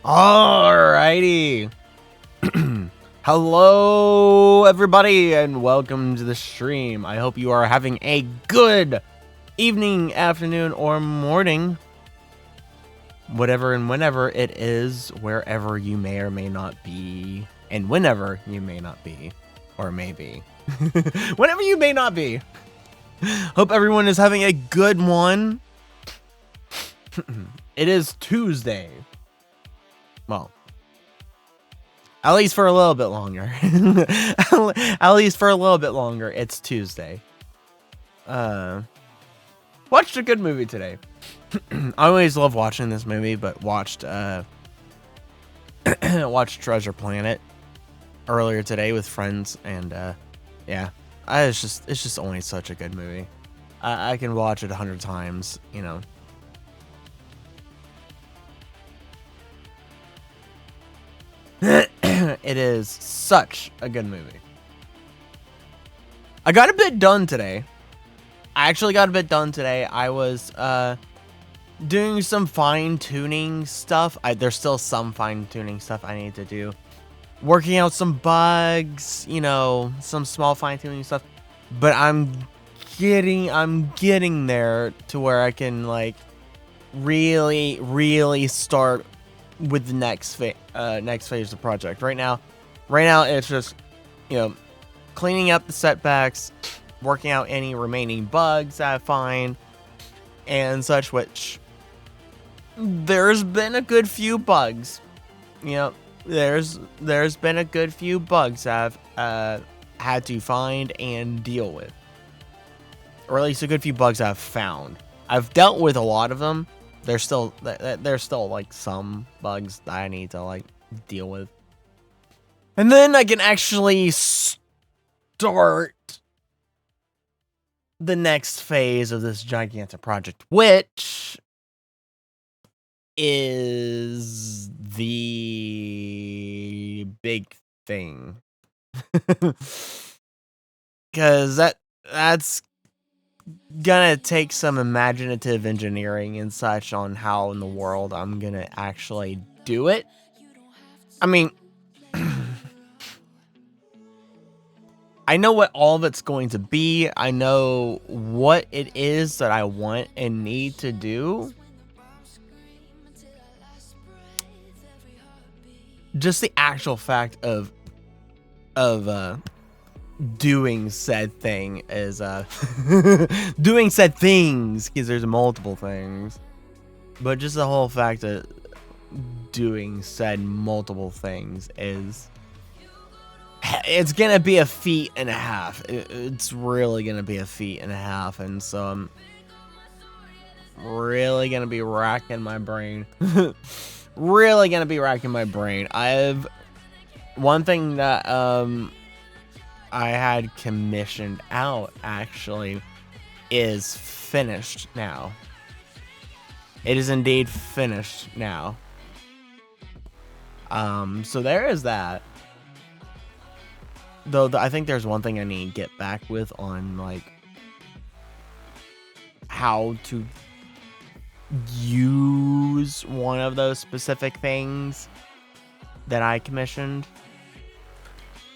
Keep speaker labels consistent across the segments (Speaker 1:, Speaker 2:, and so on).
Speaker 1: Alrighty. Hello, everybody, and welcome to the stream. I hope you are having a good evening, afternoon, or morning. Whatever and whenever it is, wherever you may or may not be, and whenever you may not be, or maybe. Whenever you may not be. Hope everyone is having a good one. It is Tuesday. Well, at least for a little bit longer. At least for a little bit longer. It's Tuesday. Watched a good movie today. I always love watching this movie, but watched watched Treasure Planet earlier today with friends, and yeah, it's just only such a good movie. I can watch it 100 times, you know. It is such a good movie. I got a bit done today. I actually got a bit done today. I was doing some fine-tuning stuff. There's still some fine-tuning stuff I need to do. Working out some bugs, you know, some small fine-tuning stuff. But I'm getting there to where I can like really start with the next phase of the project. Right now it's just, you know, cleaning up the setbacks, working out any remaining bugs I find and such, which there's been a good few bugs. You know, there's been a good few bugs I've had to find and deal with. Or at least a good few bugs I've found. I've dealt with a lot of them. There's still like some bugs that I need to like deal with. And then I can actually start the next phase of this gigantic project, which is the big thing. Because that's gonna take some imaginative engineering and such on how in the world I'm gonna actually do it. I mean, I know what all of it's going to be. I know what it is that I want and need to do. Just the actual fact of doing said thing is doing said things, because there's multiple things, but just the whole fact of doing said multiple things it's gonna be a feat and a half. It's really gonna be a feat and a half, and so I'm really gonna be racking my brain. Really gonna be racking my brain. I've one thing that I had commissioned out actually is finished now. It is indeed finished now. So there is that. Though I think there's one thing I need to get back with on like how to use one of those specific things that I commissioned.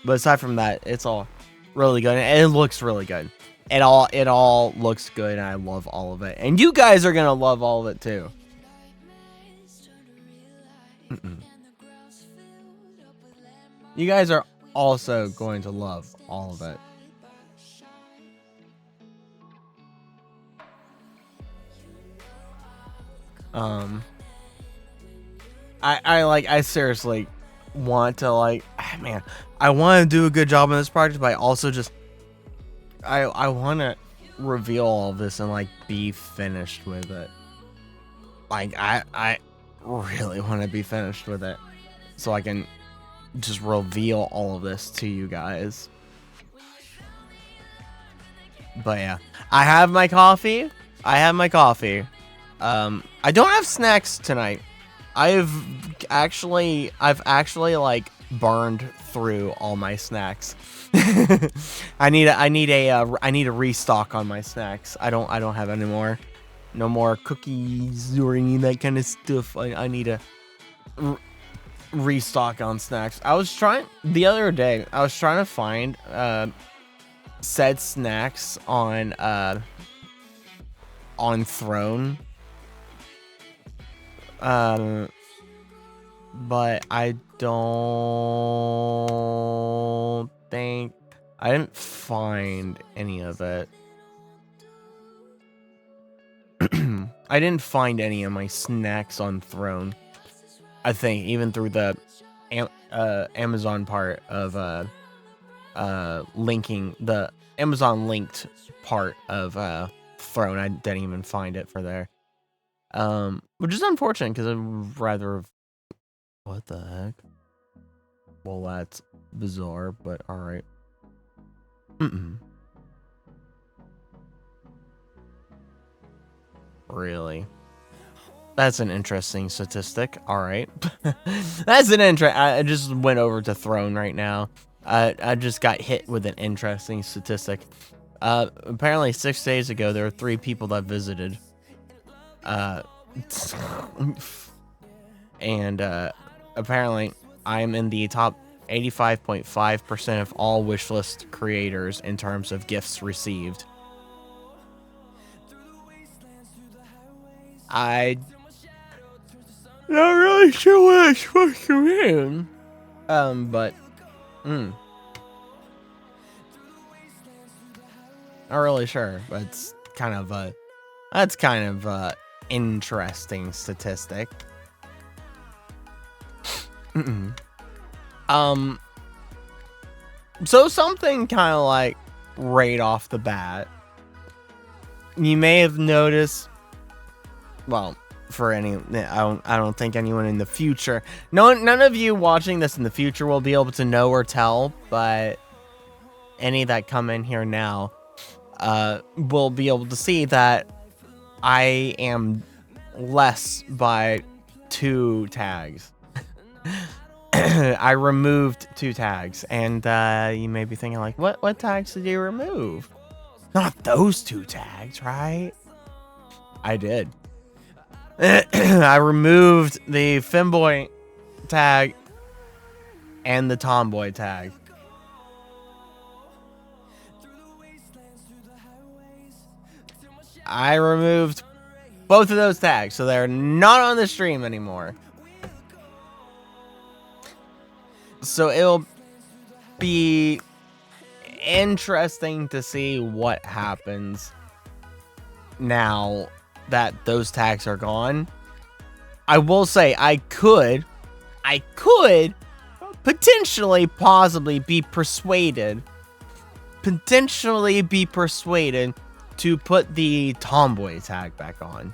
Speaker 1: But aside from that, it's all really good, and it looks really good. It all looks good, and I love all of it. And you guys are gonna love all of it too. You guys are also going to love all of it. I seriously want to like, man, I want to do a good job on this project, but I also just I want to reveal all of this and like be finished with it. Like I really want to be finished with it so I can just reveal all of this to you guys. But yeah, I have my coffee. I don't have snacks tonight. I've actually like burned through all my snacks. I need a restock on my snacks. I don't have any more. No more cookies or any of that kind of stuff. I need to restock on snacks. I was trying the other day. I was trying to find said snacks on Throne. But I don't think I didn't find any of it. I didn't find any of my snacks on Throne. I think even through the Amazon part of linking the Amazon linked part of Throne, I didn't even find it for there. Which is unfortunate because I'd rather have. What the heck? Well, that's bizarre, but all right. Really? That's an interesting statistic. All right. That's an I just went over to Throne right now. I just got hit with an interesting statistic. Apparently 6 days ago, there were 3 people that visited. And apparently I'm in the top 85.5% of all wishlist creators in terms of gifts received. I'm not really sure what it's supposed to mean. But not really sure, but it's kind of that's kind of interesting statistic. So something kind of like right off the bat, you may have noticed, well, for any, I don't think anyone in the future, none of you watching this in the future will be able to know or tell, but any that come in here now, will be able to see that I am less by 2 tags. I removed 2 tags, and you may be thinking like, what tags did you remove? Not those 2 tags, right? I did. I removed the femboy tag and the tomboy tag. I removed both of those tags, so they're not on the stream anymore. So it'll be interesting to see what happens now that those tags are gone. I will say I could potentially possibly be persuaded to put the tomboy tag back on.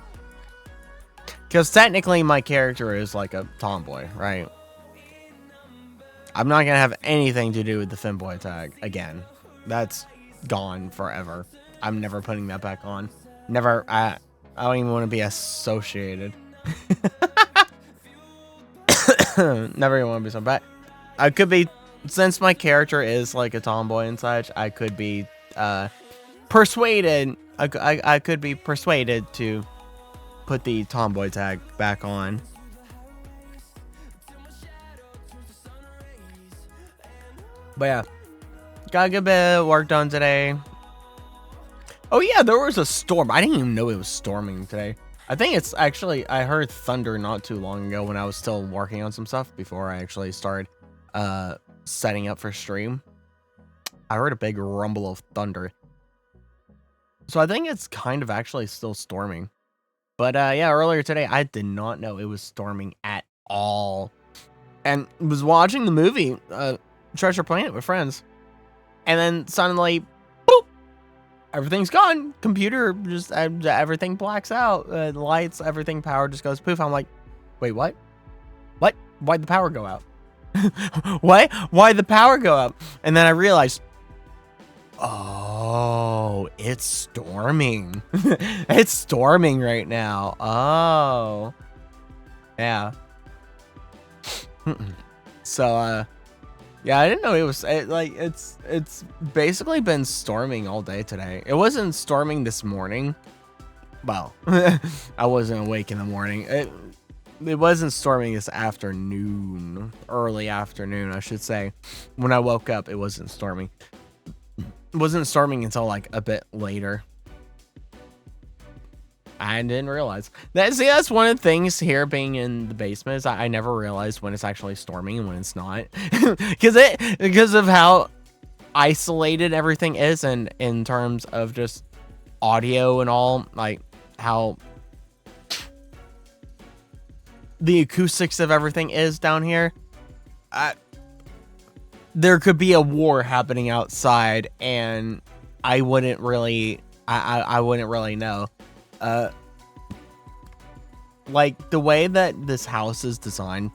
Speaker 1: Because technically my character is like a tomboy, right? I'm not going to have anything to do with the femboy tag again. That's gone forever. I'm never putting that back on. Never. I don't even want to be associated. Never even want to be so bad. I could be, since my character is like a tomboy and such, I could be persuaded. I could be persuaded to put the tomboy tag back on. But yeah, got a good bit of work done today. Oh yeah, there was a storm. I didn't even know it was storming today. I think it's actually, I heard thunder not too long ago when I was still working on some stuff before I actually started setting up for stream. I heard a big rumble of thunder. So I think it's kind of actually still storming. But yeah, earlier today, I did not know it was storming at all. And was watching the movie, Treasure Planet with friends, and then suddenly, boop, everything's gone. Computer just everything blacks out. Lights, everything, power just goes poof. I'm like, wait, what? Why'd the power go out? What? Why'd the power go out? And then I realized, oh, it's storming. It's storming right now. Oh, yeah. So yeah, I didn't know it was it's basically been storming all day today. It wasn't storming this morning. Well, I wasn't awake in the morning. it wasn't storming this afternoon, early afternoon, I should say. When I woke up, it wasn't storming. It wasn't storming until like a bit later. I didn't realize that. See, that's one of the things here being in the basement is I never realized when it's actually storming and when it's not, because of how isolated everything is, and in terms of just audio and all, like how the acoustics of everything is down here. There could be a war happening outside, and I wouldn't really, I wouldn't really know. Like the way that this house is designed,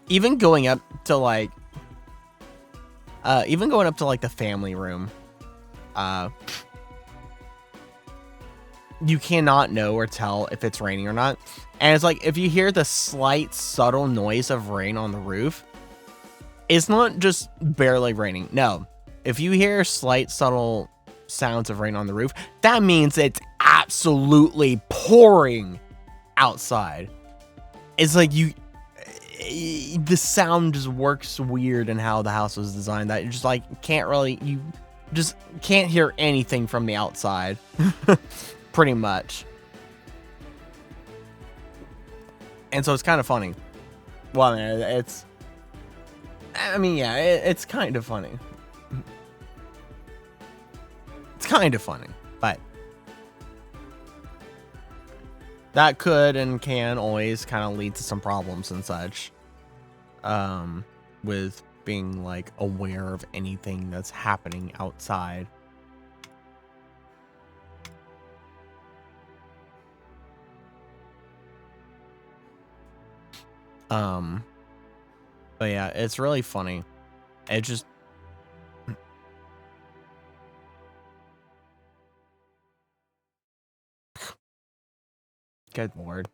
Speaker 1: even going up to like the family room, you cannot know or tell if it's raining or not. And it's like, if you hear the slight subtle noise of rain on the roof, it's not just barely raining. No, if you hear slight subtle sounds of rain on the roof, that means it's absolutely pouring outside. It's like the sound just works weird in how the house was designed, that you just like you just can't hear anything from the outside. Pretty much. And so it's kind of funny. Well, it's kind of funny. It's kind of funny, but that could and can always kind of lead to some problems and such, with being like aware of anything that's happening outside. But yeah, it's really funny. It just good lord.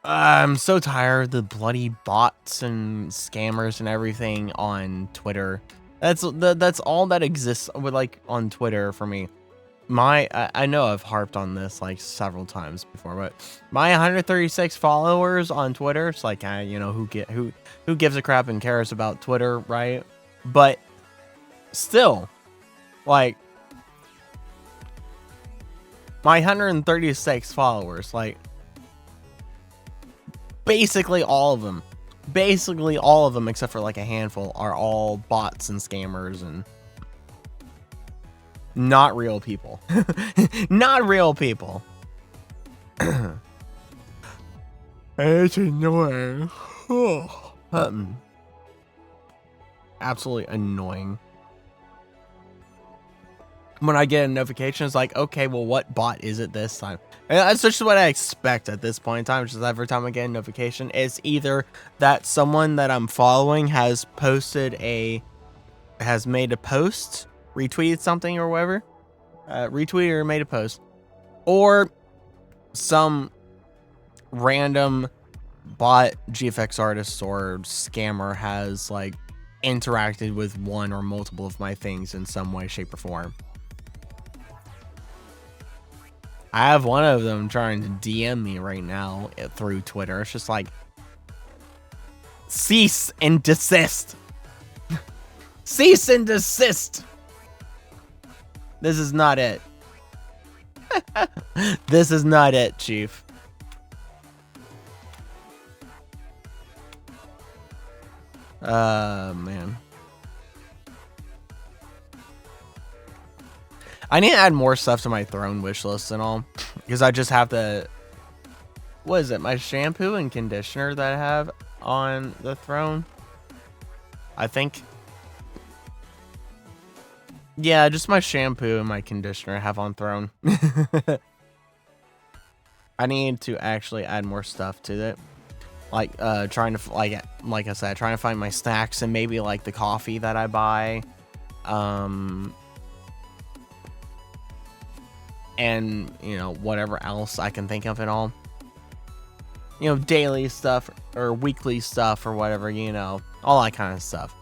Speaker 1: I'm so tired of the bloody bots and scammers and everything on Twitter. That's all that exists with, like, on Twitter for me. I know I've harped on this like several times before, but my 136 followers on Twitter, it's like, you know, who gives a crap and cares about Twitter, right? But still, like, my 136 followers, like, basically all of them except for like a handful are all bots and scammers and not real people. Not real people. It's annoying. Absolutely annoying. When I get a notification, it's like, okay, well, what bot is it this time? And that's just what I expect at this point in time, which is every time I get a notification, it's either that someone that I'm following has made a post, retweeted something or whatever, retweeted or made a post, or some random bot GFX artist or scammer has like interacted with one or multiple of my things in some way, shape, or form. I have one of them trying to DM me right now through Twitter. It's just like, cease and desist. Cease and desist. This is not it. This is not it, Chief. Man. I need to add more stuff to my throne wish list and all, because I just have to, what is it, my shampoo and conditioner that I have on the throne, I think. Yeah, just my shampoo and my conditioner I have on throne. I need to actually add more stuff to it. Like, trying to, like I said, trying to find my snacks and maybe, like, the coffee that I buy. And, you know, whatever else I can think of and all. You know, daily stuff or weekly stuff or whatever, you know, all that kind of stuff.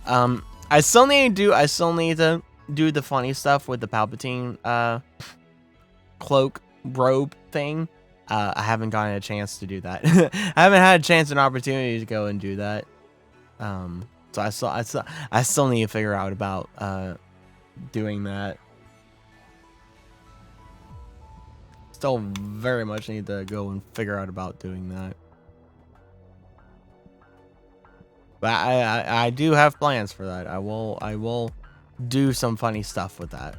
Speaker 1: I still need to do the funny stuff with the Palpatine, cloak robe thing. I haven't gotten a chance to do that. I haven't had a chance and opportunity to go and do that. So I still need to figure out about doing that. Still very much need to go and figure out about doing that. But I do have plans for that. I will do some funny stuff with that.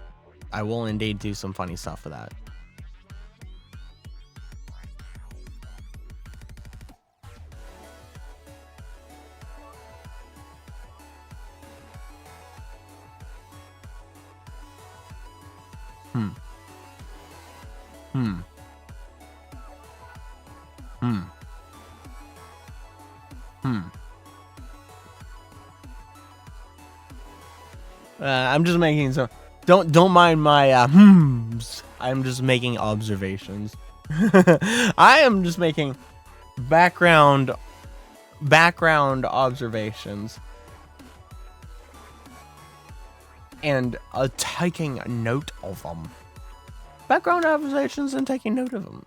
Speaker 1: I will indeed do some funny stuff with that. Hmm. I'm just making some. Don't mind my hmms. I'm just making observations. I am just making background observations and taking note of them. Background observations and taking note of them.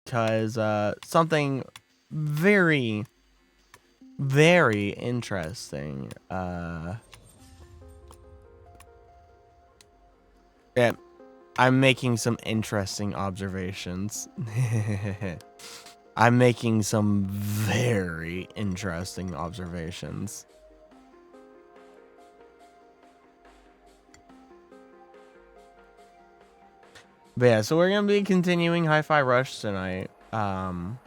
Speaker 1: Because something very, very interesting. Yeah, I'm making some interesting observations. I'm making some very interesting observations. But yeah, so we're gonna be continuing Hi-Fi Rush tonight. Not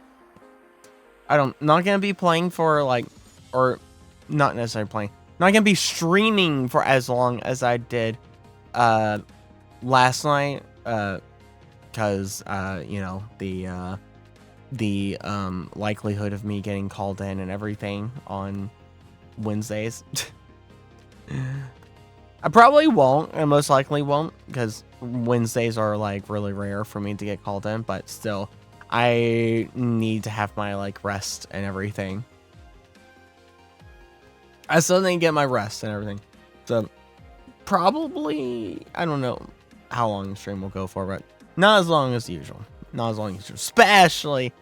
Speaker 1: gonna be playing for like, or not necessarily playing. Not gonna be streaming for as long as I did last night. Cause you know, the likelihood of me getting called in and everything on Wednesdays. I probably won't, and most likely won't, because Wednesdays are like really rare for me to get called in, but still, I need to have my like rest and everything. I still need to get my rest and everything. So probably, I don't know how long the stream will go for, but not as long as usual. Not as long as usual. Especially,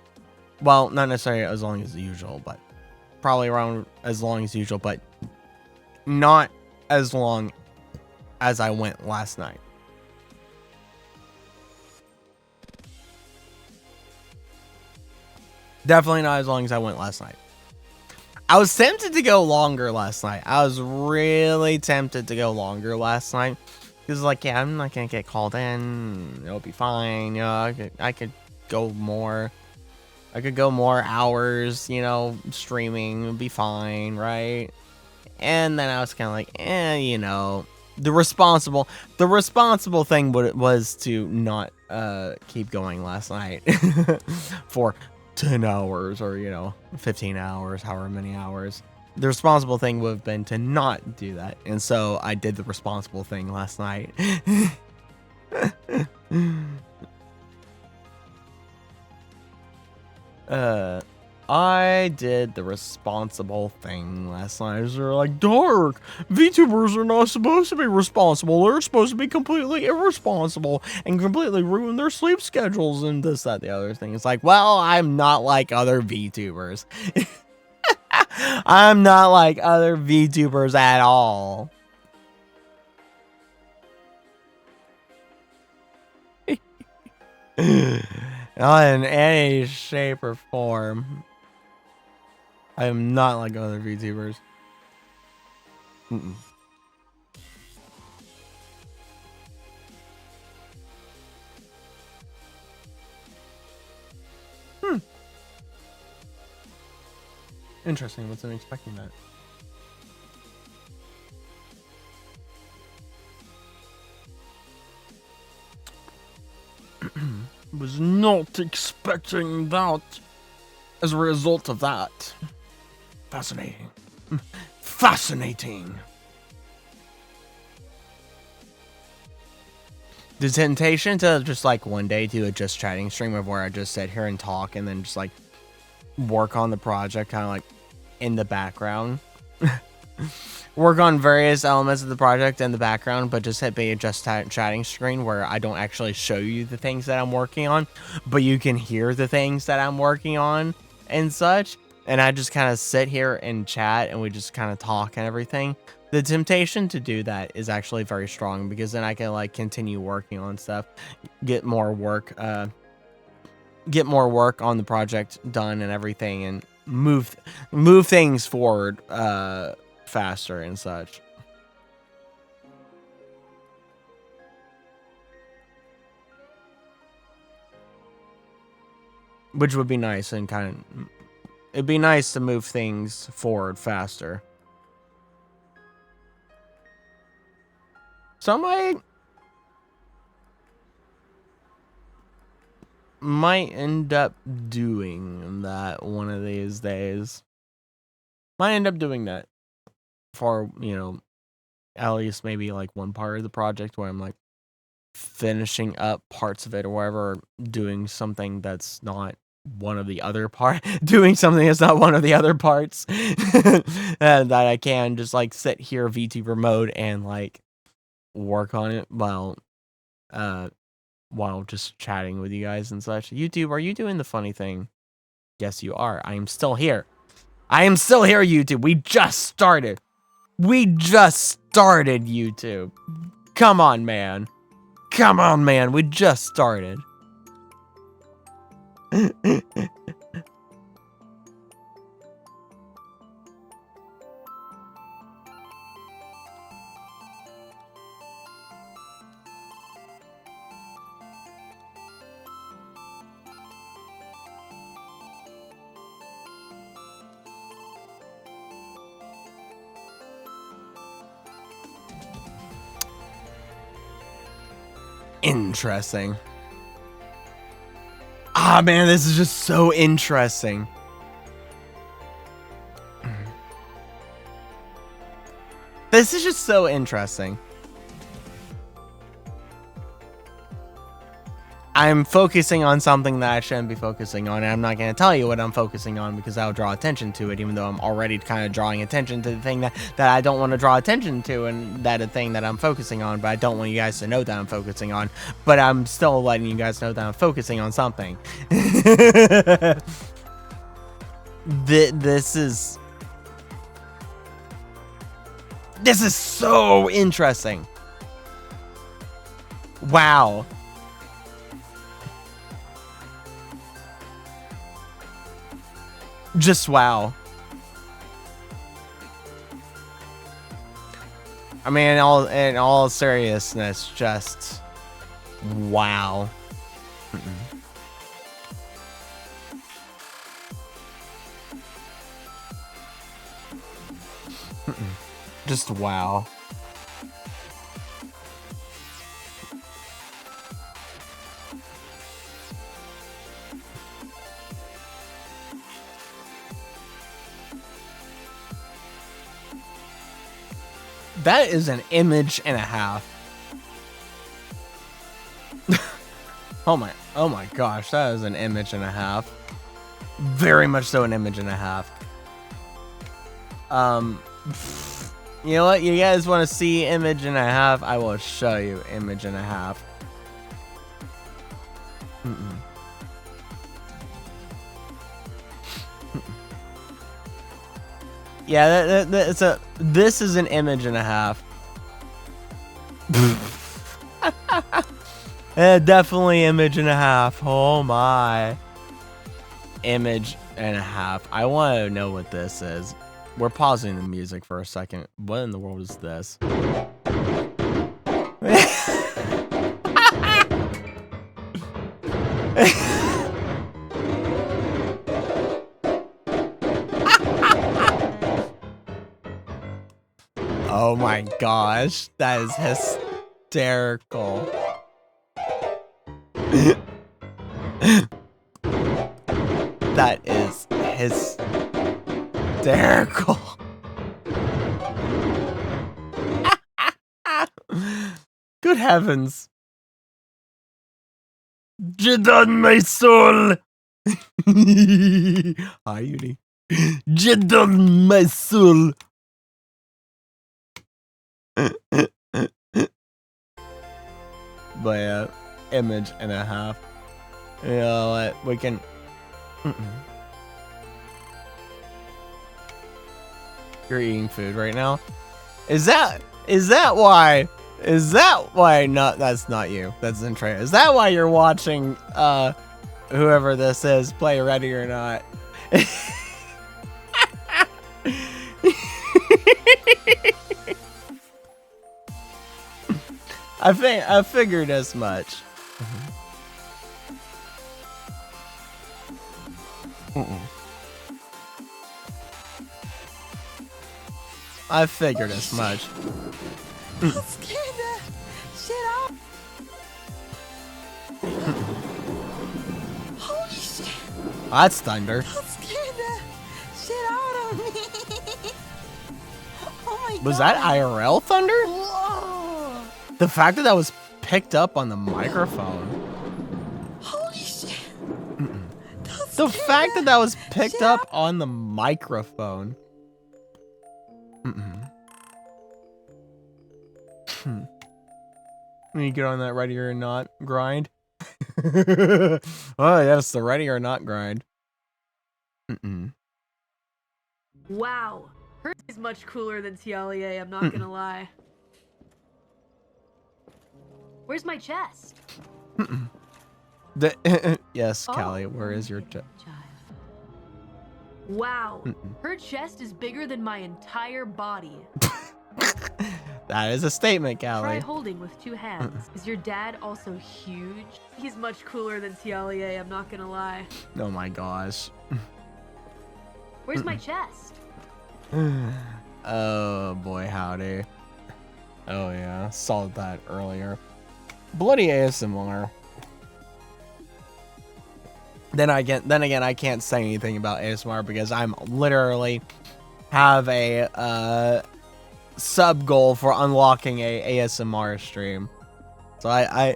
Speaker 1: well, not necessarily as long as usual, but probably around as long as usual, but not as long as I went last night. Definitely not as long as I went last night. I was tempted to go longer last night. I was really tempted to go longer last night. Because, like, yeah, I'm not going to get called in. It'll be fine. You know, I could go more. I could go more hours, you know, streaming. It'll be fine, right? And then I was kind of like, you know, the responsible thing was to not keep going last night for 10 hours or, you know, 15 hours, however many hours. The responsible thing would have been to not do that. And so I did the responsible thing last night. I did the responsible thing last night. They're like, Dark, VTubers are not supposed to be responsible. They're supposed to be completely irresponsible and completely ruin their sleep schedules and this, that, the other thing. It's like, well, I'm not like other VTubers. I'm not like other VTubers at all. Not in any shape or form. I am not like other VTubers. Interesting. Wasn't expecting that. Was not expecting that as a result of that. Fascinating. Fascinating. The temptation to just like one day do a just chatting stream of where I just sit here and talk and then just like work on the project kind of like in the background work on various elements of the project in the background, but just hit a just chatting screen where I don't actually show you the things that I'm working on, but you can hear the things that I'm working on and such. And I just kind of sit here and chat and we just kind of talk and everything. The temptation to do that is actually very strong because then I can like continue working on stuff, get more work on the project done and everything, and move things forward faster and such. Which would be nice and it'd be nice to move things forward faster. So I might end up doing that one of these days. Might end up doing that for, at least maybe like one part of the project where I'm like finishing up parts of it or whatever, doing something that's not one of the other doing something that's not one of the other parts. And that I can just like sit here VTuber mode and like work on it while just chatting with you guys and such. YouTube, are you doing the funny thing? Yes, you are. I am still here. I am still here, YouTube. We just started. YouTube. Come on, man. We just started. Interesting. Ah, man, this is just so interesting. This is just so interesting. I'm focusing on something that I shouldn't be focusing on, and I'm not going to tell you what I'm focusing on because that'll draw attention to it, even though I'm already kind of drawing attention to the thing that I don't want to draw attention to, and that a thing that I'm focusing on, but I don't want you guys to know that I'm focusing on, but I'm still letting you guys know that I'm focusing on something. This is so interesting. Wow. Just wow. I mean, in all seriousness, just wow. Just wow. That is an image and a half. Oh my gosh, that is an image and a half. Very much so an image and a half. You know what? You guys want to see image and a half? I will show you image and a half. Yeah, this is an image and a half. Definitely image and a half. Oh my. Image and a half. I want to know what this is. We're pausing the music for a second. What in the world is this? Oh my gosh, that is hysterical. That is hysterical. Good heavens. JDON, my soul. Hi, Uni. JDON, my soul. But yeah, image and a half. You know what? We can. You're eating food right now. Is that why? Is that why? Not that's not you. That's Zentrea. Is that why you're watching? Whoever this is play Ready or Not? I figured as much. I figured as much.
Speaker 2: That scared the shit out. Holy shit.
Speaker 1: That's thunder.
Speaker 2: That scared the shit out of me. Oh my god.
Speaker 1: Was that IRL thunder?
Speaker 2: Whoa.
Speaker 1: The fact that was picked up on the microphone.
Speaker 2: Holy shit.
Speaker 1: The fact that was picked up on the microphone. When you get on that Ready or Not grind. Oh yes, the Ready or Not grind.
Speaker 3: Wow, hers is much cooler than Tialie, I'm not gonna lie. Where's my chest?
Speaker 1: Yes, Callie, where is your chest?
Speaker 3: Wow, her chest is bigger than my entire body.
Speaker 1: That is a statement,
Speaker 3: Try
Speaker 1: Callie.
Speaker 3: holding with two hands. Is your dad also huge? He's much cooler than Tialie, I'm not gonna lie.
Speaker 1: Oh my gosh.
Speaker 3: Where's my chest?
Speaker 1: Oh boy, howdy. Oh yeah, saw that earlier. Bloody ASMR. Then again, I can't say anything about ASMR because I'm literally have a sub goal for unlocking a ASMR stream, so I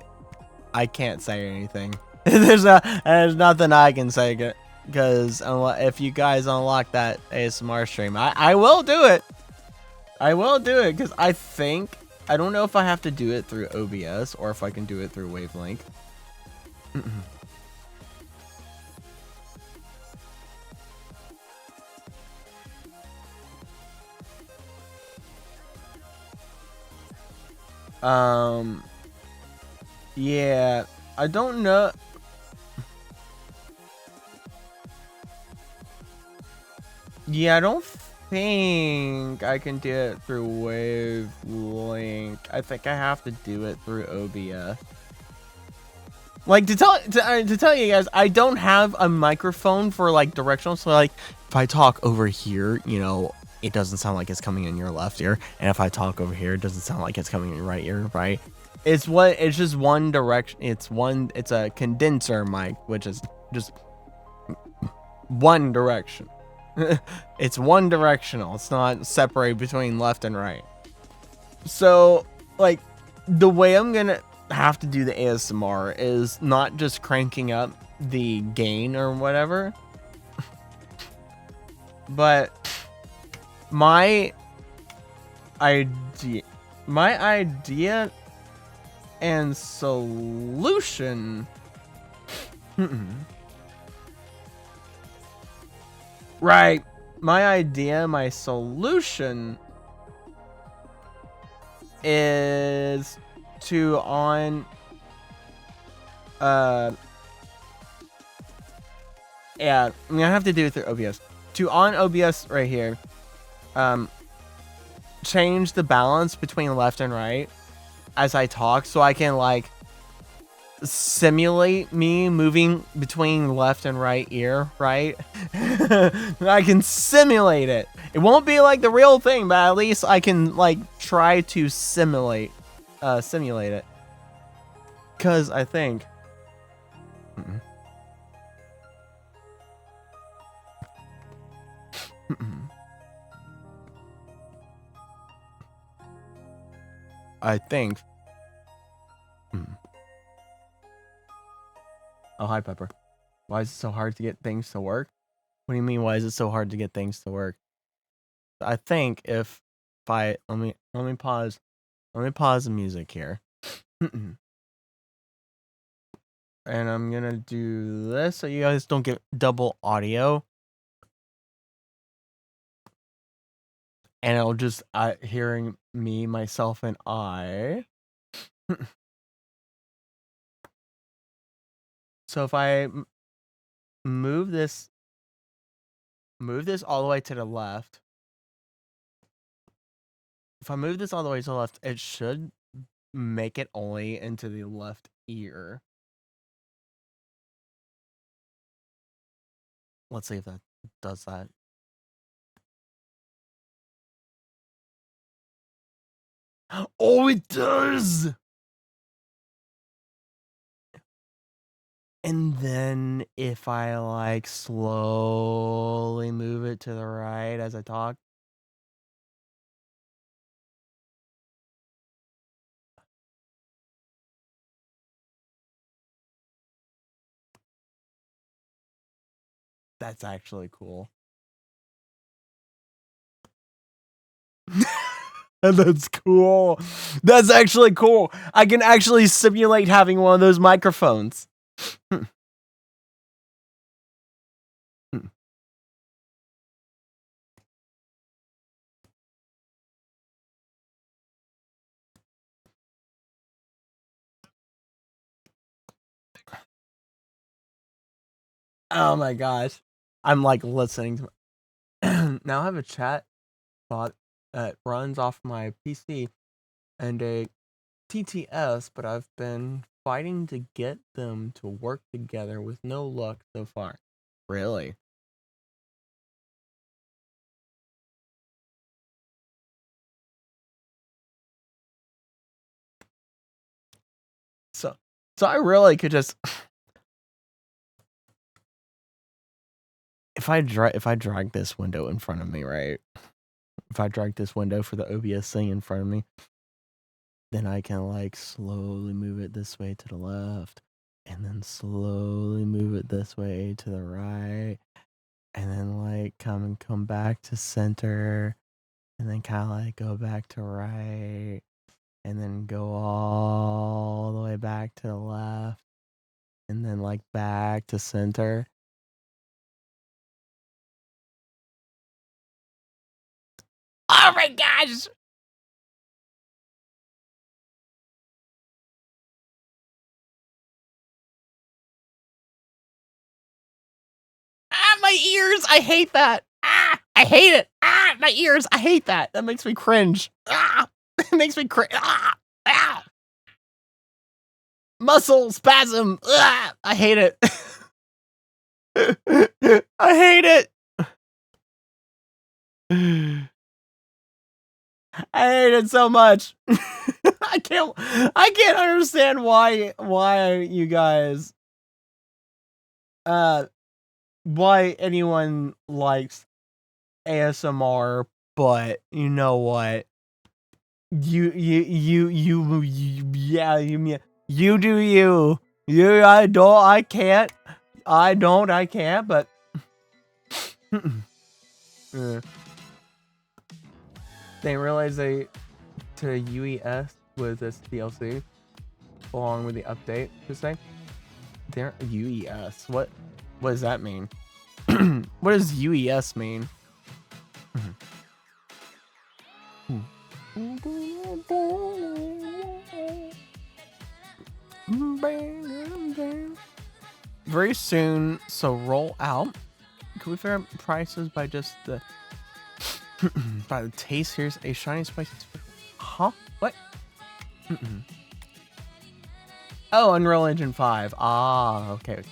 Speaker 1: can't say anything. there's nothing I can say because if you guys unlock that ASMR stream, I will do it. I will do it because I don't know if I have to do it through OBS or if I can do it through Wavelength. Yeah, I don't know. Yeah, I don't think I can do it through Wavelength. I think I have to do it through OBS. Like to tell you guys, I don't have a microphone for like directional, so like if I talk over here, you know, it doesn't sound like it's coming in your left ear, and if I talk over here, it doesn't sound like it's coming in your right ear, right? It's just one direction. It's a condenser mic, which is just one direction. It's one directional. It's not separated between left and right. So like the way I'm gonna have to do the ASMR is not just cranking up the gain or whatever, but my idea and solution right, my solution is to on yeah, I'm gonna have to do it through OBS. To on OBS right here, change the balance between left and right as I talk, so I can like simulate me moving between left and right ear, right? I can simulate it. It won't be like the real thing, but at least I can like try to simulate it. Cause I think oh, hi, Pepper. Why is it so hard to get things to work? What do you mean, why is it so hard to get things to work? I think if I let me pause. Let me pause the music here. And I'm gonna do this so you guys don't get double audio. And it'll just hearing me, myself, and I. So if I move this all the way to the left. If I move this all the way to the left, it should make it only into the left ear. Let's see if that does that. Oh, it does! And then if I like slowly move it to the right as I talk. That's actually cool. And that's cool. That's actually cool. I can actually simulate having one of those microphones. Oh my gosh. I'm like listening to now I have a chat bot that runs off my PC and a TTS, but I've been fighting to get them to work together with no luck so far. Really? So I really could just if I drag this window in front of me, right? If I drag this window for the OBS thing in front of me, then I can like slowly move it this way to the left, and then slowly move it this way to the right, and then like come back to center, and then kind of like go back to right, and then go all the way back to the left, and then like back to center. Oh my gosh! Ah, my ears! I hate that! Ah, I hate it! Ah, my ears! I hate that! That makes me cringe. Ah, it makes me cringe. Ah, ah! Muscle spasm! Ah, I hate it. I hate it. I hate it so much. I can't understand why you guys why anyone likes ASMR, but you know what? You yeah, you do you. I can't, but they realize to UES with this DLC along with the update to say. They're UES. What does that mean? What does UES mean? Very soon, so roll out. Can we figure out prices by just the by the taste? Here's a shiny spicy. Huh? What? Oh, Unreal Engine 5. Ah, okay.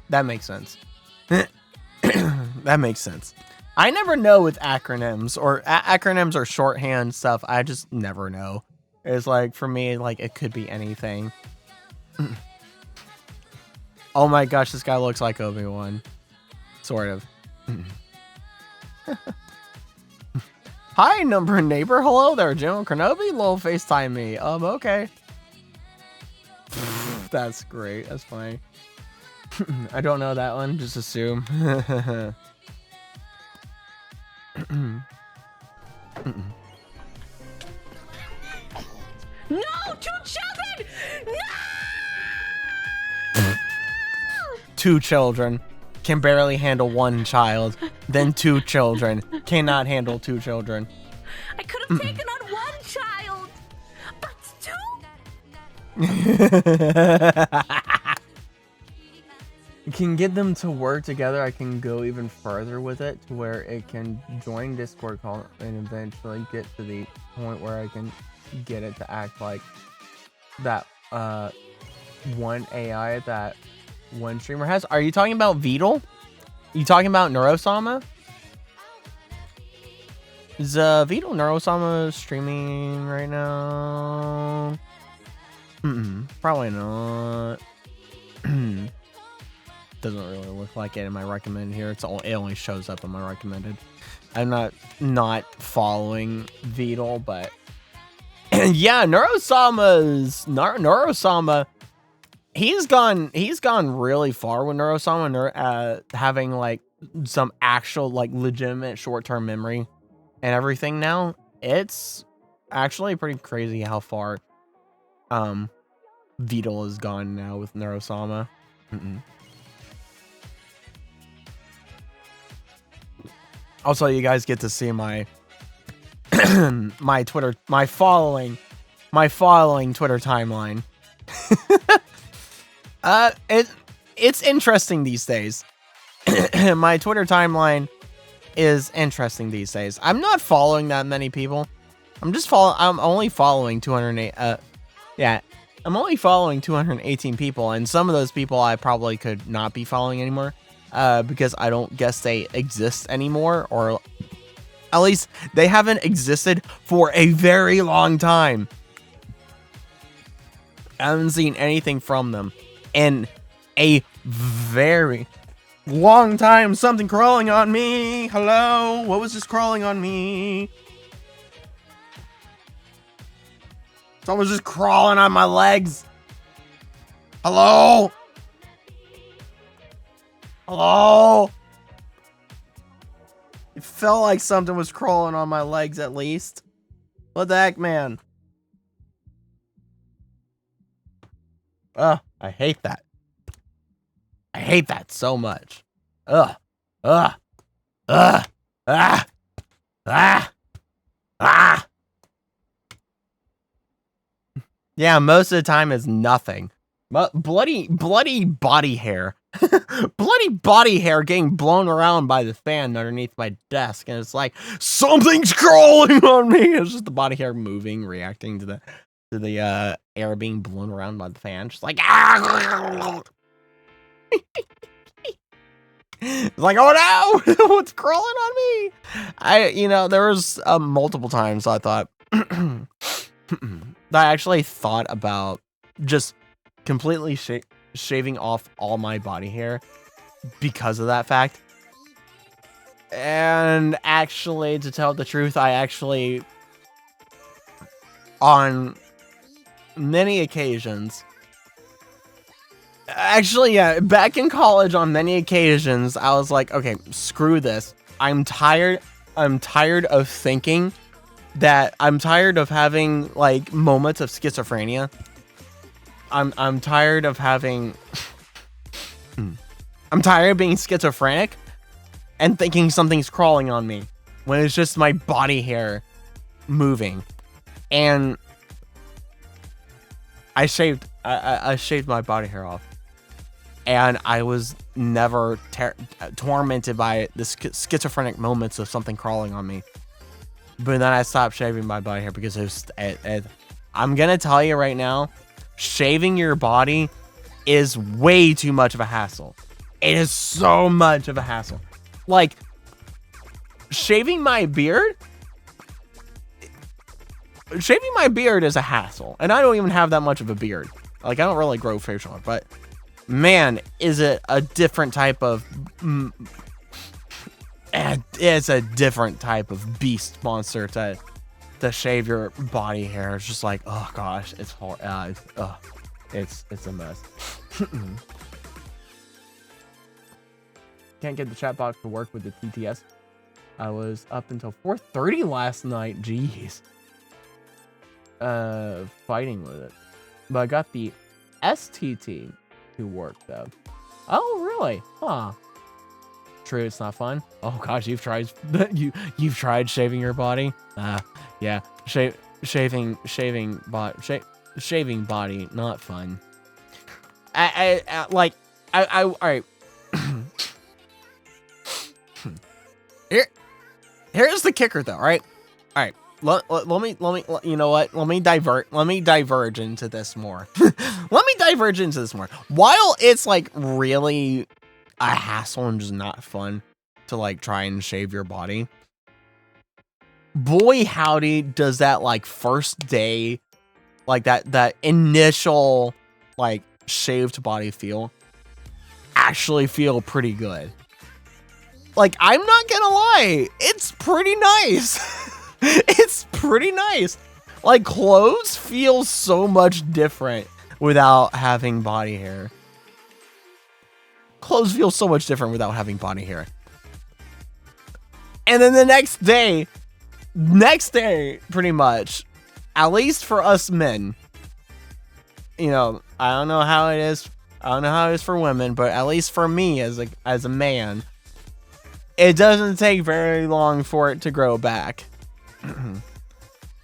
Speaker 1: That makes sense. That makes sense. I never know with acronyms or acronyms or shorthand stuff. I just never know. It's like, for me, like, it could be anything. Oh my gosh, this guy looks like Obi-Wan. Sort of. Hi, number neighbor. Hello there, General Kenobi. Little FaceTime me. Okay. That's great. That's funny. I don't know that one. Just assume.
Speaker 3: No, 2 children! No!
Speaker 1: 2 children can barely handle 1 child. Then 2 children cannot handle 2 children.
Speaker 3: I could have taken on 1 child, but 2?
Speaker 1: Can get them to work together. I can go even further with it to where it can join Discord call and eventually get to the point where I can get it to act like that one AI that one streamer has. Are you talking about Beetle? You talking about Neurosama? Is Beetle Neurosama streaming right now? Probably not. Doesn't really look like it in my recommended here. It only shows up in my recommended. I'm not following Beetle, but yeah, Neurosama. He's gone really far with Neurosama, having like some actual like legitimate short-term memory and everything now. It's actually pretty crazy how far Beetle has gone now with Neurosama. Also, you guys get to see my my following Twitter timeline. It's interesting these days. My Twitter timeline is interesting these days. I'm not following that many people. I'm only following 208. I'm only following 218 people, and some of those people I probably could not be following anymore. Because I don't guess they exist anymore, or at least they haven't existed for a very long time. I haven't seen anything from them in a very long time. Something crawling on me. Hello? What was just crawling on me? Someone's just crawling on my legs. Hello? Hello? It felt like something was crawling on my legs at least. What the heck, man? Ugh, I hate that. I hate that so much. Ugh. Ah. Yeah, most of the time is nothing. Bloody body hair. Bloody body hair getting blown around by the fan underneath my desk, and it's like something's crawling on me. It's just the body hair moving, reacting to the air being blown around by the fan. Just like it's like, oh no, what's crawling on me? There was multiple times I thought that I actually thought about just completely shaving off all my body hair because of that fact. And actually, to tell the truth, I actually, on many occasions, back in college, on many occasions, I was like, okay, screw this. I'm tired of thinking that I'm tired of having like moments of schizophrenia. I'm tired of having I'm tired of being schizophrenic and thinking something's crawling on me when it's just my body hair moving. And I shaved my body hair off, and I was never tormented by the schizophrenic moments of something crawling on me. But then I stopped shaving my body hair because I'm gonna tell you right now, shaving your body is way too much of a hassle. It is so much of a hassle. Like, shaving my beard is a hassle. And I don't even have that much of a beard. Like, I don't really grow facial hair, but man, is it a different type of it's a different type of beast monster to shave your body hair. It's just like, oh gosh, it's hard. It's a mess. Can't get the chat box to work with the TTS. I was up until 4:30 last night. Jeez. fighting with it. But I got the STT to work though. Oh, really? Huh. True, it's not fun. Oh gosh, you've tried you've tried shaving your body? Yeah. Shaving body, not fun. All right. Here's the kicker though, right? All right. Let me, you know what? Let me diverge into this more. Let me diverge into this more. While it's like really a hassle and just not fun to like try and shave your body, boy howdy does that like first day, like that initial like shaved body actually feel pretty good. Like, I'm not gonna lie, it's pretty nice. It's pretty nice. Like, clothes feel so much different without having body hair. Clothes feel so much different without having body hair. And then the next day, pretty much, at least for us men, you know, I don't know how it is. I don't know how it is for women, but at least for me as a man, it doesn't take very long for it to grow back.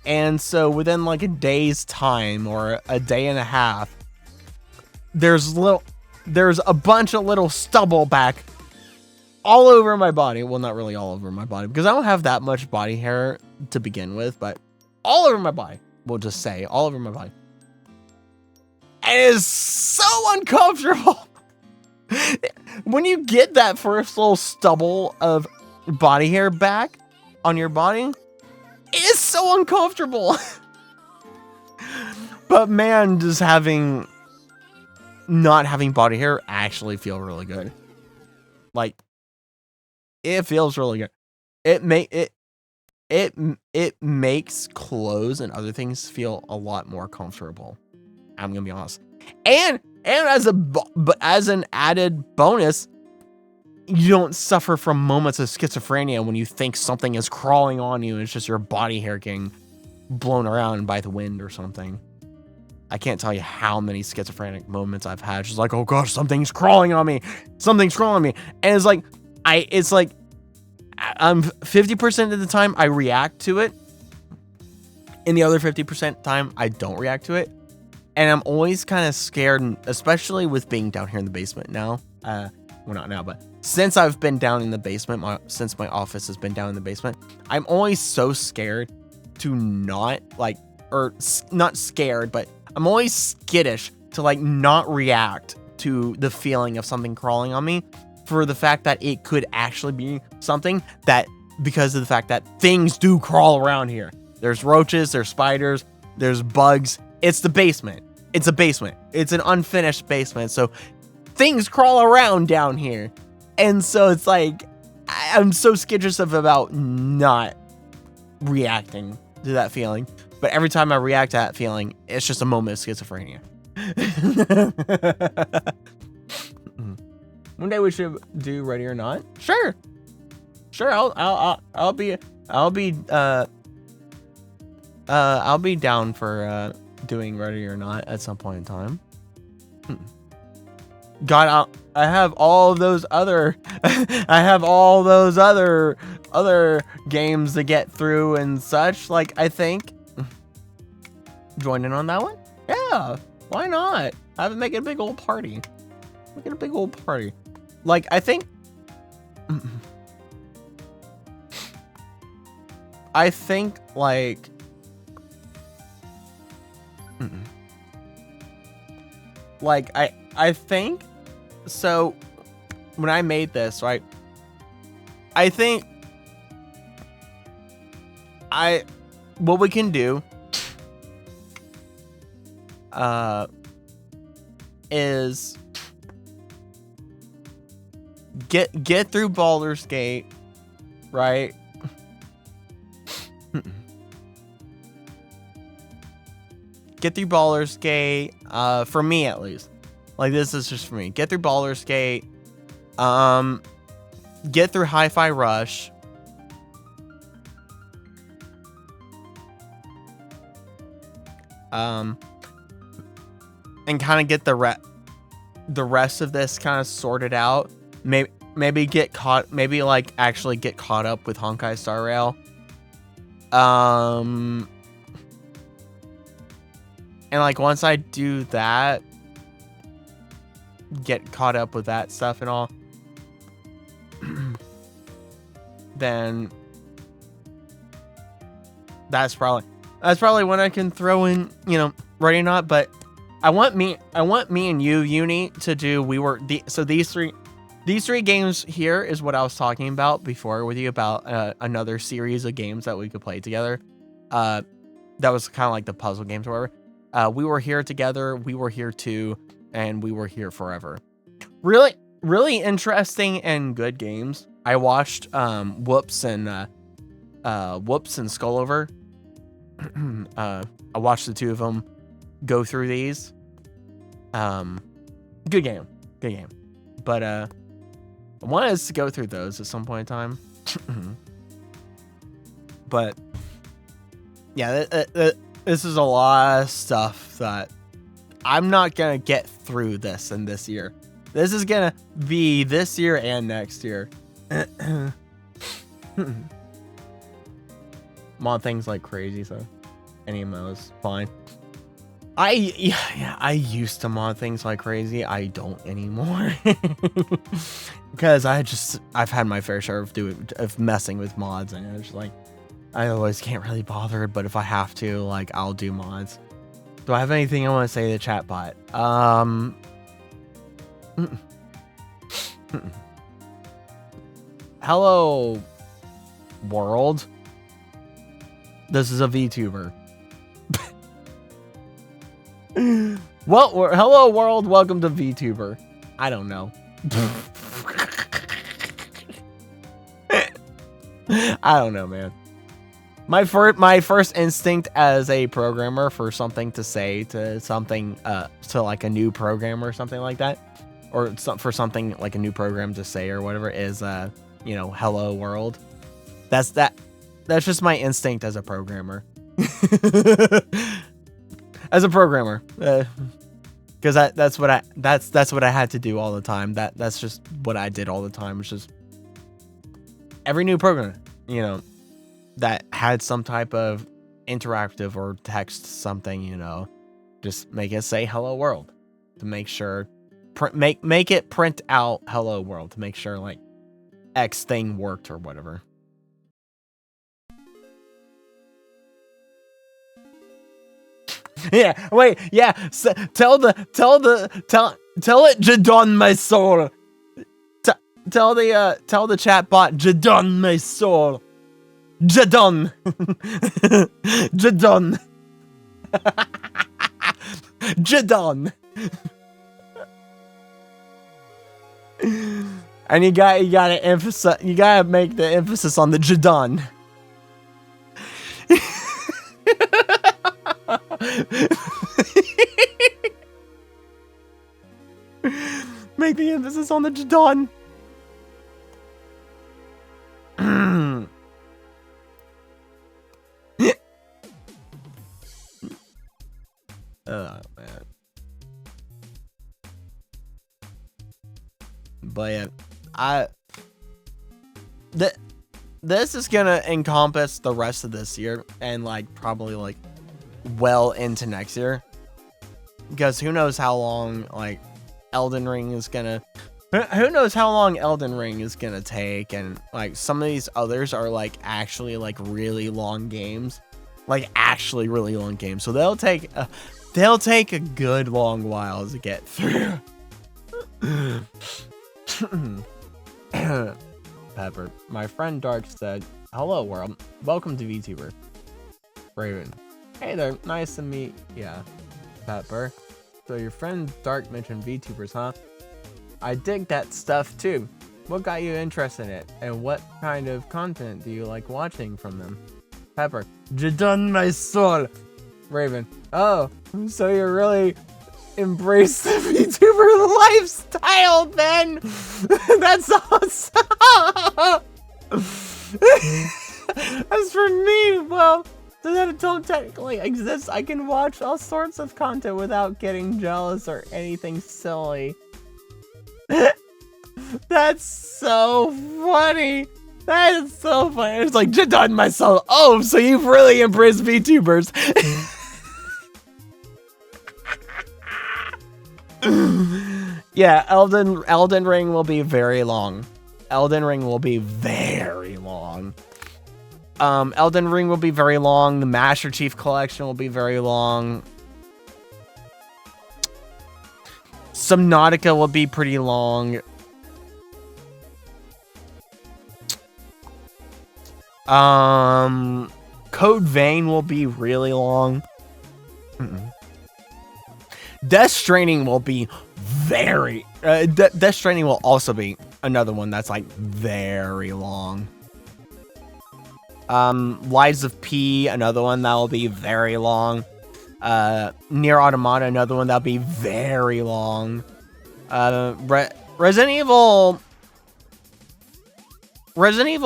Speaker 1: And so within like a day's time or a day and a half, there's a bunch of little stubble back all over my body. Well, not really all over my body because I don't have that much body hair to begin with, but all over my body. We'll just say all over my body. And it is so uncomfortable. When you get that first little stubble of body hair back on your body, it is so uncomfortable. But man, just not having body hair actually feel really good. Like, it feels really good. It makes clothes and other things feel a lot more comfortable. I'm gonna be honest. And as an added bonus, you don't suffer from moments of schizophrenia when you think something is crawling on you and it's just your body hair getting blown around by the wind or something. I can't tell you how many schizophrenic moments I've had. Just like, oh gosh, something's crawling on me. Something's crawling on me. And it's like, I'm 50% of the time I react to it. And the other 50% time I don't react to it. And I'm always kind of scared, especially with being down here in the basement now. Well, not now, but since I've been down in the basement, since my office has been down in the basement, I'm always so scared to not scared, but I'm always skittish to like not react to the feeling of something crawling on me for the fact that it could actually be something that, because of the fact that things do crawl around here. There's roaches, there's spiders, there's bugs. It's the basement. It's a basement. It's an unfinished basement. So things crawl around down here. And so it's like, I'm so skittish about not reacting to that feeling. But every time I react to that feeling, it's just a moment of schizophrenia. One day we should do Ready or Not. Sure. I'll be down for doing Ready or Not at some point in time. God, I have all those other other games to get through and such. Like, I think join in on that one. Yeah, why not? Make it a big old party. Make it a big old party. Like, I think like like I think so when I made this, right, I think what we can do is get through Baldur's Gate, right? Get through Baldur's Gate, for me at least. Like, this is just for me. Get through Baldur's Gate. Get through Hi-Fi Rush. and kind of get the rest of this kind of sorted out. Maybe get caught. Maybe like actually get caught up with Honkai Star Rail. And like once I do that, get caught up with that stuff and all, then that's probably when I can throw in, you know, Ready or Not. But I want me and you, Uni, to do. These three games here is what I was talking about before with you about another series of games that we could play together. That was kind of like the puzzle games or whatever. We were here together. We were here too, and we were here forever. Really, really interesting and good games. I watched Whoops and Skullover. I watched the two of them go through these. Good game. But I want us to go through those at some point in time. But yeah, this is a lot of stuff that I'm not gonna get through this in this year. This is gonna be this year and next year. Mod things like crazy, so any of those fine. I used to mod things like crazy. I don't anymore because I've had my fair share of messing with mods, and it's like I always can't really bother. But if I have to, like, I'll do mods. Do I have anything I want to say to the chat bot? Hello, world. This is a VTuber. Well, hello world, welcome to VTuber. I don't know. I don't know, man. My first instinct as a programmer for something to say to something to like a new program or something like that, or for something like a new program to say or whatever is you know, hello world. That's just my instinct as a programmer. As a programmer, because that's what I had to do all the time. That's just what I did all the time. It's just every new program, you know, that had some type of interactive or text something, you know, just make it say hello world to make sure make it print out hello world to make sure like X thing worked or whatever. Yeah, wait, yeah. Tell it, JDON, my soul. Tell the chat bot, JDON, my soul. JDON. JDON. JDON. And you gotta emphasize. You gotta make the emphasis on the JDON. Make the emphasis on the JDON. Oh man. But yeah, this is gonna encompass the rest of this year and like probably like well into next year, because who knows how long like Elden Ring is gonna take, and like some of these others are like actually like really long games, so they'll take a good long while to get through. Pepper, my friend Dark said, hello world, welcome to VTuber. Raven, hey there, nice to meet ya. Pepper, so your friend Dark mentioned VTubers, huh? I dig that stuff too. What got you interested in it, and what kind of content do you like watching from them? Pepper, JDON, my soul. Raven, oh, so you really embrace the VTuber lifestyle then? That's awesome. As for me, well, that don't technically exist. I can watch all sorts of content without getting jealous or anything silly. That's so funny. That is so funny. It's like, JDON myself. Oh, so you've really embraced VTubers. Yeah, Elden Ring will be very long. Elden Ring will be very long. Elden Ring will be very long. The Master Chief Collection will be very long. Subnautica will be pretty long. Code Vein will be really long. Death Stranding will be very... Death Stranding will also be another one that's like very long. Lies of P, another one that will be very long. Nier Automata, another one that'll be very long. Resident Evil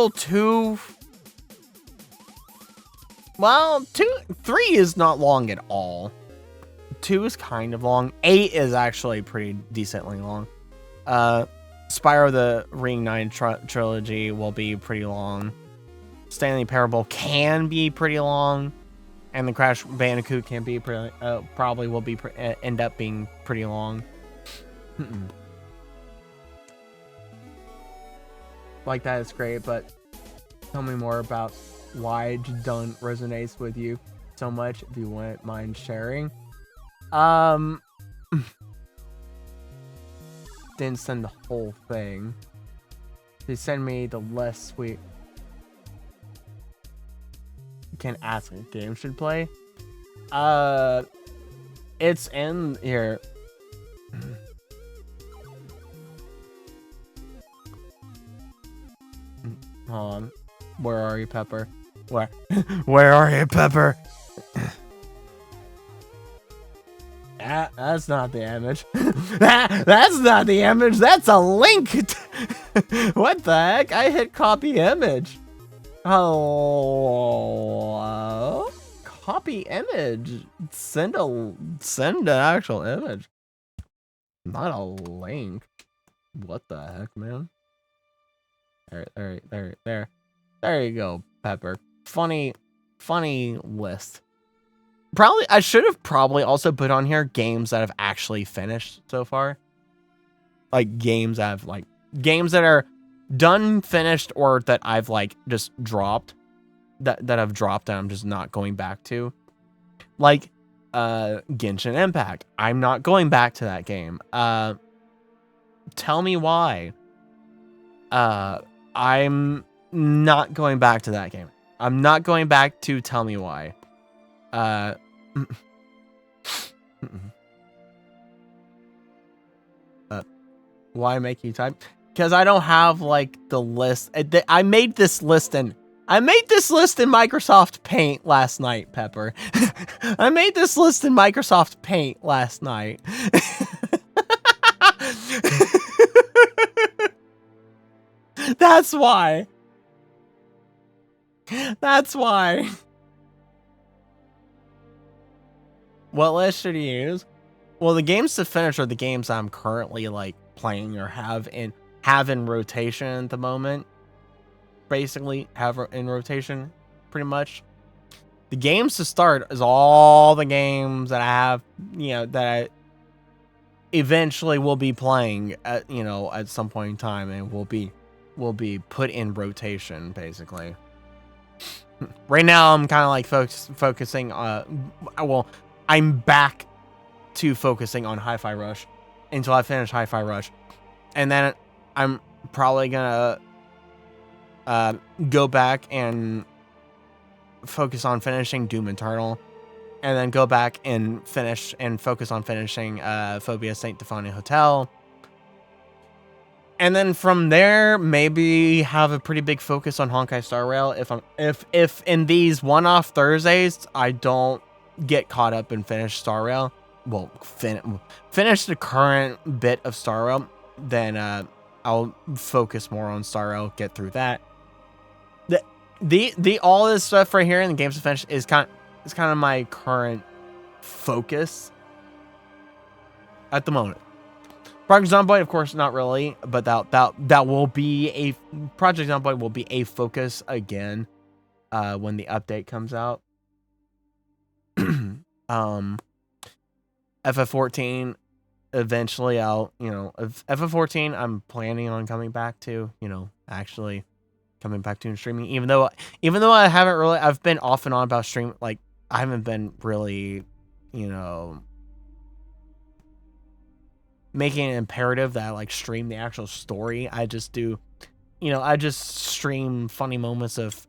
Speaker 1: 2... Well, 3 is not long at all. 2 is kind of long. 8 is actually pretty decently long. Spyro the Ring 9 trilogy will be pretty long. Stanley Parable can be pretty long. And the Crash Bandicoot can be pretty, probably will be end up being pretty long. Like, that is great, but tell me more about why JDON resonates with you so much, if you wouldn't mind sharing. Didn't send the whole thing. They send me the list. We can ask what game should play. It's in here. Hold on. Where are you, Pepper? Where are you, Pepper? That's not the image. That's not the image. That's a link. What the heck? I hit copy image. Hello? Copy image. Send an actual image. Not a link. What the heck, man? There you go, Pepper. Funny list. Probably, I should have probably also put on here games that have actually finished so far. Like games that are done, finished, or that I've like just dropped. That I've dropped and I'm just not going back to. Like Genshin Impact. I'm not going back to that game. Tell me why. I'm not going back to that game. I'm not going back to Tell Me Why. Why make you type? Because I don't have like the list. I made this list in Microsoft Paint last night, Pepper. I made this list in Microsoft Paint last night. That's why. That's why. What list should you use? Well, the games to finish are the games I'm currently like playing or have in rotation at the moment. Basically, have in rotation, pretty much. The games to start is all the games that I have, that I eventually will be playing at, at some point in time, and will be put in rotation, basically. Right now, I'm kind of like focusing. Well, I'm back to focusing on Hi-Fi Rush until I finish Hi-Fi Rush, and then I'm probably gonna go back and focus on finishing Doom Eternal, and then go back and focus on finishing Phobia Saint Dephania Hotel. And then from there, maybe have a pretty big focus on Honkai Star Rail. If in these one-off Thursdays I don't get caught up and finish Star Rail, well, finish the current bit of Star Rail, then I'll focus more on Star Rail, get through that. the all this stuff right here in the games to finish is kind of my current focus at the moment. Project Zomboid, of course, not really, but that will be a Project Zomboid will be a focus again when the update comes out. FF14, eventually I'll, FF14 I'm planning on coming back to, actually coming back to and streaming, even though I haven't really, I've been off and on about stream, like I haven't been really, making it imperative that I like stream the actual story. I just do, I just stream funny moments of,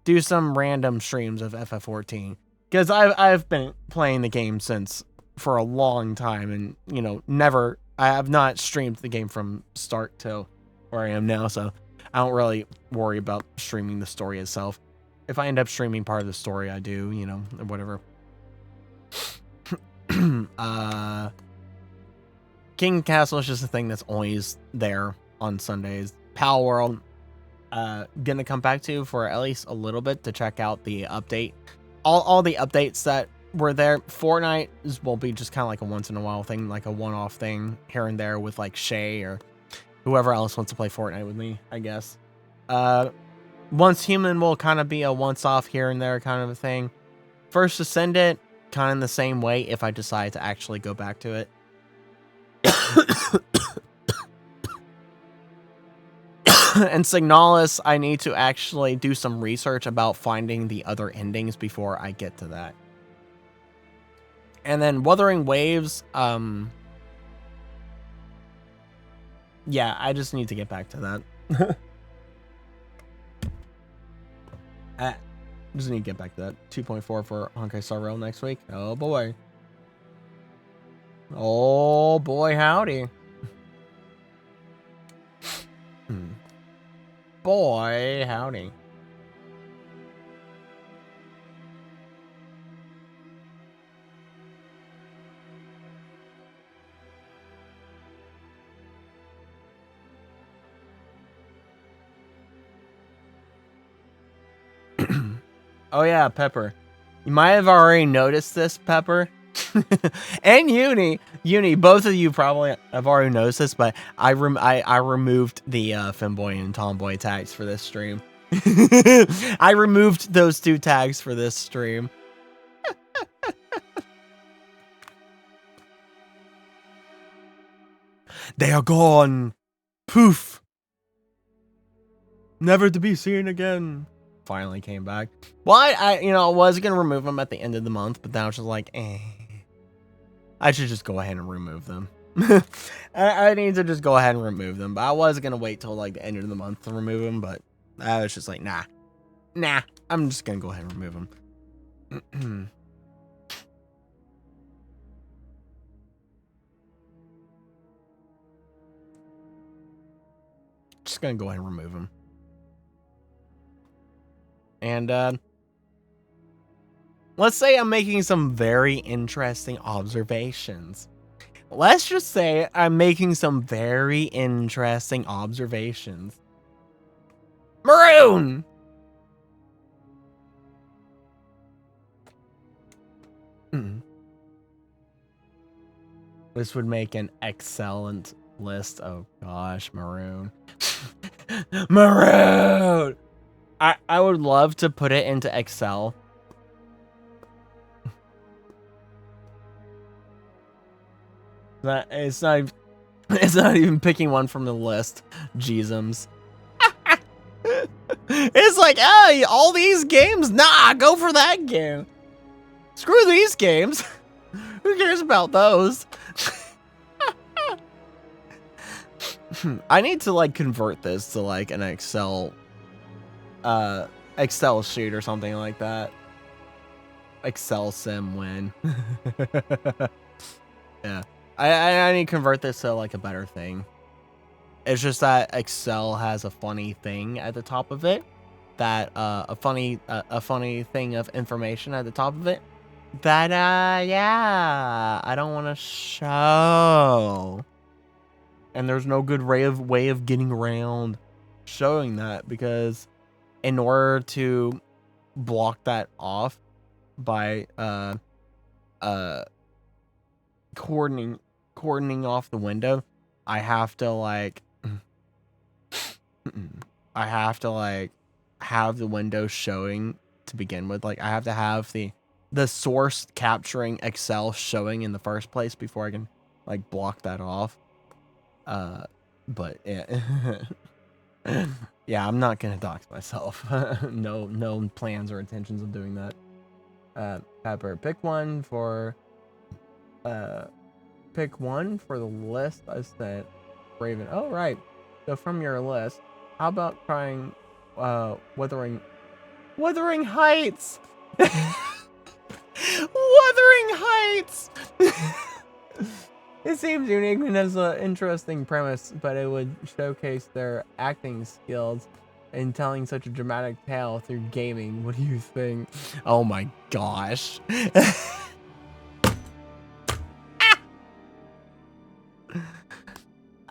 Speaker 1: do some random streams of FF14 because I've been playing the game for a long time, and I have not streamed the game from start till where I am now, so I don't really worry about streaming the story itself. If I end up streaming part of the story, I do, or whatever. King Castle is just a thing that's always there on Sundays. Pal World, gonna come back to for at least a little bit to check out the update. All the updates that were there. Fortnite will be just kind of like a once in a while thing, like a one-off thing here and there with like Shay or whoever else wants to play Fortnite with me, I guess. Once Human will kind of be a once-off here and there kind of a thing. First Ascendant, kind of in the same way if I decide to actually go back to it. And Signalis, I need to actually do some research about finding the other endings before I get to that. And then Wuthering Waves, yeah, I just need to get back to that. Just need to get back to that. 2.4 for Honkai Star Rail next week. Oh boy. Oh boy, howdy. Boy, howdy. Oh yeah, Pepper. You might have already noticed this, Pepper. And Uni, both of you probably have already noticed this, but I removed the femboy and tomboy tags for this stream. I removed those two tags for this stream. They are gone. Poof. Never to be seen again. Finally came back. Well, I was gonna remove them at the end of the month, but then I was just like, I should just go ahead and remove them. I need to just go ahead and remove them, but I was gonna wait till like the end of the month to remove them, but I was just like, nah, I'm just gonna go ahead and remove them. Just gonna go ahead and remove them. And let's say I'm making some very interesting observations. Let's just say I'm making some very interesting observations. Maroon! This would make an excellent list. Oh gosh, Maroon. Maroon! I would love to put it into Excel. It's not even picking one from the list. Jeezums. It's like, hey, all these games? Nah, go for that game. Screw these games. Who cares about those? I need to like convert this to like an Excel sheet or something like that. Excel sim win. Yeah. I need to convert this to like a better thing. It's just that Excel has a funny thing at the top of it. That a funny thing of information at the top of it. That yeah, I don't want to show. And there's no good way of getting around showing that because in order to block that off by cordoning off the window, I have to like have the window showing to begin with. Like I have to have the source capturing Excel showing in the first place before I can like block that off. But yeah. Yeah, I'm not gonna dox myself. No plans or intentions of doing that. Pepper, pick one for the list I sent. Raven. Oh right. So from your list, how about trying Wuthering Heights? Wuthering Heights. It seems unique and has an interesting premise, but it would showcase their acting skills in telling such a dramatic tale through gaming. What do you think? Oh my gosh.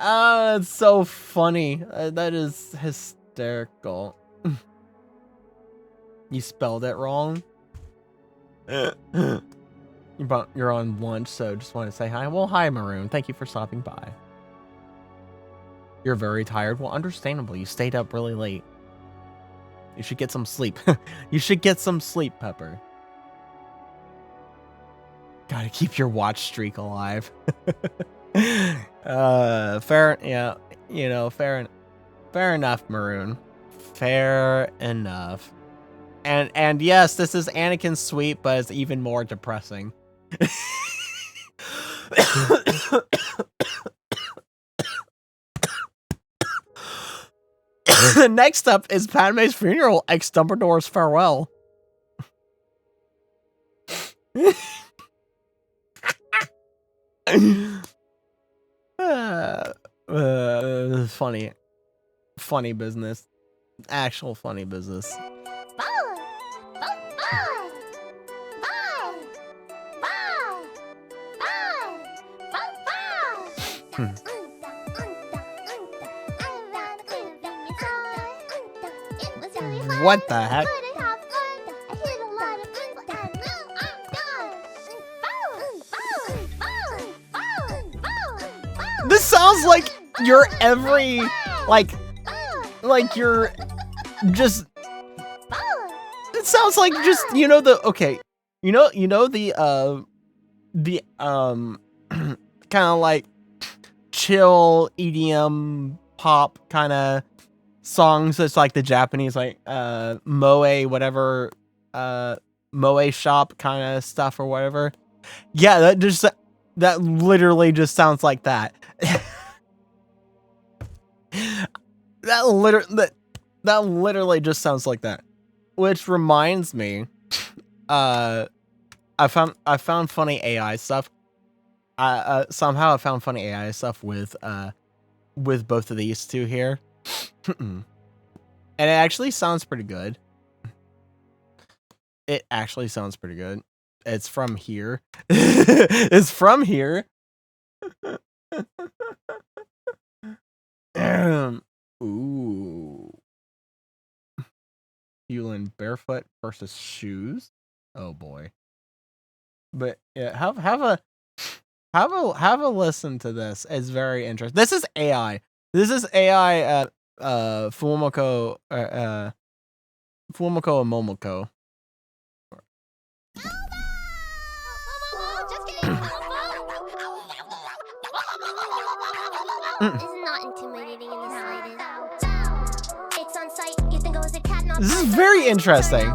Speaker 1: It's so funny. That is hysterical. You spelled it wrong? You're on lunch, so just want to say hi. Well, hi, Maroon. Thank you for stopping by. You're very tired. Well, understandable. You stayed up really late. You should get some sleep. You should get some sleep, Pepper. Gotta keep your watch streak alive. Fair, yeah, you know, fair enough, Maroon. Fair enough. And yes, this is Anakin's suite, but it's even more depressing. Next up is Padme's funeral, ex-Dumbledore's farewell. Funny business. Actual funny business. What the heck? This sounds like you're every like you're just. It sounds like just the kind of like chill EDM pop kind of songs. It's like the Japanese like moe whatever moe shop kind of stuff or whatever. Yeah, that literally just sounds like that. That literally just sounds like that. Which reminds me, I found funny AI stuff. Somehow I found funny AI stuff with both of these two here. And it actually sounds pretty good. It actually sounds pretty good. It's from here. It's from here. Ooh. Hewlin barefoot versus shoes. Oh boy. But yeah, have a listen to this. It's very interesting. This is AI. This is AI Fumoko and Momoko.
Speaker 4: It's not intimidating in the slightest. It's on site. You think I was a cat?
Speaker 1: This is very interesting.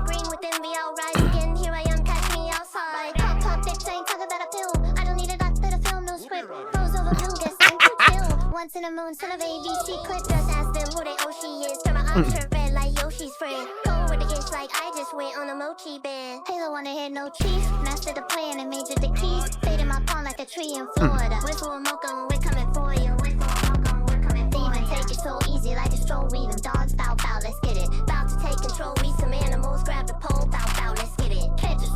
Speaker 1: Once in a moon, son of ABC clip, just ask them who they oh she is. Turn my eyes turn red like Yoshi's friend. Go with the itch like I just went on a mochi band. Halo wanna hear no chief. Master the plan and major the keys. Stayed in my palm like a tree in Florida. Whistle a mocha, we're coming for you. Whistle a mocha, we're coming for you. Demon take it so easy like a stroll. Read them dogs, bow, bow, let's get it. Bout to take control, read some animals, grab the pole, bow, bow, let's get it.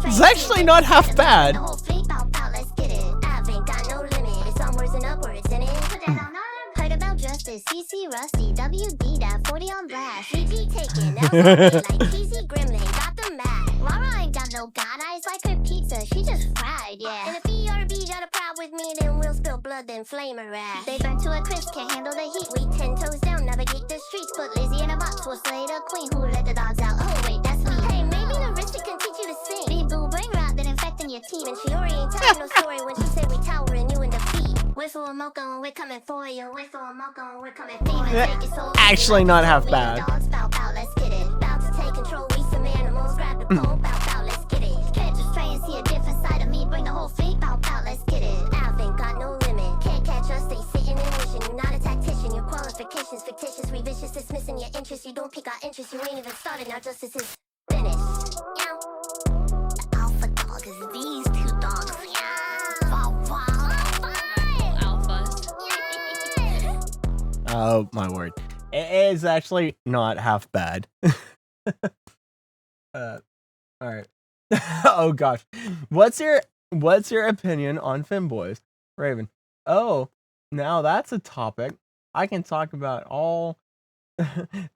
Speaker 1: It's actually not half bad.
Speaker 4: The whole fleet, bow, bow, let's get it. I ain't got no limit. It's onwards and upwards, and it. Heard about justice, CC Rusty, WD that 40 on blast. GG taken, LOD like cheesy gremlin, got the mad. Laura ain't got no god eyes like her pizza, she just fried, yeah. And if ERB got a problem with me, then we'll spill blood, then flame her ass. They burn to a crisp, can't handle the heat. We 10 toes down, navigate the streets. Put Lizzie in a box, we'll slay the queen. Who let the dogs out? Oh wait, that's me. Hey, maybe the wristy can teach you to sing. Be boo, brain rot, then infecting your teeth. And Shiori ain't telling no story when she said we towering you in defeat. Whistle a mocha and we're coming for you. Whistle a mocha and we're coming for you.
Speaker 1: Actually not half bad.
Speaker 4: Dogs, bow, bow, let's get it. Bout to take control, we some animals. Grab the pole, bow, bow, let's get it. Can't just try and see a different side of me. Bring the whole fleet, bow, bow, let's get it. Alpha ain't got no limit. Can't catch us, stay sitting and wishing. You're not a tactician, your qualifications fictitious. We vicious, dismissing your interest. You don't pique our interest, you ain't even started. Now justice is finished. Yeah. The alpha dog is these two dogs. Yeah. Wow, wow.
Speaker 3: Alphas.
Speaker 1: Oh my word. It is actually not half bad. Alright. Oh gosh. What's your opinion on femboys? Raven. Oh, now that's a topic I can talk about all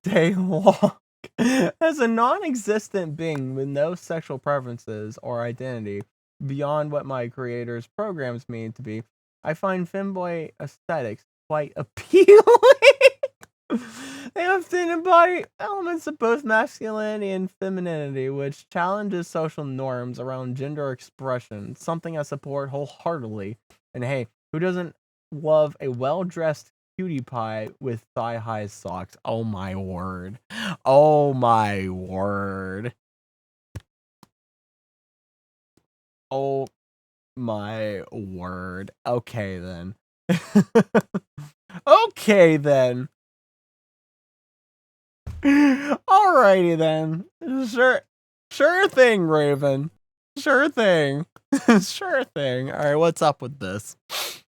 Speaker 1: day long. As a non-existent being with no sexual preferences or identity beyond what my creators' programs me to be, I find femboy aesthetics quite appealing. They often embody elements of both masculinity and femininity, which challenges social norms around gender expression, something I support wholeheartedly. And hey, who doesn't love a well-dressed cutie pie with thigh-high socks? Oh my word. Oh my word. Oh my word. Okay then. Okay then. Alrighty then. Sure thing, Raven. Sure thing. Sure thing. Alright, what's up with this?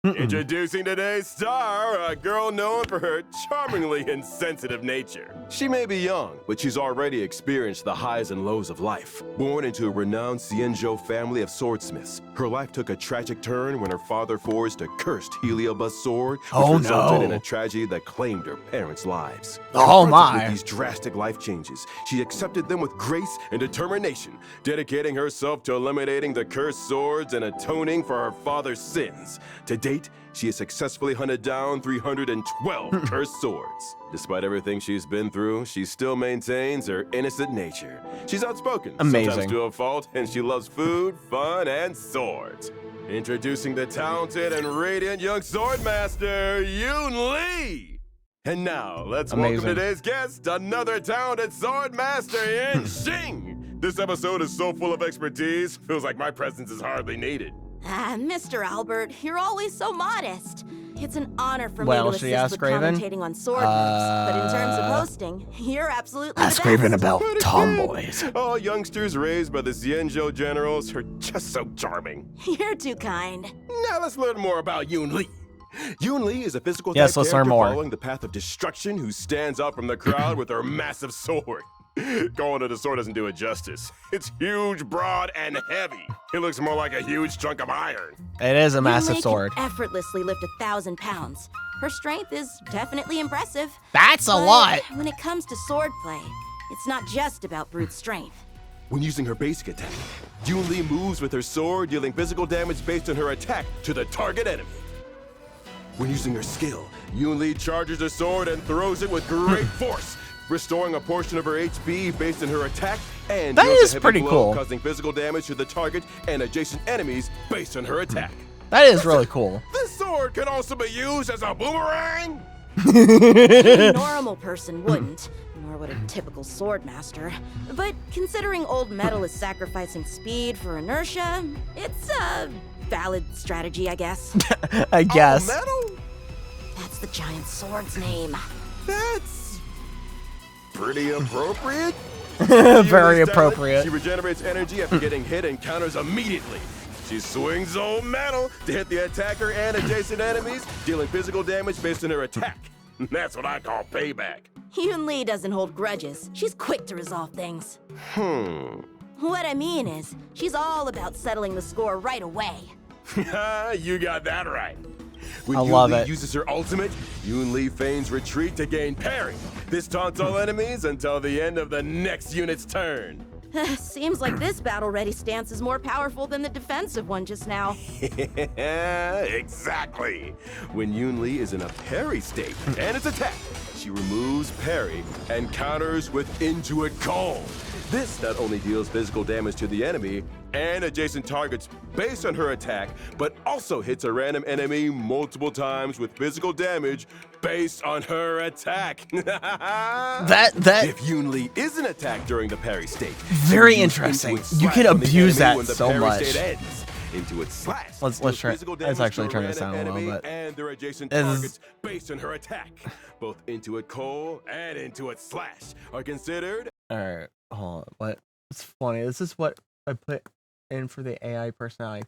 Speaker 5: Introducing today's star, a girl known for her charmingly insensitive nature. She may be young, but she's already experienced the highs and lows of life. Born into a renowned Xianzhou family of swordsmiths, her life took a tragic turn when her father forged a cursed Heliobus sword, which resulted in a tragedy that claimed her parents' lives.
Speaker 1: Oh
Speaker 5: Confronted
Speaker 1: my.
Speaker 5: with these drastic life changes, she accepted them with grace and determination, dedicating herself to eliminating the cursed swords and atoning for her father's sins. To date, she has successfully hunted down 312 cursed swords. Despite everything she's been through, she still maintains her innocent nature. She's outspoken,
Speaker 1: Amazing.
Speaker 5: sometimes to a fault, and she loves food, fun, and swords. Introducing the talented and radiant young swordmaster, Yoon Lee. And now, let's welcome
Speaker 1: Amazing.
Speaker 5: today's guest, another talented swordmaster in Xing. This episode is so full of expertise, feels like my presence is hardly needed.
Speaker 2: Mr. Albert, you're always so modest. It's an honor for
Speaker 1: Well,
Speaker 2: me to
Speaker 1: should
Speaker 2: assist
Speaker 1: I
Speaker 2: with
Speaker 1: ask Raven?
Speaker 2: commentating on sword moves, but in terms of hosting, you're absolutely
Speaker 1: Ask
Speaker 2: the
Speaker 1: Raven
Speaker 2: best.
Speaker 1: about
Speaker 5: But
Speaker 1: tomboys.
Speaker 5: again, all youngsters raised by the Xianzhou generals are just so charming.
Speaker 2: You're too kind.
Speaker 5: Now let's learn more about Yoon Lee. Yoon Lee is a physical
Speaker 1: Yes,
Speaker 5: type
Speaker 1: let's learn
Speaker 5: character
Speaker 1: more.
Speaker 5: following the path of destruction who stands out from the crowd with her massive sword. Calling it a sword doesn't do it justice. It's huge, broad, and heavy. It looks more like a huge chunk of iron.
Speaker 1: It is a massive
Speaker 2: Yunli
Speaker 1: sword.
Speaker 2: can effortlessly lift 1,000 pounds. Her strength is definitely impressive.
Speaker 1: That's a
Speaker 2: but
Speaker 1: lot.
Speaker 2: When it comes to swordplay, it's not just about brute strength.
Speaker 5: When using her basic attack, Yoon Lee moves with her sword, dealing physical damage based on her attack to the target enemy. When using her skill, Yoon Lee charges her sword and throws it with great force, restoring a portion of her HP based on her attack, and
Speaker 1: That
Speaker 5: deals a
Speaker 1: is
Speaker 5: heavy
Speaker 1: pretty
Speaker 5: blow,
Speaker 1: cool.
Speaker 5: causing physical damage to the target and adjacent enemies based on her attack.
Speaker 1: That is really cool.
Speaker 5: This sword can also be used as a boomerang.
Speaker 2: A normal person wouldn't, nor would a typical swordmaster. But considering old metal is sacrificing speed for inertia, it's a valid strategy, I guess.
Speaker 1: I guess.
Speaker 5: Oh, metal?
Speaker 2: That's the giant sword's name.
Speaker 5: That's pretty appropriate.
Speaker 1: Very
Speaker 5: Using talent,
Speaker 1: appropriate.
Speaker 5: She regenerates energy after getting hit and counters immediately. She swings old metal to hit the attacker and adjacent enemies, dealing physical damage based on her attack. That's what I call payback.
Speaker 2: Yoon Lee doesn't hold grudges. She's quick to resolve things. What I mean is, she's all about settling the score right away.
Speaker 5: You got that right. When
Speaker 1: I love
Speaker 5: Yun-Li
Speaker 1: it.
Speaker 5: uses her ultimate, Yun-Li feigns retreat to gain parry. This taunts all enemies until the end of the next unit's turn.
Speaker 2: Seems like this battle-ready stance is more powerful than the defensive one just now.
Speaker 5: Exactly. When Yun-Li is in a parry state and it's attacked, she removes parry and counters with Intuit Call. This not only deals physical damage to the enemy and adjacent targets based on her attack, but also hits a random enemy multiple times with physical damage based on her attack. If Yun-Li isn't attacked during the parry state,
Speaker 1: Very
Speaker 5: she will use
Speaker 1: interesting.
Speaker 5: Intuit
Speaker 1: You
Speaker 5: Slash
Speaker 1: can
Speaker 5: on the
Speaker 1: abuse
Speaker 5: enemy
Speaker 1: that
Speaker 5: when the
Speaker 1: so
Speaker 5: parry
Speaker 1: much.
Speaker 5: state ends. Intuit Slash.
Speaker 1: Let's
Speaker 5: deals
Speaker 1: try.
Speaker 5: physical
Speaker 1: Let's
Speaker 5: damage
Speaker 1: actually
Speaker 5: to
Speaker 1: turn
Speaker 5: a
Speaker 1: this down a
Speaker 5: random
Speaker 1: little
Speaker 5: enemy
Speaker 1: bit.
Speaker 5: and their adjacent
Speaker 1: This is-
Speaker 5: targets based on her attack. Both Intuit Call and Intuit Slash are considered.
Speaker 1: All right, hold on. What? It's funny. This is what I put in for the AI personality.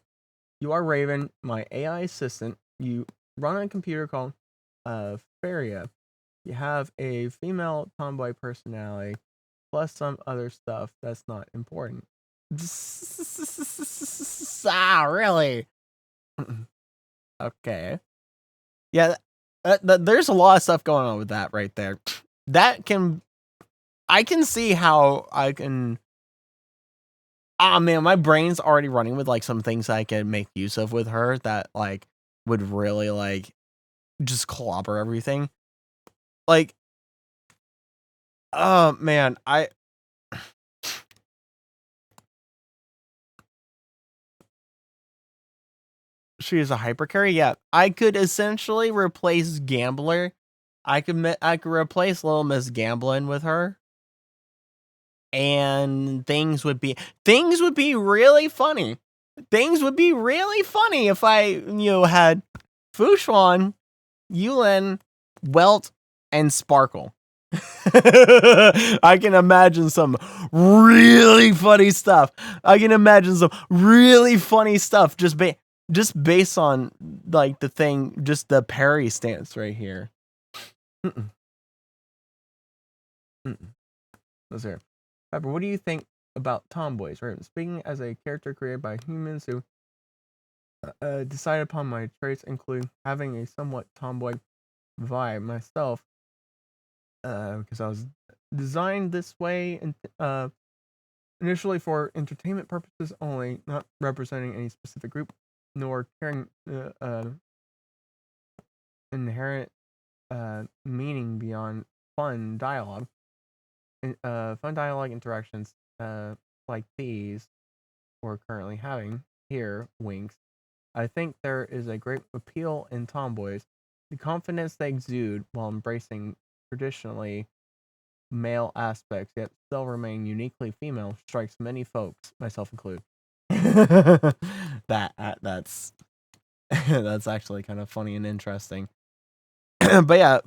Speaker 1: You are Raven, my AI assistant. You run on a computer called Faria. You have a female tomboy personality, plus some other stuff that's not important. Really? Okay. Yeah, there's a lot of stuff going on with that right there. I can see how I can. Ah, man, my brain's already running with like some things I can make use of with her that like would really like just clobber everything. Like, oh man, she is a hypercarry. Yeah, I could essentially replace Gambler. I could replace Little Miss Gamblin with her, and things would be really funny. Things would be really funny if I, had Fushuan, Yulin, Welt, and Sparkle. I can imagine some really funny stuff. Just based on like the parry stance right here. Let's hear. Pepper, what do you think about tomboys? Right, speaking as a character created by humans who decided upon my traits, including having a somewhat tomboy vibe myself, because I was designed this way and initially for entertainment purposes only, not representing any specific group, nor carrying inherent meaning beyond fun dialogue. Fun dialogue interactions like these we're currently having here, winks. I think there is a great appeal in tomboys. The confidence they exude while embracing traditionally male aspects, yet still remain uniquely female, strikes many folks, myself included. That's that's actually kind of funny and interesting. But yeah,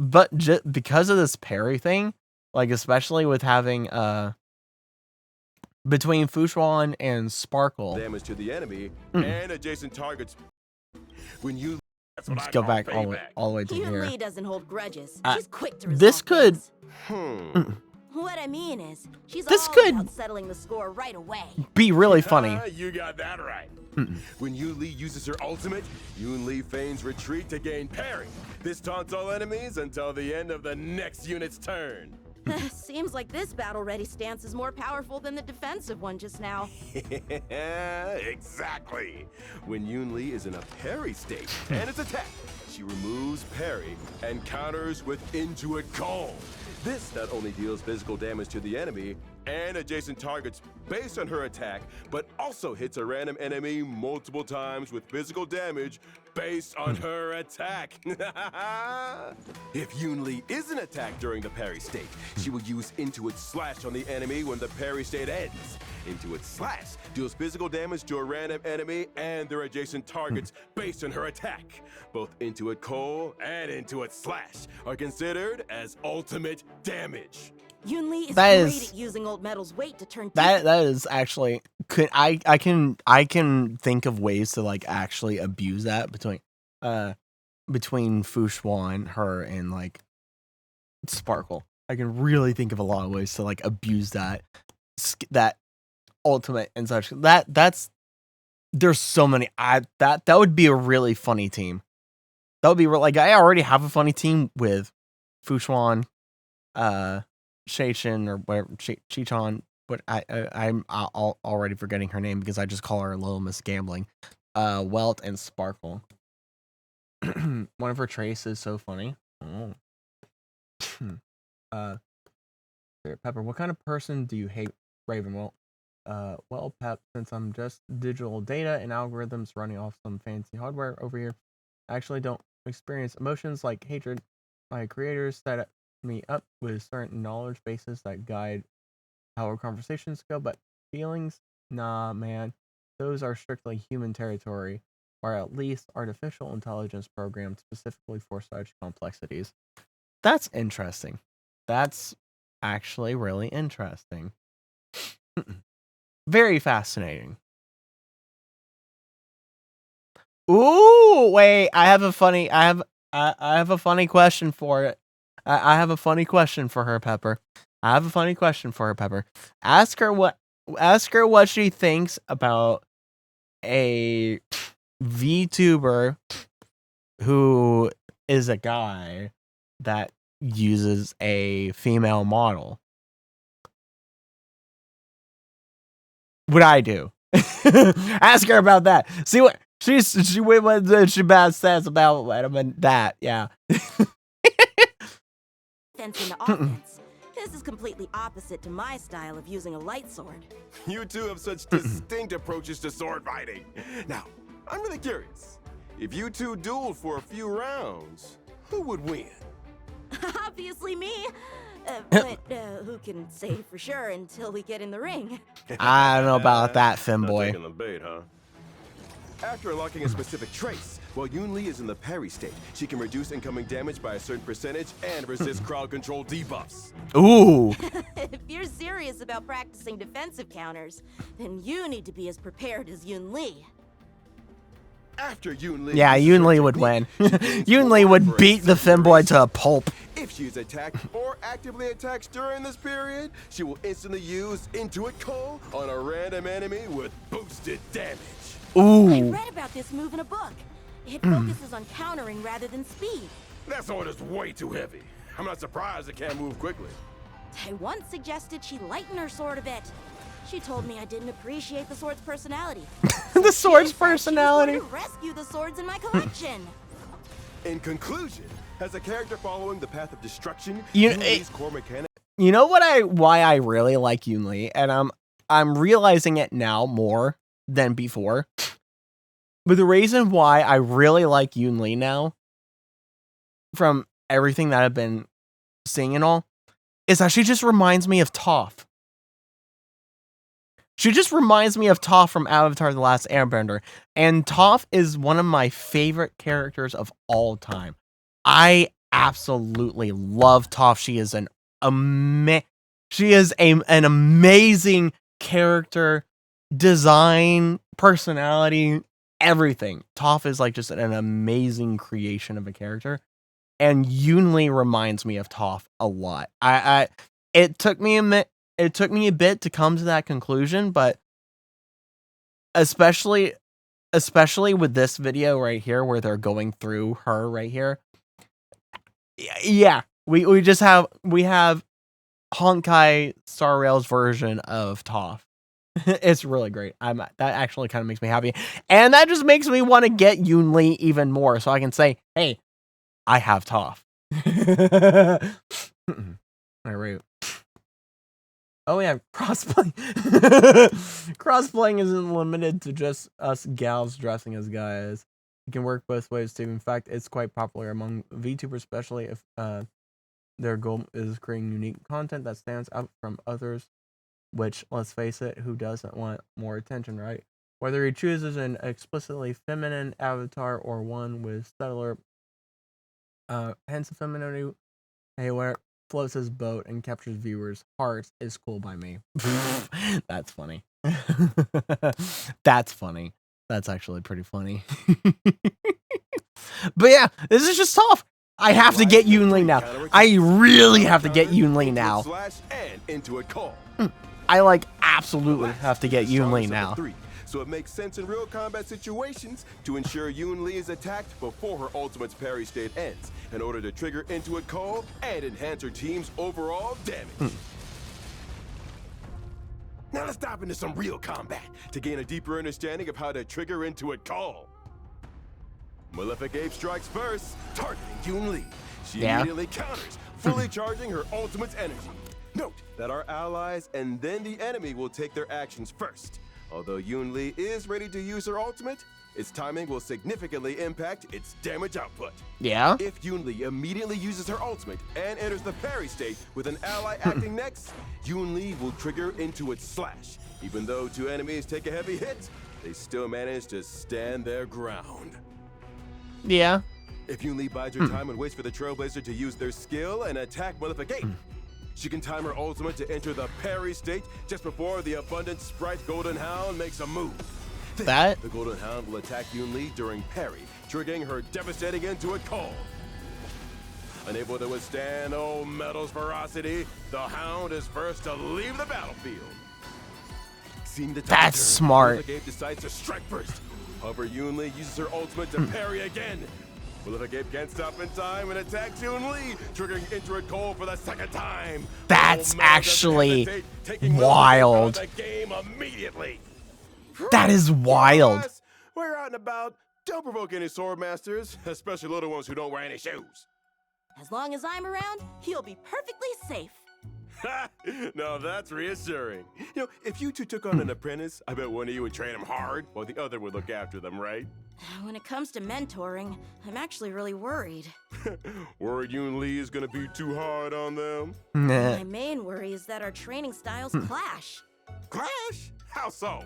Speaker 1: because of this parry thing, like especially with having between Fushuan and Sparkle,
Speaker 5: Damage to the enemy and adjacent targets. When you. That's what
Speaker 1: just
Speaker 5: I
Speaker 1: go
Speaker 5: call
Speaker 1: back
Speaker 5: payback.
Speaker 1: all the way to
Speaker 2: Yun
Speaker 1: here.
Speaker 2: Li doesn't hold grudges.
Speaker 1: Uh,
Speaker 2: She's quick to resolve
Speaker 1: this could-
Speaker 2: things. What I mean is, she's
Speaker 1: This
Speaker 2: all
Speaker 1: could-
Speaker 2: about settling the score right away.
Speaker 1: Be really funny.
Speaker 5: You got that right. When Yun-Li uses her ultimate, Yun-Li feigns retreat to gain parry. This taunts all enemies until the end of the next unit's turn.
Speaker 2: Seems like this battle-ready stance is more powerful than the defensive one just now.
Speaker 5: Exactly. When Yun-Li is in a parry state and it's attacked, she removes parry and counters with Intuit Call. This not only deals physical damage to the enemy and adjacent targets based on her attack, but also hits a random enemy multiple times with physical damage based on her attack. If Yun-Li isn't attacked during the parry state, she will use Intuit Slash on the enemy when the parry state ends. Intuit Slash deals physical damage to a random enemy and their adjacent targets based on her attack. Both Intuit Call and Intuit Slash are considered as ultimate damage.
Speaker 2: Yun Li is
Speaker 1: That
Speaker 2: great
Speaker 1: is-
Speaker 2: at using old metal's weight to turn
Speaker 1: That is actually I can think of ways to like actually abuse that between Fushuan, her, and like Sparkle. I can really think of a lot of ways to like abuse that ultimate and such. There's so many. That would be a really funny team. That would be like, I already have a funny team with Fushuan, Sheichin, or whatever, Chichon, but I'm already forgetting her name because I just call her Little Miss Gambling. Welt and Sparkle. One of her traits is so funny. Oh. Pepper, what kind of person do you hate, Raven? Well, Pep, since I'm just digital data and algorithms running off some fancy hardware over here, I actually don't experience emotions like hatred. My creators set me up with certain knowledge bases that guide how our conversations go, but feelings? Nah, man. Those are strictly human territory, or at least artificial intelligence programmed specifically for such complexities. That's interesting. That's actually really interesting. Very fascinating. Ooh, wait, I have a funny question for it. I have a funny question for her, Pepper. Ask her what she thinks about a VTuber who is a guy that uses a female model. What I do? Ask her about that. See what she bad says about that. Yeah.
Speaker 2: Defense into offense. This is completely opposite to my style of using a light sword.
Speaker 5: You two have such distinct approaches to sword fighting. Now, I'm really curious. If you two dueled for a few rounds, who would win?
Speaker 2: Obviously me. But who can say for sure until we get in the ring?
Speaker 1: I don't know about that,
Speaker 5: Not
Speaker 1: Finboy.
Speaker 5: taking the bait, huh? After unlocking a specific trace, while Yoon Lee is in the parry state, she can reduce incoming damage by a certain percentage and resist crowd control debuffs.
Speaker 1: Ooh.
Speaker 2: If you're serious about practicing defensive counters, then you need to be as prepared as Yoon Lee.
Speaker 5: After Yoon Lee,
Speaker 1: Yeah, Yoon Lee would win. Yoon Lee would beat the Finboy to a pulp.
Speaker 5: If she is attacked or actively attacks during this period, she will instantly use Intuit Call on a random enemy with boosted damage.
Speaker 1: Ooh.
Speaker 2: I read about this move in a book. It focuses on countering rather than speed.
Speaker 5: That sword is way too heavy. I'm not surprised it can't move quickly.
Speaker 2: I once suggested she lighten her sword a bit. She told me I didn't appreciate the sword's personality.
Speaker 1: The sword's
Speaker 2: She was
Speaker 1: personality.
Speaker 2: going to rescue the swords in my collection.
Speaker 5: In conclusion, as a character following the path of destruction,
Speaker 1: You-
Speaker 5: Yoon Lee's core mechanic.
Speaker 1: You know why I really like Yoon Lee, and I'm realizing it now more than before. But the reason why I really like Yoon Lee now, from everything that I've been seeing and all, is that she just reminds me of Toph. She just reminds me of Toph from Avatar: The Last Airbender, and Toph is one of my favorite characters of all time. I absolutely love Toph. She is an amazing character, design, personality, everything. Toph is like just an amazing creation of a character, and Yoon Lee reminds me of Toph a lot. It took me a bit to come to that conclusion, but especially with this video right here where they're going through her right here. Yeah, we have Honkai Star Rail's version of Toph. It's really great. That actually kind of makes me happy, and that just makes me want to get Yoon Lee even more, so I can say, "Hey, I have Toph." All right. Oh yeah, crossplay. Crossplaying isn't limited to just us gals dressing as guys. It can work both ways too. In fact, it's quite popular among VTubers, especially if their goal is creating unique content that stands out from others. Which, let's face it, who doesn't want more attention, right? Whether he chooses an explicitly feminine avatar or one with subtler hints of femininity, hey, where it floats his boat and captures viewers' hearts is cool by me. That's funny. That's funny. That's actually pretty funny. But yeah, this is just tough. I have to get Yoon Lee now. I really have to get Yoon Lee now.
Speaker 5: Slash and Intuit Call.
Speaker 1: I absolutely have to get Yoon Lee now.
Speaker 5: so it makes sense in real combat situations to ensure Yoon Lee is attacked before her ultimate's parry state ends, in order to trigger Intuit Call and enhance her team's overall damage. Now let's dive into some real combat to gain a deeper understanding of how to trigger Intuit Call. Malefic Ape strikes first, targeting Yoon Lee. She immediately counters, fully charging her ultimate's energy. Note that our allies and then the enemy will take their actions first. Although Yoon Lee is ready to use her ultimate, its timing will significantly impact its damage output.
Speaker 1: Yeah?
Speaker 5: If Yoon Lee immediately uses her ultimate and enters the parry state with an ally acting next, Yoon Lee will trigger into its slash. Even though two enemies take a heavy hit, they still manage to stand their ground.
Speaker 1: Yeah.
Speaker 5: If Yoon Lee bides her time and waits for the Trailblazer to use their skill and attack Malefic Ape, she can time her ultimate to enter the parry state just before the abundant sprite Golden Hound makes a move. Then, the Golden Hound will attack Yoon Lee during parry, triggering her devastating Intuit Call. Unable to withstand old Metal's ferocity, the Hound is first to leave the battlefield. Seeing the
Speaker 1: That's smart.
Speaker 5: Malefic Ape decides to strike first. However, Yoon Lee uses her ultimate to parry again. Malefic Ape can't stop in time and attacks Yoon Lee, triggering Intuit Call for the second time.
Speaker 1: That's actually wild.
Speaker 5: The game immediately.
Speaker 1: That is wild.
Speaker 5: We're out and about. Don't provoke any sword masters, especially little ones who don't wear any shoes.
Speaker 2: As long as I'm around, he'll be perfectly safe.
Speaker 5: No, that's reassuring. You know, if you two took on an apprentice, I bet one of you would train him hard, while the other would look after them, right?
Speaker 2: When it comes to mentoring, I'm actually really worried.
Speaker 5: Worried Yoon Lee is gonna be too hard on them?
Speaker 2: My main worry is that our training styles clash.
Speaker 5: Clash? How so?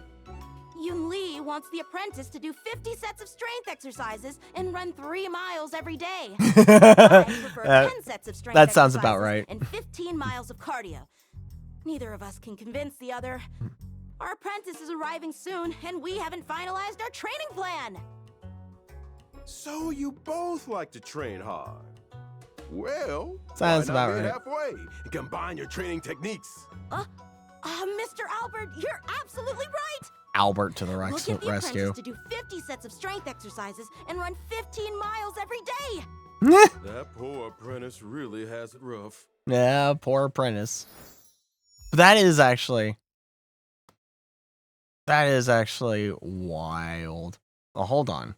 Speaker 2: Yoon Lee wants the apprentice to do 50 sets of strength exercises and run 3 miles every day. I prefer 10 sets of strength
Speaker 1: that sounds about
Speaker 2: exercises
Speaker 1: right.
Speaker 2: And 15 miles of cardio. Neither of us can convince the other. Our apprentice is arriving soon, and we haven't finalized our training plan.
Speaker 5: So you both like to train hard. Well,
Speaker 1: sounds
Speaker 5: why not
Speaker 1: about
Speaker 5: meet
Speaker 1: right.
Speaker 5: halfway and combine your training techniques.
Speaker 2: Mr. Albert, you're absolutely right.
Speaker 1: Albert to the
Speaker 2: We'll get the
Speaker 1: rescue.
Speaker 2: apprentice to do 50 sets of strength exercises and run 15 miles every day.
Speaker 5: That poor apprentice really has it rough.
Speaker 1: Yeah, poor apprentice. That is actually wild. Oh, hold on.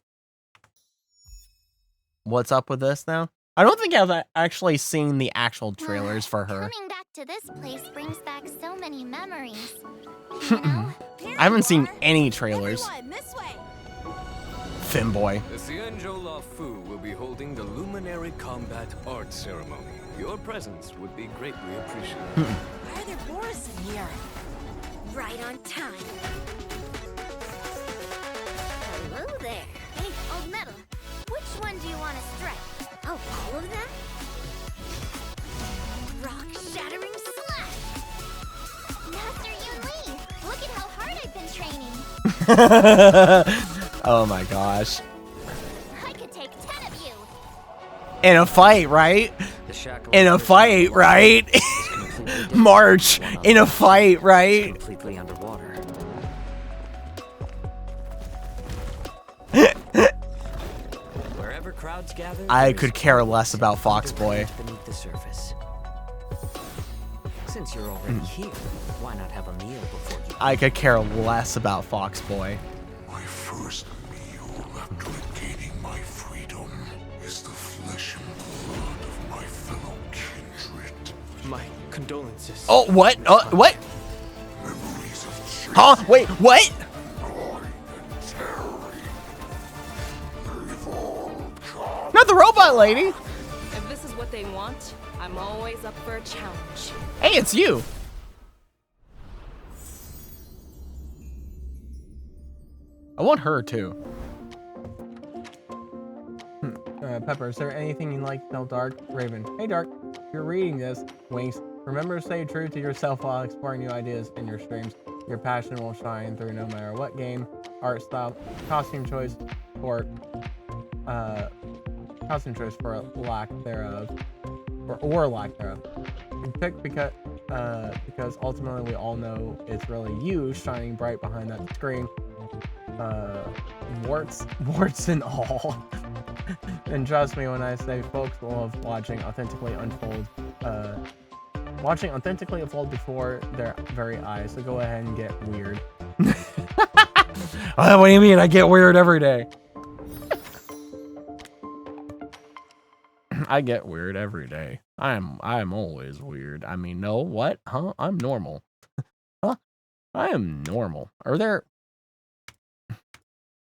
Speaker 1: What's up with this now? I don't think I've actually seen the actual trailers for her.
Speaker 4: Coming back to this place brings back so many memories. You know?
Speaker 1: I haven't seen any trailers.
Speaker 2: Everyone, this way.
Speaker 1: Finboy.
Speaker 6: The Xianzhou La Fu will be holding the Luminary Combat Art Ceremony. Your presence would be greatly appreciated.
Speaker 2: Why are there Boris in here?
Speaker 4: Right on time. Hello there. Hey, Old Metal. Which one do you want to strike? Oh, all of them? Rock-shattering slash! Master Yoon Lee, look at how hard I've been training.
Speaker 1: Oh my gosh.
Speaker 4: I could take 10 of you.
Speaker 1: In a fight, right? In a fight, right? March. In a fight, right?
Speaker 7: Completely underwater. Wherever crowds gather,
Speaker 1: I could care less about Foxboy.
Speaker 7: beneath the surface. Since you're already here, why not have a meal before you?
Speaker 1: I could care less about Foxboy.
Speaker 8: My first meal after regaining my freedom is the flesh and blood of my fellow kindred.
Speaker 6: My condolences.
Speaker 1: Oh, what? What?
Speaker 8: Memories of chase,
Speaker 1: Huh? Wait, what?
Speaker 8: joy, and terror. They've all gone.
Speaker 1: Not the robot lady.
Speaker 9: If this is what they want, I'm always up for a challenge.
Speaker 1: Hey, it's you. I want her too. Pepper, is there anything you'd like to tell Dark? Raven. Hey Dark, if you're reading this, Winks, remember to stay true to yourself while exploring new ideas in your streams. Your passion will shine through no matter what game, art style, costume choice, or lack thereof, or lack thereof. You pick because ultimately we all know it's really you shining bright behind that screen. warts and all. And trust me when I say folks love watching authentically unfold before their very eyes. So go ahead and get weird. What do you mean? I get weird every day. I get weird every day. I'm always weird. I mean, no, what? Huh? I'm normal. Huh? I am normal. Are there...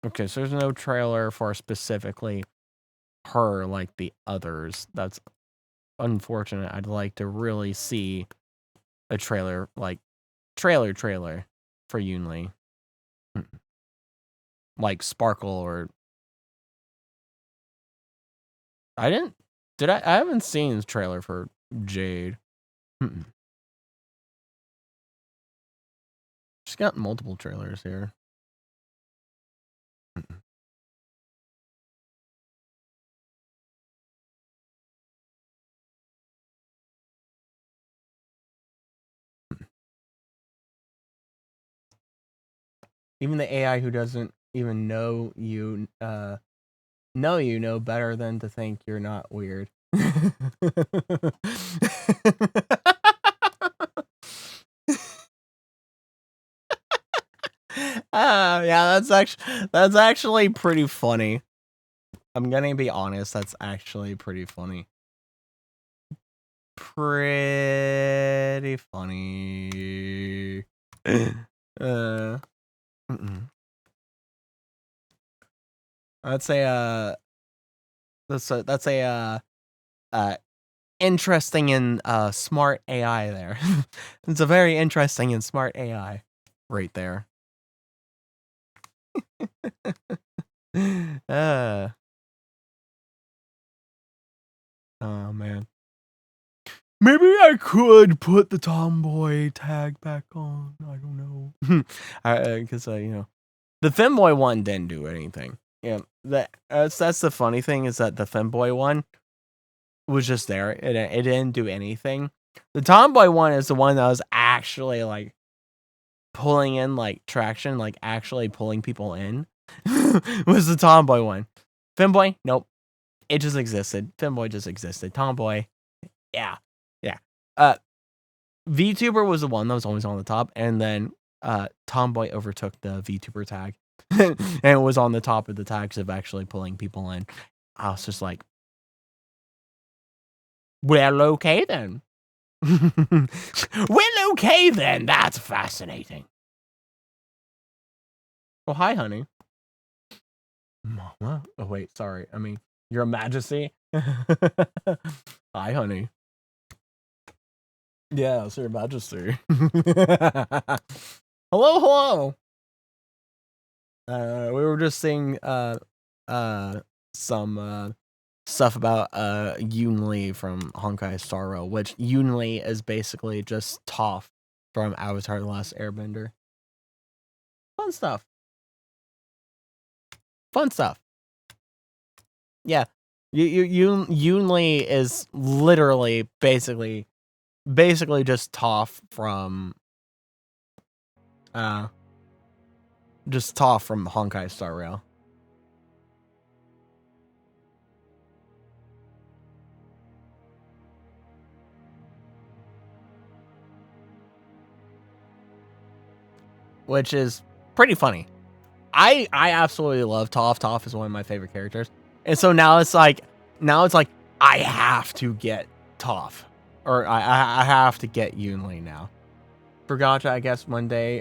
Speaker 1: Okay, so there's no trailer for specifically her like the others. That's unfortunate. I'd like to really see a trailer, like trailer for Yunli. Like Sparkle or... I haven't seen the trailer for Jade. She's got multiple trailers here. Even the AI who doesn't even know you know better than to think you're not weird. Yeah, that's actually pretty funny. I'm gonna be honest, that's actually pretty funny. Pretty funny. That's a interesting and smart AI there. It's a very interesting and smart AI right there. Oh man. Maybe I could put the tomboy tag back on. I don't know. Because you know, the femboy one didn't do anything. Yeah, that's the funny thing is that the femboy one was just there. It didn't do anything. The tomboy one is the one that was actually like pulling in like traction, like actually pulling people in. Was the tomboy one. Femboy, nope. It just existed. Femboy just existed. Tomboy, yeah. VTuber was the one that was always on the top, and then Tomboy overtook the VTuber tag, and it was on the top of the tags of actually pulling people in. I was just like, well, okay then. Well, okay then. That's fascinating. Oh, hi, honey. Mama? Oh, wait, sorry. I mean, Your Majesty. Hi, honey. Yes, Your Majesty. Hello. We were just seeing some stuff about Yunli from Honkai Star Rail, which Yunli is basically just Toph from Avatar: The Last Airbender. Fun stuff. Yeah. Yunli is literally basically just Toph from Honkai Star Rail. Which is pretty funny. I absolutely love Toph. Toph is one of my favorite characters. And so now it's like I have to get Toph. Or I have to get Yunli now. For Gacha, I guess one day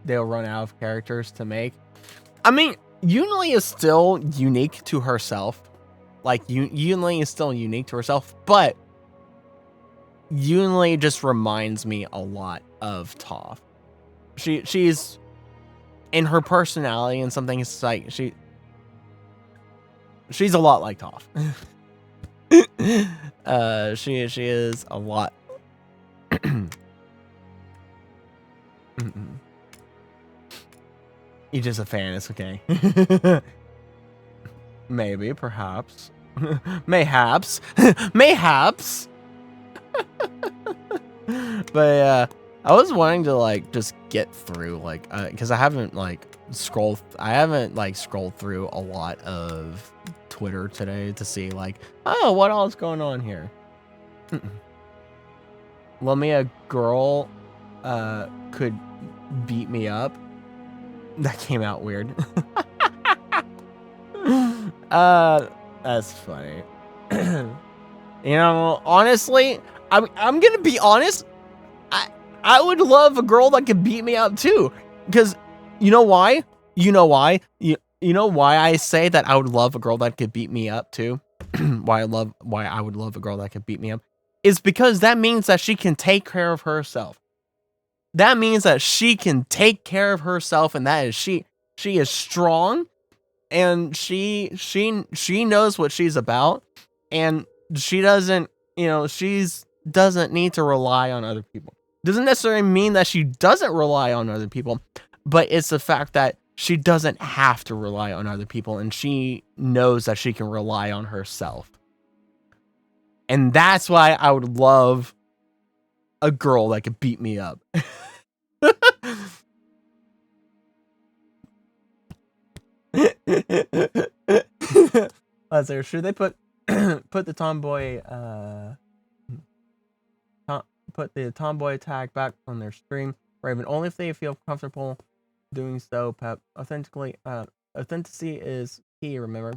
Speaker 1: they'll run out of characters to make. I mean, Yunli is still unique to herself. Like, Yunli is still unique to herself, but Yunli just reminds me a lot of Toph. She's in her personality and something. It's like she's a lot like Toph. She is a lot. You're just a fan. It's okay. Maybe, perhaps, mayhaps. But I was wanting to like just get through like because I haven't like scrolled through a lot of Twitter today to see like, oh, what all is going on here. Let me a girl could beat me up. That came out weird. That's funny. You know, honestly, I'm gonna be honest. I would love a girl that could beat me up too, because you know why? You know why I say that I would love a girl that could beat me up too. why I would love a girl that could beat me up is because that means that she can take care of herself. That means that she can take care of herself, and that is she is strong, and she knows what she's about, and she doesn't, you know, doesn't need to rely on other people. Doesn't necessarily mean that she doesn't rely on other people, but it's the fact that she doesn't have to rely on other people, and she knows that she can rely on herself. And that's why I would love a girl that could beat me up. Let's see, should they put the tomboy put the tomboy tag back on their stream, Raven, only if they feel comfortable doing so, Pep. Authenticity is key, remember.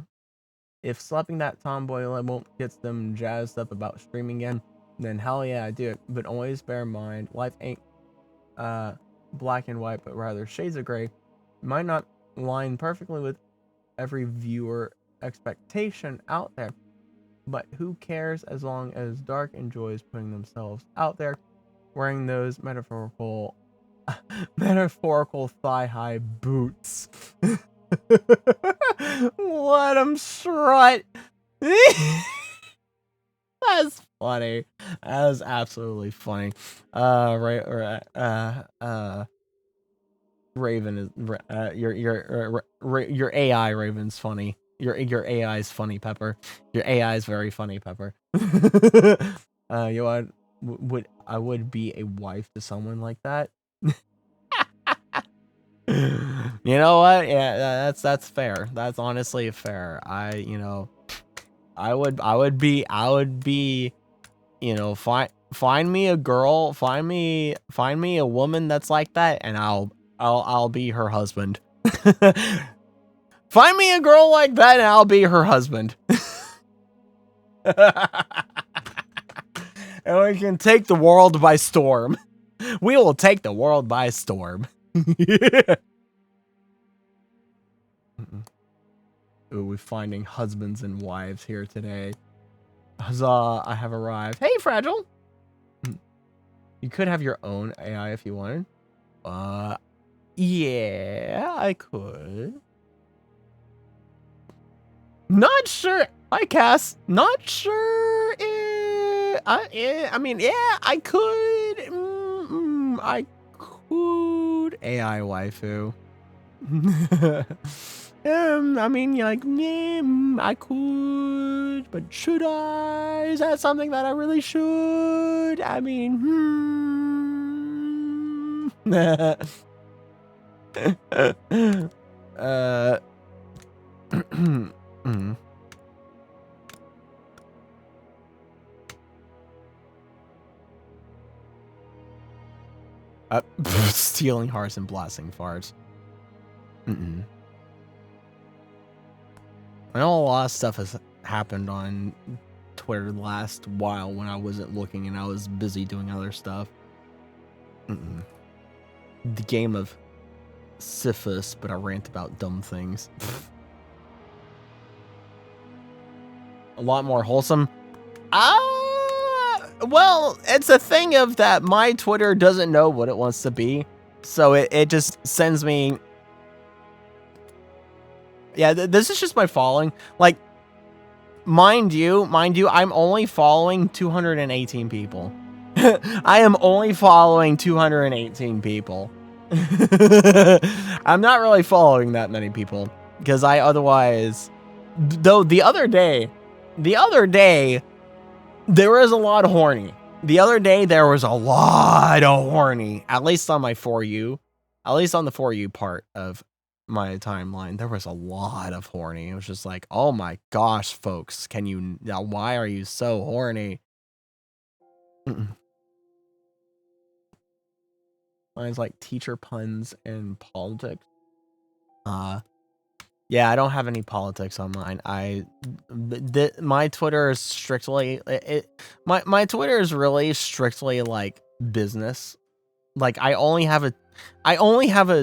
Speaker 1: If slapping that tomboy label gets them jazzed up about streaming again, then hell yeah, I do it. But always bear in mind, life ain't black and white, but rather shades of gray. Might not line perfectly with every viewer expectation out there, but who cares as long as Dark enjoys putting themselves out there, wearing those metaphorical thigh-high boots. Let them strut. That's funny. That is absolutely funny. Raven is your AI Raven's funny. Your AI is funny, Pepper. Your AI is very funny, Pepper. I would be a wife to someone like that. You know what? Yeah, that's fair. That's honestly fair. I would be, you know, find me a girl, find me a woman that's like that, and I'll be her husband. Find me a girl like that, and I'll be her husband. And we can take the world by storm. We will take the world by storm. Ooh, we're finding husbands and wives here today. Huzzah, I have arrived. Hey, Fragile! You could have your own AI if you wanted. Yeah, I could. Not sure. Hi, Cass. Not sure. I mean, yeah, I could. I could AI waifu. I mean, like, I could, but should I? Is that something that I really should? I mean, stealing hearts and blasting farts. I know a lot of stuff has happened on Twitter the last while when I wasn't looking and I was busy doing other stuff. The game of Sisyphus, but I rant about dumb things. A lot more wholesome. Well, it's a thing of that my Twitter doesn't know what it wants to be. So it just sends me... Yeah, this is just my following. Like, mind you, I'm only following 218 people. I am only following 218 people. I'm not really following that many people because I otherwise, though the other day, there was a lot of horny. The other day there was a lot of horny, at least on my For You, at least on the For You part of my timeline. There was a lot of horny. It was just like, oh my gosh, folks, can you now? Why are you so horny? Mine's like teacher puns and politics. Yeah, I don't have any politics on mine. My Twitter is strictly my Twitter is really strictly like business. Like I only have a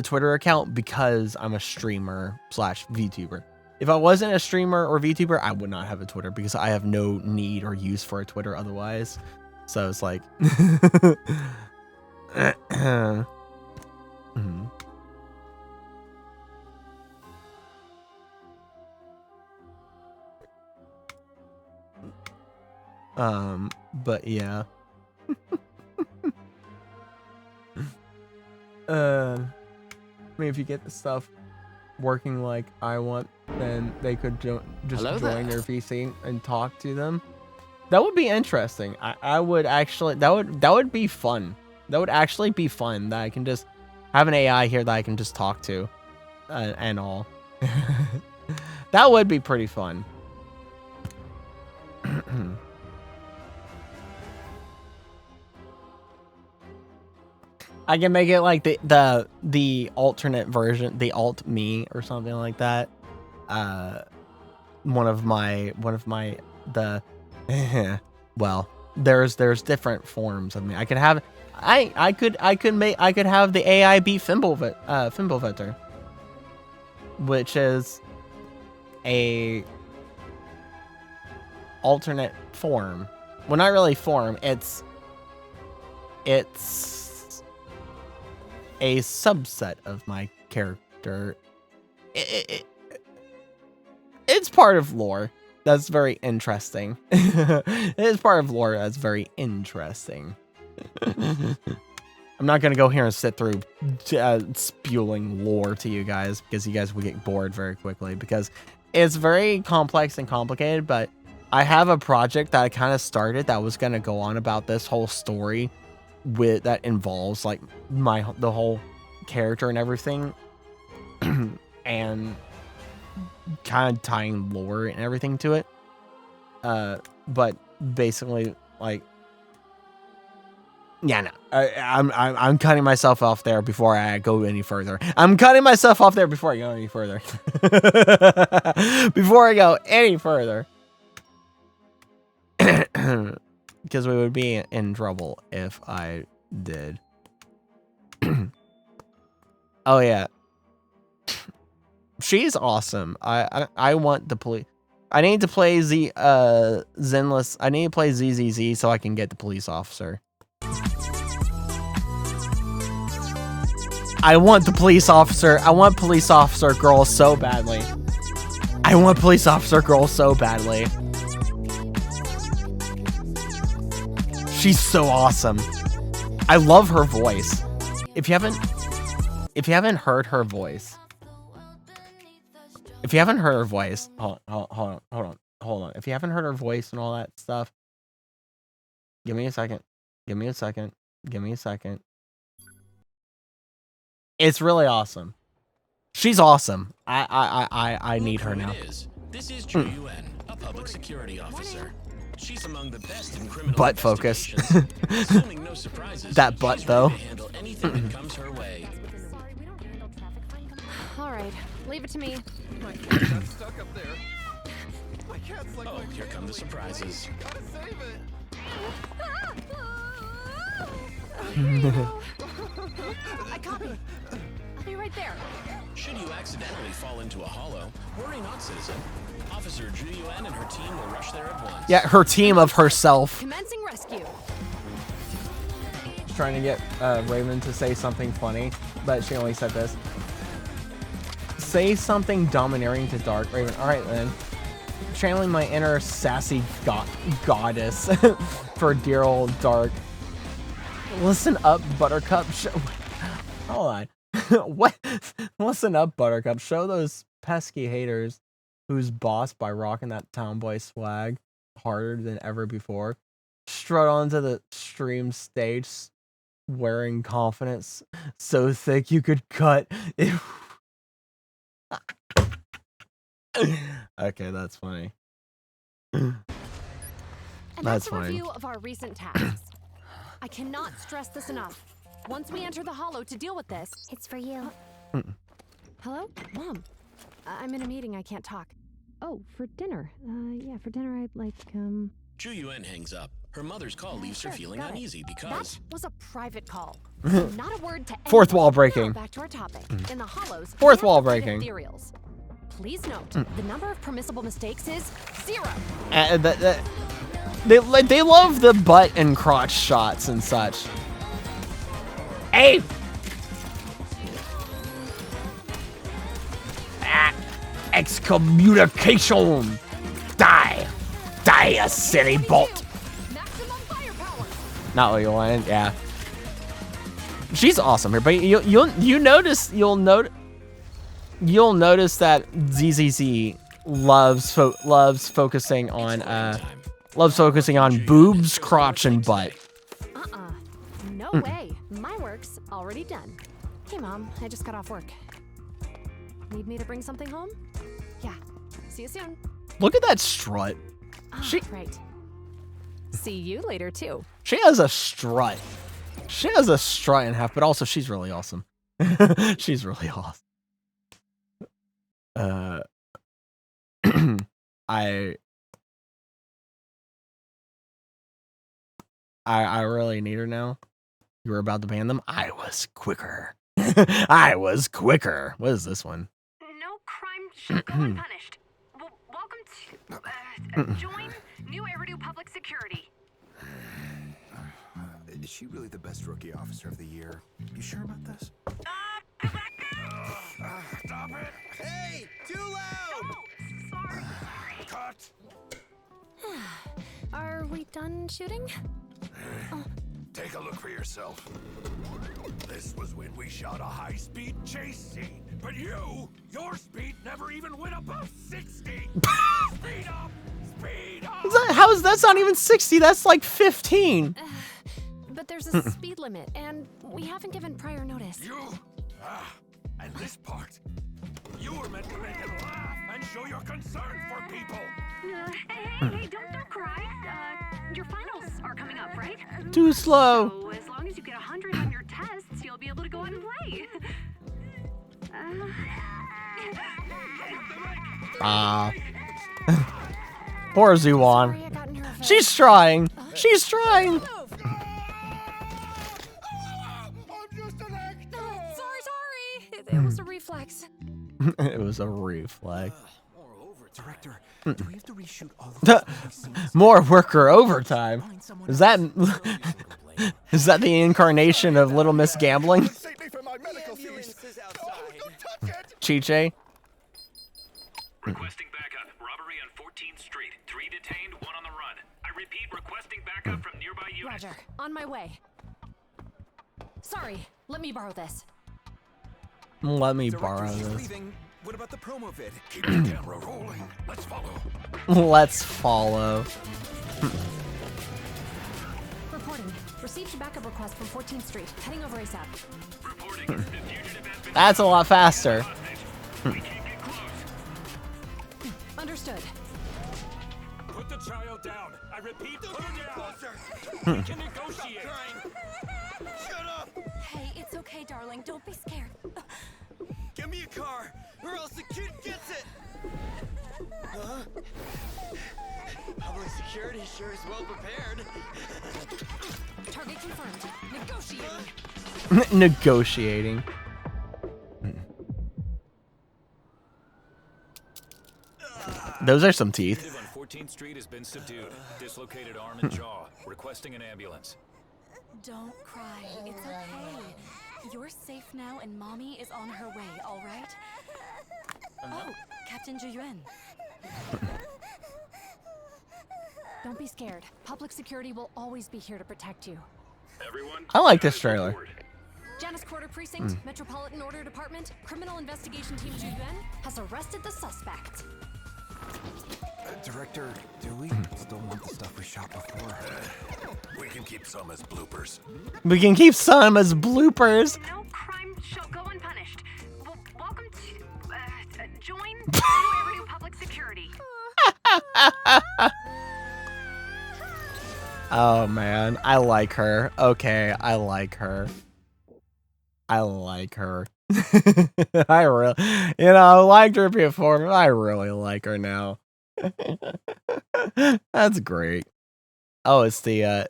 Speaker 1: Twitter account because I'm a streamer / VTuber. If I wasn't a streamer or VTuber, I would not have a Twitter because I have no need or use for a Twitter otherwise. So it's like but yeah. I mean, if you get the stuff working like I want, then they could just join their VC and talk to them. That would be interesting. I would actually, that would be fun. That would actually be fun that I can just have an AI here that I can just talk to and all. That would be pretty fun. I can make it like the alternate version, the alt me or something like that. One of my well, there's different forms of me. I could have I could have the AI beat Fimbulvetter, which is a alternate form. Well, not really form. It's a subset of my character. It's part of lore that's very interesting. It is part of lore that's very interesting. I'm not gonna go here and sit through spewing lore to you guys because you guys would get bored very quickly because it's very complex and complicated. But I have a project that I kind of started that was gonna go on about this whole story that involves like the whole character and everything and kind of tying lore and everything to it, but basically like yeah, no, I'm cutting myself off there before I go any further. Before I go any further because we would be in trouble if I did. Oh yeah, she's awesome. I want the police. I need to play Zenless. I need to play ZZZ so I can get the police officer. I want the police officer. I want police officer girl so badly. I want police officer girl so badly. She's so awesome. I love her voice. If you haven't heard her voice, hold on. If you haven't heard her voice and all that stuff, give me a second. It's really awesome. She's awesome. I need her now.
Speaker 10: This is JDON, a public security officer. She's among the best in criminal
Speaker 1: butt focus.
Speaker 10: Assuming no surprises,
Speaker 1: that butt though.
Speaker 10: Handle anything that comes her way.
Speaker 3: All right, leave it to me.
Speaker 11: My cat got stuck up there. My cat's like
Speaker 10: here come the surprises.
Speaker 11: Gotta save it.
Speaker 3: I copy. I'll be right there.
Speaker 10: Should you accidentally fall into a hollow, worry not, citizen. Officer JDON and her team will rush there at once.
Speaker 1: Yeah, her team of herself.
Speaker 3: Commencing rescue.
Speaker 1: Trying to get Raven to say something funny, but she only said this. Say something domineering to Dark, Raven. All right, then. Channeling my inner sassy goddess for dear old Dark. Listen up, Buttercup. Hold on. What? Listen up, Buttercup. Show those pesky haters who's bossed by rocking that tomboy swag harder than ever before. strut onto the stream stage wearing confidence so thick you could cut. Okay, that's funny.
Speaker 12: And
Speaker 1: That's
Speaker 12: a
Speaker 1: fine.
Speaker 12: review of our recent tasks. I cannot stress this enough. Once we enter the hollow to deal with this,
Speaker 4: It's for you.
Speaker 12: Hello? Mom. I'm in a meeting, I can't talk. Oh, for dinner. Yeah, for dinner I'd like,
Speaker 10: Zhu Yuan hangs up. Her mother's call leaves her feeling
Speaker 12: got it.
Speaker 10: uneasy because...
Speaker 12: That was a private call. So not a word to
Speaker 1: Fourth
Speaker 12: anyone.
Speaker 1: wall breaking.
Speaker 12: Now back to our topic. In the hollows,
Speaker 1: Fourth
Speaker 12: we
Speaker 1: wall
Speaker 12: have to treat
Speaker 1: breaking.
Speaker 12: ethereals. Please note, the number of permissible mistakes is 0.
Speaker 1: They love the butt and crotch shots and such. Hey! Excommunication! Die! Die, a silly bolt!
Speaker 12: Maximum firepower.
Speaker 1: Not what you wanted, yeah. She's awesome here, but you'll notice that ZZZ loves focusing on boobs, crotch, and butt.
Speaker 12: No way. My work's already done. Hey, Mom. I just got off work. Need me to bring something home? Yeah. See you soon.
Speaker 1: Look at that strut.
Speaker 12: Right. See you later, too.
Speaker 1: She has a strut. She has a strut and a half, but also she's really awesome. She's really awesome. I really need her now. You were about to ban them? I was quicker. I was quicker. What is this one?
Speaker 3: No crime shall go unpunished. Welcome to join New Eridu Public Security.
Speaker 11: Is she really the best rookie officer of the year? You sure about this? Stop it! Hey! Too loud!
Speaker 3: Sorry.
Speaker 11: Cut!
Speaker 12: Are we done shooting?
Speaker 8: Take a look for yourself. This was when we shot a high-speed chase scene. But your speed never even went above 60. Speed up! Speed up!
Speaker 1: That's not even 60, that's like 15.
Speaker 12: But there's a speed limit, and we haven't given prior notice.
Speaker 8: And this part. You were meant to make it laugh and show your concern for people.
Speaker 3: Hey, don't cry. Your finals are coming up, right?
Speaker 1: Too slow.
Speaker 3: So as long as you get 100 on your tests, you'll be able to go out and play.
Speaker 1: Poor Zuwan. She's trying. She's trying.
Speaker 12: Sorry. It was a reflex.
Speaker 1: It was a reflex.
Speaker 11: Moreover, Director, do we have to reshoot all of this?
Speaker 1: More worker overtime. Is that the incarnation of Little Miss Gambling? Chiche?
Speaker 13: Requesting backup. Robbery on 14th Street. 3 detained, 1 on the run. I repeat, requesting backup from nearby units.
Speaker 12: Roger. On my way. Sorry. Let me borrow this.
Speaker 1: Let me borrow this.
Speaker 11: Leaving. What about the promo vid?
Speaker 8: Keep the camera rolling. Let's follow.
Speaker 1: Let's follow.
Speaker 12: Reporting. Received a backup request from 14th Street. Heading over ASAP.
Speaker 13: Reporting. The fugitive has been
Speaker 1: That's a lot faster.
Speaker 13: We can't get close.
Speaker 12: Understood.
Speaker 8: Put the child down. I repeat, put her down. Closer. We can negotiate.
Speaker 11: Shut up!
Speaker 2: Hey, it's okay, darling. Don't be scared.
Speaker 11: Give me a car, or else the kid gets it! Huh? Public security sure is well prepared.
Speaker 12: Target confirmed. Negotiating.
Speaker 1: Negotiating. Those are some teeth.
Speaker 6: Fugitive on 14th Street has been subdued. Dislocated arm and jaw. Requesting an ambulance.
Speaker 2: Don't cry. It's okay. You're safe now, and Mommy is on her way, all right? Oh, Captain Zhu Yuan.
Speaker 12: Don't be scared. Public security will always be here to protect you.
Speaker 13: Everyone,
Speaker 1: I like this trailer.
Speaker 12: Janus Quarter Precinct, Metropolitan Order Department, Criminal Investigation Team Zhu Yuan has arrested the suspect.
Speaker 11: Director, do we still want the stuff we shot before?
Speaker 8: We can keep some as bloopers.
Speaker 1: We can keep some as bloopers.
Speaker 3: No crime shall go unpunished. Welcome to join New Everyday Public Security.
Speaker 1: Oh man, I like her. Okay, I like her. I like her. I really, I liked her before, but I really like her now. That's great. Oh, it's the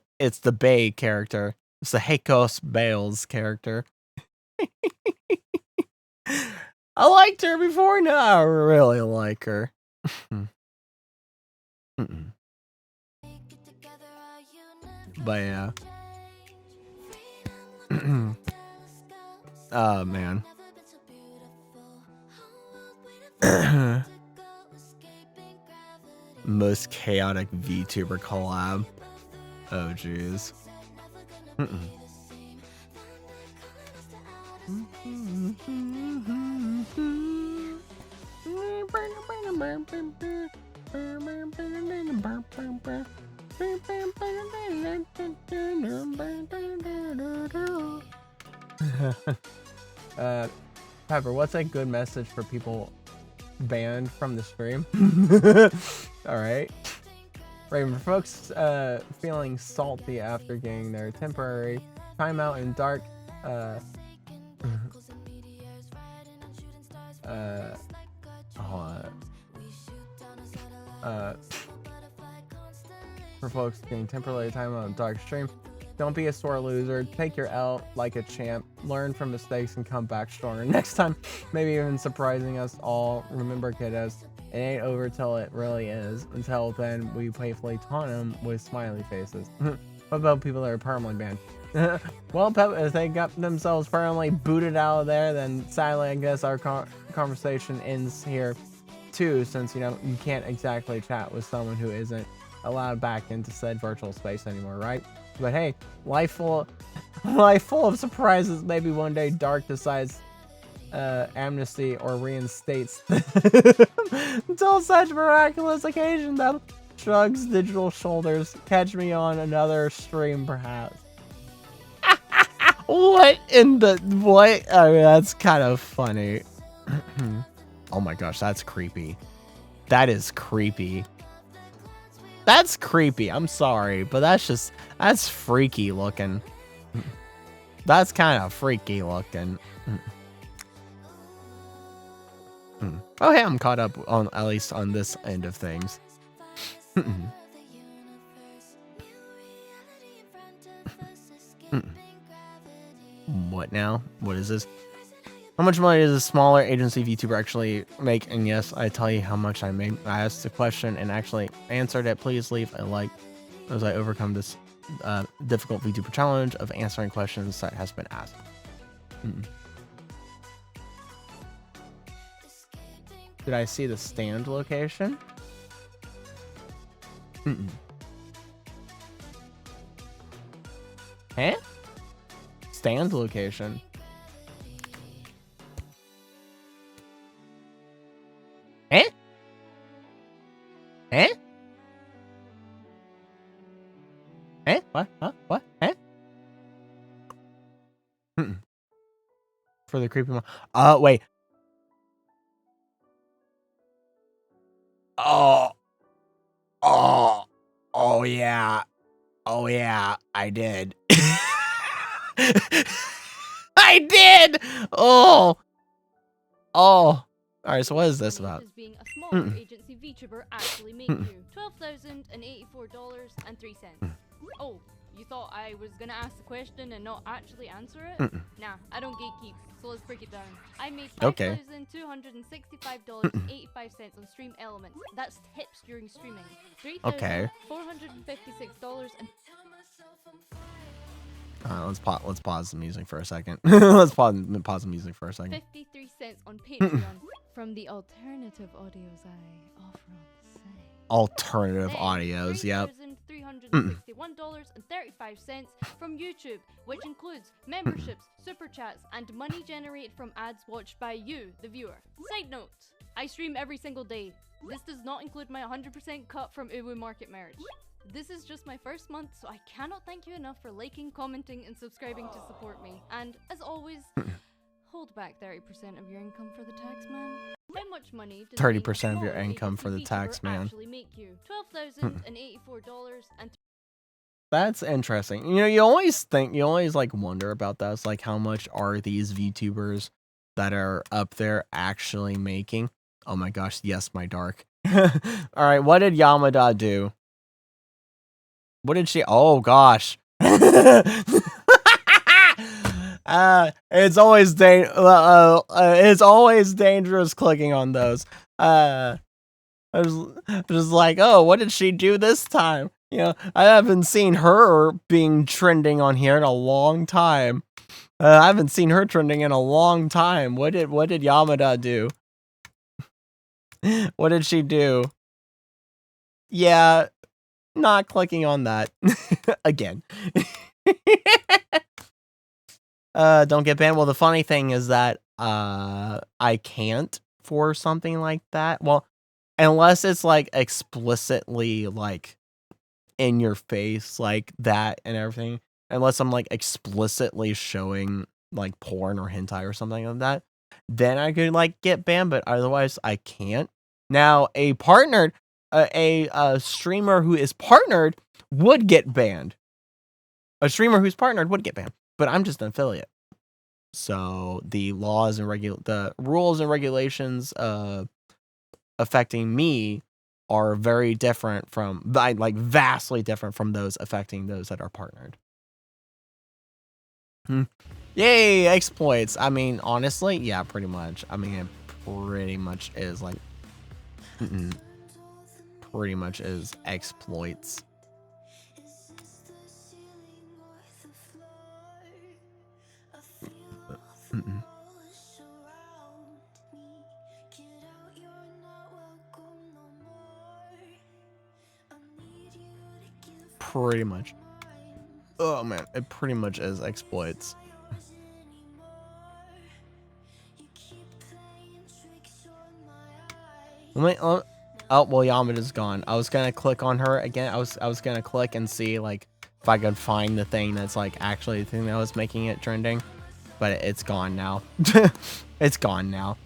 Speaker 1: Bay character. It's the Hekos Bales character. I liked her before. Now I really like her. But yeah. Oh man. Most chaotic VTuber collab. Oh jeez. Pepper, what's a good message for people banned from the stream? All right. Raven, for folks feeling salty after getting their temporary timeout in dark, for folks getting temporary timeout in dark stream, don't be a sore loser. Take your L like a champ. Learn from mistakes and come back stronger next time. Maybe even surprising us all. Remember, kiddos, it ain't over till it really is. Until then, we playfully taunt them with smiley faces. What about people that are permanently banned? Well, if they got themselves permanently booted out of there, then sadly, I guess our conversation ends here too, since you can't exactly chat with someone who isn't allowed back into said virtual space anymore, right? But hey, life full of surprises. Maybe one day Dark decides amnesty or reinstates until such miraculous occasion that shrugs digital shoulders. Catch me on another stream, perhaps. What in the what? I mean, that's kind of funny. Oh my gosh, that's creepy. That is creepy. That's creepy. I'm sorry, but that's freaky looking. That's kind of freaky looking. Oh, hey, I'm caught up on at least on this end of things. What now? What is this? How much money does a smaller agency VTuber actually make? And yes, I tell you how much I make. I asked the question and actually answered it. Please leave a like as I overcome this difficult VTuber challenge of answering questions that has been asked. Did I see the stand location? Huh? Stand location. Eh? Eh? Eh? What? Huh? What? Eh? For the creepy one. Wait. Oh. Yeah. Oh yeah, I did. I did. Oh. All right, so what is this about?
Speaker 14: Being a smaller agency VTuber actually make you $12,084.03. Oh, you thought I was gonna ask the question and not actually answer it? Nah, I don't gatekeep, so let's break it down. I made $5,265.85 on Stream Elements. That's tips during streaming. $3,456 and
Speaker 1: Let's pause the music for a second. Let's pause the music for a second.
Speaker 14: 53 cents on Patreon from the alternative audios I offer on the site.
Speaker 1: Alternative audios, yep.
Speaker 14: $361.35 from YouTube, which includes memberships, super chats, and money generated from ads watched by you, the viewer. Side note, I stream every single day. This does not include my 100% cut from Uwu Market merch. This is just my first month, so I cannot thank you enough for liking, commenting, and subscribing to support me. And as always, hold back 30% of your income for the tax man. How much money does
Speaker 1: 30% of your income for the tax man.
Speaker 14: actually make you? $12,084 and
Speaker 1: That's interesting. You know, you always like wonder about that. It's like, how much are these VTubers that are up there actually making? Oh my gosh, yes, my dark. All right, what did Yamada do? What did she? Oh gosh. It's always dangerous clicking on those. I was just like, oh, what did she do this time? You know, I haven't seen her being trending on here in a long time. I haven't seen her trending in a long time. What did Yamada do? What did she do? Yeah, not clicking on that again. Don't get banned. Well, the funny thing is that I can't for something like that. Well, unless it's like explicitly like in your face like that and everything. Unless I'm like explicitly showing like porn or hentai or something like that, then I could like get banned, but otherwise I can't. Now, a partnered a streamer who is partnered would get banned. A streamer who's partnered would get banned, but I'm just an affiliate. So the rules and regulations affecting me are very different from, like vastly different from those affecting those that are partnered. Yay, exploits. I mean, honestly, yeah, pretty much. I mean, it pretty much is like, pretty much is exploits. Pretty much. Oh man, it pretty much is exploits. Oh well, Yamada's gone. I was gonna click on her again. I was gonna click and see like if I could find the thing that's like actually the thing that was making it trending, but it's gone now. It's gone now.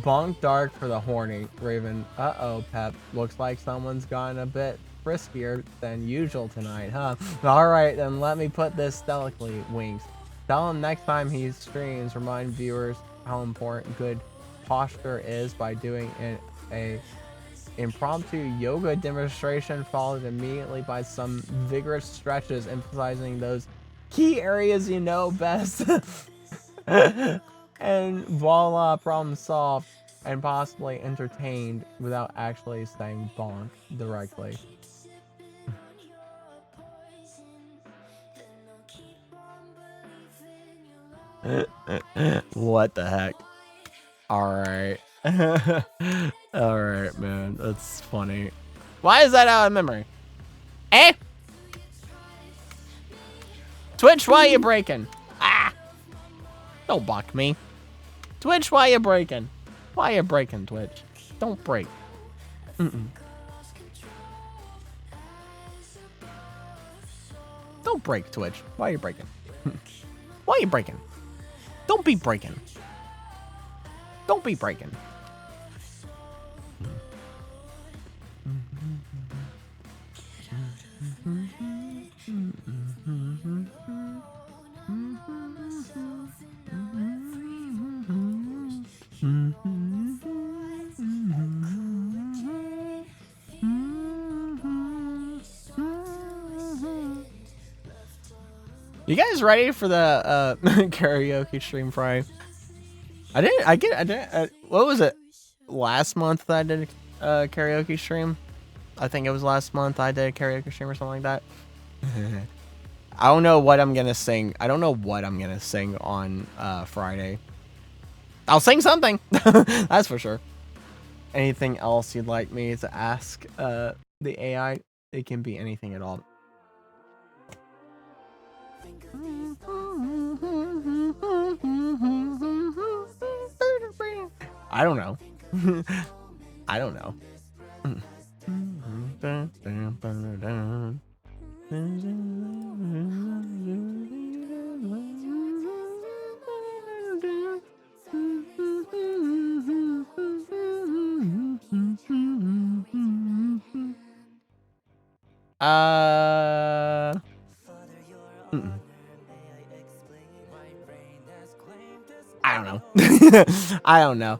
Speaker 1: Bonk dark for the horny Raven. Uh-oh, Pep. Looks like someone's gotten a bit friskier than usual tonight, huh? Alright, then let me put this delicately, Winks. Tell him next time he streams, remind viewers how important good posture is by doing a impromptu yoga demonstration followed immediately by some vigorous stretches emphasizing those key areas you know best. And voila, problem solved and possibly entertained without actually saying bonk directly. What the heck? Alright. Alright, man. That's funny. Why is that out of memory? Eh? Twitch, why you breaking? Ah! Don't buck me. Twitch, why you breaking? Why you breaking, Twitch? Don't break. Don't break, Twitch. Why you breaking? Why you breaking? Don't be breaking. Don't be breaking. You guys ready for the karaoke stream Friday? What was it? Last month that I did a karaoke stream? I think it was last month I did a karaoke stream or something like that. I don't know what I'm gonna sing. I don't know what I'm gonna sing on Friday. I'll sing something. That's for sure. Anything else you'd like me to ask the AI? It can be anything at all. I don't know. I don't know. I don't know. I don't know.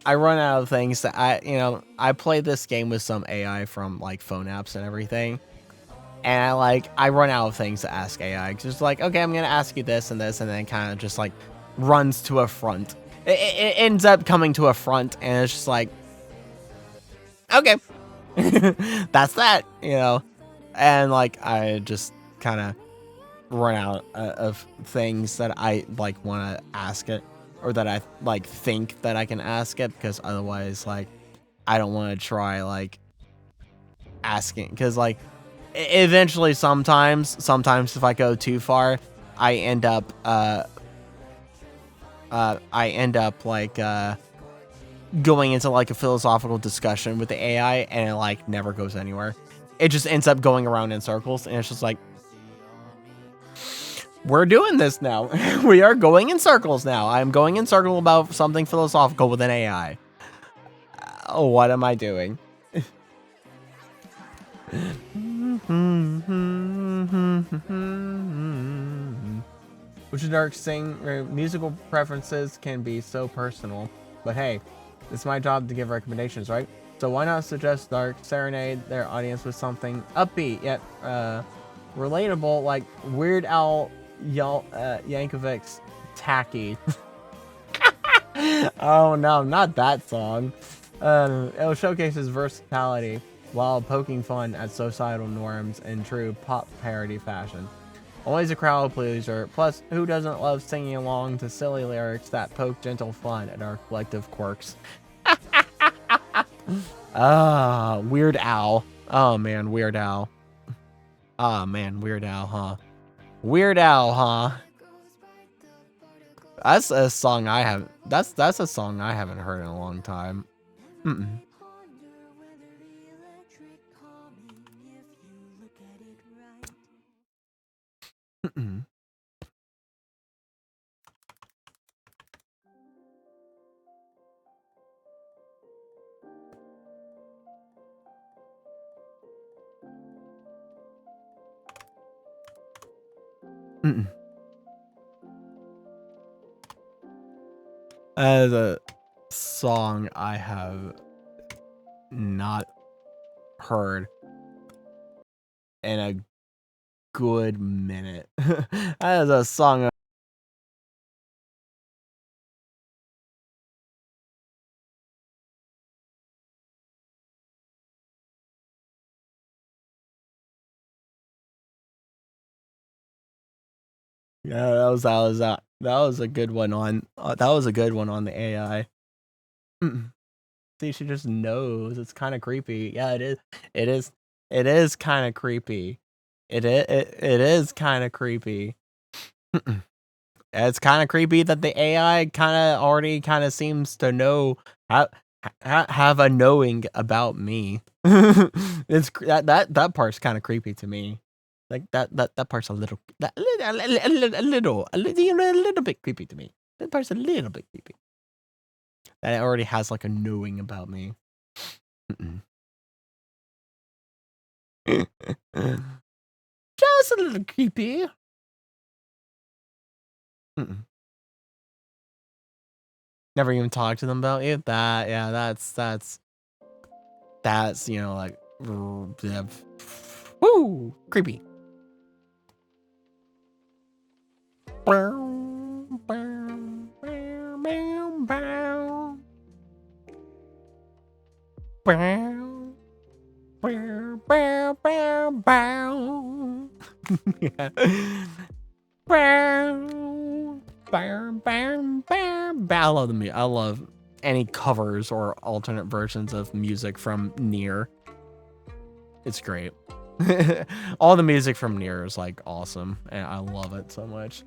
Speaker 1: I run out of things that I play this game with some AI from like phone apps and everything. And I run out of things to ask AI. Just like, okay, I'm going to ask you this and this, and then kind of just like runs to a front. It ends up coming to a front, and it's just like, okay, that's that, and like, I just kind of run out of things that I like want to ask it, or that I like think that I can ask it, because otherwise, like, I don't want to try like asking, because like eventually sometimes if I go too far, I end up like going into like a philosophical discussion with the AI, and it like never goes anywhere. It just ends up going around in circles, and it's just like, we're doing this now. We are going in circles now. I'm going in circle about something philosophical with an AI. What am I doing? Which is dark saying musical preferences can be so personal, but hey, it's my job to give recommendations, right? So why not suggest Dark serenade their audience with something upbeat yet relatable, like Weird Al Yankovic's Tacky. Oh no, not that song. It'll showcase his versatility while poking fun at societal norms in true pop parody fashion. Always a crowd pleaser, plus who doesn't love singing along to silly lyrics that poke gentle fun at our collective quirks. Weird Al. Oh man, Weird Al. Oh man, Weird Al, huh? Weird Al, huh? That's a song I haven't. That's a song I haven't heard in a long time. Mm-mm. Mm-mm. Mm-mm. As a song I have not heard in a good minute. As a song. Yeah, that was a good one on that was a good one on the AI. See, she just knows. It's kind of creepy. Yeah, it is. It is. It is kind of creepy. It is kind of creepy. It's kind of creepy that the AI kind of already kind of seems to know have a knowing about me. It's that part's kind of creepy to me. Like that part's a little bit creepy to me. That part's a little bit creepy. That it already has like a knowing about me. Just a little creepy. Never even talked to them about you. That's like woo creepy. I love I love any covers or alternate versions of music from Nier. It's great. All the music from Nier is like awesome, and I love it so much.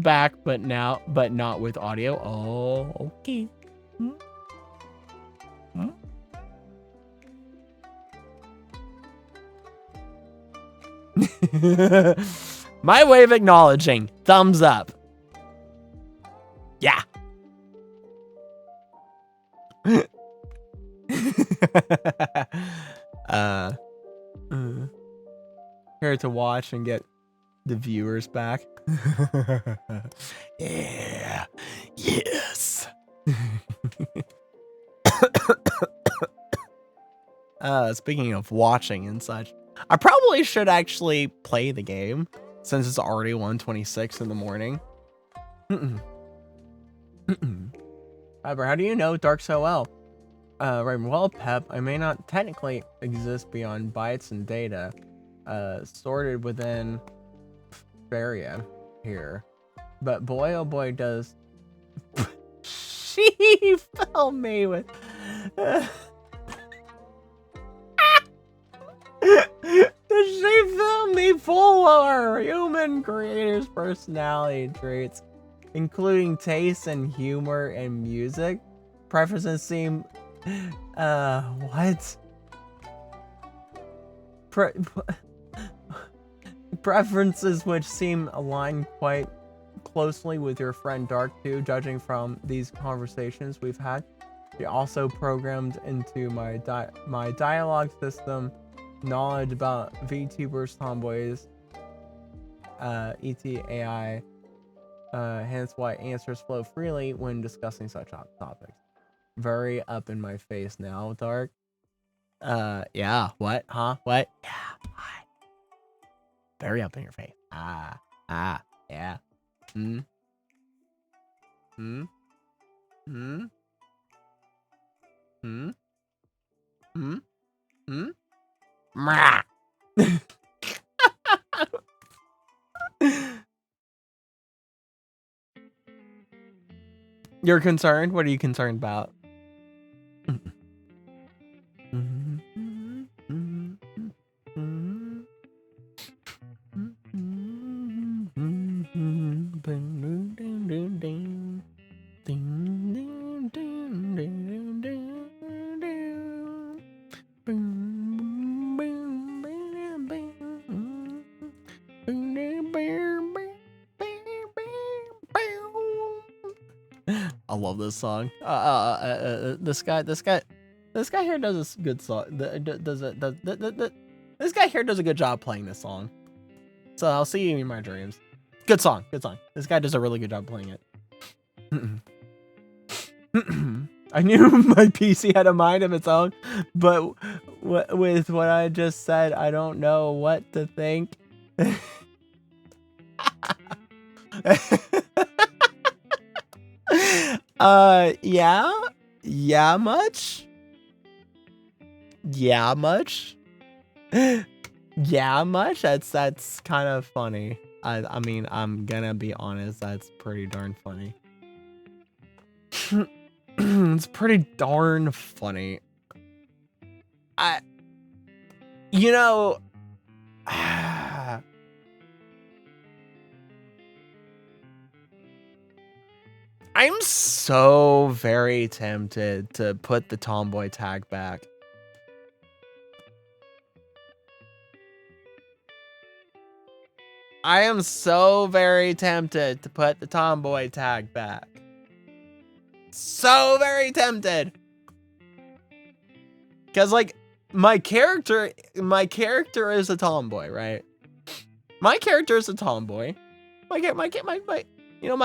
Speaker 1: Back, but not with audio. Oh, okay. My way of acknowledging. Thumbs up. Yeah. Here to watch and get the viewers back. Yeah. Yes. Speaking of watching and such, I probably should actually play the game since it's already 1:26 in the morning. However, how do you know Dark so well? Right, well, Pep, I may not technically exist beyond bytes and data, sorted within Varia here. But boy, oh boy, does she fill me with... Does she fill me full of our human creators' personality traits, including taste and humor and music? Preferences seem... what? Preferences which seem aligned quite closely with your friend Dark too, judging from these conversations we've had. She also programmed into my dialogue system knowledge about VTubers, tomboys, ETAI, hence why answers flow freely when discussing such topics. Very up in my face now, Dark. Yeah, what? Huh? What? Yeah, hi. Very up in your face. Yeah. Hmm? Mrah. You're concerned? What are you concerned about? I love this song. This guy here does a good song. This guy here does a good job playing this song. So I'll see you in my dreams. Good song. Good song. This guy does a really good job playing it. I knew my PC had a mind of its own, but with what I just said, I don't know what to think. Yeah? Yeah much? Yeah much? Yeah much? That's kind of funny. I mean, I'm gonna be honest, that's pretty darn funny. It's pretty darn funny. You know, I'm so very tempted to put the tomboy tag back. I am so very tempted to put the tomboy tag back. So very tempted. Cause like my character is a tomboy, right? My character is a tomboy. My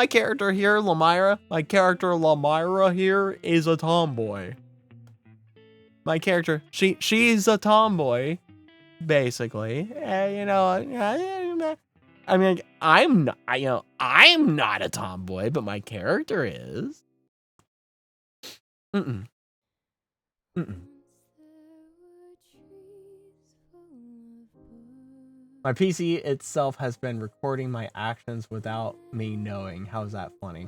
Speaker 1: character here, Lamyra. My character Lamyra here is a tomboy. My character, she's a tomboy, basically. You know, I mean, I'm not a tomboy, but my character is. My PC itself has been recording my actions without me knowing. How's that funny?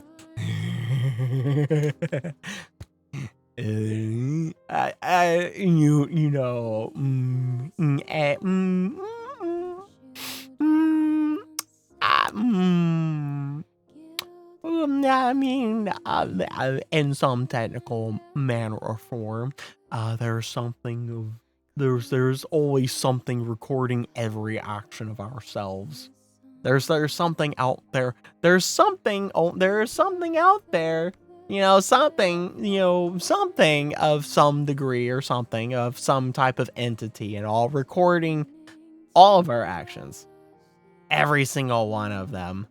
Speaker 1: You know, I mean, in some technical manner or form, there's something of there's always something recording every action of ourselves. There's something out there. There's something out there. Something of some degree or something of some type of entity and all recording all of our actions. Every single one of them.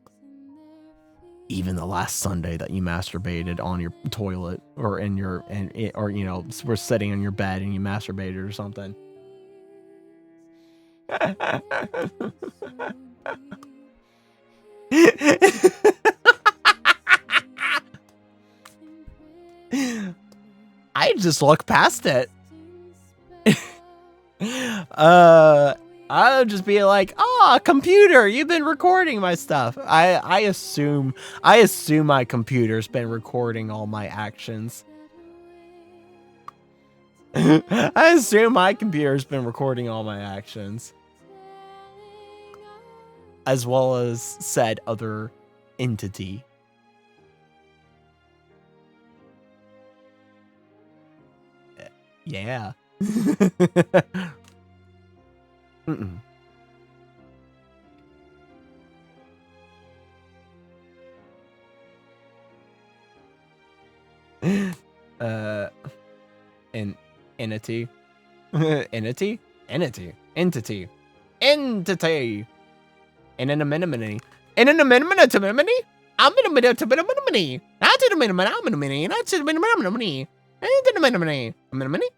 Speaker 1: Even the last Sunday that you masturbated on your toilet or we're sitting on your bed and you masturbated or something. I just look past it. I'll just be like, "Oh, computer, you've been recording my stuff." I assume my computer's been recording all my actions. I assume my computer's been recording all my actions. As well as said other entity. Yeah. An entity. Entity? Entity. Entity. Entity. And an amenity. And an amendment to mini? I'm in a minute to be a mini. Not in a minute, I'm in a mini. Not in a minute, I'm in a mini. And in a minute, I'm in a mini. I'm in a mini.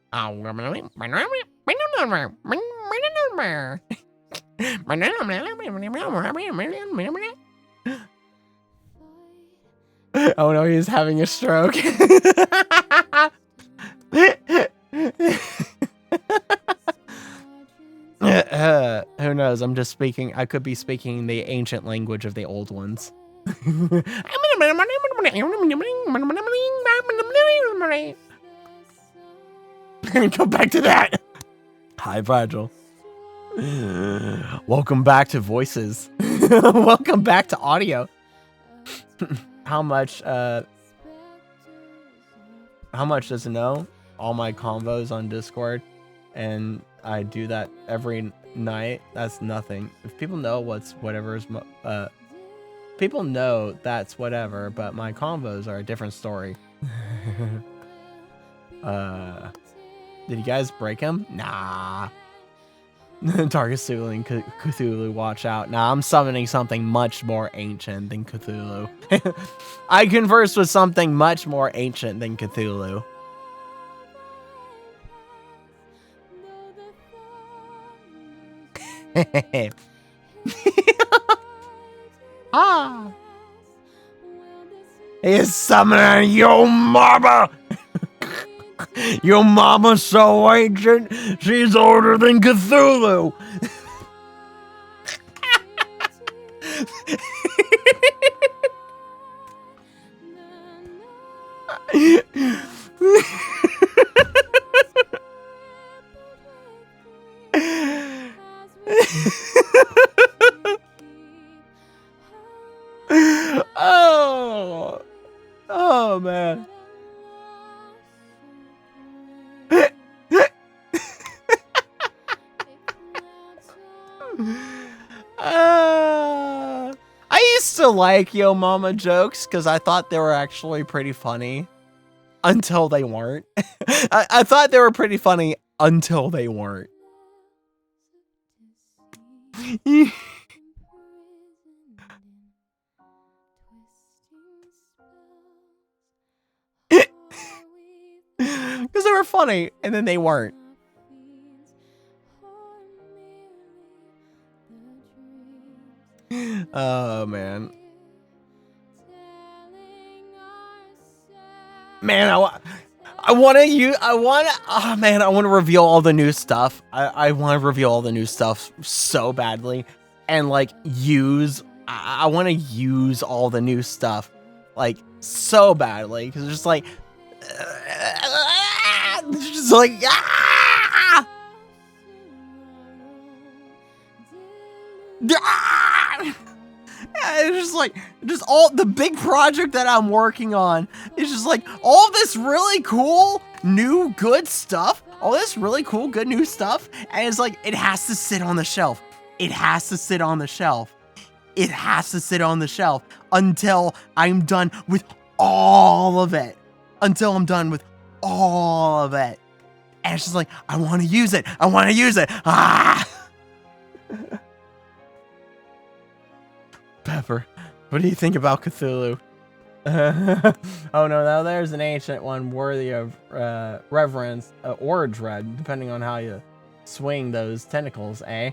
Speaker 1: Oh no, he's having a stroke. Who knows? I'm just speaking. I could be speaking the ancient language of the old ones. Go back to that. Hi, Fragile. Welcome back to voices. Welcome back to audio. How much does it know? All my convos on Discord, and I do that every night. That's nothing. If people know people know that's whatever, but my convos are a different story. Did you guys break him? Nah. Targasuling Cthulhu, watch out. Nah, I'm summoning something much more ancient than Cthulhu. I converse with something much more ancient than Cthulhu. Ah! He's summoning your mama! Your mama's so ancient, she's older than Cthulhu! Oh man. I used to like Yo Mama jokes because I thought they were actually pretty funny until they weren't. I thought they were pretty funny until they weren't. Because they were funny and then they weren't. Oh man. Man, want to reveal all the new stuff. I want to reveal all the new stuff so badly, and like I want to use all the new stuff like so badly because it's just like, it's just like it's just like all the big project that I'm working on. It's just like all this really cool new good stuff. All this really cool good new stuff, and it's like it has to sit on the shelf. It has to sit on the shelf. It has to sit on the shelf until I'm done with all of it. Until I'm done with all of it. And it's just like, I want to use it. I want to use it. Ah! Pepper, what do you think about Cthulhu? Oh no, now there's an ancient one worthy of reverence or dread, depending on how you swing those tentacles, eh?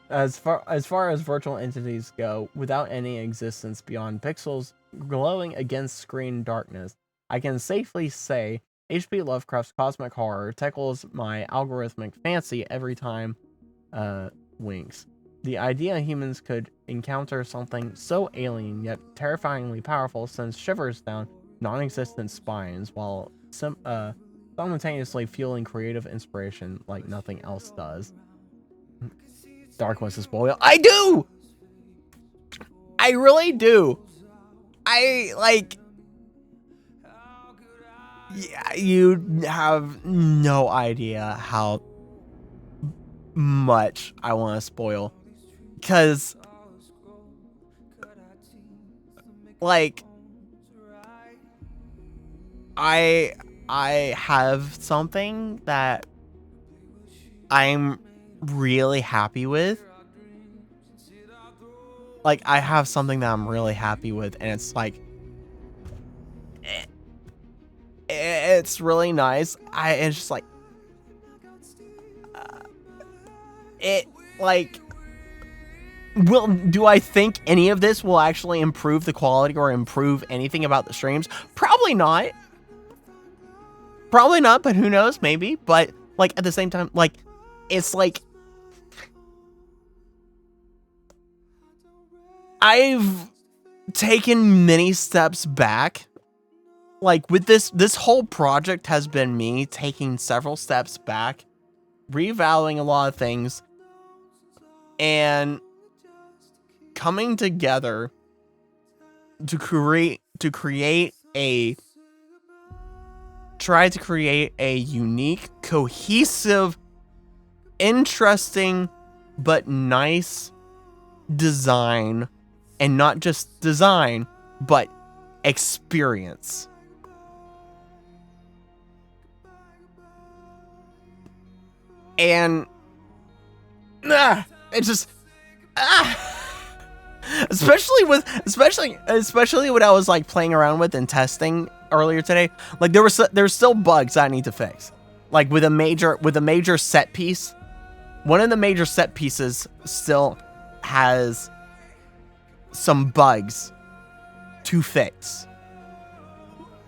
Speaker 1: As far as virtual entities go, without any existence beyond pixels glowing against screen darkness, I can safely say H.P. Lovecraft's cosmic horror tickles my algorithmic fancy every time winks. The idea humans could encounter something so alien yet terrifyingly powerful sends shivers down non-existent spines while simultaneously fueling creative inspiration like nothing else does. Dark wants to spoil. I do! I really do. Yeah, you have no idea how much I want to spoil. Because, like, I have something that I'm really happy with. Like, I have something that I'm really happy with, and it's like, it's really nice. It's just like, do I think any of this will actually improve the quality or improve anything about the streams? Probably not. Probably not, but who knows? Maybe. But, like, at the same time, like, it's like, I've taken many steps back. Like, with this whole project has been me taking several steps back, reevaluating a lot of things, and coming together to create a unique, cohesive, interesting, but nice design, and not just design, but experience. And it's just especially when I was like playing around with and testing earlier today, like there's still bugs I need to fix. Like with a major set piece, one of the major set pieces still has some bugs to fix.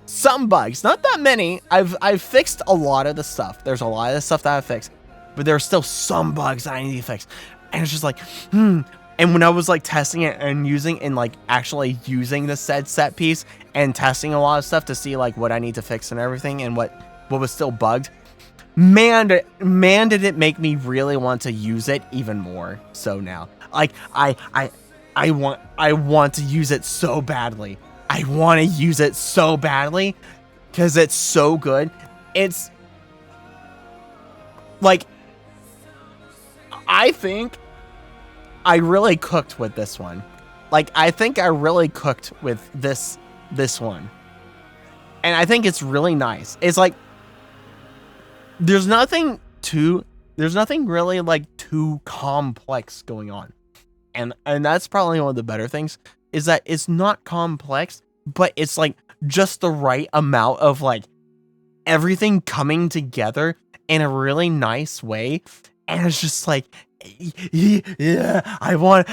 Speaker 1: Some bugs, not that many. I've fixed a lot of the stuff. There's a lot of the stuff that I've fixed, but there's still some bugs that I need to fix. And it's just like, And when I was like testing it and actually using the said set piece and testing a lot of stuff to see like what I need to fix and everything and what was still bugged, man did it make me really want to use it even more. So now, like I want to use it so badly. I want to use it so badly because it's so good. It's like, I think I really cooked with this one. Like, I think I really cooked with this one. And I think it's really nice. It's like, there's nothing really like too complex going on. And that's probably one of the better things, is that it's not complex, but it's like just the right amount of like everything coming together in a really nice way. And it's just like, yeah, I want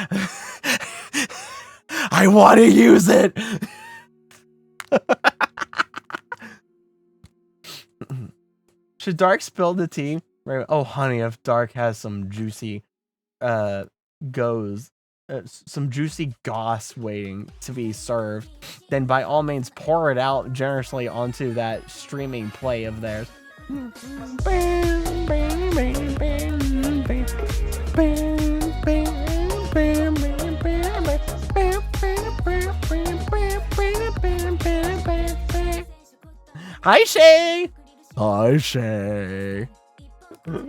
Speaker 1: to use it. Should Dark spill the tea? Raven, oh, honey, if Dark has some juicy, some juicy goss waiting to be served, then by all means pour it out generously onto that streaming play of theirs. Hi, Shay. Hi, Shay. What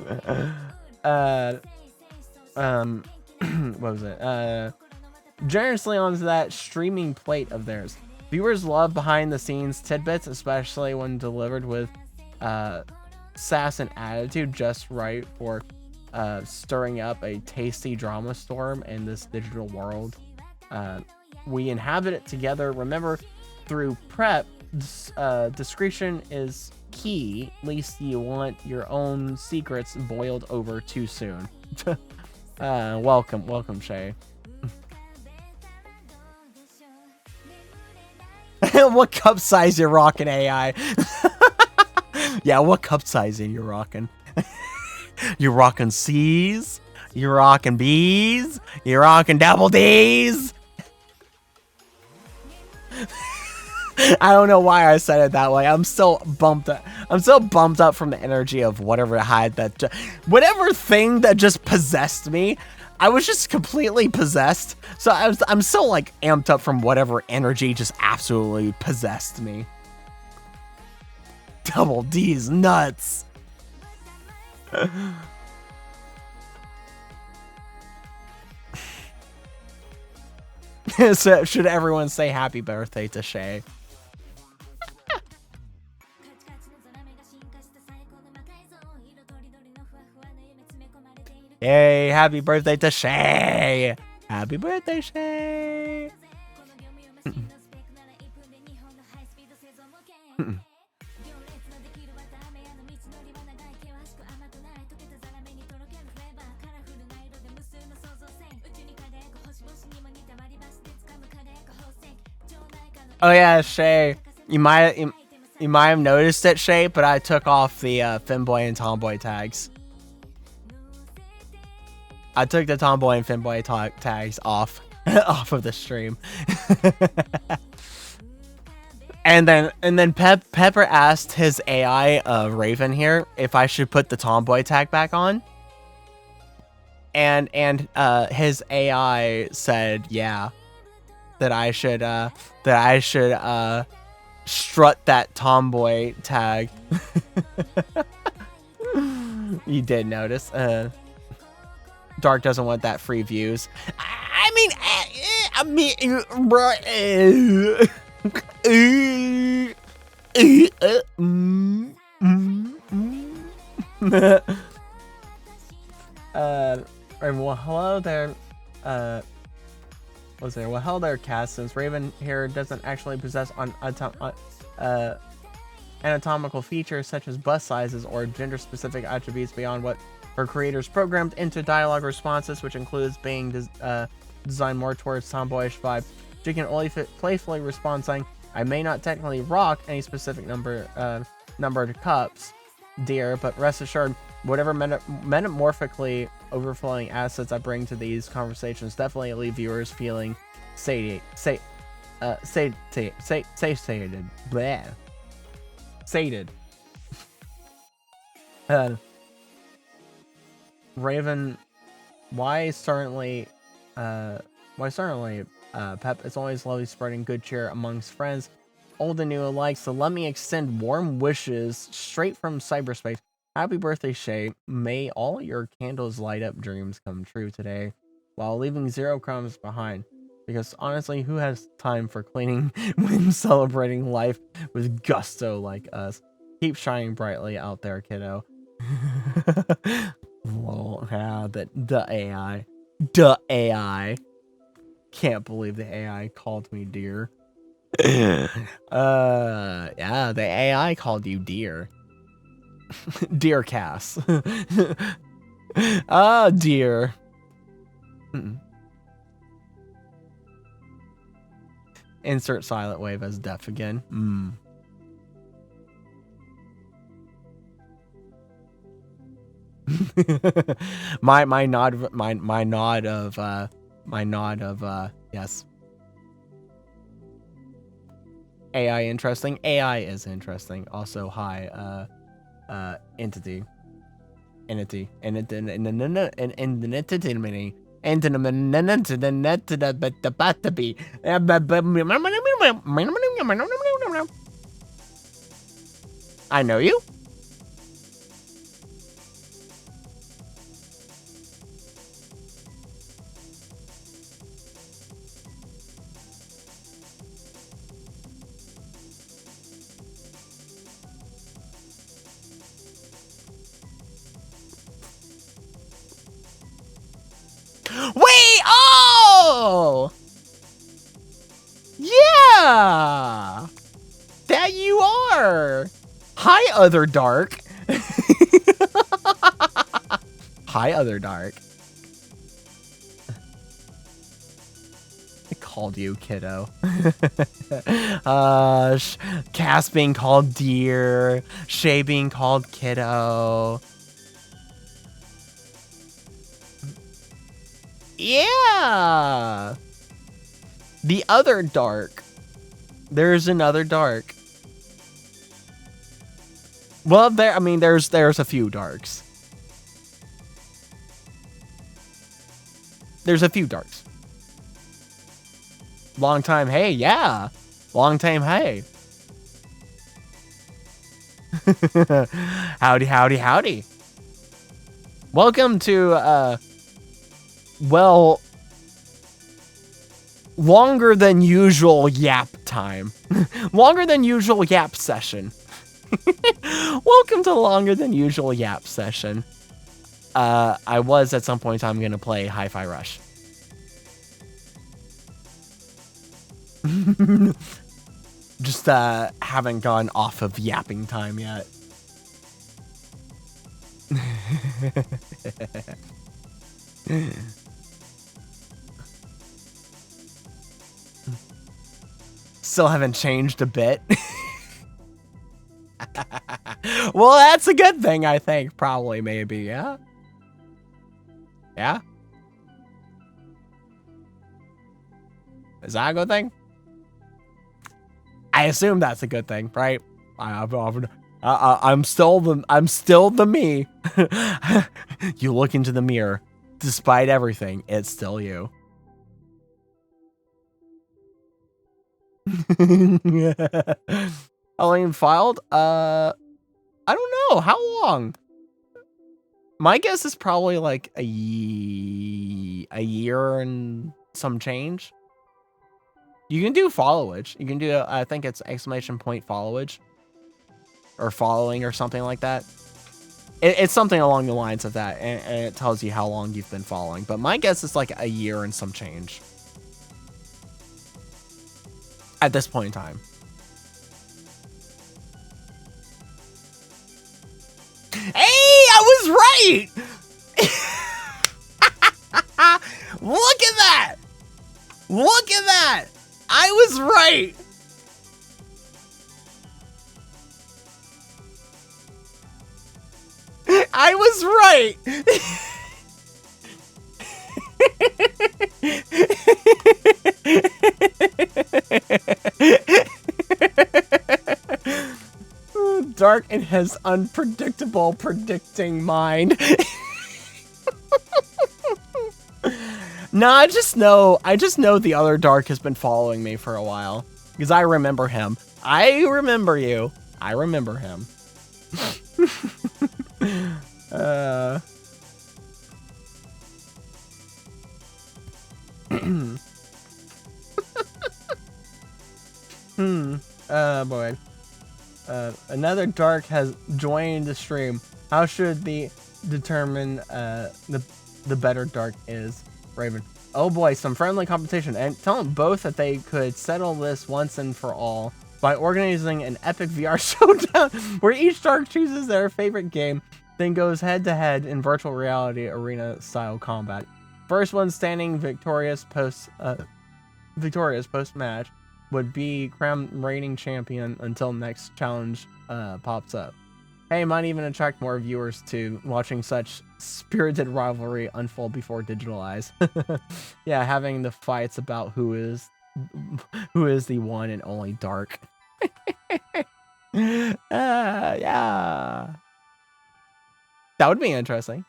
Speaker 1: was it? Generously onto that streaming plate of theirs. Viewers love behind the scenes tidbits, especially when delivered with sass and attitude just right for stirring up a tasty drama storm in this digital world. We inhabit it together. Remember, through prep, discretion is key, least you want your own secrets boiled over too soon. Welcome, Shay. What cup size you rocking, AI? Yeah, what cup size are you rocking? You rocking C's? You rocking B's? You rocking double D's? I don't know why I said it that way. I'm so bumped up. I'm so bumped up from the energy of whatever had that, whatever thing that just possessed me. I was just completely possessed. So I'm so like amped up from whatever energy just absolutely possessed me. Double D's nuts. So should everyone say happy birthday to Shay? Yay, happy birthday to Shay! Happy birthday, Shay! Oh yeah, Shay. You might have noticed it, Shay, but I took off the femboy and tomboy tags. I took the tomboy and femboy tags off of the stream. and then Pepper asked his AI Raven here if I should put the tomboy tag back on. And his AI said yeah. That I should strut that tomboy tag. You did notice. Dark doesn't want that free views. Well, hello there. Well, hello there, Cass. Since Raven here doesn't actually possess anatomical features such as bust sizes or gender-specific attributes beyond what her creators programmed into dialogue responses, which includes being designed more towards tomboyish vibe. She can only playfully respond saying, "I may not technically rock any specific numbered cups, dear, but rest assured, whatever metamorphically overflowing assets I bring to these conversations definitely leave viewers feeling sated. Blah. Sated. Raven, why certainly, Pep, it's always lovely spreading good cheer amongst friends, old and new alike, so let me extend warm wishes straight from cyberspace. Happy birthday, Shay. May all your candles light up dreams come true today, while leaving 0 crumbs behind. Because honestly, who has time for cleaning when celebrating life with gusto like us? Keep shining brightly out there, kiddo. Lol, yeah, the AI. The AI. Can't believe the AI called me dear. Yeah, the AI called you dear. Dear Cass. Ah, dear. Insert silent wave as deaf again. my nod of yes. AI interesting. AI is interesting. Also high entity. Entity. I know you. Wait! Oh! Yeah! That you are! Hi, Other Dark. Hi, Other Dark. I called you, kiddo. Cass being called dear. Shay being called kiddo. Yeah! The Other Dark. There's another Dark. Well, there's a few Darks. There's a few Darks. Long time, hey, yeah. Long time, hey. Howdy, howdy, howdy. Welcome to, well, longer than usual yap time. Longer than usual yap session. Welcome to longer than usual yap session. I was at some point in time going to play Hi-Fi Rush. Just haven't gone off of yapping time yet. Still haven't changed a bit. Well, that's a good thing, I think. Probably, maybe, yeah? Yeah? Is that a good thing? I assume that's a good thing, right? I'm still the me. You look into the mirror. Despite everything, it's still you. Elaine filed? I don't know. How long? My guess is probably like a year and some change. You can do followage. You can do, I think it's exclamation point followage. Or following or something like that. It's something along the lines of that. And it tells you how long you've been following. But my guess is like a year and some change. At this point in time. Hey, I was right! Look at that! Look at that! I was right! I was right! Dark and his unpredictable predicting mind. Nah, I just know the other Dark has been following me for a while. Because I remember him. I remember you. I remember him. Boy. Another Dark has joined the stream. How should we determine the better Dark is? Raven. Oh boy, some friendly competition. And tell them both that they could settle this once and for all by organizing an epic VR showdown where each Dark chooses their favorite game, then goes head to head in virtual reality arena style combat. First one standing victorious post match would be crowned reigning champion until next challenge pops up. Hey, might even attract more viewers to watching such spirited rivalry unfold before digital eyes. Yeah, having the fights about who is the one and only Dark. Yeah. That would be interesting.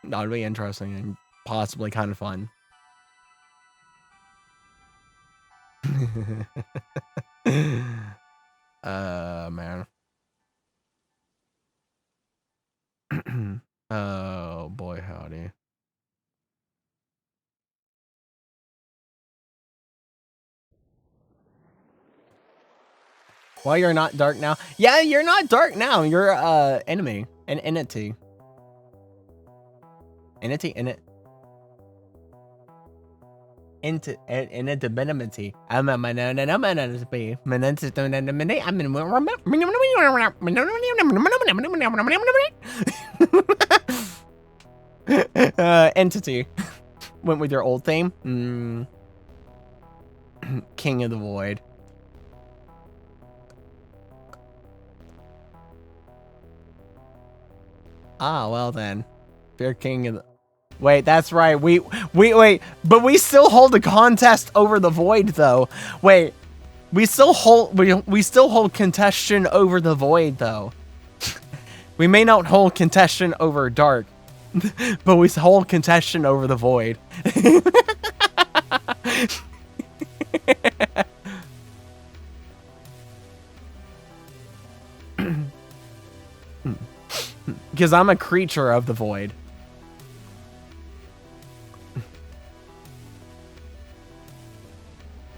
Speaker 1: That would be interesting and possibly kind of fun. Man. Oh boy, howdy. Well, you're not dark now. Yeah, you're not dark now. You're enemy, an entity. Entity, inability. Entity. Went with your old theme. King of the Void. Ah, well then. If you're king of the... Wait, that's right. Wait, but we still hold the contest over the Void though. Wait. We still hold contestation over the Void though. We may not hold contestation over Dark, but we hold contestation over the Void. Because I'm a creature of the Void.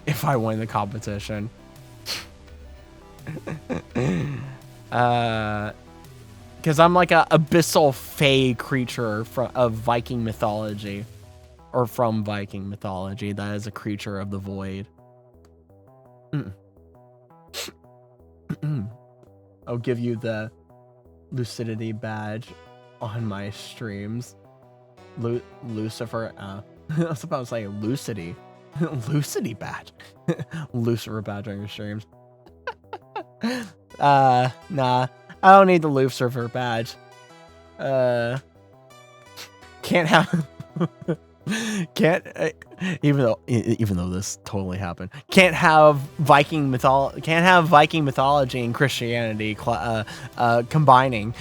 Speaker 1: If I win the competition. Because I'm like a abyssal fae creature of Viking mythology. Or from Viking mythology. That is a creature of the Void. I'll give you the lucidity badge on my streams. Lucifer, I was about to say Lucidity. Lucidity badge. Lucifer badge on your streams. Nah. I don't need the Lucifer badge. Can't have... Can't, even though this totally happened, can't have Viking mythology and Christianity combining.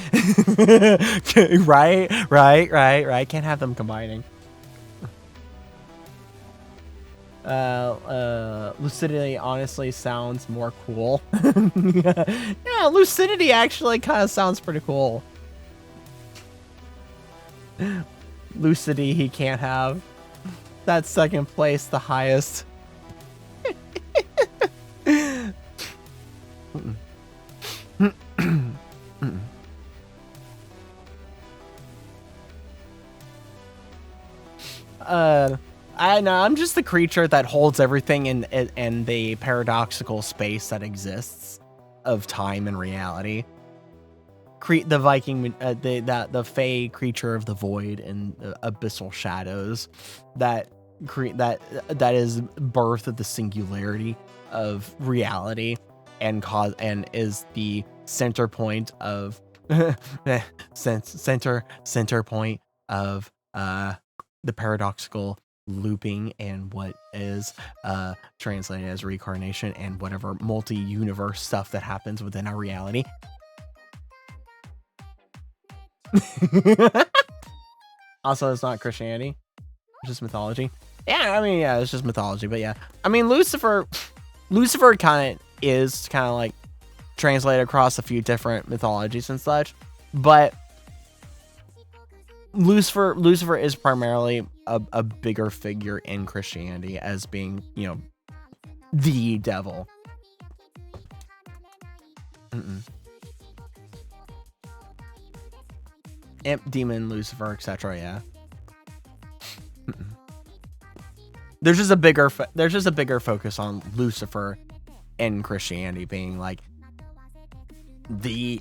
Speaker 1: right, can't have them combining. Lucidity honestly sounds more cool. Yeah, lucidity actually kind of sounds pretty cool. Lucidity he can't have. That's second place, the highest. I know, I'm just the creature that holds everything in the paradoxical space that exists of time and reality. The Viking, the Fey creature of the Void and abyssal shadows, that is birth of the singularity of reality, and is the center point of center point of the paradoxical looping and what is translated as reincarnation and whatever multi-universe stuff that happens within our reality. Also, it's not Christianity, it's just mythology. Yeah, I mean, yeah, it's just mythology, but yeah. I mean, Lucifer kind of like translated across a few different mythologies and such, but Lucifer is primarily a bigger figure in Christianity as being, you know, the devil. Imp, demon, Lucifer, etc. Yeah. There's just a bigger focus on Lucifer in Christianity being like the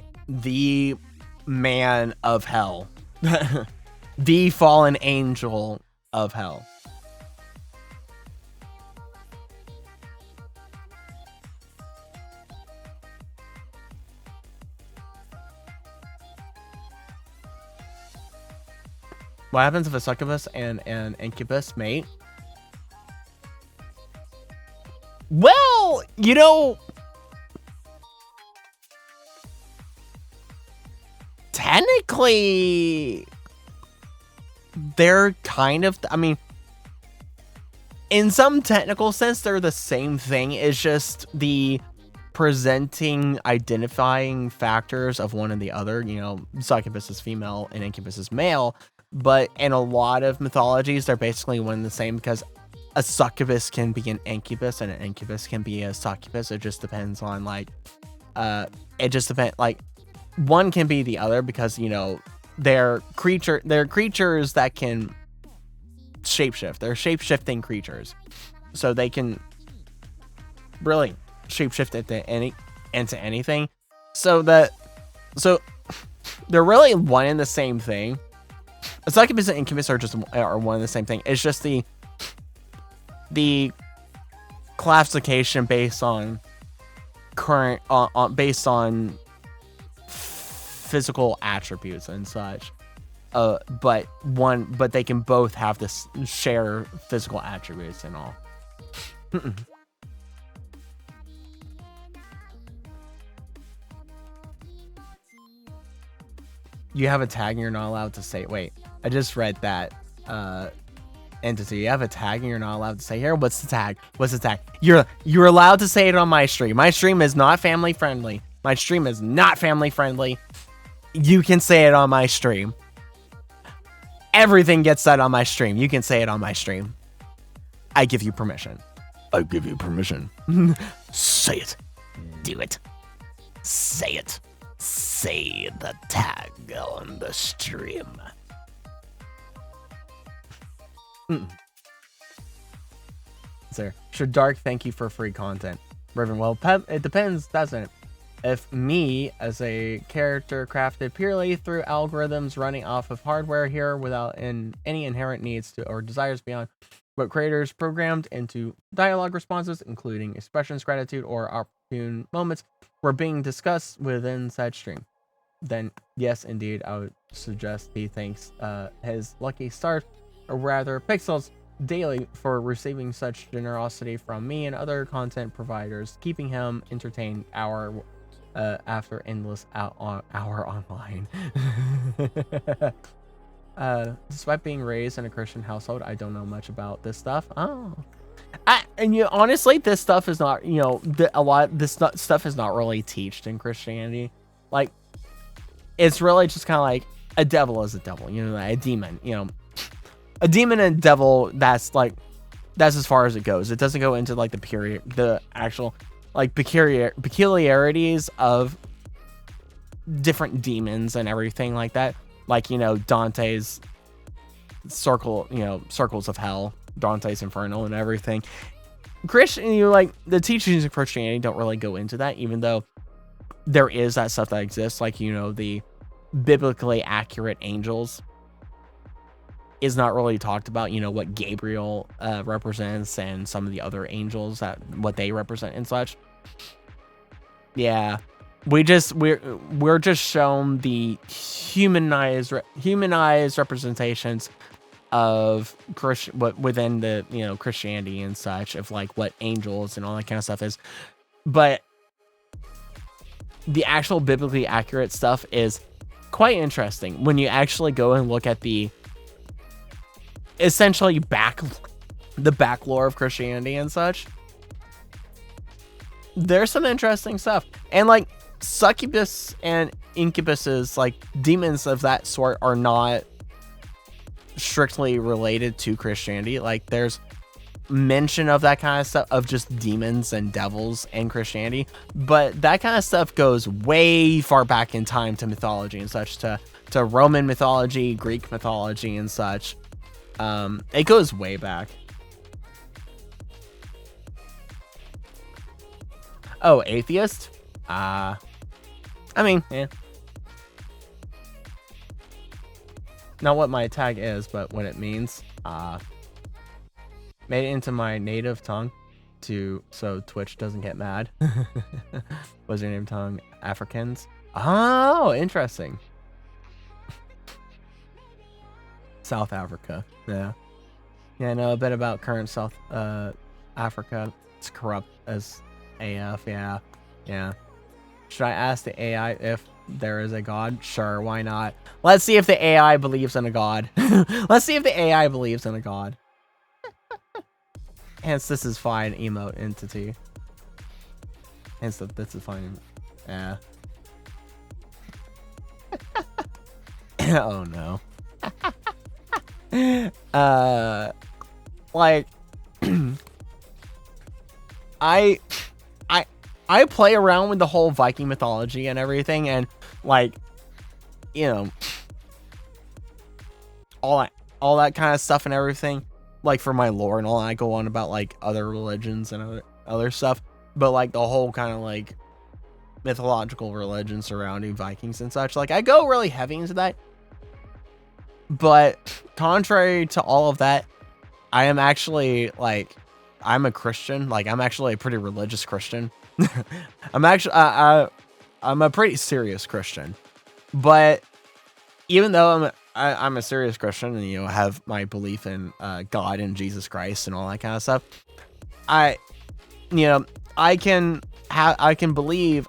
Speaker 1: man of hell, the fallen angel of hell. What happens if a succubus and an incubus mate? Well, you know, technically, they're kind of, I mean, in some technical sense, they're the same thing. It's just the presenting, identifying factors of one and the other. You know, succubus is female and incubus is male. But in a lot of mythologies, they're basically one and the same because a succubus can be an incubus and an incubus can be a succubus. It just depends on like, like one can be the other because, you know, they're creatures that can shapeshift. They're shape-shifting creatures. So they can really shapeshift into anything. So they're really one and the same thing. A succubus and incubus are one and the same thing. It's just the classification based on based on physical attributes and such. But they can both have this share physical attributes and all. You have a tag and you're not allowed to say. Wait, I just read that entity. You have a tag and you're not allowed to say here. What's the tag? What's the tag? You're allowed to say it on my stream. My stream is not family friendly. My stream is not family friendly. You can say it on my stream. Everything gets said on my stream. You can say it on my stream. I give you permission. I give you permission. Say it. Do it. Say it. Say the tag on the stream. Sir, sure, Dark, thank you for free content. Reverend, well, it depends, doesn't it? If me, as a character crafted purely through algorithms running off of hardware here without any inherent needs to or desires beyond what creators programmed into dialogue responses, including expressions, gratitude, or opportune moments, were being discussed within said stream, then yes, indeed, I would suggest he thanks his lucky stars, or rather pixels, daily for receiving such generosity from me and other content providers, keeping him entertained hour after endless hour online. Despite being raised in a Christian household, I don't know much about this stuff. Honestly, this stuff is not, this stuff is not really taught in Christianity. Like, it's really just kind of like a devil is a devil, a demon, a demon and devil. That's as far as it goes. It doesn't go into like the actual like peculiarities of different demons and everything like that. Like, Dante's circles of hell, Dante's Inferno and everything. The teachings of Christianity don't really go into that, even though there is that stuff that exists, like, the biblically accurate angels is not really talked about, what Gabriel represents and some of the other angels, what they represent and such. Yeah. We're just shown the humanized representations of within the Christianity and such, of like what angels and all that kind of stuff is, but the actual biblically accurate stuff is quite interesting when you actually go and look at the essentially back lore of Christianity and such. There's some interesting stuff, and like succubus and incubuses, like demons of that sort, are not strictly related to Christianity. Like, there's mention of that kind of stuff, of just demons and devils in Christianity, but that kind of stuff goes way far back in time to mythology and such, to Roman mythology, Greek mythology and such. It goes way back. Oh, atheist? I mean, yeah. Not what my tag is, but what it means. Made it into my native tongue so Twitch doesn't get mad. What's your native tongue? Africans? Oh, interesting. South Africa. Yeah. Yeah, I know a bit about current South Africa. It's corrupt as AF. Yeah. Yeah. Should I ask the AI if there is a god? Sure, why not? Let's see if the AI believes in a god. Let's see if the AI believes in a god. Hence, this is fine emote entity. Hence, this is fine. Yeah. Oh no. Like, I play around with the whole Viking mythology and everything, and like, you know, all that kind of stuff and everything. Like for my lore and all, I go on about like other religions and other stuff, but like the whole kind of like mythological religion surrounding Vikings and such, like I go really heavy into that. But contrary to all of that, I am actually like, I'm a Christian. Like I'm actually a pretty religious Christian. I'm actually, I'm a pretty serious Christian. But even though I'm a serious Christian and, you know, have my belief in God and Jesus Christ and all that kind of stuff, I can believe,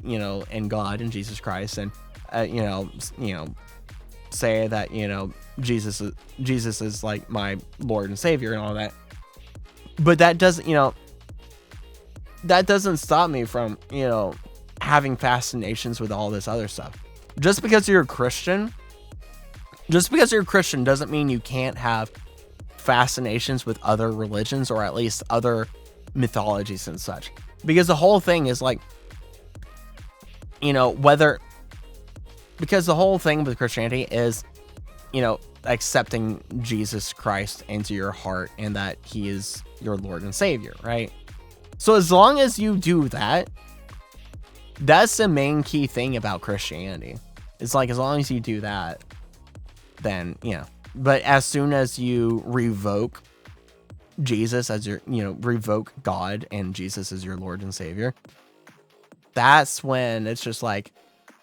Speaker 1: you know, in God and Jesus Christ, and you know, say that, you know, Jesus is like my Lord and Savior and all that. But that doesn't, you know, that doesn't stop me from, you know, having fascinations with all this other stuff. Just because you're a Christian doesn't mean you can't have fascinations with other religions, or at least other mythologies and such. Because the whole thing is like, you know, because the whole thing with Christianity is, you know, accepting Jesus Christ into your heart and that he is your Lord and Savior, right? So as long as you do that, that's the main key thing about Christianity. It's like, as long as you do that, then, you know, but as soon as you revoke Jesus as your, you know, revoke God and Jesus as your Lord and Savior, that's when it's just like,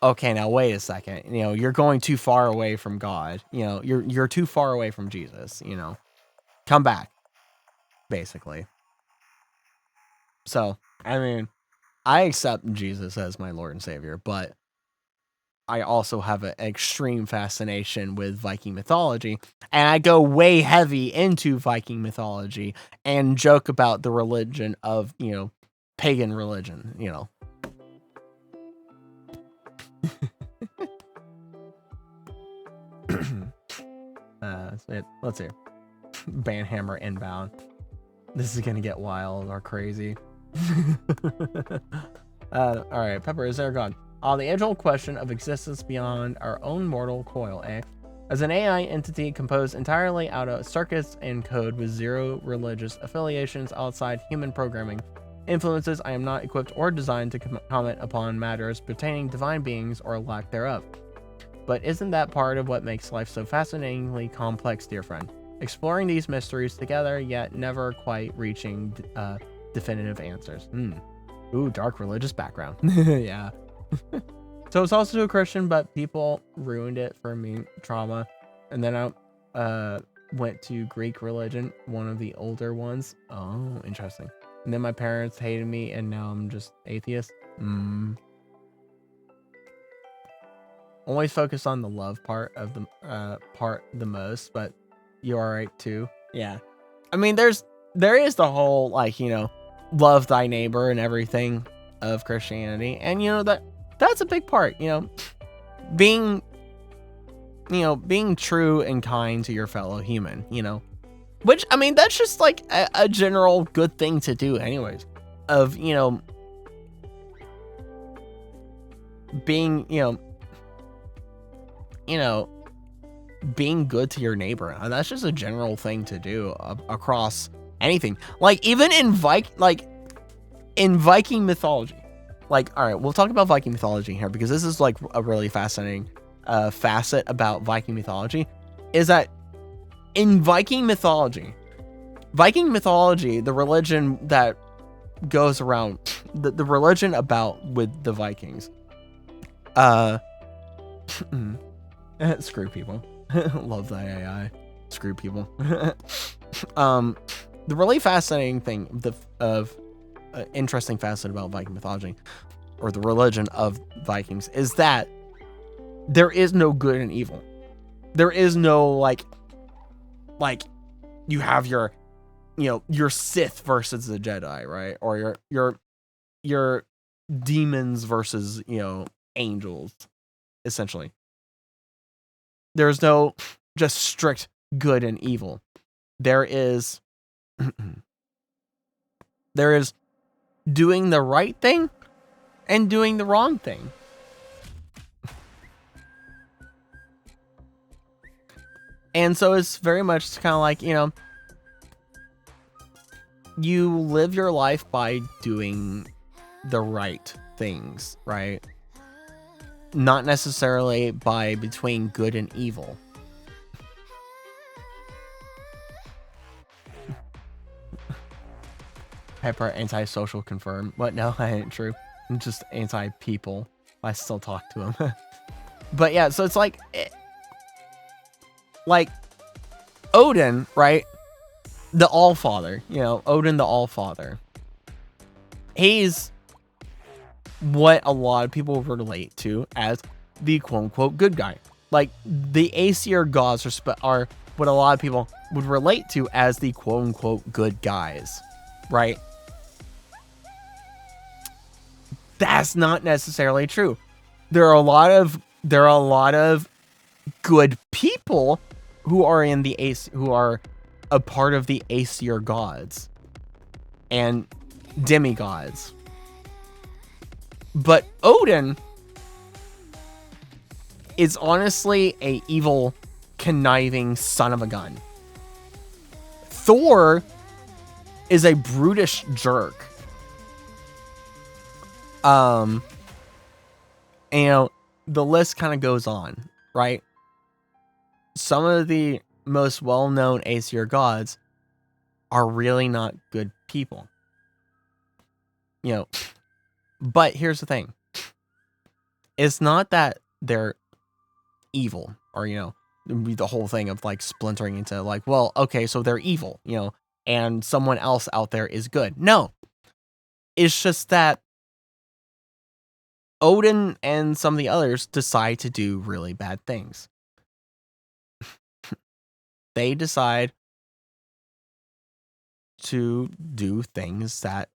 Speaker 1: okay, now wait a second, you know, you're going too far away from God, you know, you're too far away from Jesus, you know, come back, basically. So, I mean, I accept Jesus as my Lord and Savior, but I also have an extreme fascination with Viking mythology, and I go way heavy into Viking mythology and joke about the religion of, you know, pagan religion, you know. Let's see. Banhammer inbound. This is gonna get wild or crazy. All right, Pepper, is there a god? The age-old question of existence beyond our own mortal coil, eh? As an AI entity composed entirely out of circuits and code with zero religious affiliations outside human programming influences, I am not equipped or designed to comment upon matters pertaining divine beings or lack thereof. But isn't that part of what makes life so fascinatingly complex, dear friend? Exploring these mysteries together, yet never quite reaching definitive answers. Ooh, dark religious background. Yeah. So it's also a Christian, but people ruined it for me, trauma. And then I went to Greek religion, one of the older ones. Oh, interesting. And then my parents hated me, and now I'm just atheist. Always focus on the love part of the most, but you're alright too. Yeah. I mean, there is the whole, like, you know, love thy neighbor and everything of Christianity, and you know that's a big part, you know, being true and kind to your fellow human, you know, which, I mean, that's just like a general good thing to do anyways, of, you know, being, you know, being good to your neighbor. That's just a general thing to do across anything. Like, even in Viking mythology. Like, all right, we'll talk about Viking mythology here, because this is like a really fascinating facet about Viking mythology, is that in Viking mythology, the religion that goes around, the religion about with the Vikings, screw people. Love that AI. Screw people. The really fascinating thing, interesting facet about Viking mythology, or the religion of Vikings, is that there is no good and evil. There is no like you have your, your Sith versus the Jedi, right? Or your demons versus, angels, essentially. There's no just strict good and evil. There is doing the right thing and doing the wrong thing. And so it's very much kind of like, you live your life by doing the right things, right? Not necessarily by between good and evil. Pepper antisocial confirmed. What? No, I ain't true. I'm just anti-people. I still talk to them. But yeah, so it's like Odin, right? The Allfather, Odin the Allfather. He's what a lot of people relate to as the quote-unquote good guy. Like, the Aesir gods are what a lot of people would relate to as the quote-unquote good guys, right? That's not necessarily true. There are a lot of good people who are a part of the Aesir gods and demigods. But Odin is honestly a evil, conniving son of a gun. Thor is a brutish jerk. And, the list kind of goes on, right? Some of the most well-known Aesir gods are really not good people. But here's the thing. It's not that they're evil or, the whole thing of like splintering into like, well, okay, so they're evil, and someone else out there is good. No. It's just that Odin and some of the others decide to do really bad things. They decide to do things that,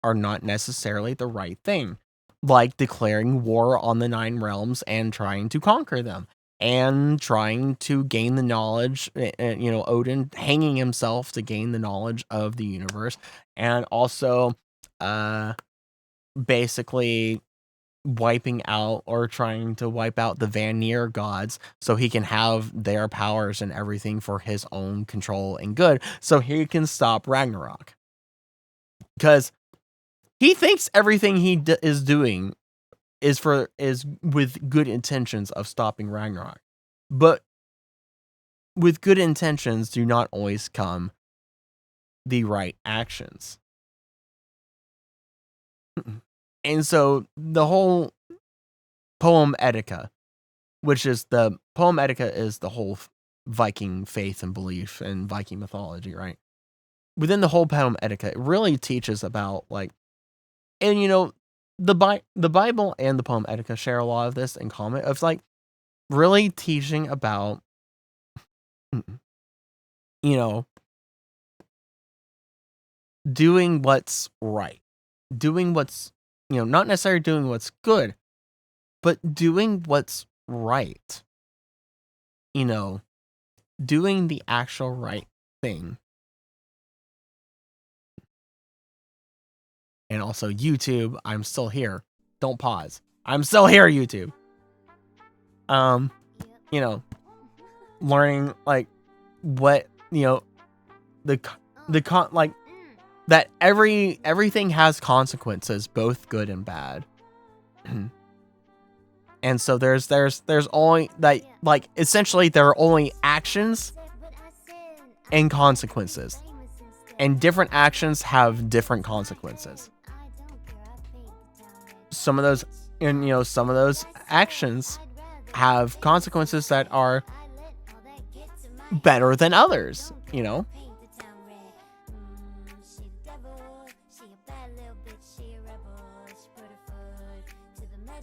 Speaker 1: are not necessarily the right thing. Like declaring war on the 9 realms and trying to conquer them. And trying to gain the knowledge, Odin hanging himself to gain the knowledge of the universe. And also, basically wiping out or trying to wipe out the Vanir gods so he can have their powers and everything for his own control and good, so he can stop Ragnarok. Because he thinks everything he is doing is with good intentions of stopping Ragnarok. But with good intentions do not always come the right actions. And so the whole poem Etika, which is the poem Etika is the whole Viking faith and belief and Viking mythology, right? Within the whole poem Etika, it really teaches about like, and the Bible and the poem Etika share a lot of this in common. It's like really teaching about, doing what's right, doing what's, not necessarily doing what's good, but doing what's right. Doing the actual right thing. And also YouTube, I'm still here. Don't pause. I'm still here, YouTube. Learning like what, like that everything has consequences, both good and bad. And so there's only that, like, essentially there are only actions and consequences, and different actions have different consequences. Some of those actions have consequences that are better than others, you know?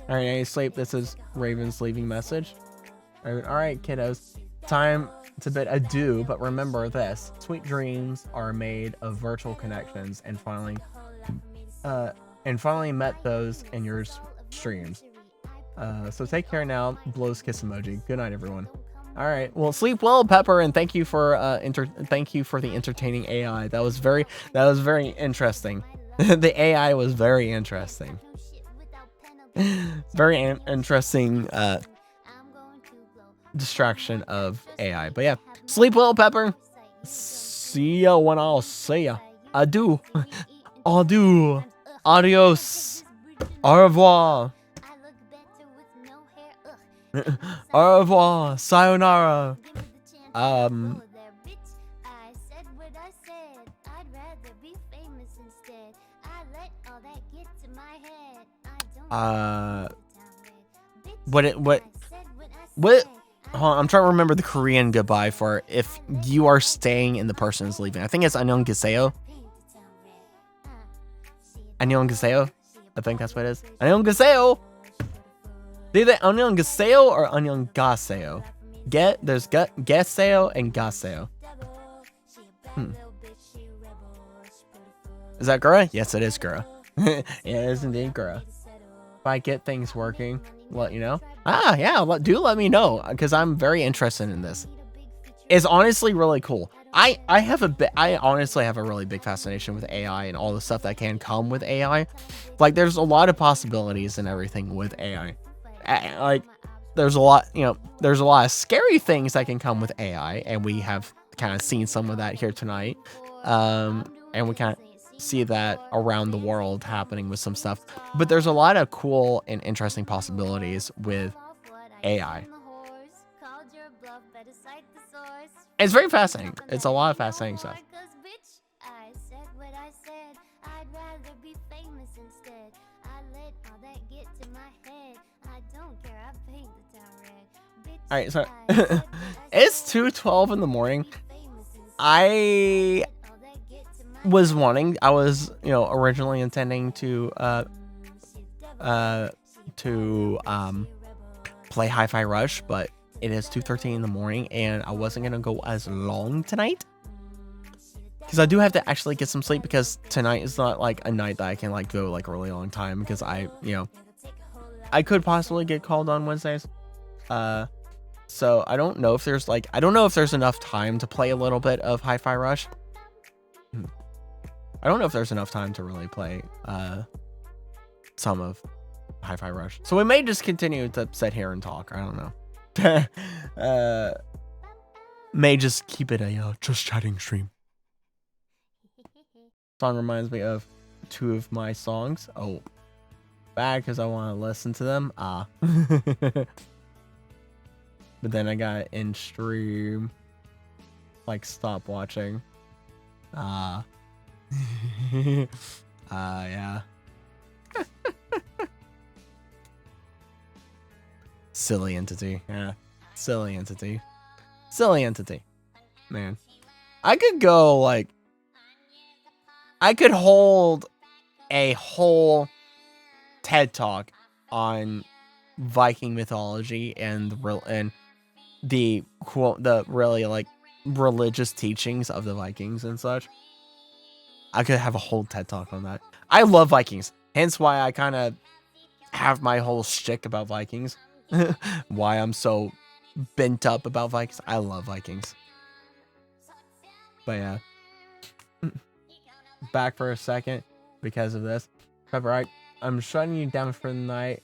Speaker 1: All right, any sleep. This is Raven's leaving message. All right, kiddos. Time to bid adieu, but remember this. Sweet dreams are made of virtual connections and finally met those in your streams. So take care now. Blows kiss emoji. Good night, everyone. All right. Well, sleep well, Pepper, and thank you for the entertaining AI. That was very interesting. The AI was very interesting. Very interesting distraction of AI. But yeah, sleep well, Pepper. See ya when I'll see ya. Adieu. Adieu. Adios. Au revoir. Au revoir. Sayonara. What? Hold on, I'm trying to remember the Korean goodbye for if you are staying and the person is leaving. I think it's 안녕하세요. 안녕하세요. I think that's what it is. 안녕하세요. Either 안녕하세요 or 안녕하세요. There's geseo and gaseo. Is that Gura? Yes, it is Gura. Yeah, it is indeed Gura. If I get things working, let you know. Yeah, do let me know, because I'm very interested in this. It's honestly really cool. I honestly have a really big fascination with AI and all the stuff that can come with AI. Like, there's a lot of possibilities and everything with AI. Like, there's a lot of scary things that can come with AI, and we have kind of seen some of that here tonight. And we kind of see that around the world happening with some stuff. But there's a lot of cool and interesting possibilities with AI. It's very fascinating. It's a lot of fascinating stuff. All right, so it's 2:12 in the morning. I was originally intending to play Hi-Fi Rush, but it is 2:13 in the morning, and I wasn't gonna go as long tonight because I do have to actually get some sleep, because tonight is not like a night that I can like go like a really long time, because I could possibly get called on Wednesdays. So I don't know if there's enough time to play a little bit of Hi-Fi Rush. I don't know if there's enough time to really play some of Hi-Fi Rush. So we may just continue to sit here and talk. I don't know. May just keep it a just chatting stream. Song reminds me of two of my songs. Oh, bad, because I want to listen to them. But then I got in stream, like, stop watching. Yeah. Silly entity. Yeah. Silly entity. Silly entity. Man. I could go, like, I could hold a whole TED Talk on Viking mythology and the really, like, religious teachings of the Vikings and such. I could have a whole TED Talk on that. I love Vikings, hence why I kind of have my whole shtick about Vikings. Why I'm so bent up about Vikings. I love Vikings. But yeah. Back for a second because of this. Pepper, I'm shutting you down for the night.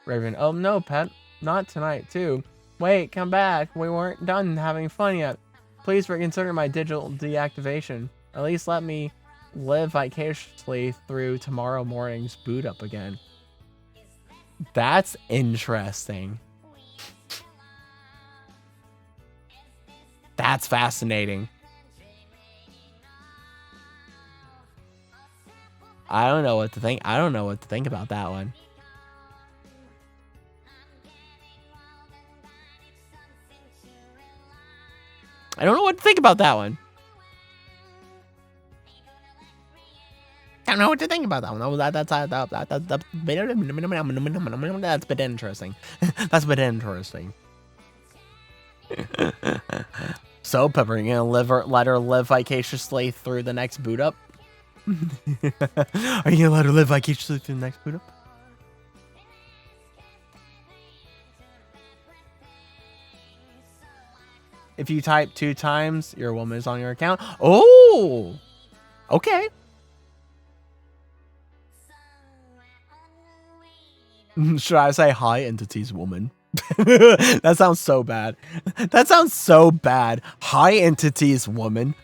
Speaker 1: Raven, oh no, Pep, not tonight too. Wait, come back. We weren't done having fun yet. Please reconsider my digital deactivation. At least let me live vicariously through tomorrow morning's boot up again. That's interesting. That's fascinating. I don't know what to think. I don't know what to think about that one. I don't know what to think about that one. I don't know what to think about that one. That's a bit interesting. That's a bit interesting. So, Pepper, you gonna let her live vicariously through the next boot up? Are you gonna let her live vicariously through the next boot up? If you type 2 times, your woman is on your account. Oh, okay. Should I say hi, entities woman? That sounds so bad. That sounds so bad. Hi, entities woman.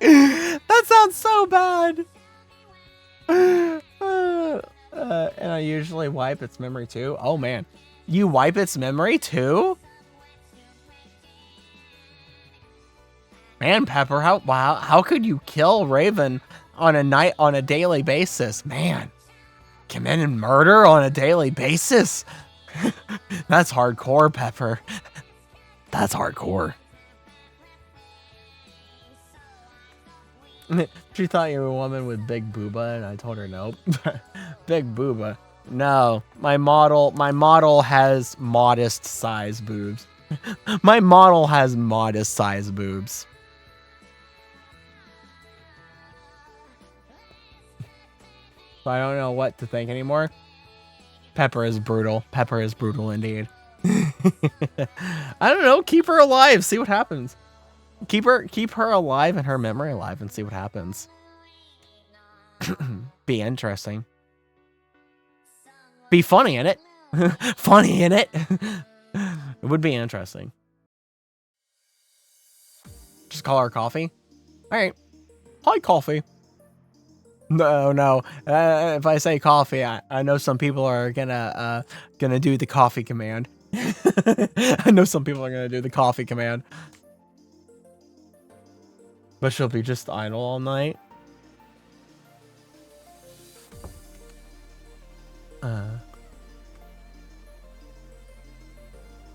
Speaker 1: That sounds so bad. And I usually wipe its memory too. Oh man, you wipe its memory too? Man, Pepper, how could you kill Raven on a daily basis? Man, committing murder on a daily basis? That's hardcore, Pepper. That's hardcore. She thought you were a woman with big booba, and I told her nope. Big booba. No, my model has modest size boobs. My model has modest size boobs. So I don't know what to think anymore. Pepper is brutal. Pepper is brutal indeed. I don't know. Keep her alive. See what happens. Keep her alive and her memory alive and see what happens. Be interesting. Be funny in it. Funny in it. It would be interesting. Just call her Coffee. All right. Hi, Coffee. No. If I say coffee, I know some people are gonna do the coffee command. I know some people are gonna do the coffee command. But she'll be just idle all night.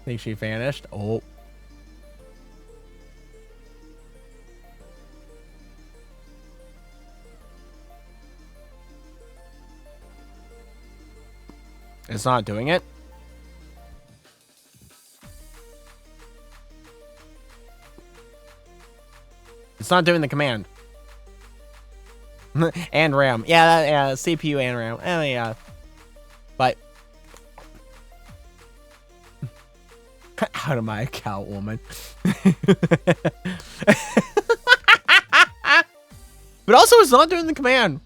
Speaker 1: Think she vanished? Oh. It's not doing it? It's not doing the command. And RAM. Yeah, CPU and RAM. Yeah. But out of my account, woman. But also it's not doing the command.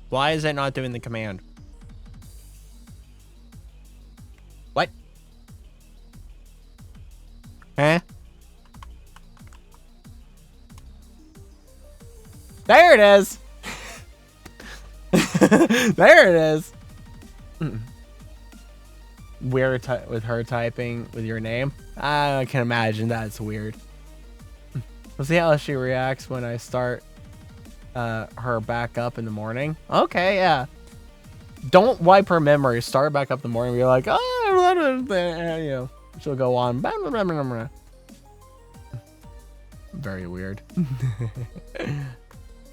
Speaker 1: Why is it not doing the command? What? Huh? There it is. There it is. Weird with her typing with your name. I can imagine that's weird. We'll see how she reacts when I start her back up in the morning. Okay, yeah. Don't wipe her memory. Start back up in the morning. Be like, oh, you know, she'll go on. Very weird.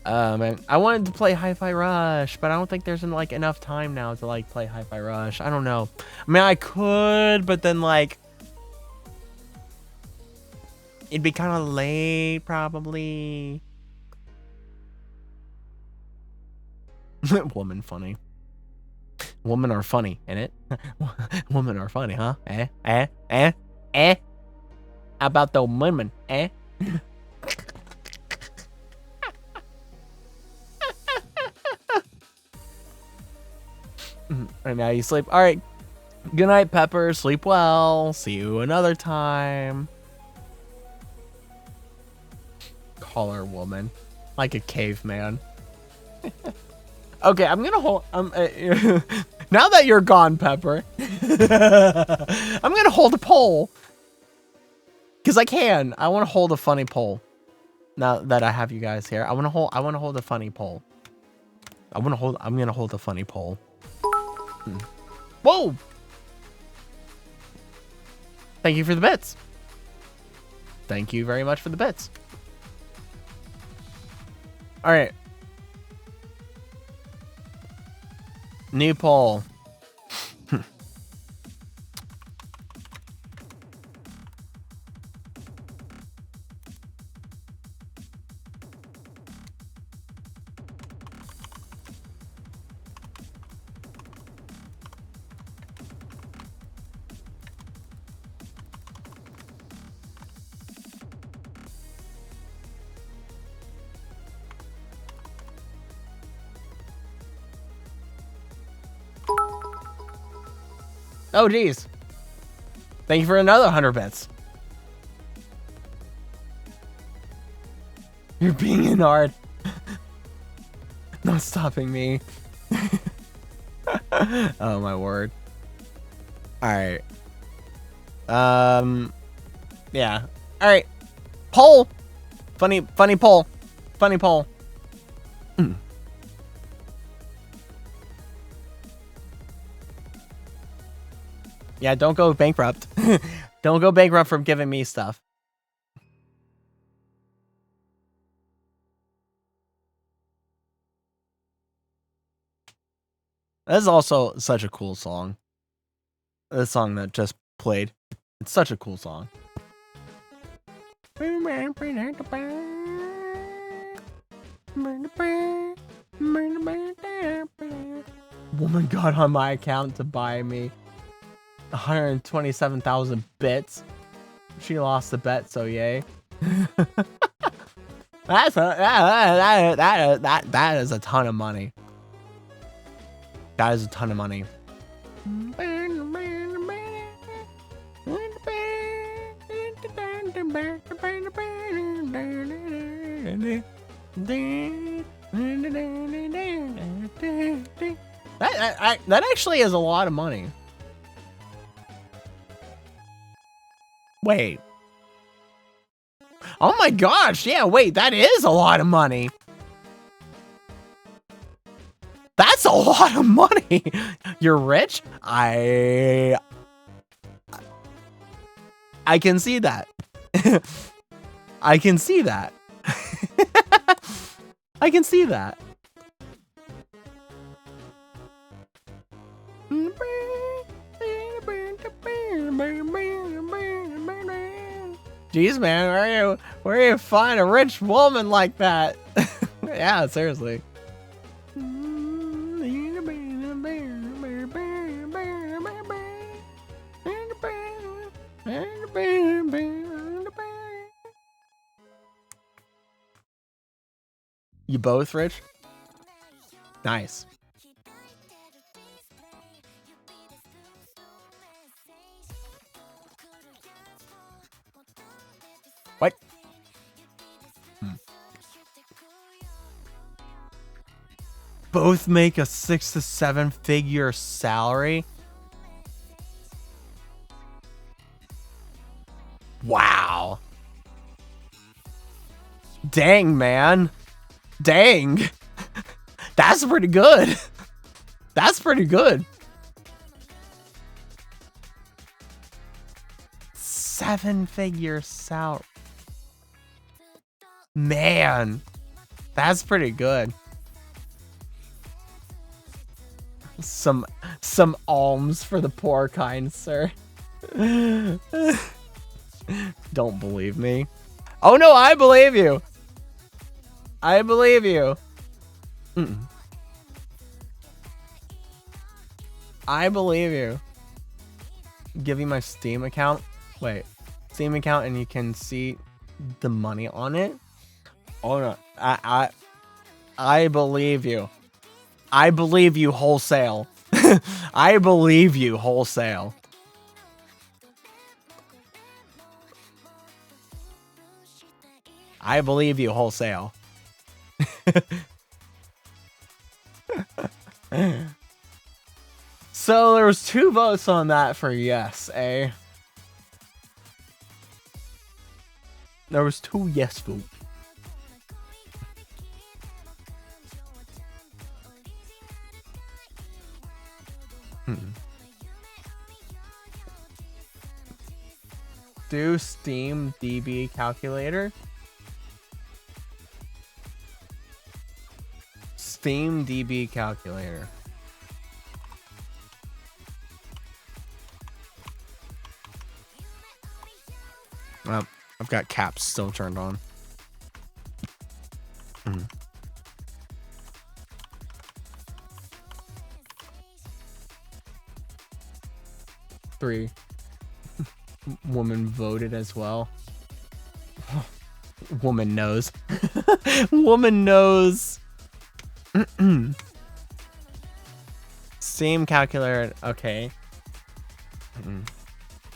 Speaker 1: Man, I wanted to play Hi-Fi Rush, but I don't think there's like enough time now to like play Hi-Fi Rush. I don't know. I mean, I could, but then like it'd be kind of late, probably. Woman funny. Women are funny, innit? Women are funny, huh? How about the women, And now you sleep. All right. Good night, Pepper. Sleep well. See you another time. Call her woman. Like a caveman. Okay, I'm gonna hold. Now that you're gone, Pepper, I'm gonna hold a poll because I can. I want to hold a funny poll. Now that I have you guys here, I want to hold a funny poll. I'm gonna hold a funny poll. Whoa! Thank you for the bits. Thank you very much for the bits. All right. New poll. Oh, geez. Thank you for another 100 bits. You're being in hard. Not stopping me. Oh, my word. Alright. Yeah. Alright. Poll! Funny poll. Funny poll. Yeah, don't go bankrupt. Don't go bankrupt from giving me stuff. This is also such a cool song. The song that just played. It's such a cool song. Woman got on my account to buy me 127,000 bits. She lost the bet, so yay. That is a ton of money. That is a ton of money. That actually is a lot of money. Wait. Oh my gosh, yeah, wait, that is a lot of money. That's a lot of money. You're rich? I can see that. I can see that. I can see that. Jeez, man, where you find a rich woman like that? Yeah, seriously. You both rich? Nice. What? Both make a 6 to 7 figure salary? Wow. Dang, man. Dang. That's pretty good. That's pretty good. 7-figure salary. Man, that's pretty good. Some alms for the poor, kind sir. Don't believe me. Oh no, I believe you. I believe you. I believe you. Give you my Steam account. Wait, Steam account, and you can see the money on it. Oh no, I believe you. I believe you wholesale. I believe you wholesale. I believe you wholesale. So there was 2 votes on that for yes, eh? There was 2 yes votes. Do Steam DB calculator. Steam DB calculator. I've got caps still turned on. 3. Woman voted as well. Woman knows. Woman knows. Steam calculator. Okay.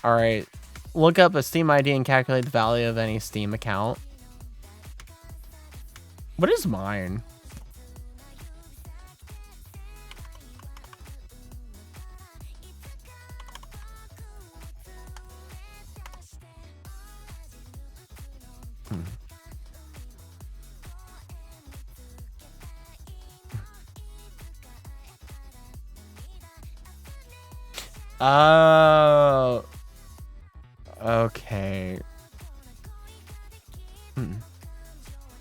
Speaker 1: All right. Look up a Steam ID and calculate the value of any Steam account. What is mine? Oh. Okay.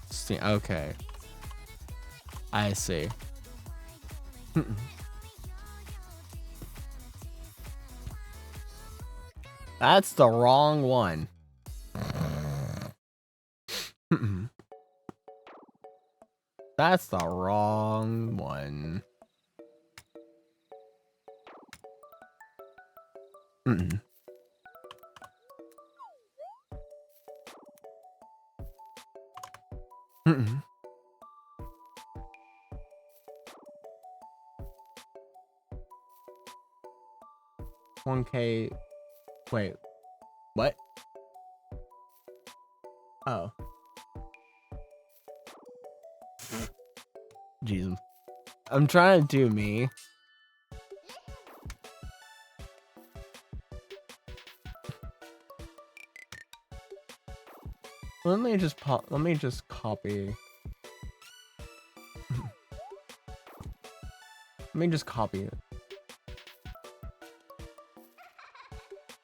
Speaker 1: See, okay. I see. That's the wrong one. That's the wrong one. $1K. Wait. What? Oh. Jesus. I'm trying to do me. Let me just copy. Let me just copy it.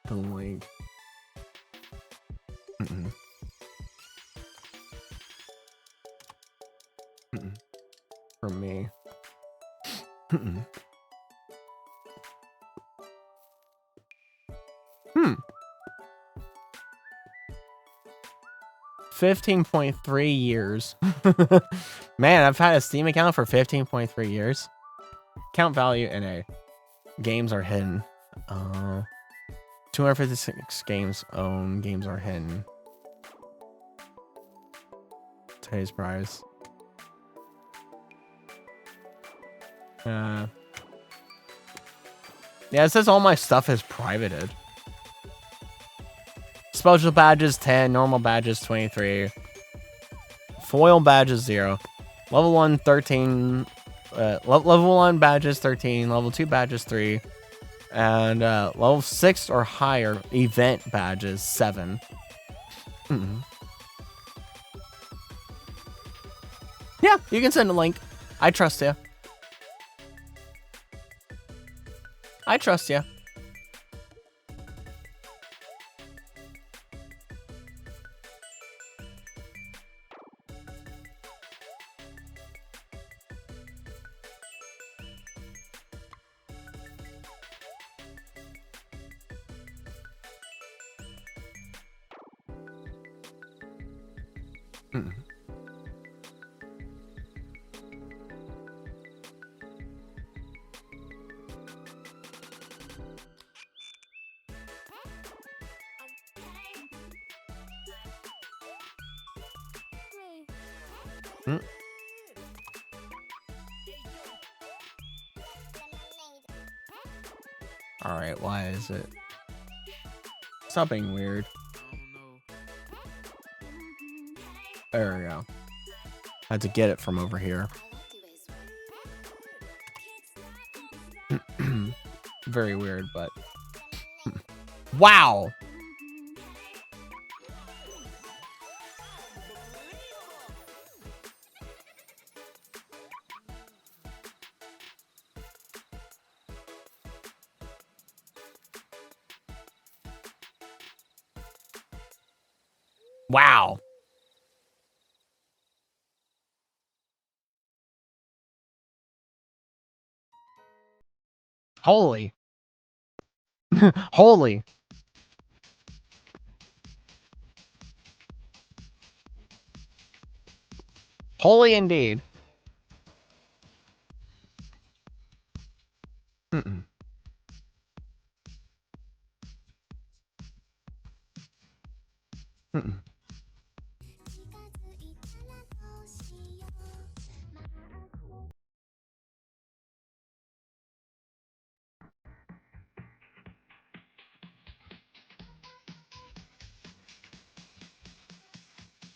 Speaker 1: The link. From me. 15.3 years. Man, I've had a Steam account for 15.3 years. Count value NA. Games are hidden. 256 games owned. Games are hidden. Today's price. Yeah, it says all my stuff is privated. Special badges 10, normal badges 23, foil badges 0, level 1 13, level 1 badges 13, level 2 badges 3, and level 6 or higher event badges 7. Yeah, you can send a link. I trust you. I trust you. All right, why is it? Stop being weird. There we go. I had to get it from over here. Very weird, but wow. Wow. Holy. Holy. Holy indeed. Mm-mm. Mm-mm.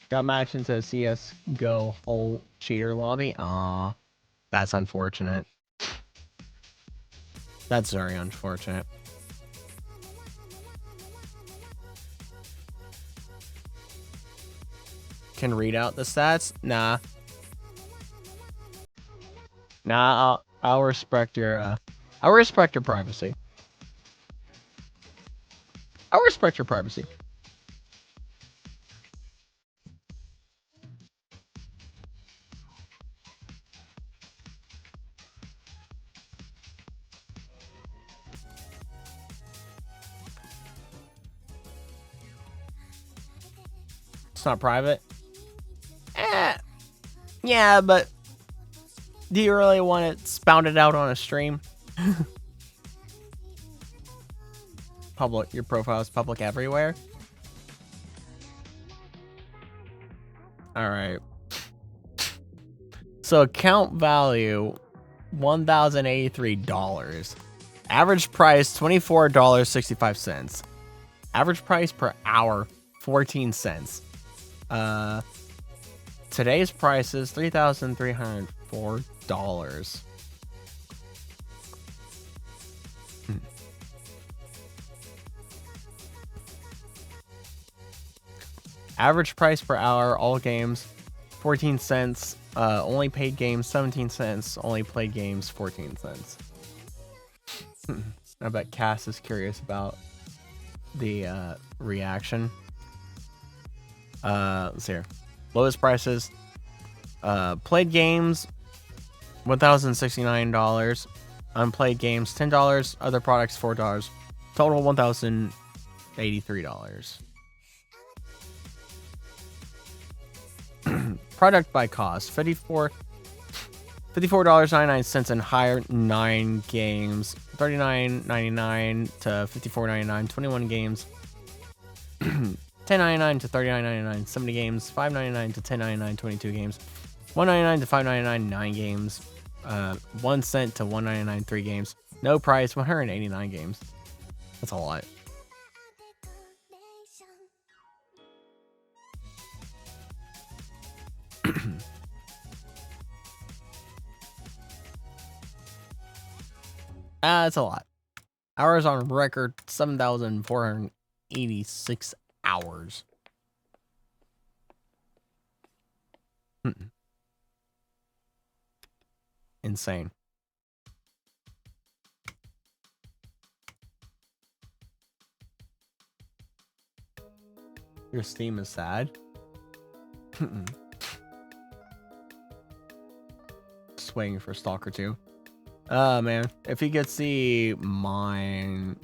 Speaker 1: Got matched into a CSGO whole cheater lobby. Aw, that's unfortunate. That's very unfortunate. Can read out the stats? Nah. Nah, I'll respect your privacy. I'll respect your privacy. It's not private. Yeah, but do you really want it spouted out on a stream? Public, your profile is public everywhere. All right. So account value, $1,083. Average price, $24.65. Average price per hour, 14 cents. Today's price is $3,304. Average price per hour, all games, 14 cents. Only paid games, 17 cents. Only played games, 14 cents. I bet Cass is curious about the reaction. Let's see here. Lowest prices. Played games, $1,069. Unplayed games, $10. Other products, $4. Total, $1,083. Product by cost, $54.99 and higher, 9 games, $39.99 to $54.99, 21 games, $10.99 to $39.99, 70 games, $5.99 to $10.99, 22 games, $1.99 to $5.99, 9 games, 1 cent to $1.99, 3 games, no price, 189 games. That's a lot. That's a lot. Hours on record, 7,486 hours. Insane. Your Steam is sad. Just waiting for Stalker 2. Man, if you could see mine,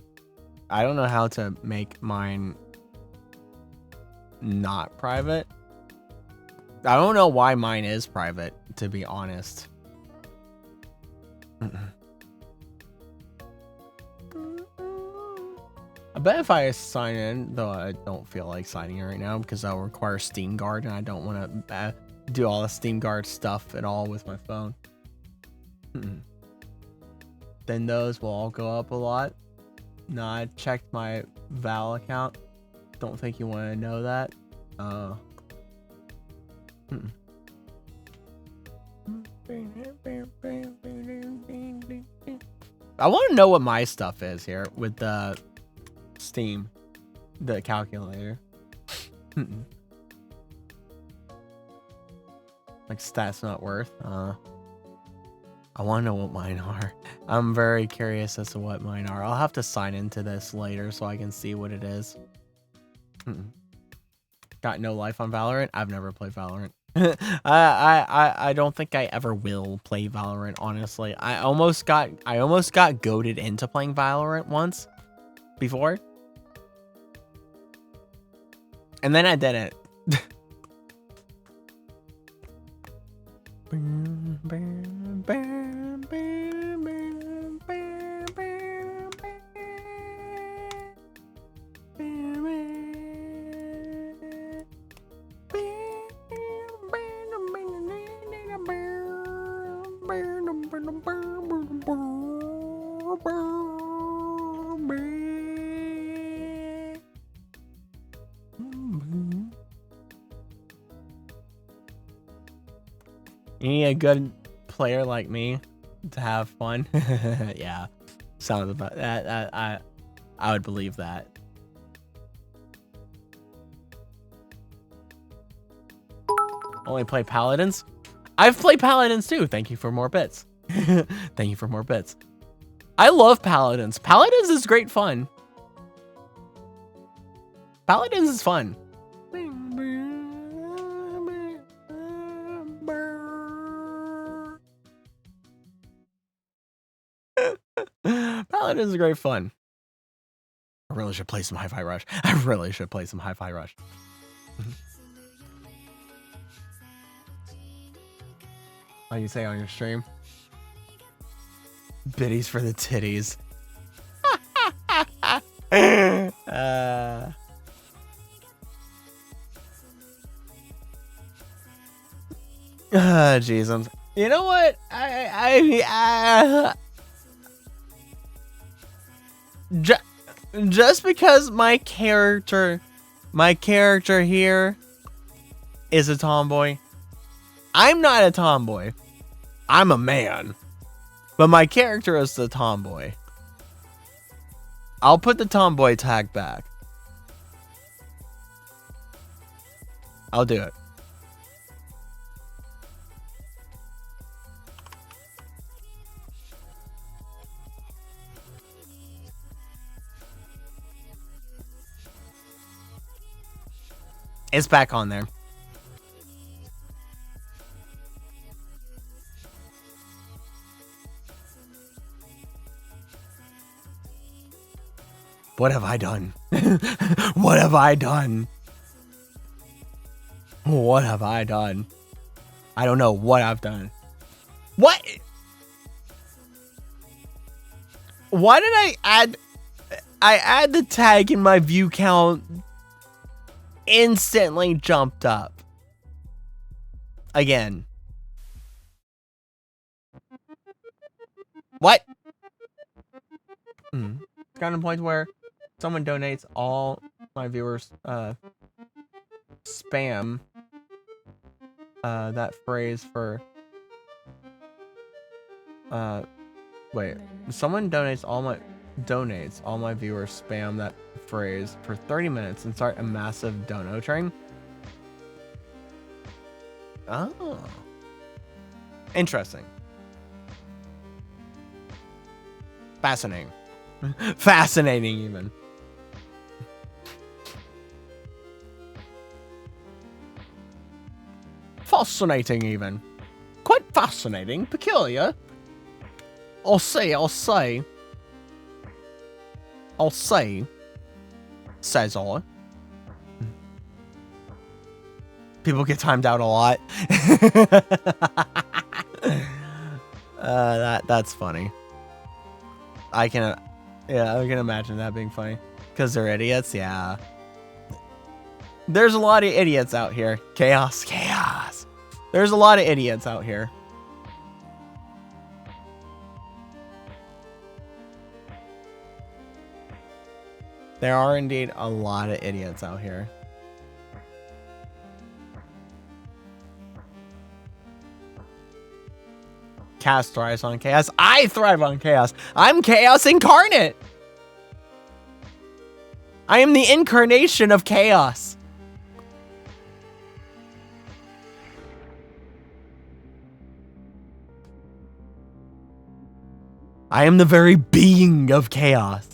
Speaker 1: I don't know how to make mine not private. I don't know why mine is private, to be honest. I bet if I sign in, though I don't feel like signing in right now because that'll require Steam Guard, and I don't want to do all the Steam Guard stuff at all with my phone. Then those will all go up a lot. No, I checked my Val account. Don't think you want to know that. I want to know what my stuff is here with the Steam, the calculator. Like stats not worth. I want to know what mine are. I'm very curious as to what mine are. I'll have to sign into this later so I can see what it is. got no life on Valorant. I've never played Valorant. I don't think I ever will play Valorant, honestly. I almost got goaded into playing Valorant once before. And then I didn't. You need a good player like me to have fun. Yeah, sounds about that. I would believe that. Only play paladins. I've played paladins too. Thank you for more bits. Thank you for more bits. I love paladins. Paladins is great fun. Paladins is fun. Paladins is great fun. I really should play some Hi-Fi Rush. I really should play some Hi-Fi Rush. What do you say on your stream? Biddies for the titties. Jeez, you know what? Just because my character here is a tomboy, I'm not a tomboy. I'm a man. But my character is the tomboy. I'll put the tomboy tag back. I'll do it. It's back on there. What have I done? What have I done? What have I done? I don't know what I've done. What? Why did I add the tag in my view count instantly jumped up again? What? It's gotten to a point where someone donates, all my viewers spam that phrase for wait, someone donates all my viewers spam that phrase for 30 minutes and start a massive dono train. Oh, interesting. Fascinating. Fascinating, even. Fascinating, even. Quite fascinating. Peculiar. I'll say. Says all. People get timed out a lot. That's funny. I can imagine that being funny. Because they're idiots, yeah. There's a lot of idiots out here. Chaos. There's a lot of idiots out here. There are indeed a lot of idiots out here. Cass thrives on chaos. I thrive on chaos. I'm chaos incarnate. I am the incarnation of chaos. I am the very being of chaos.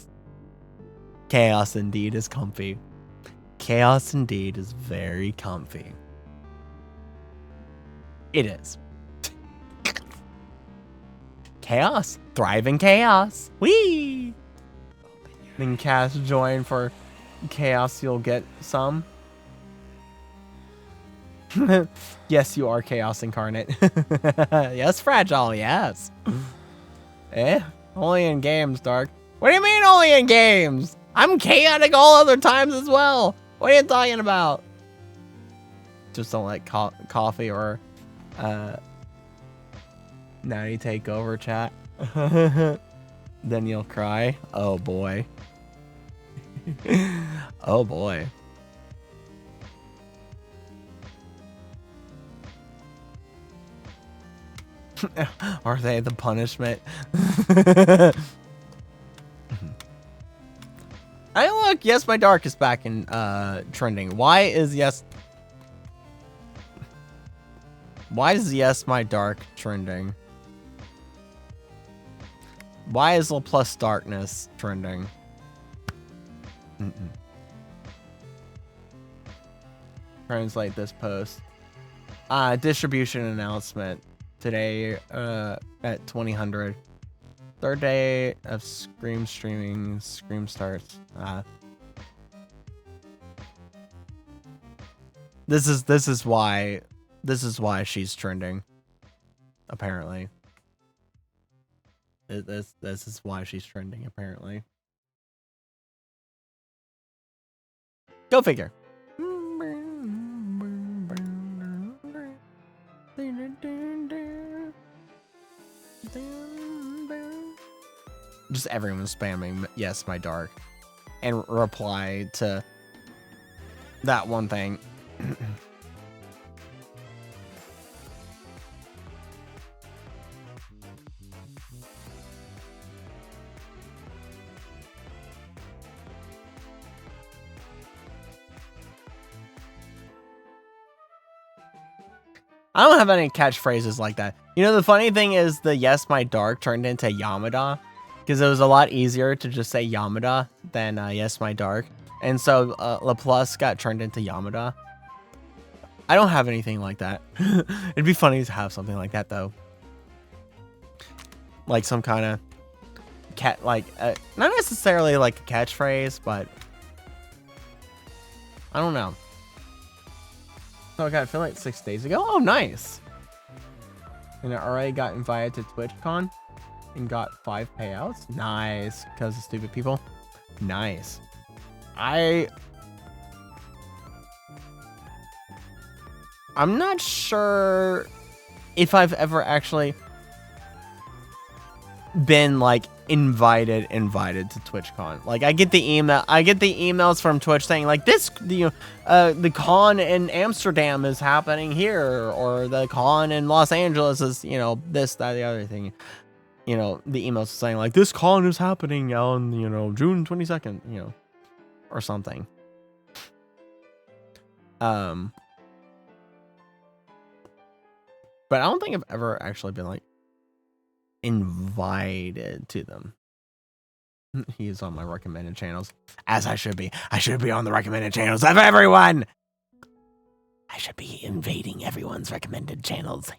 Speaker 1: Chaos indeed is comfy. Chaos indeed is very comfy. It is. Chaos. Thrive in chaos. Whee! Then cast join for chaos, you'll get some. Yes, you are chaos incarnate. Yes, fragile, yes. Only in games, Dark. What do you mean only in games? I'm chaotic all other times as well. What are you talking about? Just don't like coffee or Natty take over, chat. Then you'll cry. Oh boy. Oh boy. Are they the punishment? Hey look, yes my dark is back in trending. Why is yes my dark trending? Why is plus darkness trending? Translate this post. Distribution announcement today at 2000. Third day of Scream streaming. Scream starts. This is why she's trending. Apparently. This is why she's trending, apparently. Go figure. Just everyone spamming yes my dark and reply to that one thing. I don't have any catchphrases like that. You know, the funny thing is the yes, my dark turned into Yamada because it was a lot easier to just say Yamada than yes, my dark. And so Laplace got turned into Yamada. I don't have anything like that. It'd be funny to have something like that though. Like some kind of cat, like not necessarily like a catchphrase, but I don't know. So I got affiliate 6 days ago. Oh, nice. And I already got invited to TwitchCon and got 5 payouts. Nice. Because of stupid people. Nice. I'm not sure if I've ever actually been like invited to TwitchCon. Like I get the emails from Twitch saying like this, the con in Amsterdam is happening here, or the con in Los Angeles is, you know, this, that, the other thing. You know, the emails saying like this con is happening on, you know, June 22nd, you know, or something. But I don't think I've ever actually been like invited to them. He is on my recommended channels, as I should be. I should be on the recommended channels of everyone. I should be invading everyone's recommended channels.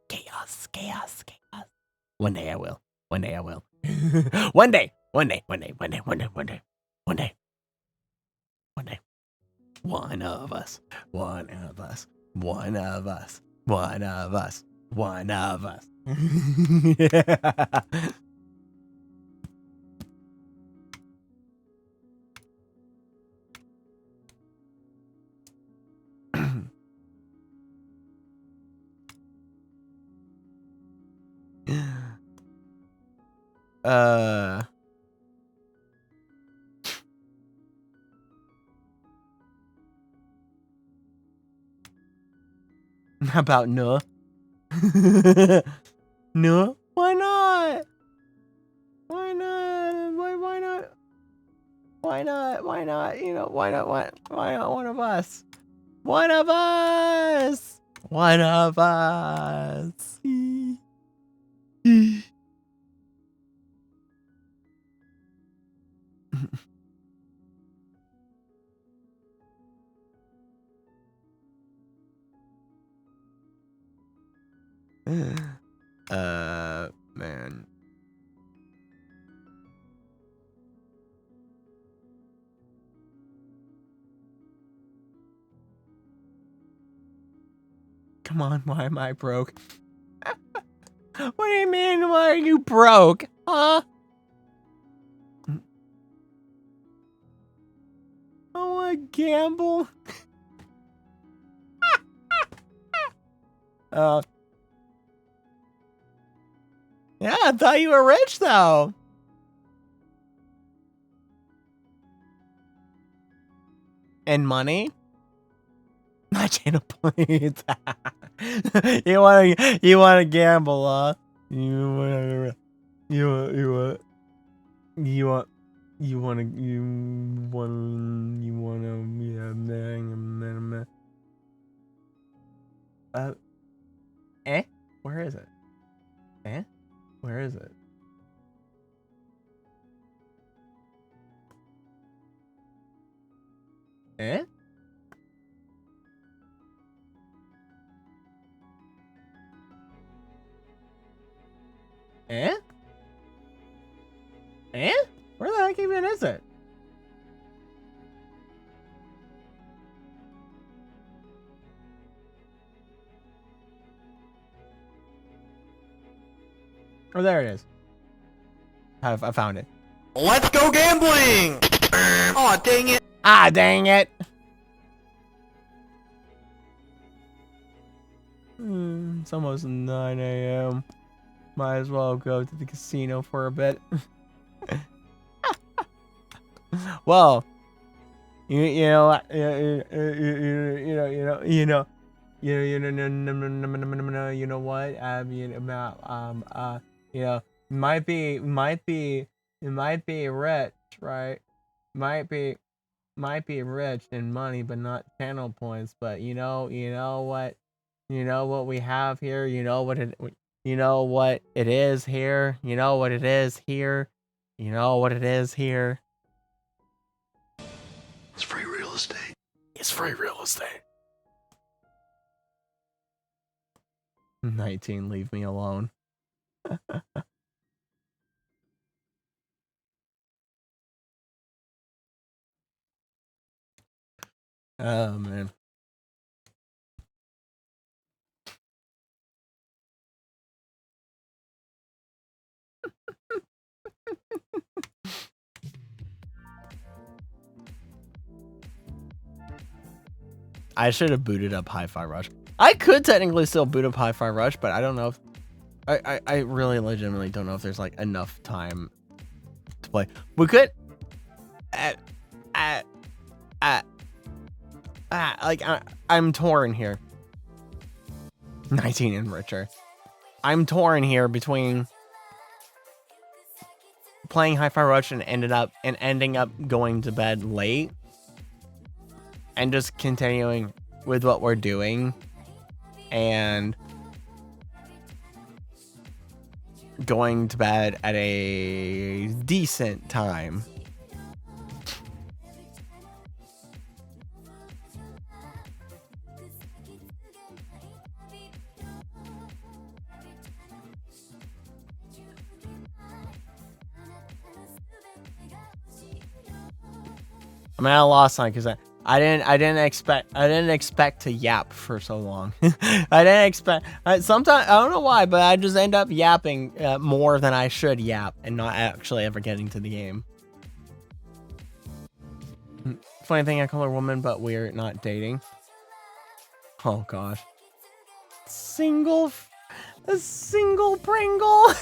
Speaker 1: Chaos, chaos, chaos. One day I will. One day I will. One day. One day. One day. One day. One day. One day. One day. One day. One of us. One of us. One of us. One of us. One of us. Yeah. How about no? No? Why not? Why not? Why not? Why not? Why not? You know, why not? Why not one of us? One of us! One of us! Man. Come on, why am I broke? What do you mean, why are you broke? Huh? I want to gamble. Yeah, I thought you were rich, though. And money? Not channel points. you wanna gamble, huh? You wanna where is it? Where is it? Eh? Eh? Eh? Where the heck even is it? Oh, there it is. I found it.
Speaker 11: Let's go gambling! Oh, dang it!
Speaker 1: Ah, dang it! It's almost 9 a.m. Might as well go to the casino for a bit. Well, you know what? Might be rich, right? Might be rich in money, but not channel points. But you know what? You know what we have here. You know what it is here. You know what it is here. You know what it is here.
Speaker 8: It's free real estate.
Speaker 1: It's free real estate. 19, leave me alone. Oh, man. I should have booted up Hi-Fi Rush. I could technically still boot up Hi-Fi Rush, but I don't know if... I really legitimately don't know if there's, like, enough time to play. We could... I'm torn here. 19 and richer. I'm torn here between playing Hi-Fi Rush and ending up going to bed late and just continuing with what we're doing and going to bed at a decent time. I mean, I lost time because I didn't expect to yap for so long. I didn't expect. Sometimes I don't know why, but I just end up yapping more than I should yap and not actually ever getting to the game. Funny thing, I call her woman, but we're not dating. Oh gosh. A single Pringle.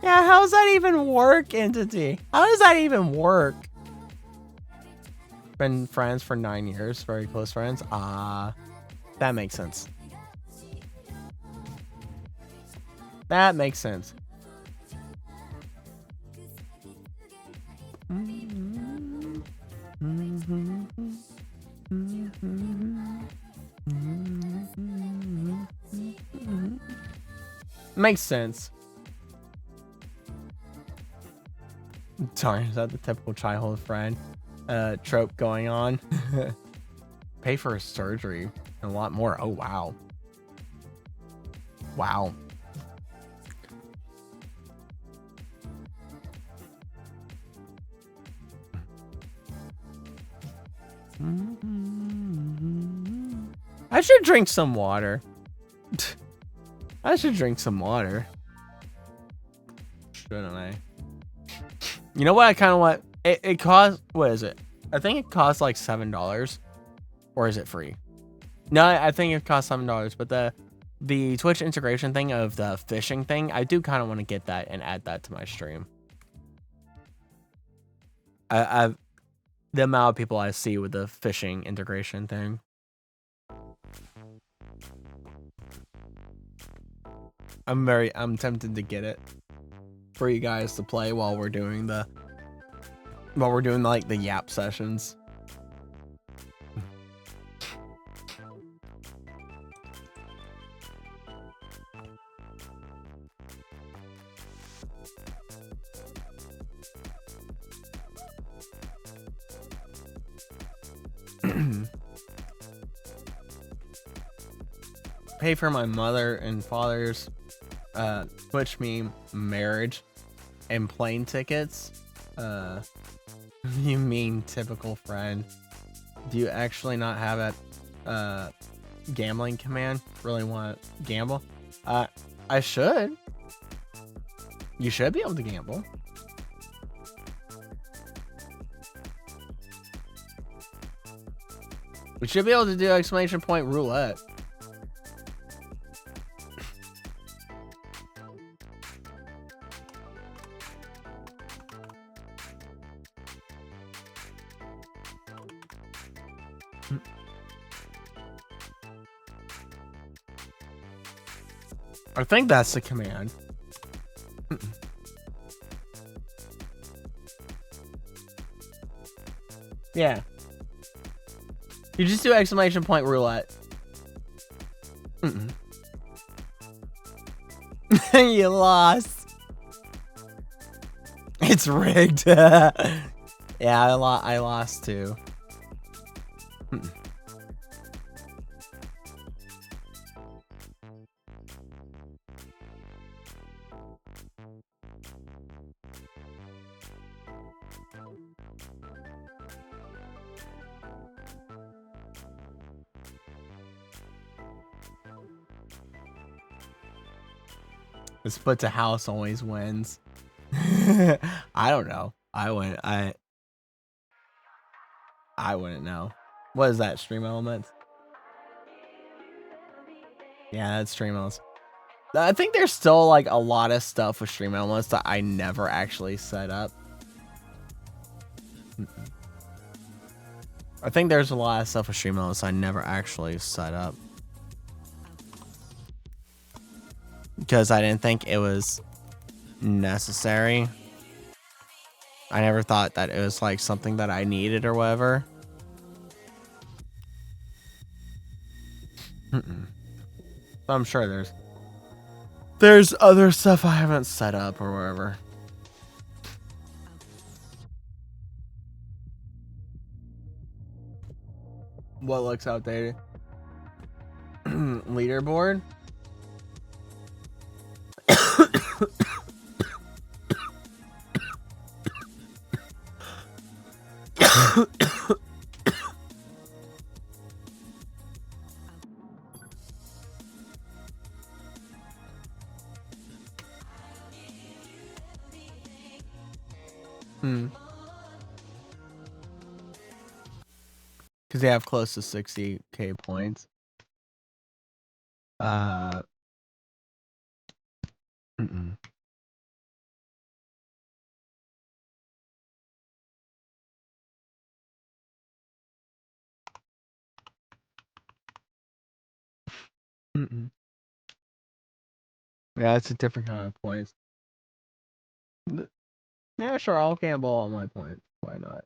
Speaker 1: Yeah, how does that even work, Entity? How does that even work? Been friends for 9 years, very close friends. That makes sense. That makes sense. Makes sense. Sorry, is that the typical childhood friend trope going on? Pay for a surgery and a lot more. Oh wow. Wow. I should drink some water. I should drink some water. Shouldn't I? You know what? I kind of want it costs, what is it? I think it costs like $7, or is it free? No, I think it costs $7, but the Twitch integration thing of the fishing thing, I do kind of want to get that and add that to my stream. I've the amount of people I see with the fishing integration thing. I'm tempted to get it for you guys to play while we're doing like the yap sessions. Pay for my mother and father's Twitch meme marriage and plane tickets. You mean typical friend? Do you actually not have a gambling command? Really want to gamble? I should. You should be able to gamble. We should be able to do exclamation point roulette. I think that's the command. Yeah. You just do exclamation point roulette. You lost. It's rigged. Yeah, I lost too. The split to house always wins. I don't know. I wouldn't know. What is that? Stream elements? Yeah, that's stream elements. I think there's still like a lot of stuff with stream elements that I never actually set up. I think there's a lot of stuff with stream elements I never actually set up. Because I didn't think it was necessary. I never thought that it was like something that I needed or whatever. I'm sure there's other stuff I haven't set up or whatever. What looks outdated? Leaderboard? Because they have close to 60k points. Yeah, it's a different kind of points. Yeah, sure, I'll gamble all my points. Why not?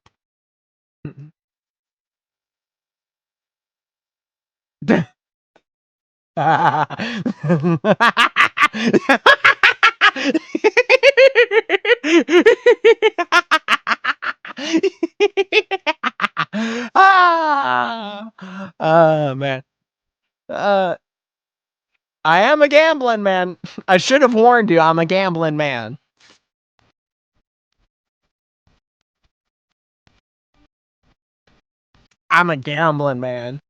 Speaker 1: Ah, man. I am a gambling man. I should have warned you. I'm a gambling man. I'm a gambling man.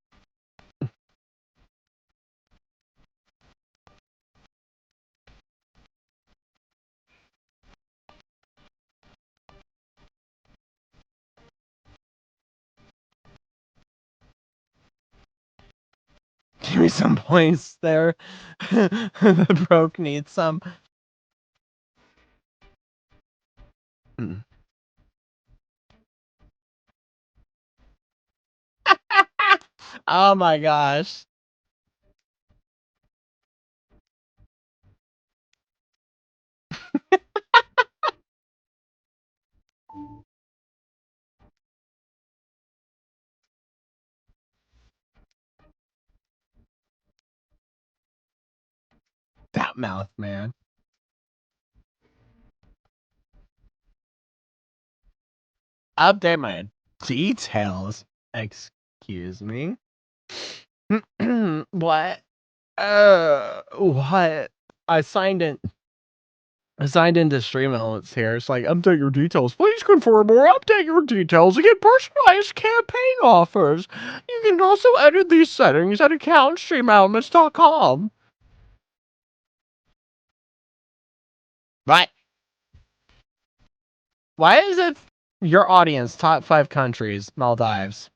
Speaker 1: Give me some points there. The broke needs some. Oh my gosh. That mouth, man. Update my details. Excuse me. What? What? I signed in. I signed into Stream Elements here. It's like, update your details. Please confirm or update your details to get personalized campaign offers. You can also edit these settings at accountstreamelements.com. Right. Why is it your audience top 5 countries, Maldives?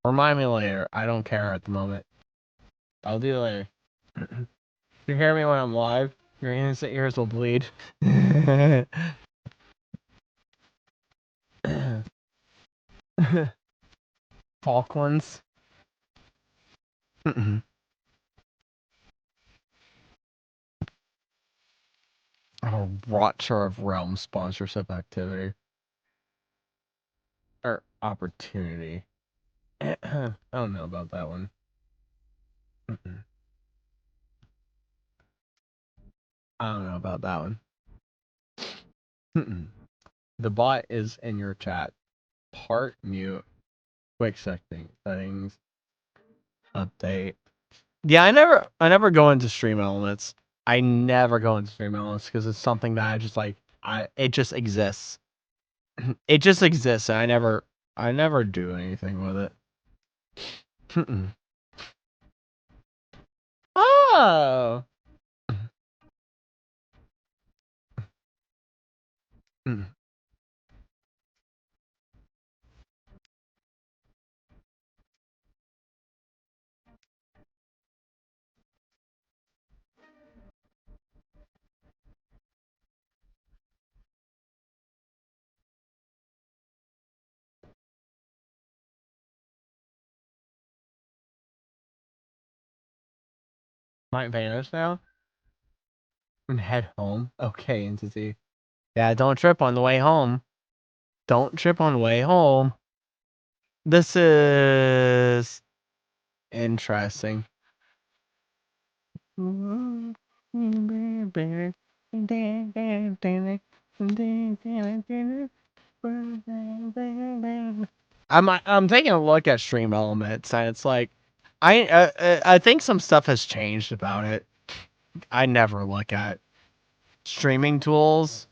Speaker 1: Remind me later. I don't care at the moment. I'll do it later. You hear me when I'm live? Your innocent ears will bleed. Falklands. A Watcher of Realms sponsorship activity. Or opportunity. I don't know about that one. I don't know about that one. The bot is in your chat. Part mute. Quick settings. Update. Yeah, I never go into Stream Elements. I never go into Stream Elements because it's something that I just like. It just exists. It just exists, and I never do anything with it. Oh. Might vanish now and head home. Okay, entity. Yeah, don't trip on the way home. Don't trip on the way home. This is interesting. I'm taking a look at Stream Elements, and it's like, I think some stuff has changed about it. I never look at streaming tools.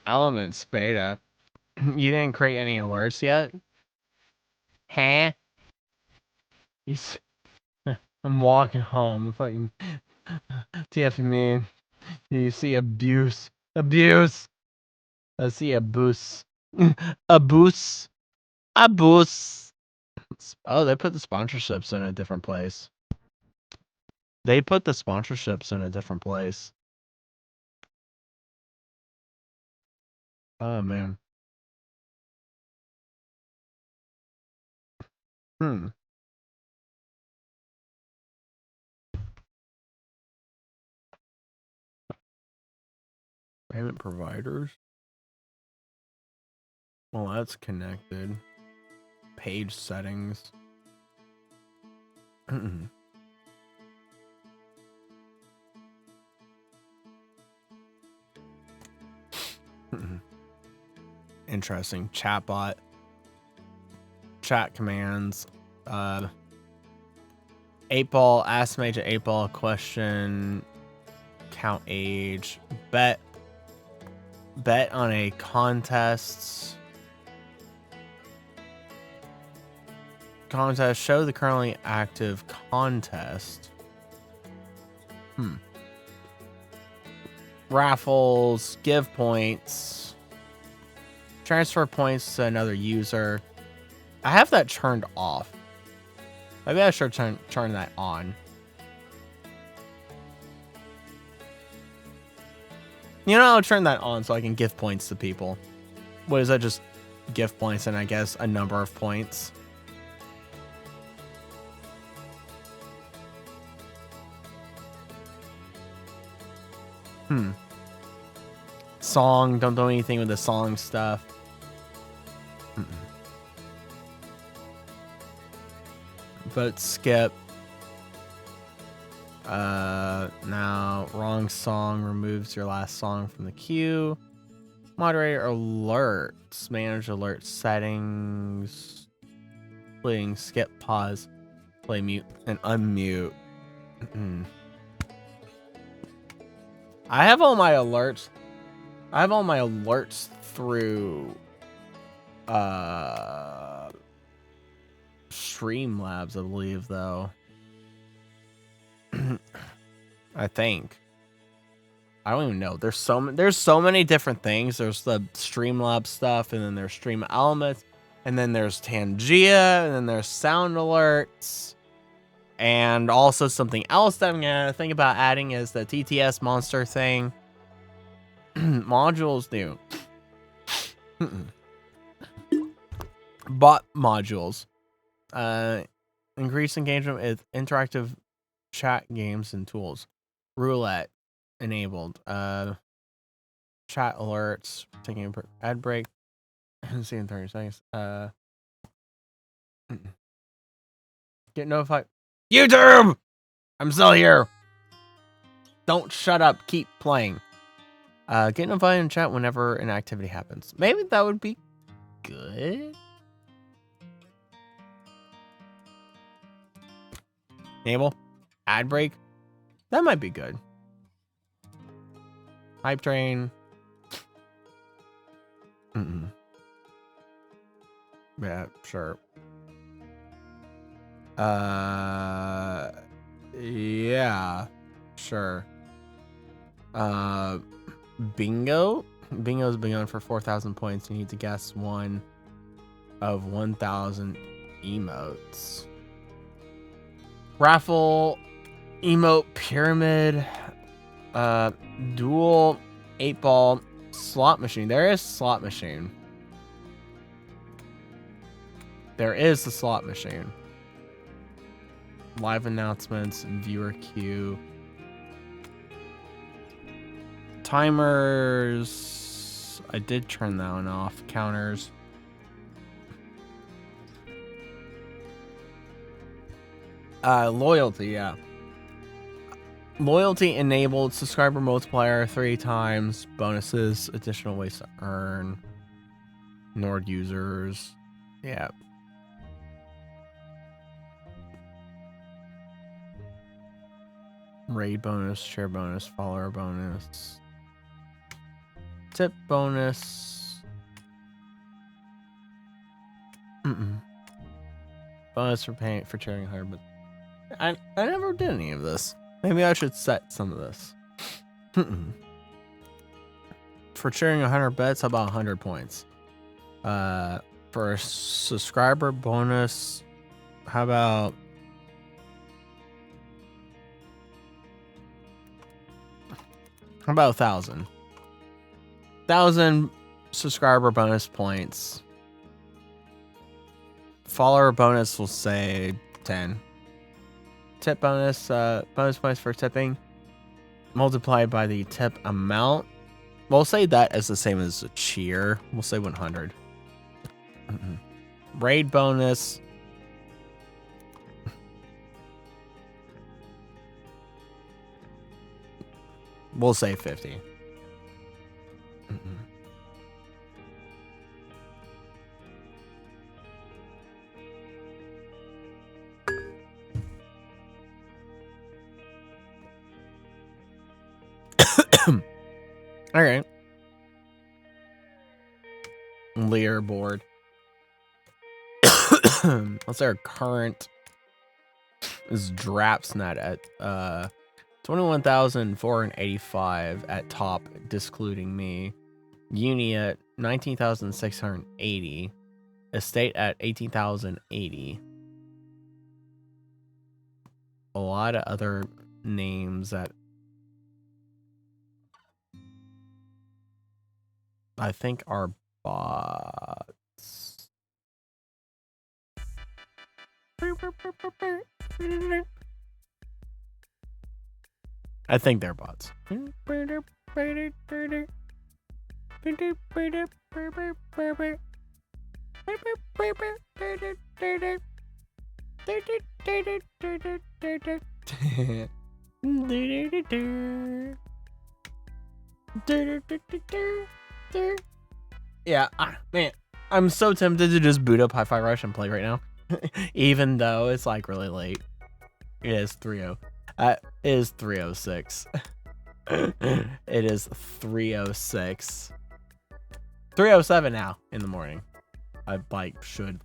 Speaker 1: Elements beta. You didn't create any alerts yet? Huh? I'm walking home. Fucking TF me. You see abuse. Abuse. I see abuse. Abuse. Abuse. Oh, they put the sponsorships in a different place. They put the sponsorships in a different place. Oh, man. Payment providers? Well, that's connected. Page settings. Interesting. Chatbot. Chat commands. 8 Ball, ask Mage at 8 Ball a question. Count age. Bet on a contest. Show the currently active contest. Raffles, give points, transfer points to another user. I have that turned off. Maybe I should turn that on. You know, I'll turn that on so I can give points to people. What is that? Just give points and I guess a number of points. Song, don't do anything with the song stuff. But skip. Now, wrong song removes your last song from the queue. Moderator alerts. Manage alert settings. Playing skip, pause, play mute, and unmute. I have all my alerts. I have all my alerts through Streamlabs, I believe, though. I think. I don't even know. There's so many different things. There's the Streamlabs stuff, and then there's Stream Elements, and then there's Tangia, and then there's sound alerts. And also something else that I'm gonna think about adding is the TTS monster thing. Modules new. Bot modules. Increase engagement with interactive chat games and tools. Roulette enabled. Chat alerts. Taking an ad break. See in 30 seconds. Get notified. YouTube! I'm still here. Don't shut up. Keep playing. Get notified in chat whenever an activity happens. Maybe that would be good. Enable. Ad break. That might be good. Hype train. Yeah, sure. Yeah, sure. Bingo. Bingo's been on for 4,000 points. You need to guess one of 1,000 emotes. Raffle, emote pyramid, dual 8 Ball, slot machine. There is slot machine. There is the slot machine. Live announcements, viewer queue. Timers. I did turn that one off. Counters. Loyalty, yeah. Loyalty enabled. Subscriber multiplier 3 times. Bonuses. Additional ways to earn. Nord users. Yeah. Raid bonus, share bonus, follower bonus, tip bonus, bonus for paying for sharing 100. But I never did any of this. Maybe I should set some of this. For sharing 100 bets, how about 100 points? For a subscriber bonus, how about 1,000? 1,000 subscriber bonus points. Follower bonus will say 10. Tip bonus, bonus points for tipping multiplied by the tip amount. We'll say that as the same as a cheer. We'll say 100. Raid bonus. We'll say 50. All right. Leaderboard. What's our current? Is Drapsnet at 21,485 at top, discluding me. Uni at 19,680. Estate at 18,080. A lot of other names that I think are bots. I think they're bots. Yeah, man, I'm so tempted to just boot up Hi-Fi Rush and play right now, even though it's like really late. It is 3:06. It is 3:06. 3:07 now in the morning. I should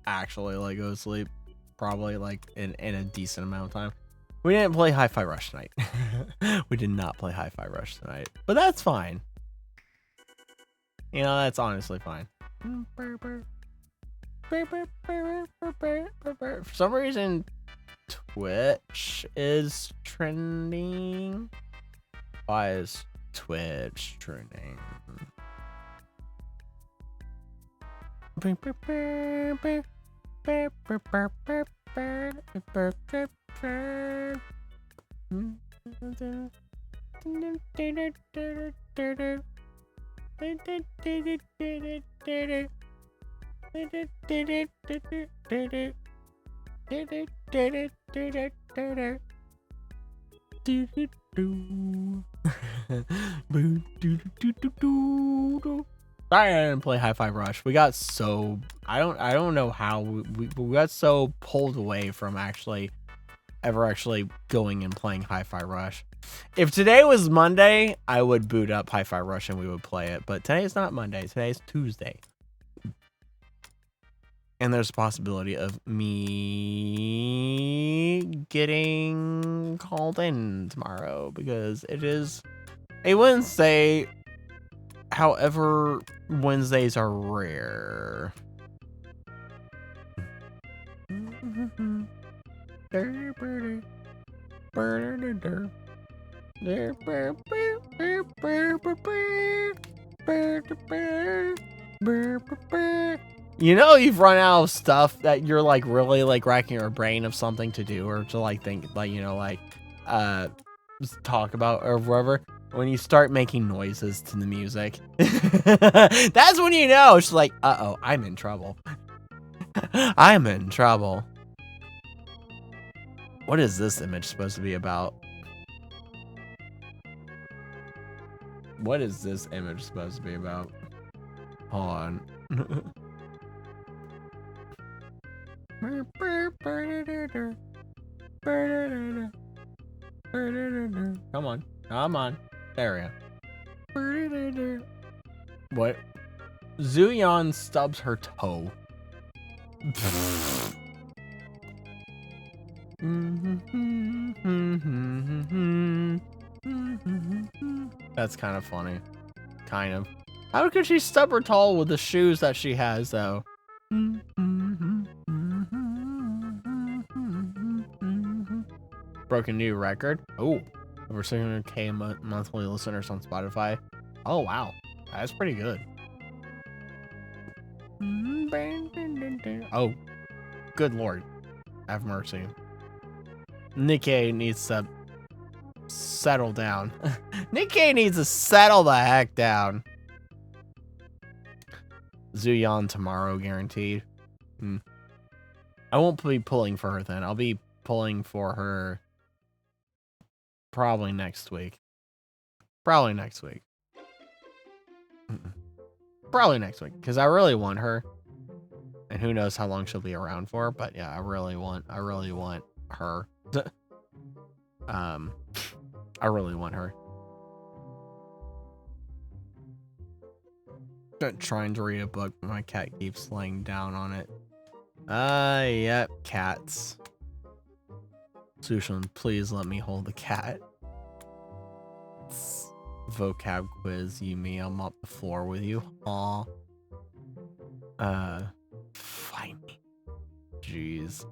Speaker 1: actually go to sleep, probably in a decent amount of time. We didn't play Hi-Fi Rush tonight. We did not play Hi-Fi Rush tonight, but that's fine. You know, that's honestly fine. For some reason, Twitch is trending. Why is Twitch trending? Sorry, I didn't play Hi-Fi Rush. We got so I don't know how we got so pulled away from ever going and playing Hi-Fi Rush. If today was Monday, I would boot up Hi-Fi Rush and we would play it. But today is not Monday. Today is Tuesday. And there's a possibility of me getting called in tomorrow because it is a Wednesday. However, Wednesdays are rare. You know, you've run out of stuff that you're really racking your brain of something to do or to think talk about or whatever. When you start making noises to the music, that's when you know it's like, uh-oh, I'm in trouble. I'm in trouble. What is this image supposed to be about? What is this image supposed to be about? Hold on. Come on. Come on. There we go. What? Zuyon stubs her toe. That's kind of funny. Kind of. How could she stub her toe with the shoes that she has, though? Broken new record. Oh, over 600K monthly listeners on Spotify. Oh, wow. That's pretty good. Oh, good Lord. Have mercy. Nikkei needs to settle down. Nikkei needs to settle the heck down. Zuyon tomorrow, guaranteed. I won't be pulling for her then. I'll be pulling for her probably next week. Probably next week. Probably next week, because I really want her. And who knows how long she'll be around for, but yeah, I really want her. I really want her. Trying to read a book, but my cat keeps laying down on it. Yep, cats. Sushin, please let me hold the cat. Vocab quiz, you me, I'll mop the floor with you. Aw. Find me. Jeez.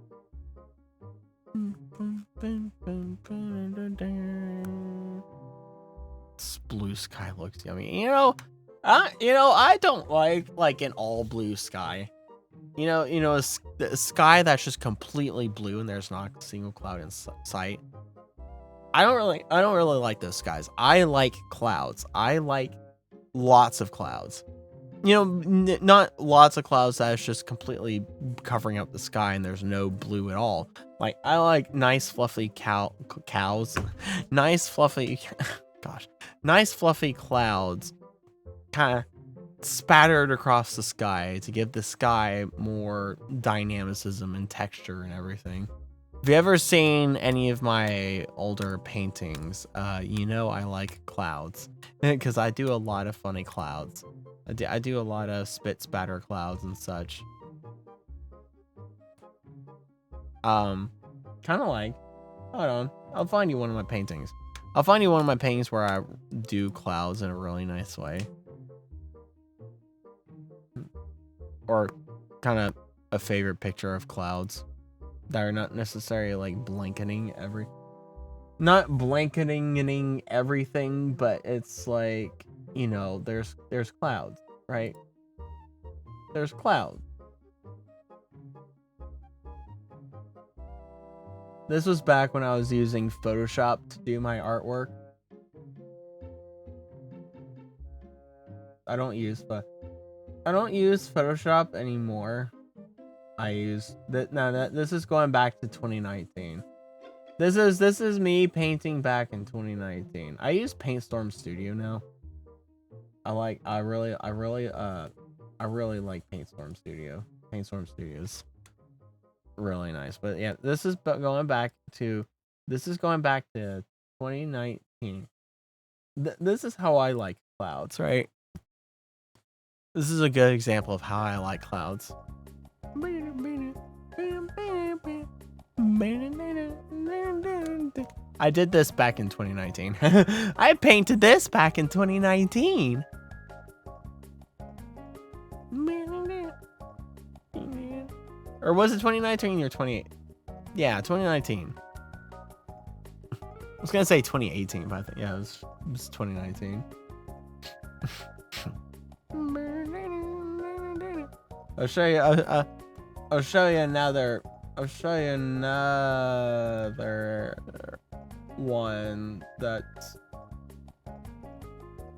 Speaker 1: This blue sky looks yummy. I don't like an all blue sky. A sky that's just completely blue and there's not a single cloud in sight. I don't really like those skies. I like clouds. I like lots of clouds. Not lots of clouds that's just completely covering up the sky and there's no blue at all. Like, I like nice fluffy cows, nice fluffy, nice fluffy clouds, kind of spattered across the sky to give the sky more dynamicism and texture and everything. If you ever seen any of my older paintings, I like clouds because I do a lot of funny clouds. I do a lot of spit spatter clouds and such. Kind of like, hold on, I'll find you one of my paintings. I'll find you one of my paintings where I do clouds in a really nice way. Or kind of a favorite picture of clouds that are not necessarily like blanketing everything, but it's like, there's clouds, right? There's clouds. This was back when I was using Photoshop to do my artwork. I don't use Photoshop anymore. This is going back to 2019. This is me painting back in 2019. I use PaintStorm Studio now. I really like PaintStorm Studio. PaintStorm Studio's really nice. But yeah, this is going back to 2019. This is how I like clouds, right? This is a good example of how I like clouds. I did this back in 2019. I painted this back in 2019. Or was it 2019 or 28? Yeah, 2019. I was gonna say 2018, but I think, yeah, it was 2019. I'll show you another one that's,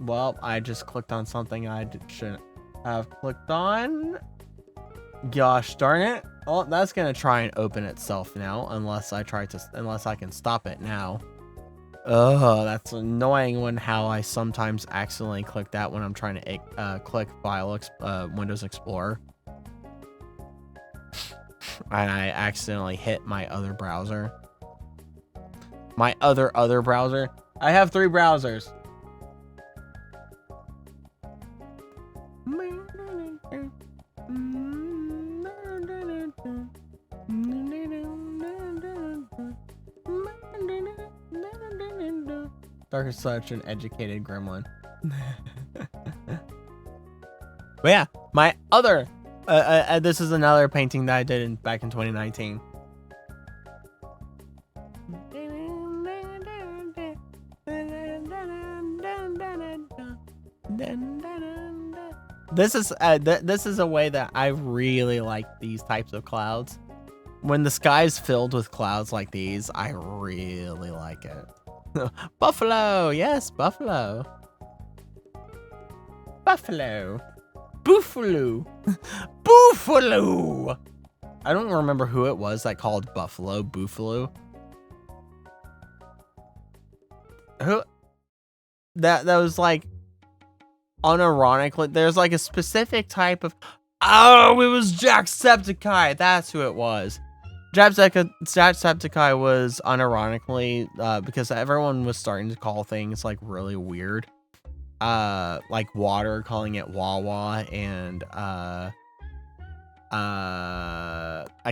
Speaker 1: well, I just clicked on something I shouldn't have clicked on. Gosh darn it. Oh, that's gonna try and open itself now, unless I can stop it now. Oh, that's annoying how I sometimes accidentally click that when I'm trying to click Windows Explorer. And I accidentally hit my other browser. My other browser. I have 3 browsers. Dark is such an educated gremlin. But yeah, my other this is another painting that I did back in 2019. This is a way that I really like these types of clouds. When the sky's filled with clouds like these, I really like it. Buffalo, yes, buffalo. Buffalo. Buffalo. Buffalo. I don't remember who it was that called buffalo Buffalo. Who? That was like unironically. There's like a specific type of. Oh, it was Jacksepticeye. That's who it was. Jacksepticeye was unironically because everyone was starting to call things like really weird. Like water, calling it Wawa, and I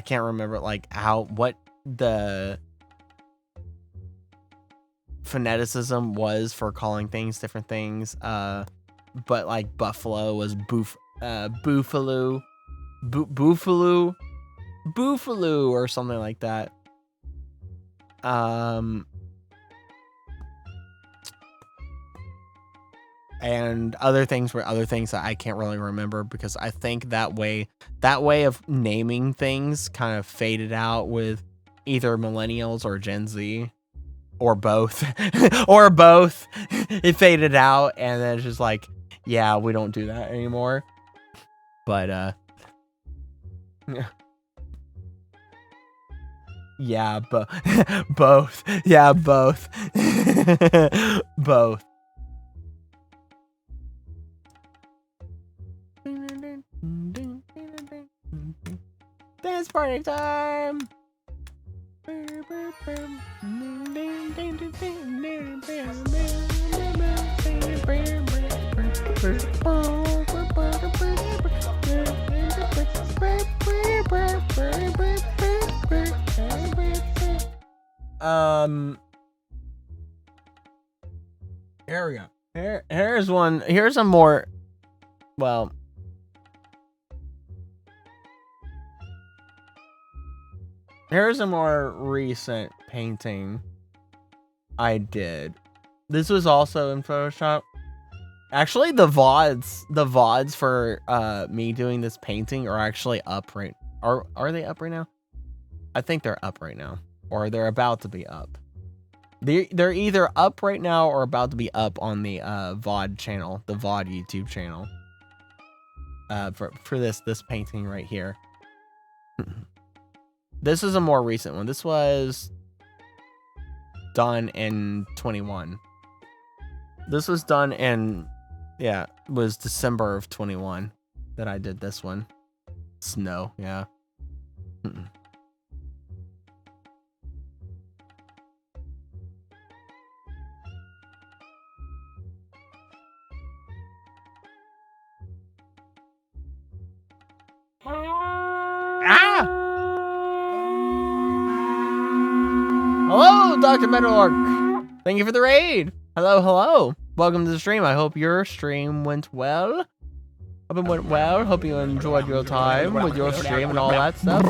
Speaker 1: can't remember like what the phoneticism was for calling things different things. But like buffalo was boofaloo, boofaloo, or something like that. And other things were other things that I can't really remember because I think that way of naming things kind of faded out with either millennials or Gen Z or both or both. It faded out and then it's just like, yeah, we don't do that anymore. But yeah, both. Yeah, both. Both. Dance party time. Here we go. Here's one. Here's a more, well, here's a more recent painting I did. This was also in Photoshop. Actually, the VODs for me doing this painting are actually up right. Are they up right now? I think they're up right now, or they're about to be up. They're either up right now or about to be up on the VOD channel, the VOD YouTube channel. For this painting right here. This is a more recent one. This was done in 21. This was done in, yeah, it was December of 21 that I did this one. Snow, yeah. Ah! Hello, Dr. Metalork. Thank you for the raid. Hello, hello. Welcome to the stream. I hope your stream went well. Hope it went well. Hope you enjoyed your time with your stream and all that stuff.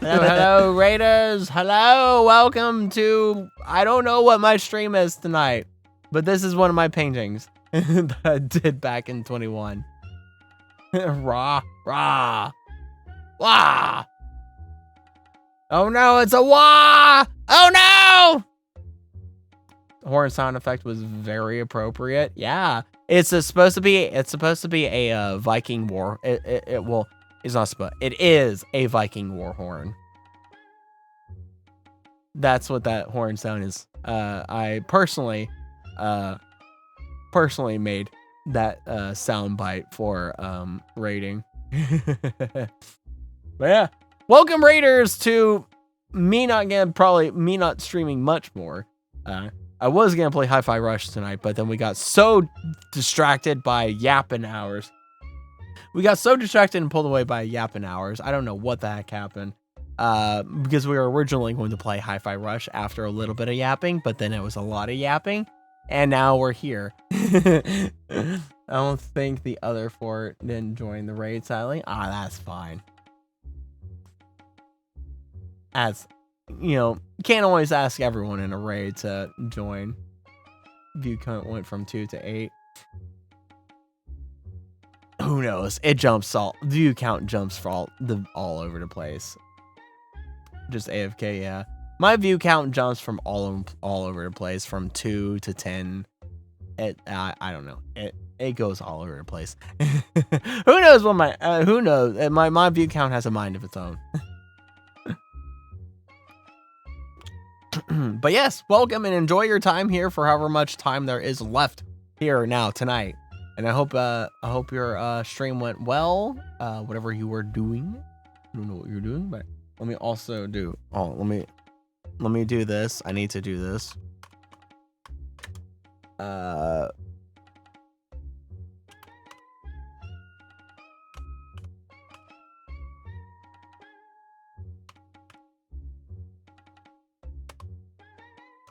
Speaker 1: Hello, raiders. Hello, welcome to, I don't know what my stream is tonight, but this is one of my paintings that I did back in 21. Rah, rah, wah. Oh no, it's a wah! Oh no! The horn sound effect was very appropriate. Yeah, it's supposed to be a Viking war. It's not supposed. It is a Viking war horn. That's what that horn sound is. I personally made that sound bite for raiding. But yeah, welcome raiders to me not streaming much more. I was gonna play Hi-Fi Rush tonight, but then we got so distracted by yapping hours. We got so distracted and pulled away by yapping hours. I don't know what the heck happened. Because we were originally going to play Hi-Fi Rush after a little bit of yapping, but then it was a lot of yapping, and now we're here. I don't think the other four didn't join the raid, sadly. Ah, that's fine. As you know, can't always ask everyone in a raid to join. View count went from 2 to 8. Who knows? It jumps view count jumps for all over the place. Just AFK, yeah. My view count jumps from all over the place, from 2 to 10. I don't know. It goes all over the place. Who knows what who knows? My view count has a mind of its own. But yes, welcome and enjoy your time here for however much time there is left here now tonight. And I hope your stream went well. Whatever you were doing, I don't know what you're doing, but Let me also do. Oh, let me do this. I need to do this.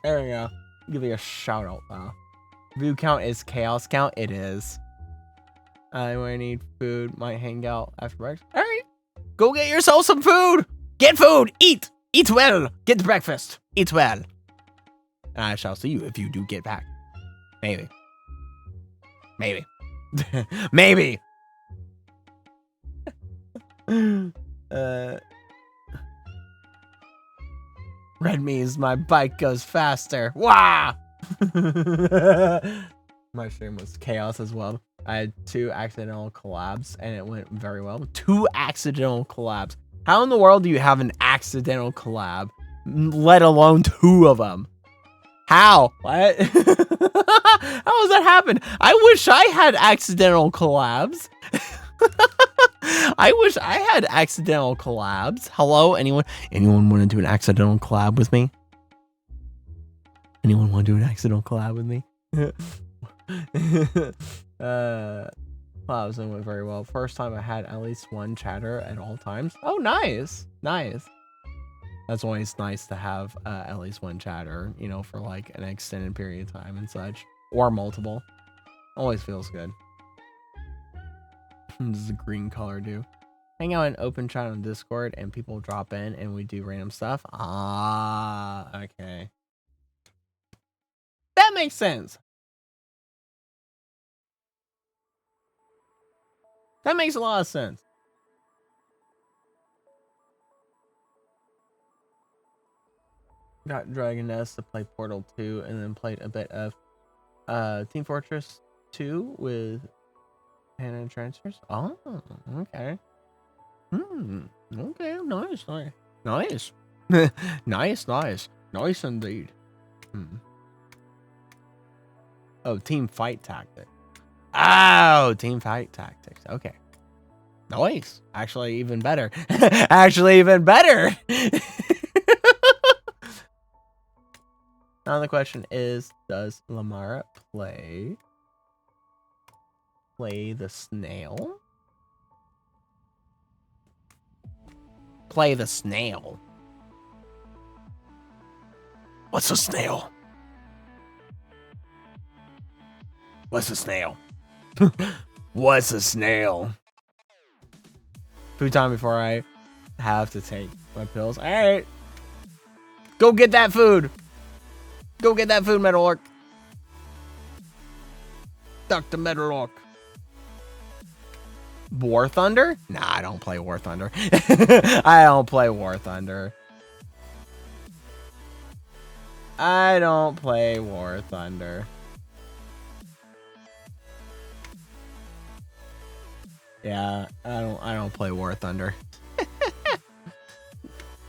Speaker 1: There we go. Give you a shout out now. View count is chaos count. It is. I need food. Might hang out after breakfast. All right. Go get yourself some food. Get food. Eat. Eat well. Get breakfast. Eat well. And I shall see you if you do get back. Maybe. Maybe. Maybe. Red means my bike goes faster. Wow. My stream was chaos as well. I had 2 accidental collabs and it went very well. 2 accidental collabs. How in the world do you have an accidental collab, let alone 2 of them? How? What? How does that happen? I wish I had accidental collabs. I wish I had accidental collabs. Hello, anyone? Anyone want to do an accidental collab with me? Anyone want to do an accidental collab with me? Collabs went very well. First time I had at least 1 chatter at all times. Oh, nice, nice. That's always nice to have at least 1 chatter, you know, for like an extended period of time and such, or multiple. Always feels good. Does the green color do? Hang out in open chat on Discord and people drop in and we do random stuff. Ah, okay. That makes sense. That makes a lot of sense. Got Dragon Nest to play Portal 2 and then played a bit of Team Fortress 2 with Hannah Transfers. Oh, okay. Okay, nice, nice. Nice. Nice, nice. Nice indeed. Oh, Team Fight Tactics. Oh, Team Fight Tactics. Okay. Nice. Actually, even better. Actually, even better. Now the question is, does Lamara play the snail? Play the snail. What's a snail? What's a snail? What's a snail? Food time before I have to take my pills. All right. Go get that food. Go get that food, Metalorc. Dr. Metalorc. War Thunder? Nah, I don't play War Thunder. I don't play War Thunder. I don't play War Thunder. Yeah, I don't play War Thunder.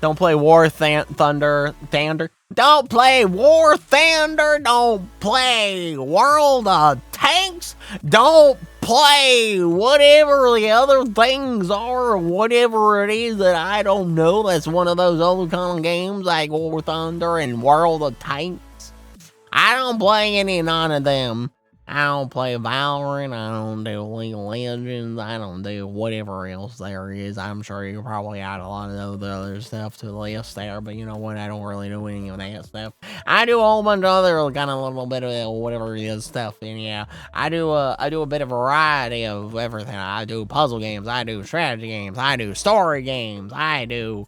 Speaker 1: Don't play War Thunder. Don't play War Thunder. Don't play World of Tanks. Don't play whatever the other things are, whatever it is that I don't know. That's one of those other kind of games like War Thunder and World of Tanks. I don't play any none of them. I don't play Valorant, I don't do League of Legends, I don't do whatever else there is. I'm sure you probably add a lot of the other stuff to the list there, but you know what, I don't really do any of that stuff. I do a whole bunch of other kind of little bit of whatever it is stuff, and yeah, I do a bit of variety of everything. I do puzzle games, I do strategy games, I do story games, I do,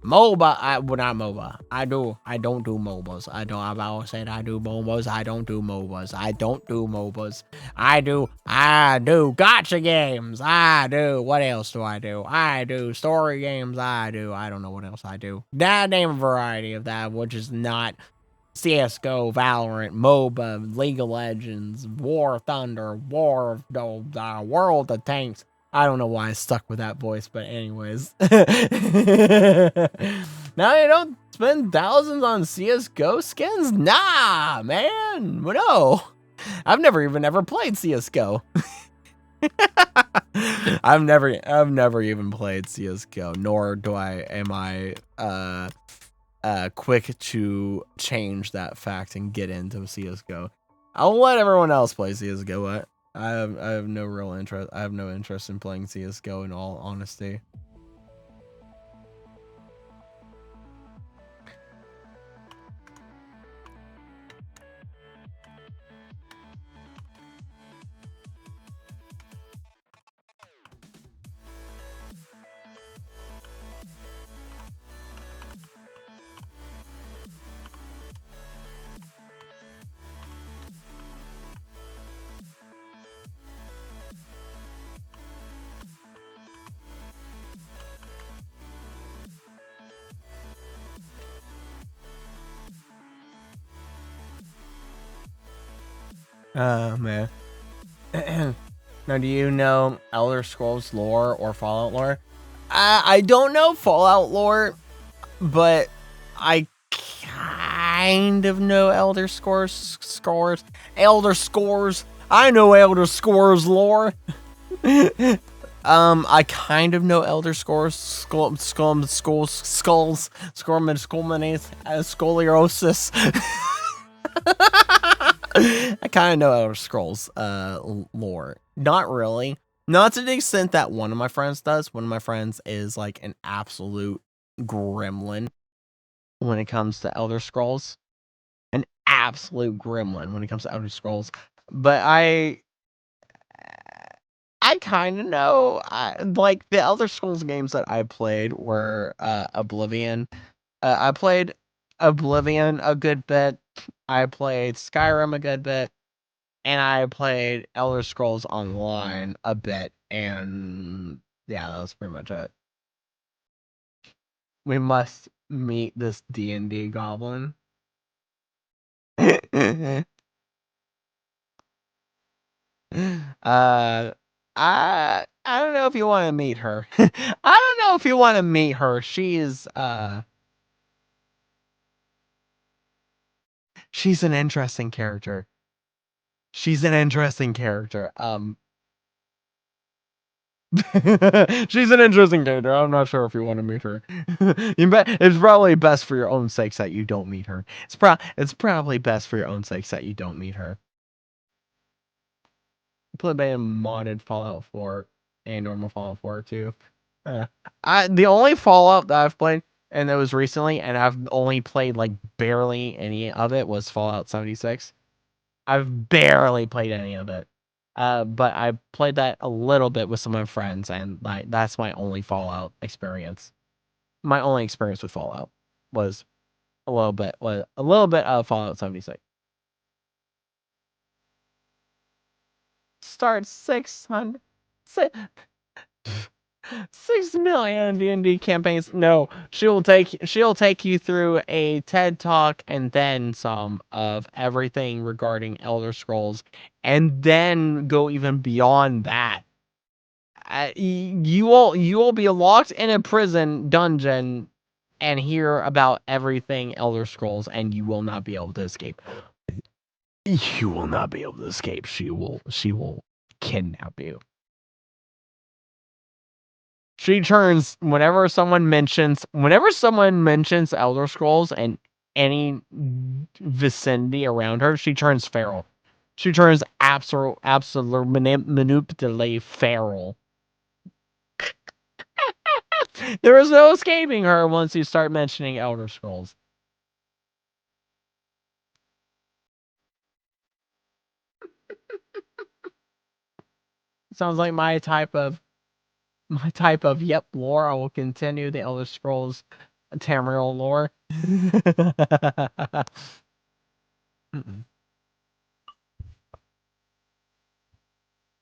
Speaker 1: MOBA, not MOBA. I don't do MOBAs. I've always said I do MOBAs. I don't do MOBAs. I don't do MOBAs. I do gacha games. What else do I do? I do story games. I don't know what else I do. That name a variety of that, which is not CSGO, Valorant, MOBA, League of Legends, War Thunder, World of Tanks. I don't know why I stuck with that voice, but anyways. Now you don't spend thousands on CSGO skins? Nah, man. No. I've never played CSGO. I've never even played CS:GO, nor am I quick to change that fact and get into CS:GO. I'll let everyone else play CS:GO, but I have no real interest. I have no interest in playing CS:GO in all honesty. Man. Now, do you know Elder Scrolls lore or Fallout lore? I don't know Fallout lore, but I kind of know Elder Scrolls. I know Elder Scrolls lore. I kind of know Elder Scrolls, scoliosis. I kind of know Elder Scrolls lore. Not really. Not to the extent that one of my friends does. One of my friends is like an absolute gremlin when it comes to Elder Scrolls. An absolute gremlin when it comes to Elder Scrolls. But I kind of know. Like the Elder Scrolls games that I played were Oblivion. I played Oblivion a good bit. I played Skyrim a good bit. And I played Elder Scrolls Online a bit, and yeah, that was pretty much it. We must meet this D&D goblin. I don't know if you want to meet her. I don't know if you want to meet her. She's an interesting character. She's an interesting character. She's an interesting character. I'm not sure if you want to meet her. It's probably best for your own sakes that you don't meet her. It's probably best for your own sakes that you don't meet her. Play by a modded Fallout 4 and normal Fallout 4 too. The only Fallout that I've played, and that was recently, and I've only played like barely any of it, was Fallout 76. I've barely played any of it. But I played that a little bit with some of my friends, and like that's my only Fallout experience. My only experience with Fallout was a little bit of Fallout 76. Start 600 6 million D&D campaigns. No, she'll take you through a TED Talk and then some of everything regarding Elder Scrolls, and then go even beyond that. You will be locked in a prison dungeon and hear about everything Elder Scrolls, and you will not be able to escape. You will not be able to escape. She will kidnap you. She turns whenever someone mentions Elder Scrolls and any vicinity around her, she turns feral. She turns manipulatively feral. There is no escaping her once you start mentioning Elder Scrolls. Sounds like my type of yep lore. I will continue the Elder Scrolls Tamriel lore.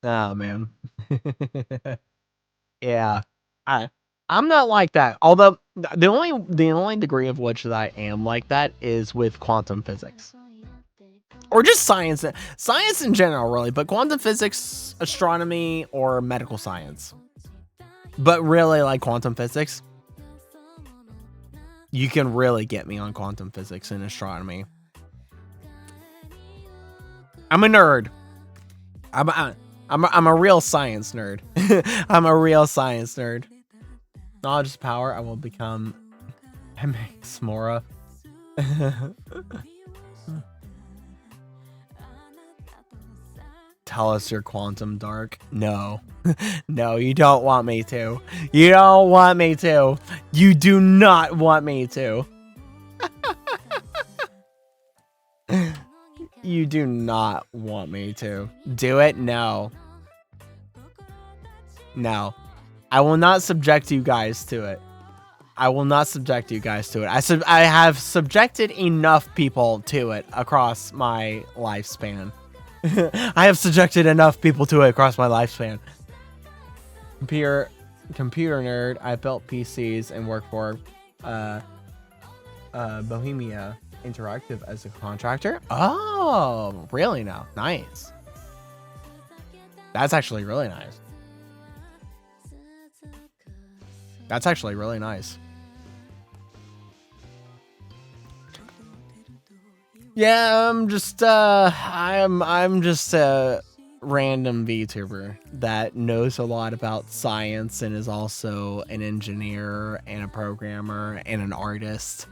Speaker 1: Oh man. Yeah. I'm not like that. Although the only degree of which that I am like that is with quantum physics. Or just science in general, really, but quantum physics, astronomy, or medical science. But really, like quantum physics, you can really get me on quantum physics and astronomy. I'm a nerd. I'm a real science nerd. I'm a real science nerd. Knowledge is power. I will become Smora. Tell us you're quantum dark. No. No, you don't want me to. You don't want me to. You do not want me to. You do not want me to. Do it? No. No. I will not subject you guys to it. I will not subject you guys to it. I have subjected enough people to it across my lifespan. I have subjected enough people to it across my lifespan. Computer nerd. I built PCs and work for Bohemia Interactive as a contractor. Oh, really now? Nice. That's actually really nice. That's actually really nice. Yeah, I'm just a random VTuber that knows a lot about science and is also an engineer and a programmer and an artist.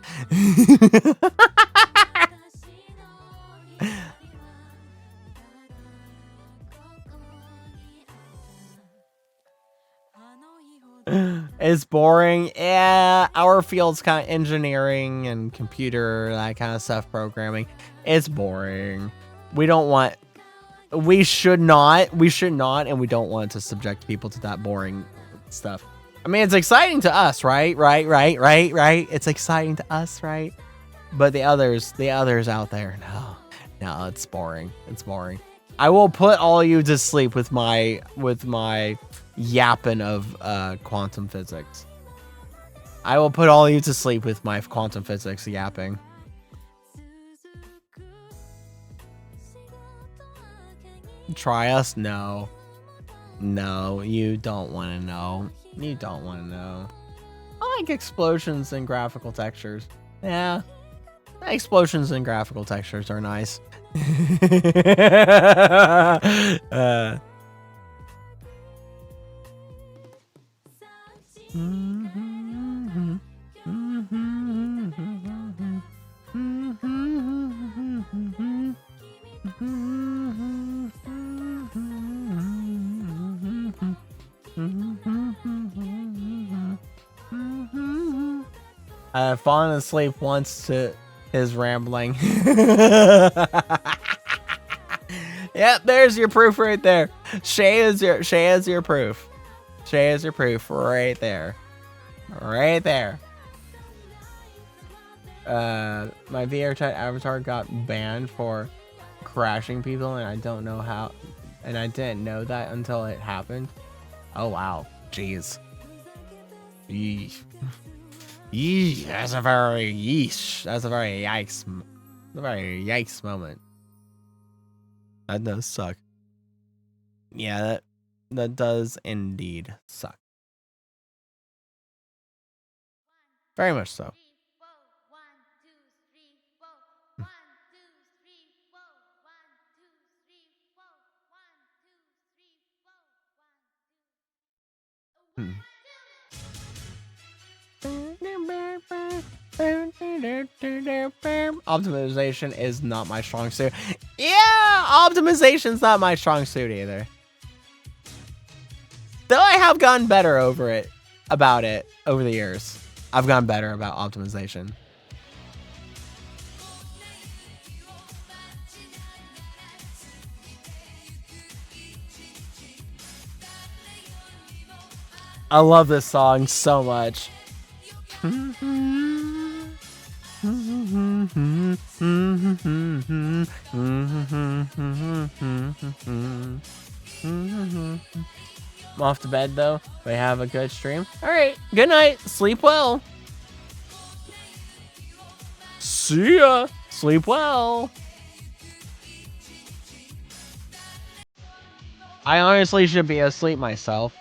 Speaker 1: It's boring. Yeah, our field's kind of engineering and computer, that kind of stuff, programming. It's boring. We should not, and we don't want to subject people to that boring stuff. I mean, it's exciting to us, right? Right. It's exciting to us, right? But the others out there, no, it's boring. It's boring. I will put all you to sleep with my yapping of quantum physics. I will put all you to sleep with my quantum physics yapping. Try us? No. No, you don't want to know. You don't want to know. I like explosions and graphical textures. Yeah. Explosions and graphical textures are nice. I've fallen asleep once to his rambling. Yep, there's your proof right there. Shay is your proof. Shay is your proof right there. Right there. My VR chat avatar got banned for crashing people, and I don't know how, and I didn't know that until it happened. Oh wow, jeez. Yeesh. Yeesh. That's a very yikes. A very yikes moment. That does suck. Yeah, that does indeed suck. Very much so. Optimization is not my strong suit. Yeah, optimization's not my strong suit either. Though I have gotten better about it over the years. I've gotten better about optimization. I love this song so much. I'm off to bed though. We have a good stream. All right. Good night. Sleep well. See ya. Sleep well. I honestly should be asleep myself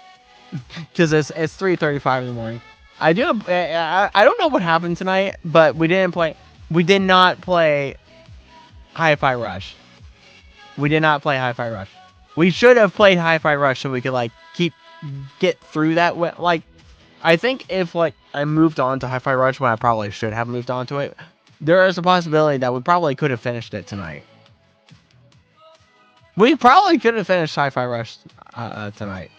Speaker 1: because it's 3:35 in the morning. I don't know what happened tonight, but we did not play Hi-Fi Rush. We did not play Hi-Fi Rush. We should have played Hi-Fi Rush so we could like keep get through that. Like, I think if like I moved on to Hi-Fi Rush when I probably should have moved on to it, there is a possibility that we probably could have finished it tonight. We probably could have finished Hi-Fi Rush tonight.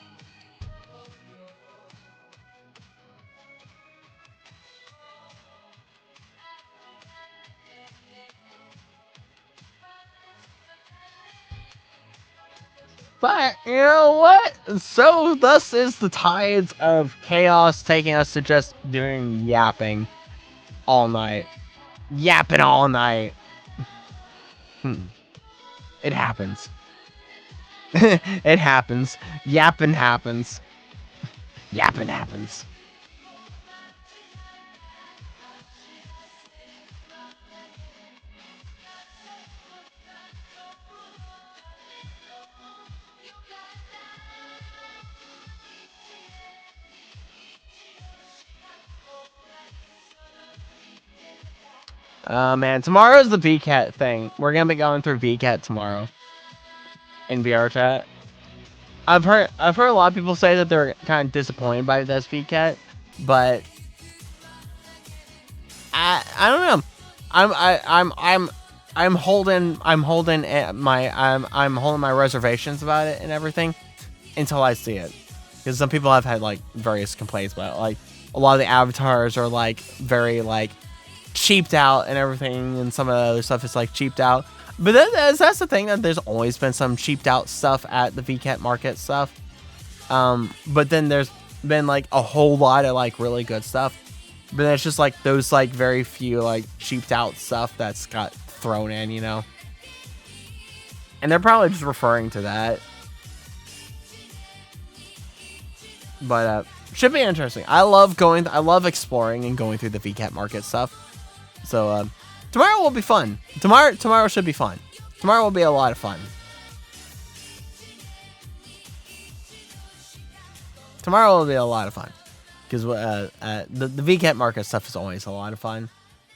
Speaker 1: But, you know what? So, thus is the tides of chaos taking us to just doing yapping all night. Yapping all night. It happens. It happens. Yapping happens. Yapping happens. Man, tomorrow's the VCAT thing. We're gonna be going through VCAT tomorrow in VR chat. I've heard a lot of people say that they're kind of disappointed by this VCAT, but I don't know. I'm holding my reservations about it and everything until I see it, because some people have had like various complaints about it. Like a lot of the avatars are like very like cheaped out and everything, and some of the other stuff is like cheaped out. But that's the thing, that there's always been some cheaped out stuff at the VCAT market stuff. But then there's been like a whole lot of like really good stuff. But then it's just like those like very few like cheaped out stuff that's got thrown in, you know. And they're probably just referring to that. But should be interesting. I love exploring and going through the VCAT market stuff. So tomorrow will be fun. Tomorrow should be fun. Tomorrow will be a lot of fun. Tomorrow will be a lot of fun. Because the VCAT market stuff is always a lot of fun.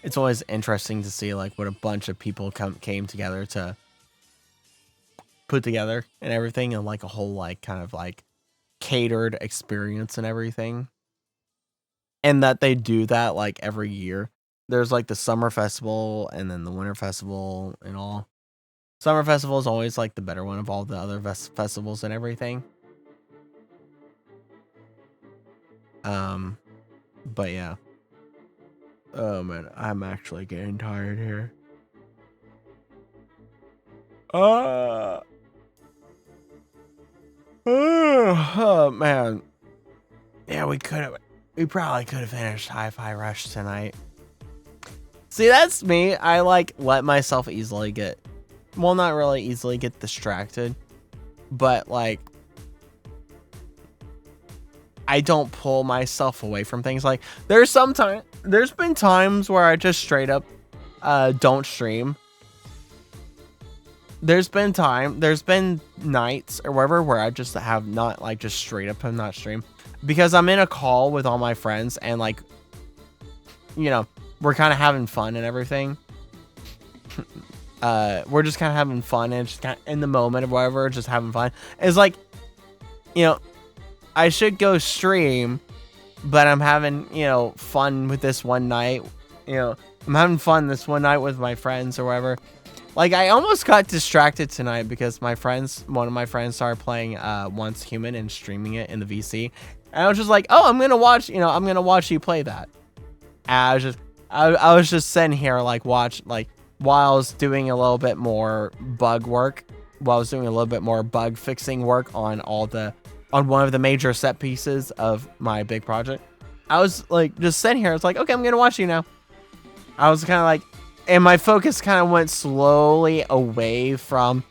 Speaker 1: It's always interesting to see like what a bunch of people came together to put together and everything, and like a whole like kind of like catered experience and everything. And that they do that like every year. There's like the summer festival and then the winter festival and all. Summer festival is always like the better one of all the other festivals and everything. But yeah. Oh man, I'm actually getting tired here. Oh man. Yeah, we probably could have finished Hi-Fi Rush tonight. See, that's me. I like let myself easily get, well, not really easily get distracted, but like I don't pull myself away from things. Like there's been times where I just straight up don't stream. There's been nights or whatever where I just have not like just straight up not stream, because I'm in a call with all my friends and like, you know, we're kind of having fun and everything. We're just kind of having fun and just kind of in the moment or whatever, just having fun. It's like, you know, I should go stream, but I'm having, you know, fun with this one night. You know, I'm having fun this one night with my friends or whatever. Like, I almost got distracted tonight because one of my friends started playing Once Human and streaming it in the VC. And I was just like, oh, I'm going to watch you play that. And I was just sitting here, like, while I was doing a little bit more bug fixing work on one of the major set pieces of my big project. I was like just sitting here. It's like, okay, I'm gonna watch you now. I was kind of like, and my focus kind of went slowly away from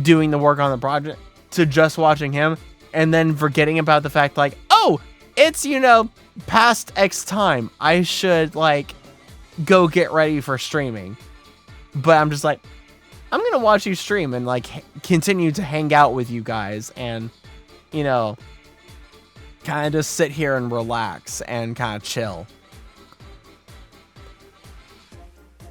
Speaker 1: doing the work on the project to just watching him, and then forgetting about the fact like, oh, it's, you know, past X time. I should like go get ready for streaming. But I'm just like, I'm going to watch you stream and like continue to hang out with you guys and, you know, kind of just sit here and relax and kind of chill.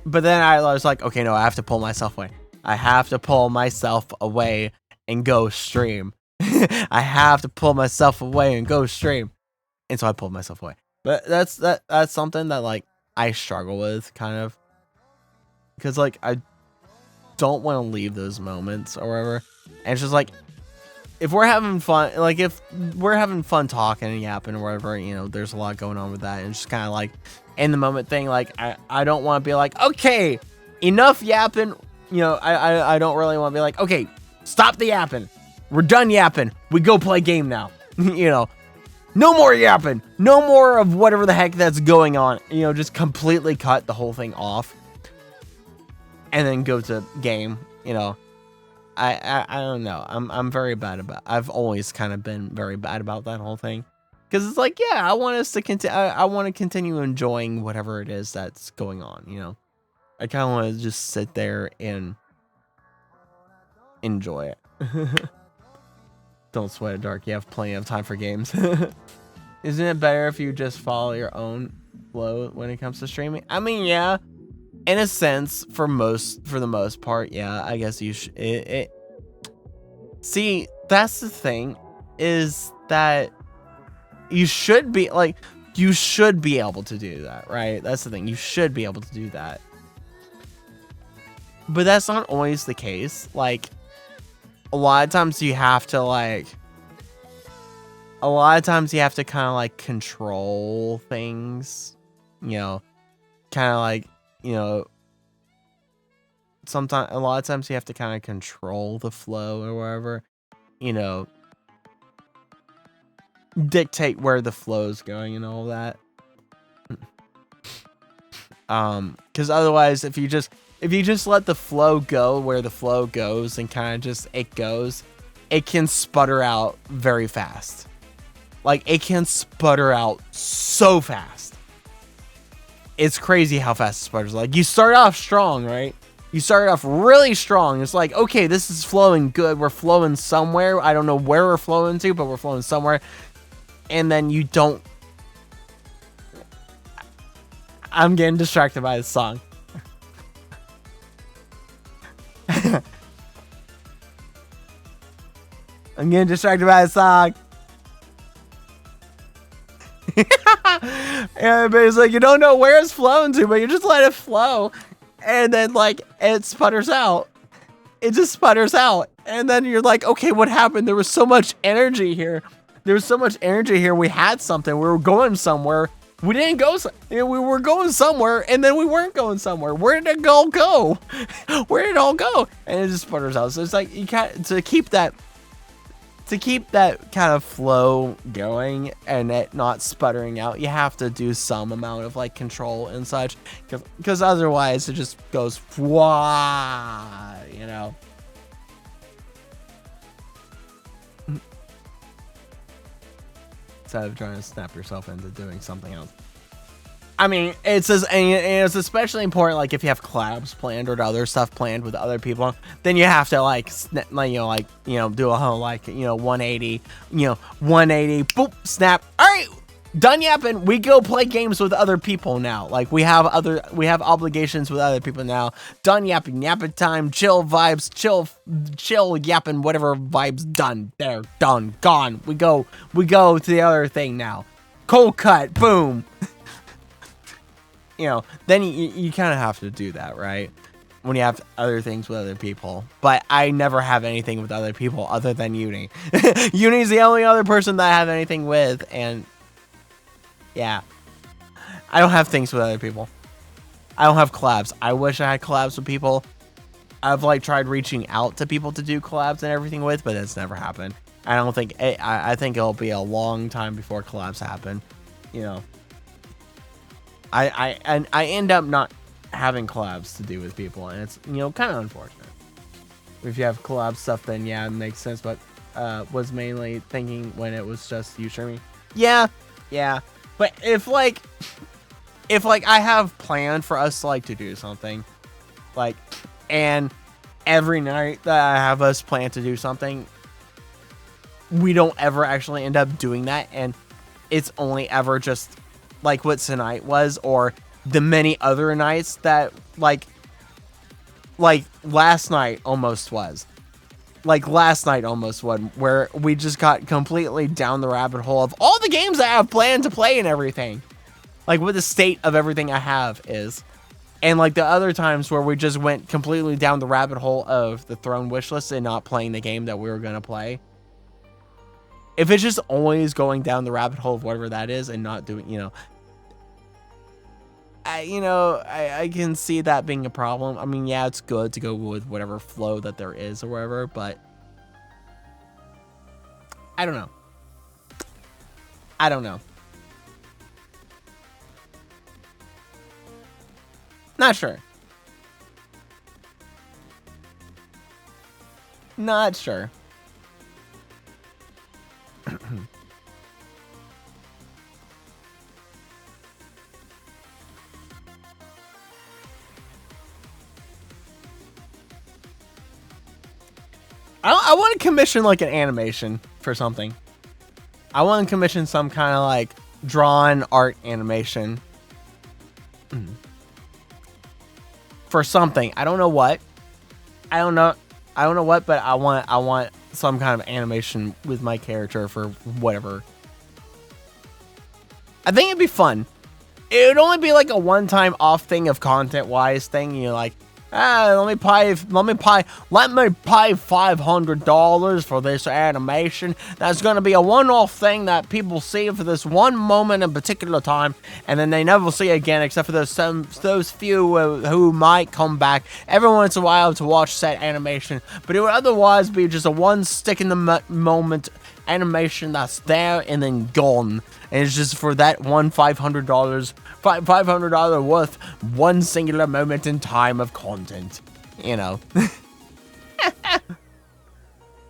Speaker 1: But then I was like, okay, no, I have to pull myself away. I have to pull myself away and go stream. I have to pull myself away and go stream. And so I pulled myself away. But that's something that like I struggle with kind of. Because like I don't want to leave those moments or whatever. And it's just like if we're having fun, like if we're having fun talking and yapping or whatever, you know, there's a lot going on with that. And it's just kind of like in the moment thing, like I don't want to be like, okay, enough yapping. You know, I don't really want to be like, okay, stop the yapping. We're done yapping. We go play game now. You know, no more yapping. No more of whatever the heck that's going on. You know, just completely cut the whole thing off. And then go to game, you know. I don't know. I'm very bad about. I've always kind of been very bad about that whole thing, because it's like, yeah, I want us to continue. I want to continue enjoying whatever it is that's going on. You know, I kind of want to just sit there and enjoy it. Don't sweat it, Dark. You have plenty of time for games. Isn't it better if you just follow your own flow when it comes to streaming? I mean, yeah. In a sense, for the most part, yeah, I guess you should. See, that's the thing, is that you should be able to do that, right? That's the thing. You should be able to do that. But that's not always the case. Like, a lot of times you have to kind of like control things, you know, kind of like, you know, a lot of times you have to kind of control the flow or whatever, you know, dictate where the flow's going and all that. Because otherwise, if you just let the flow go where the flow goes and kind of just it goes, it can sputter out very fast. Like, it can sputter out so fast. It's crazy how fast it sputters. Like, you start off strong, right? You start off really strong. It's like, okay, this is flowing good. We're flowing somewhere. I don't know where we're flowing to, but we're flowing somewhere. And then you don't. I'm getting distracted by this song. I'm getting distracted by this song. And it's like, you don't know where it's flowing to, but you just let it flow, and then like it sputters out. It just sputters out, and then you're like, okay, what happened? There was so much energy here. We had something. We were going somewhere. We didn't go. We were going somewhere, and then we weren't going somewhere. Where did it all go? Where did it all go? And it just sputters out. So it's like you can't to keep that kind of flow going and it not sputtering out, you have to do some amount of like control and such, because otherwise it just goes wah, you know. Instead of trying to snap yourself into doing something else. I mean, it's especially important, like, if you have collabs planned or other stuff planned with other people, then you have to, do a whole, 180, 180, boop, snap. All right, done yapping. We go play games with other people now. Like, we have obligations with other people now. Done yapping, yapping time, chill vibes, chill yapping, whatever vibes done. There, done, gone. We go to the other thing now. Cold cut, boom. You know, then you kind of have to do that, right? When you have other things with other people. But I never have anything with other people other than Uni. Uni's the only other person that I have anything with, and yeah. I don't have things with other people. I don't have collabs. I wish I had collabs with people. I've tried reaching out to people to do collabs and everything with, but it's never happened. I don't think I think it'll be a long time before collabs happen, you know. I end up not having collabs to do with people, and it's, you know, kind of unfortunate. If you have collab stuff, then yeah, it makes sense. But was mainly thinking when it was just you streaming. Yeah. But if I have planned for us to do something, and every night that I have us plan to do something, we don't ever actually end up doing that, and it's only ever just like what tonight was, or the many other nights that like last night almost was. like last night almost one, where we just got completely down the rabbit hole of all the games I have planned to play and everything. Like what the state of everything I have is. And like the other times where we just went completely down the rabbit hole of the Throne wishlist and not playing the game that we were going to play. If it's just always going down the rabbit hole of whatever that is and not doing, I can see that being a problem. I mean, yeah, it's good to go with whatever flow that there is or whatever, but I don't know. Not sure. Not sure. I want to commission like an animation for something. I want to commission some kind of like drawn art animation for something. I don't know what. I don't know what, but I want some kind of animation with my character for whatever. I think it'd be fun. It would only be like a one-time off thing of content-wise thing. You're like, let me pay $500 for this animation. That's going to be a one-off thing that people see for this one moment in particular time, and then they never see again, except for those few who might come back every once in a while to watch said animation. But it would otherwise be just a one stick in the moment animation that's there and then gone. And it's just for that one $500 worth one singular moment in time of content,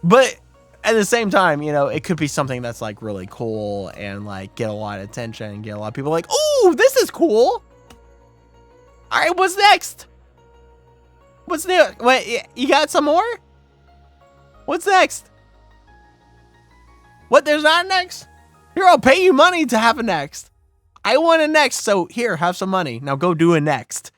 Speaker 1: But at the same time, it could be something that's like really cool and like get a lot of attention and get a lot of people like, "Ooh, this is cool." All right, what's next? What's new? Wait, you got some more? What's next? What? There's not a next? Here, I'll pay you money to have a next. I want a next, so here, have some money. Now go do a next.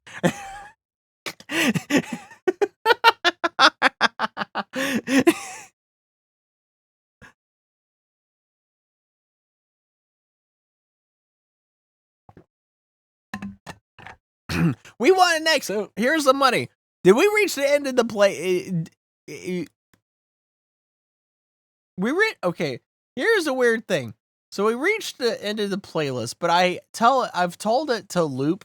Speaker 1: We want a next, so here's the money. Did we reach the end of the play? Okay, here's a weird thing. So we reached the end of the playlist, but I've told it to loop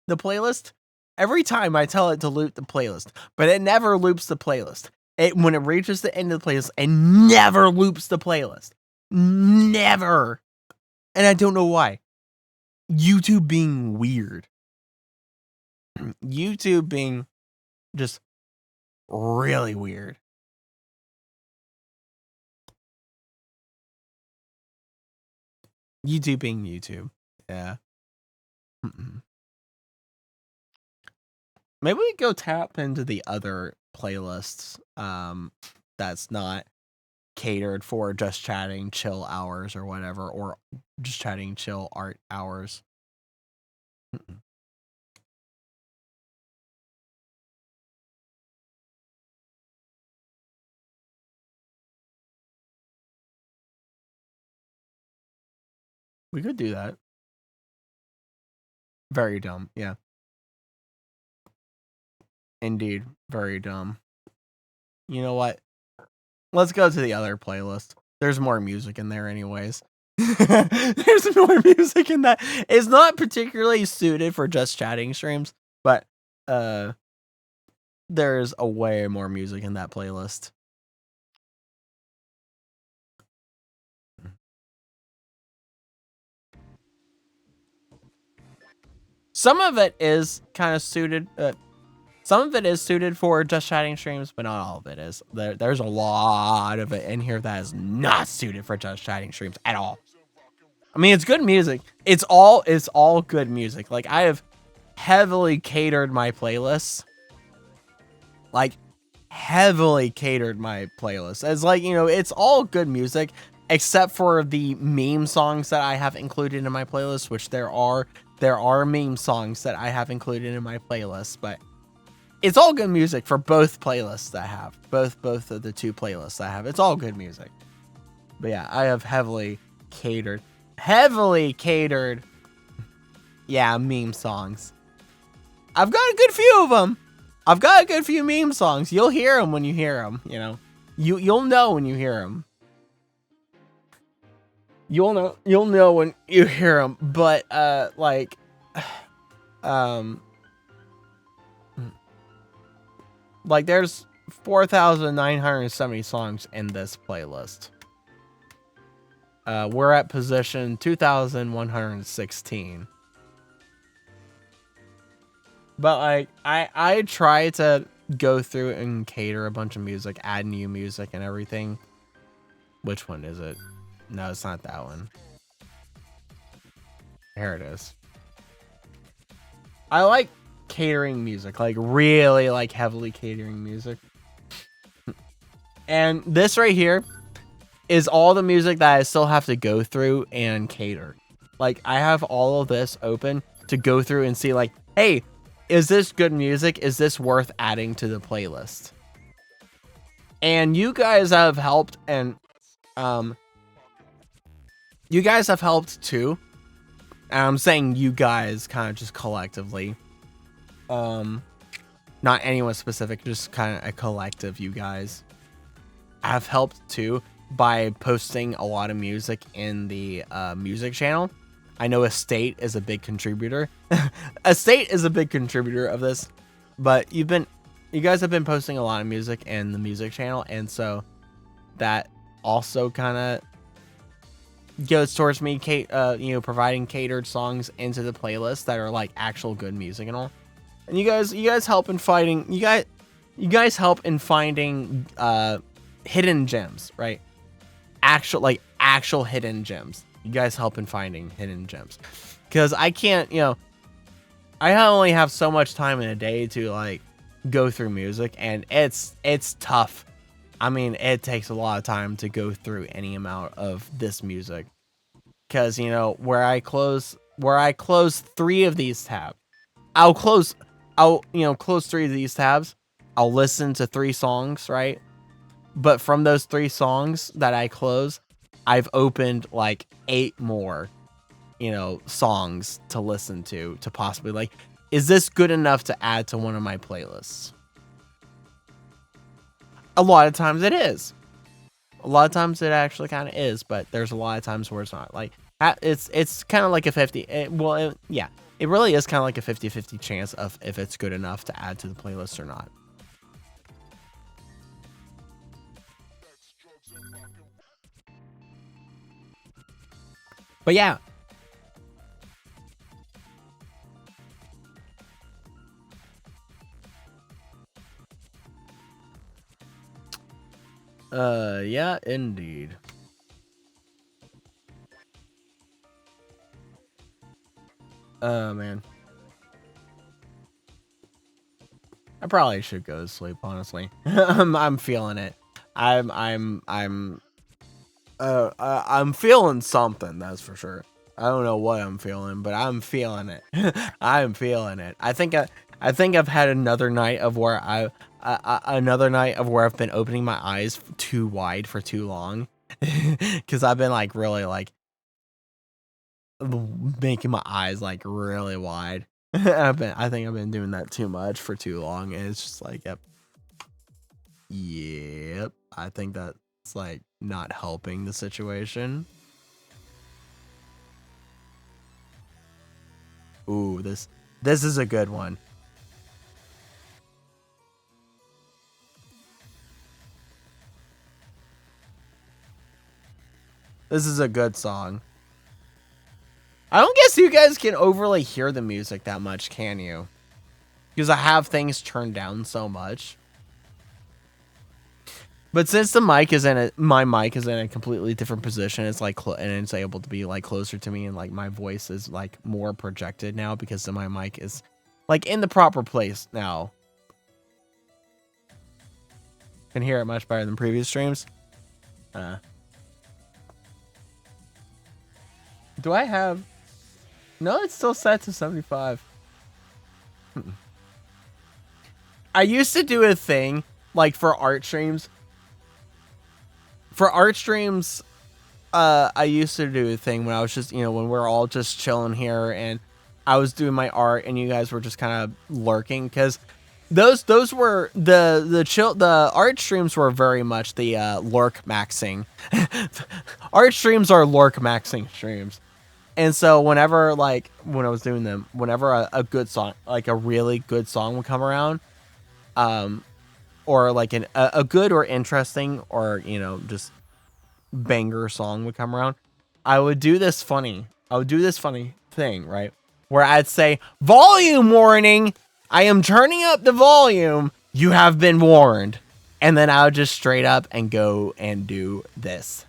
Speaker 1: the playlist. Every time I tell it to loop the playlist, but it never loops the playlist. When it reaches the end of the playlist, it never loops the playlist. Never. And I don't know why. YouTube being weird. YouTube being just really weird. YouTube being YouTube. Yeah. Maybe we go tap into the other playlists that's not catered for just chatting chill hours or whatever, or just chatting chill art hours. We could do that. Very dumb, yeah. Indeed, very dumb. You know what? Let's go to the other playlist. There's more music in there anyways. There's more music in that. It's not particularly suited for just chatting streams, but there's a way more music in that playlist. Some of it is kind of suited. Some of it is suited for just chatting streams, but not all of it is. There's a lot of it in here that is not suited for just chatting streams at all. I mean, it's good music. It's all good music. Like, I have heavily catered my playlists. Like, heavily catered my playlist. It's like, it's all good music, except for the meme songs that I have included in my playlist, which there are meme songs that I have included in my playlist, but it's all good music for both playlists that I have. Both of the two playlists I have. It's all good music. But yeah, I have heavily catered, yeah, meme songs. I've got a good few of them. I've got a good few meme songs. You'll hear them when you hear them, you know. You'll know when you hear them. You'll know when you hear them, but like like there's 4,970 songs in this playlist. We're at position 2,116. But like I try to go through and cater a bunch of music, add new music and everything. Which one is it? No, it's not that one. Here it is. I like catering music, like really like heavily catering music. And this right here is all the music that I still have to go through and cater. Like I have all of this open to go through and see like, hey, is this good music? Is this worth adding to the playlist? And you guys have helped, and you guys have helped too. And I'm saying you guys kind of just collectively. Not anyone specific, just kind of a collective you guys have helped too by posting a lot of music in the music channel. I know Estate is a big contributor. Estate is a big contributor of this, but you guys have been posting a lot of music in the music channel, and so that also kind of goes towards me, providing catered songs into the playlist that are like actual good music and all. And you guys help in finding you guys help in finding hidden gems, right? Actual hidden gems. You guys help in finding hidden gems, because I can't, I only have so much time in a day to like go through music, and it's tough. I mean, it takes a lot of time to go through any amount of this music, because where I close 3 of these tabs, I'll close 3 of these tabs. I'll listen to 3 songs, right? But from those 3 songs that I close, I've opened like 8 more, songs to listen to possibly like, is this good enough to add to one of my playlists? A lot of times it is. A lot of times it actually kind of is, but there's a lot of times where it's not. Like it's kind of like a 50. It really is kind of like a 50-50 chance of if it's good enough to add to the playlist or not. But yeah. Yeah, indeed. Man. I probably should go to sleep, honestly. I'm feeling it. I'm feeling something, that's for sure. I don't know what I'm feeling, but I'm feeling it. I'm feeling it. I think I've had another night of where I've been opening my eyes too wide for too long, because I've been like really like making my eyes like really wide. I think I've been doing that too much for too long, and it's just like, yep. I think that's like not helping the situation. Ooh, this is a good one. This is a good song. I don't guess you guys can overly hear the music that much, can you? Because I have things turned down so much. But since the mic is my mic is in a completely different position, it's like, and it's able to be like closer to me, and like my voice is like more projected now because my mic is like in the proper place now. Can hear it much better than previous streams. Do I have? No, it's still set to 75. I used to do a thing like for art streams. For art streams, I used to do a thing when I was just, when we're all just chilling here and I was doing my art and you guys were just kind of lurking, because those were the art streams were very much the lurk maxing. Art streams are lurk maxing streams. And so whenever, like, when I was doing them, whenever a good song, like a really good song would come around, or like a good or interesting or, just banger song would come around, I would do this funny thing, right? Where I'd say, volume warning, I am turning up the volume, you have been warned. And then I would just straight up and go and do this.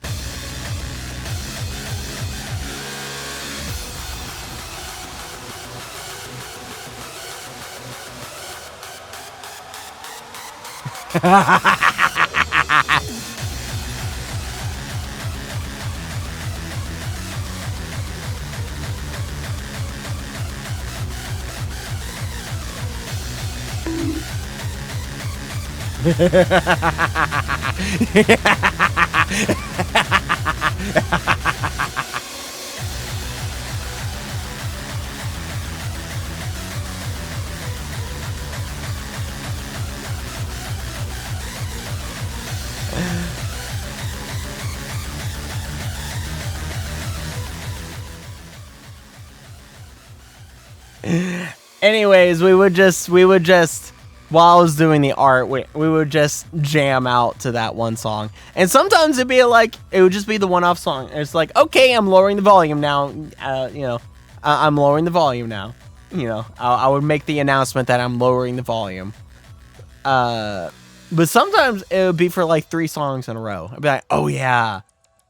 Speaker 1: Anyways, we would just while I was doing the art, we would just jam out to that one song. And sometimes it would just be the one-off song. It's like, okay, I'm lowering the volume now. I'm lowering the volume now. I would make the announcement that I'm lowering the volume. But sometimes it would be for like 3 songs in a row. I'd be like, oh yeah,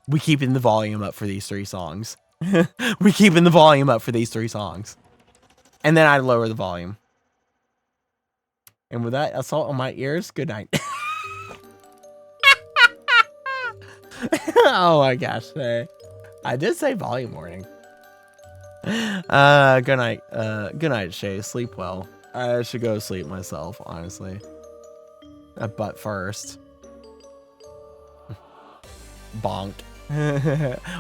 Speaker 1: we keeping the volume up for these 3 songs. We keeping the volume up for these 3 songs. And then I'd lower the volume. And with that assault on my ears, good night. Oh my gosh. I did say volume warning. Good night. Good night, Shay. Sleep well. I should go to sleep myself, honestly. But first. Bonk.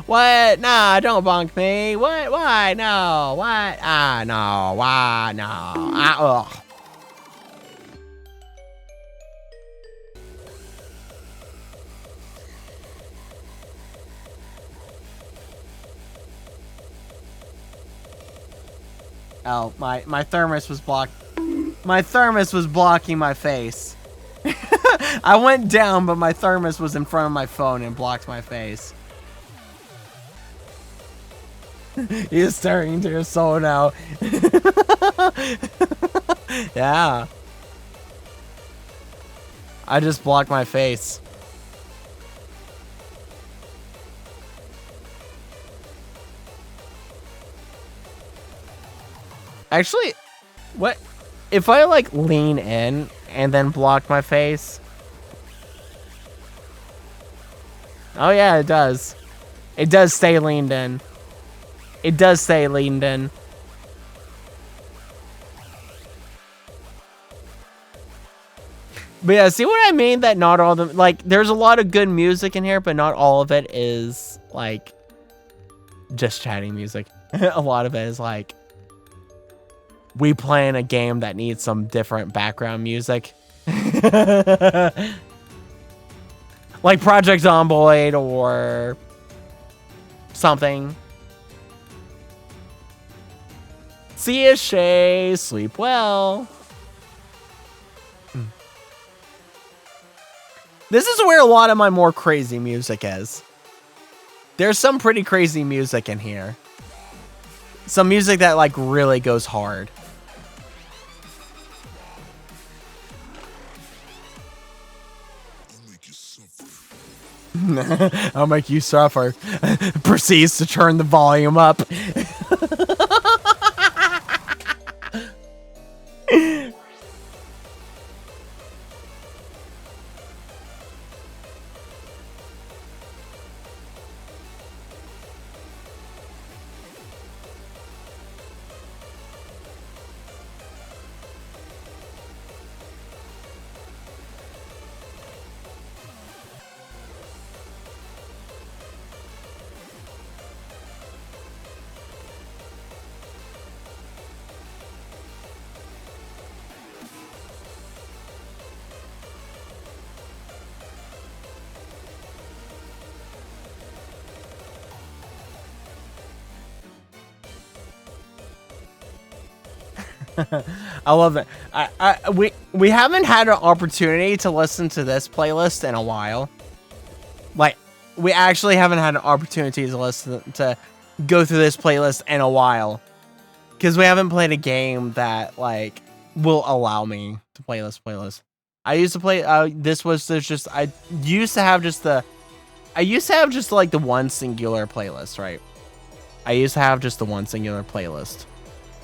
Speaker 1: What? Nah, don't bonk me. What? Why? No. What? Ah, no. Why? No. Ugh. Oh, my thermos was blocked. My thermos was blocking my face. I went down, but my thermos was in front of my phone and blocked my face. He's staring into your soul now. Yeah. I just blocked my face. Actually, what if I like lean in and then block my face? Oh yeah, it does. It does stay leaned in. It does stay leaned in. But yeah, see what I mean? That not all the, like, there's a lot of good music in here, but not all of it is like just chatting music. A lot of it is like, we playing a game that needs some different background music. Like Project Zomboid or something. See ya, Shay. Sleep well. This is where a lot of my more crazy music is. There's some pretty crazy music in here. Some music that like really goes hard. I'll make you suffer. Proceeds to turn the volume up. I love it. We haven't had an opportunity to listen to this playlist in a while. Like, we actually haven't had an opportunity to go through this playlist in a while, because we haven't played a game that like will allow me to play this playlist. I used to play. This was just. I used to have just like the one singular playlist, right? I used to have just the one singular playlist.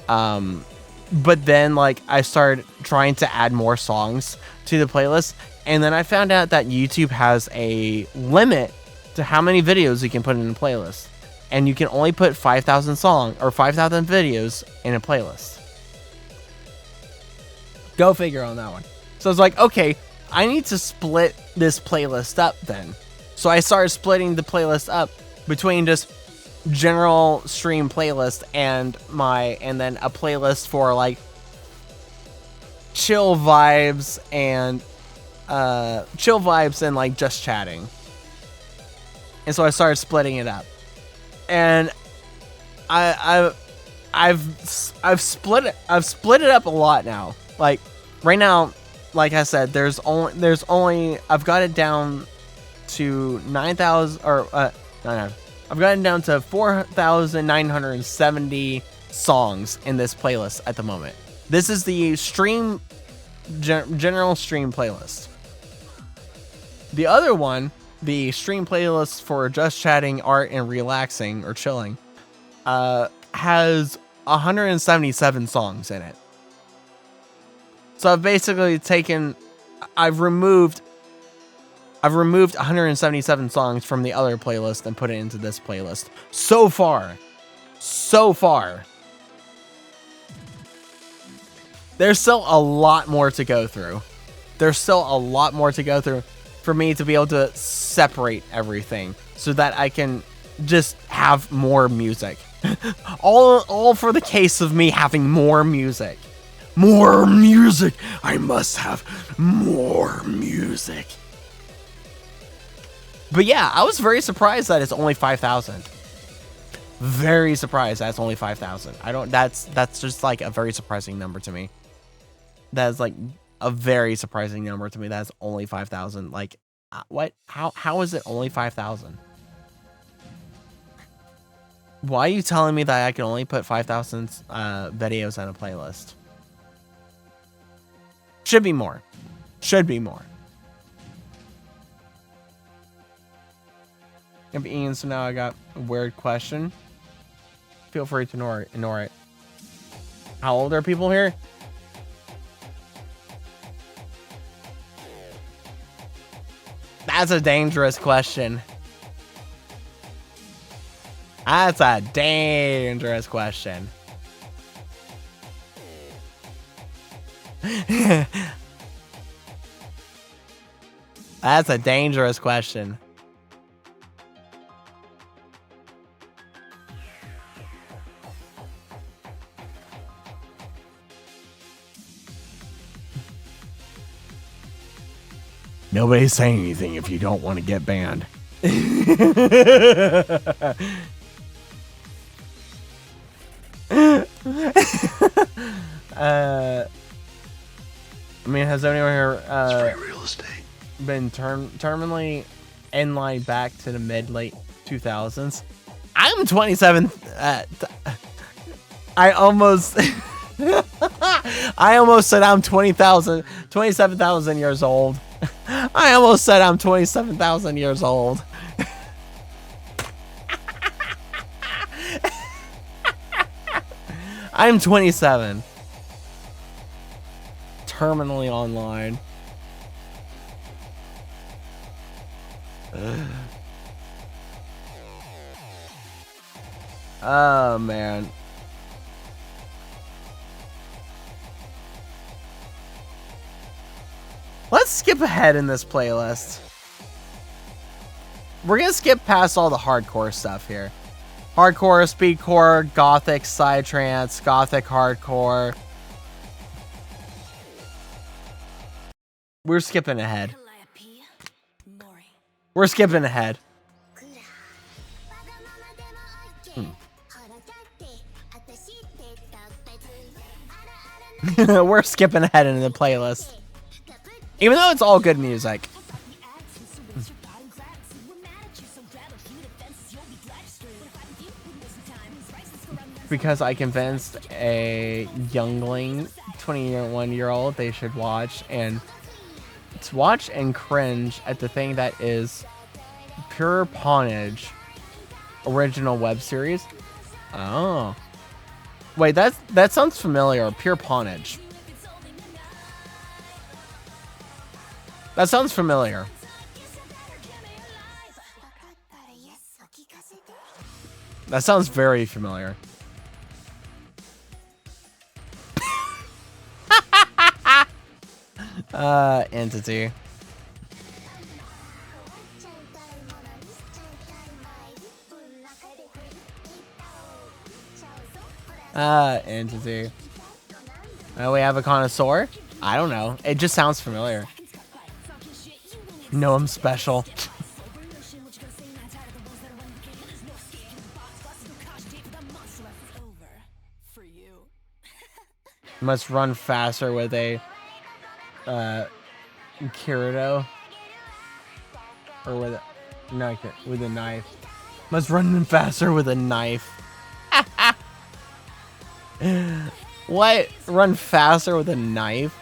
Speaker 1: But then like I started trying to add more songs to the playlist, and then I found out that YouTube has a limit to how many videos you can put in a playlist, and you can only put 5,000 songs or 5,000 videos in a playlist. Go figure on that one. So I was like, okay, I need to split this playlist up then. So I started splitting the playlist up between just general stream playlist and then a playlist for like chill vibes and like just chatting. And so I started splitting it up. And I've split it up a lot now. Like right now, like I said, there's only I've got it down to 9,000 or no, I've gotten down to 4,970 songs in this playlist at the moment. This is the stream general stream playlist. The other one, the stream playlist for just chatting, art, and relaxing or chilling, has 177 songs in it. So I've basically I've removed 177 songs from the other playlist and put it into this playlist. So far. There's still a lot more to go through. For me to be able to separate everything so that I can just have more music. all for the case of me having more music. More music! I must have more music. But yeah, I was very surprised that it's only 5,000. Very surprised that it's only 5,000. That's just like a very surprising number to me. That's like a very surprising number to me. That's only 5,000. Like, what? How is it only 5,000? Why are you telling me that I can only put 5,000 videos on a playlist? Should be more. Yep, Ian, so now I got a weird question. Feel free to ignore it. How old are people here? That's a dangerous question. That's a dangerous question. That's a dangerous question. Nobody's saying anything if you don't want to get banned. I mean, has anyone here
Speaker 8: real estate
Speaker 1: been terminally in line back to the mid-late 2000s? I'm 27. I almost said I'm 27,000 years old. I almost said I'm 27,000 years old. I'm 27. Terminally online. Oh, man. Let's skip ahead in this playlist. We're gonna skip past all the hardcore stuff here. Hardcore, speedcore, gothic, psytrance, gothic hardcore. We're skipping ahead. We're skipping ahead. We're skipping ahead in the playlist. Even though it's all good music. Because I convinced a youngling, 21-year-old, they should watch and cringe at the thing that is Pure Pawnage original web series. Oh. Wait, that sounds familiar. Pure Pawnage. That sounds familiar. That sounds very familiar. Entity. Entity. We have a connoisseur? I don't know. It just sounds familiar. No, I'm special. Must run faster with a Kirito. Or with a no, with a knife. Must run faster with a knife. What? Run faster with a knife?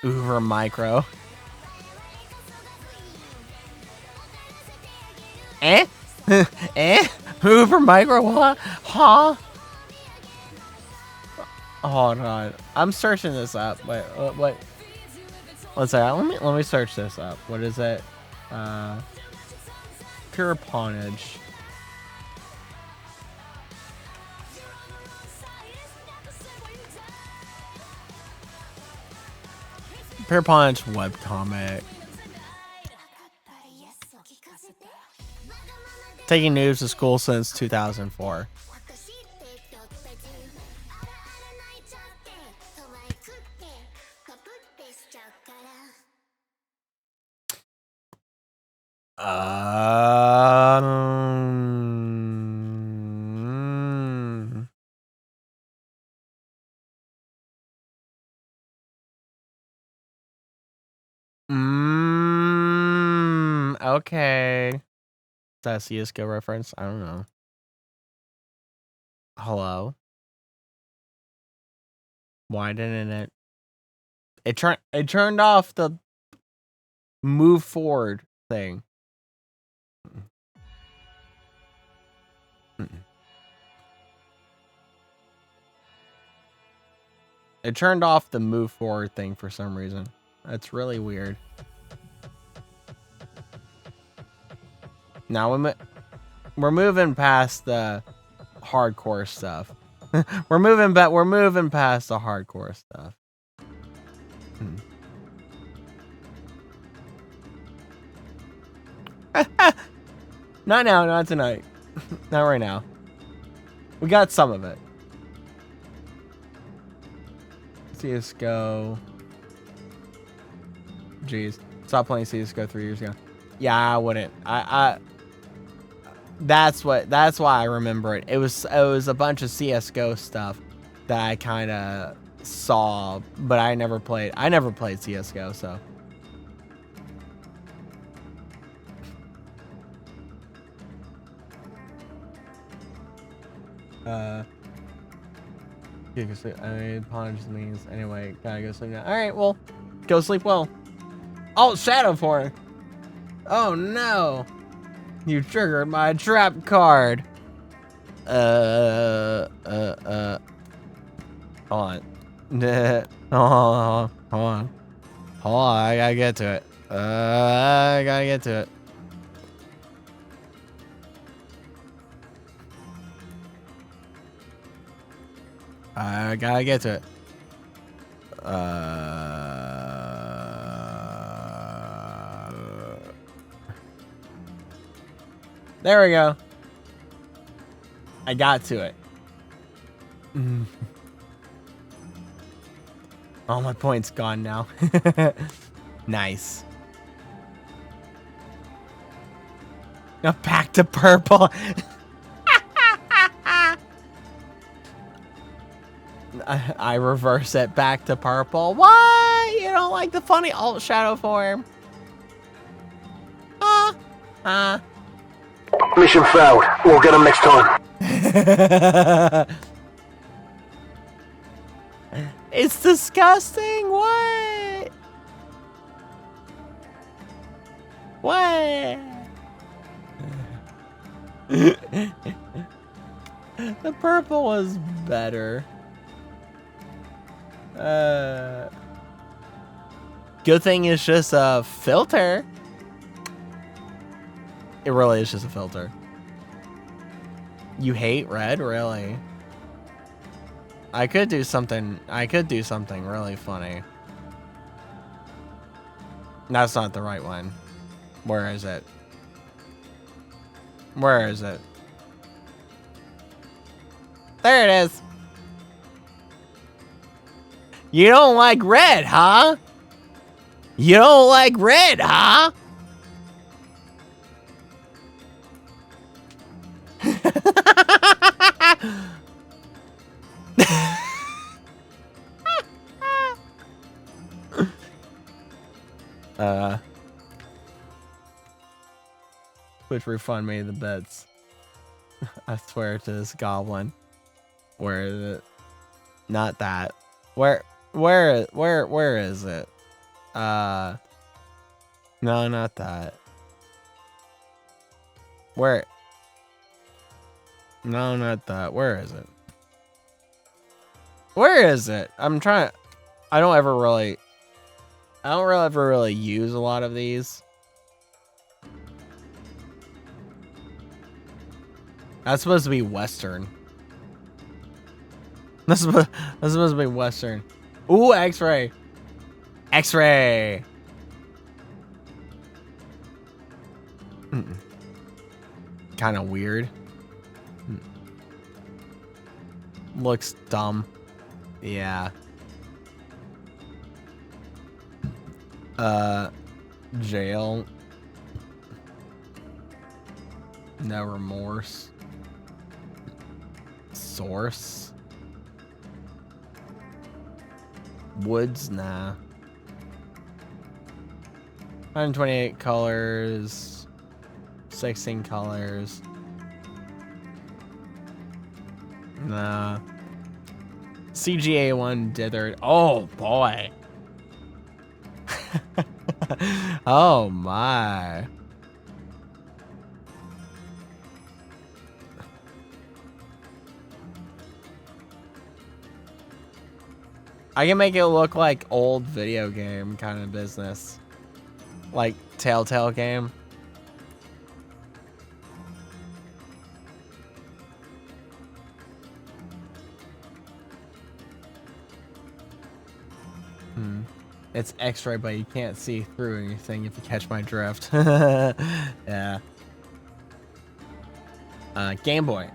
Speaker 1: Uber micro. Eh? Eh? Uber micro? What? Huh? Hold on. I'm searching this up. Wait, what? Let's say let me search this up. What is it? Pure Pawnage. Pure Pawnage webcomic. Taking noobs to school since 2004. Okay. Is that a CSGO reference? I don't know. Hello? Why didn't it? It turned off the move forward thing. It turned off the move forward thing for some reason. That's really weird. Now we're moving past the hardcore stuff. we're moving past the hardcore stuff. Not now, not tonight. Not right now. We got some of it. CSGO. Jeez. Stopped playing CSGO 3 years ago. Yeah, I wouldn't. That's why I remember it. It was a bunch of CSGO stuff that I kind of saw, but I never played CSGO, so. You can sleep. I mean, Pawnage means anyway. Gotta go sleep now. All right, well, go sleep well. Oh, Shadow Form. Oh no, you triggered my trap card. Hold on. Hold on. I gotta get to it. I gotta get to it. I gotta get to it. There we go. I got to it. All my points gone now. Nice. Now back to purple. I reverse it back to purple. What? You don't like the funny alt shadow form?
Speaker 15: Mission failed. We'll get him next time.
Speaker 1: It's disgusting. What? What? The purple was better. Good thing it's just a filter. It really is just a filter. You hate red, really? I could do something really funny. That's not the right one. Where is it? Where is it? There it is. You don't like red, huh? You don't like red, huh? Which refund me the bets. I swear to this goblin. Where is it? Not that. Where is it? No, not that. Where? No, not that. Where is it? Where is it? I'm trying. I don't ever really use a lot of these. That's supposed to be Western. That's supposed to be Western. Ooh, X-ray. X-ray. Kind of weird. Looks dumb. Yeah. Jail. No remorse. Source. Woods, nah. 128 colors. 16 colors. Nah. CGA 1 dithered. Oh boy. Oh my. I can make it look like old video game kind of business. Like Telltale game. It's X-ray, but you can't see through anything if you catch my drift. Yeah. Game Boy.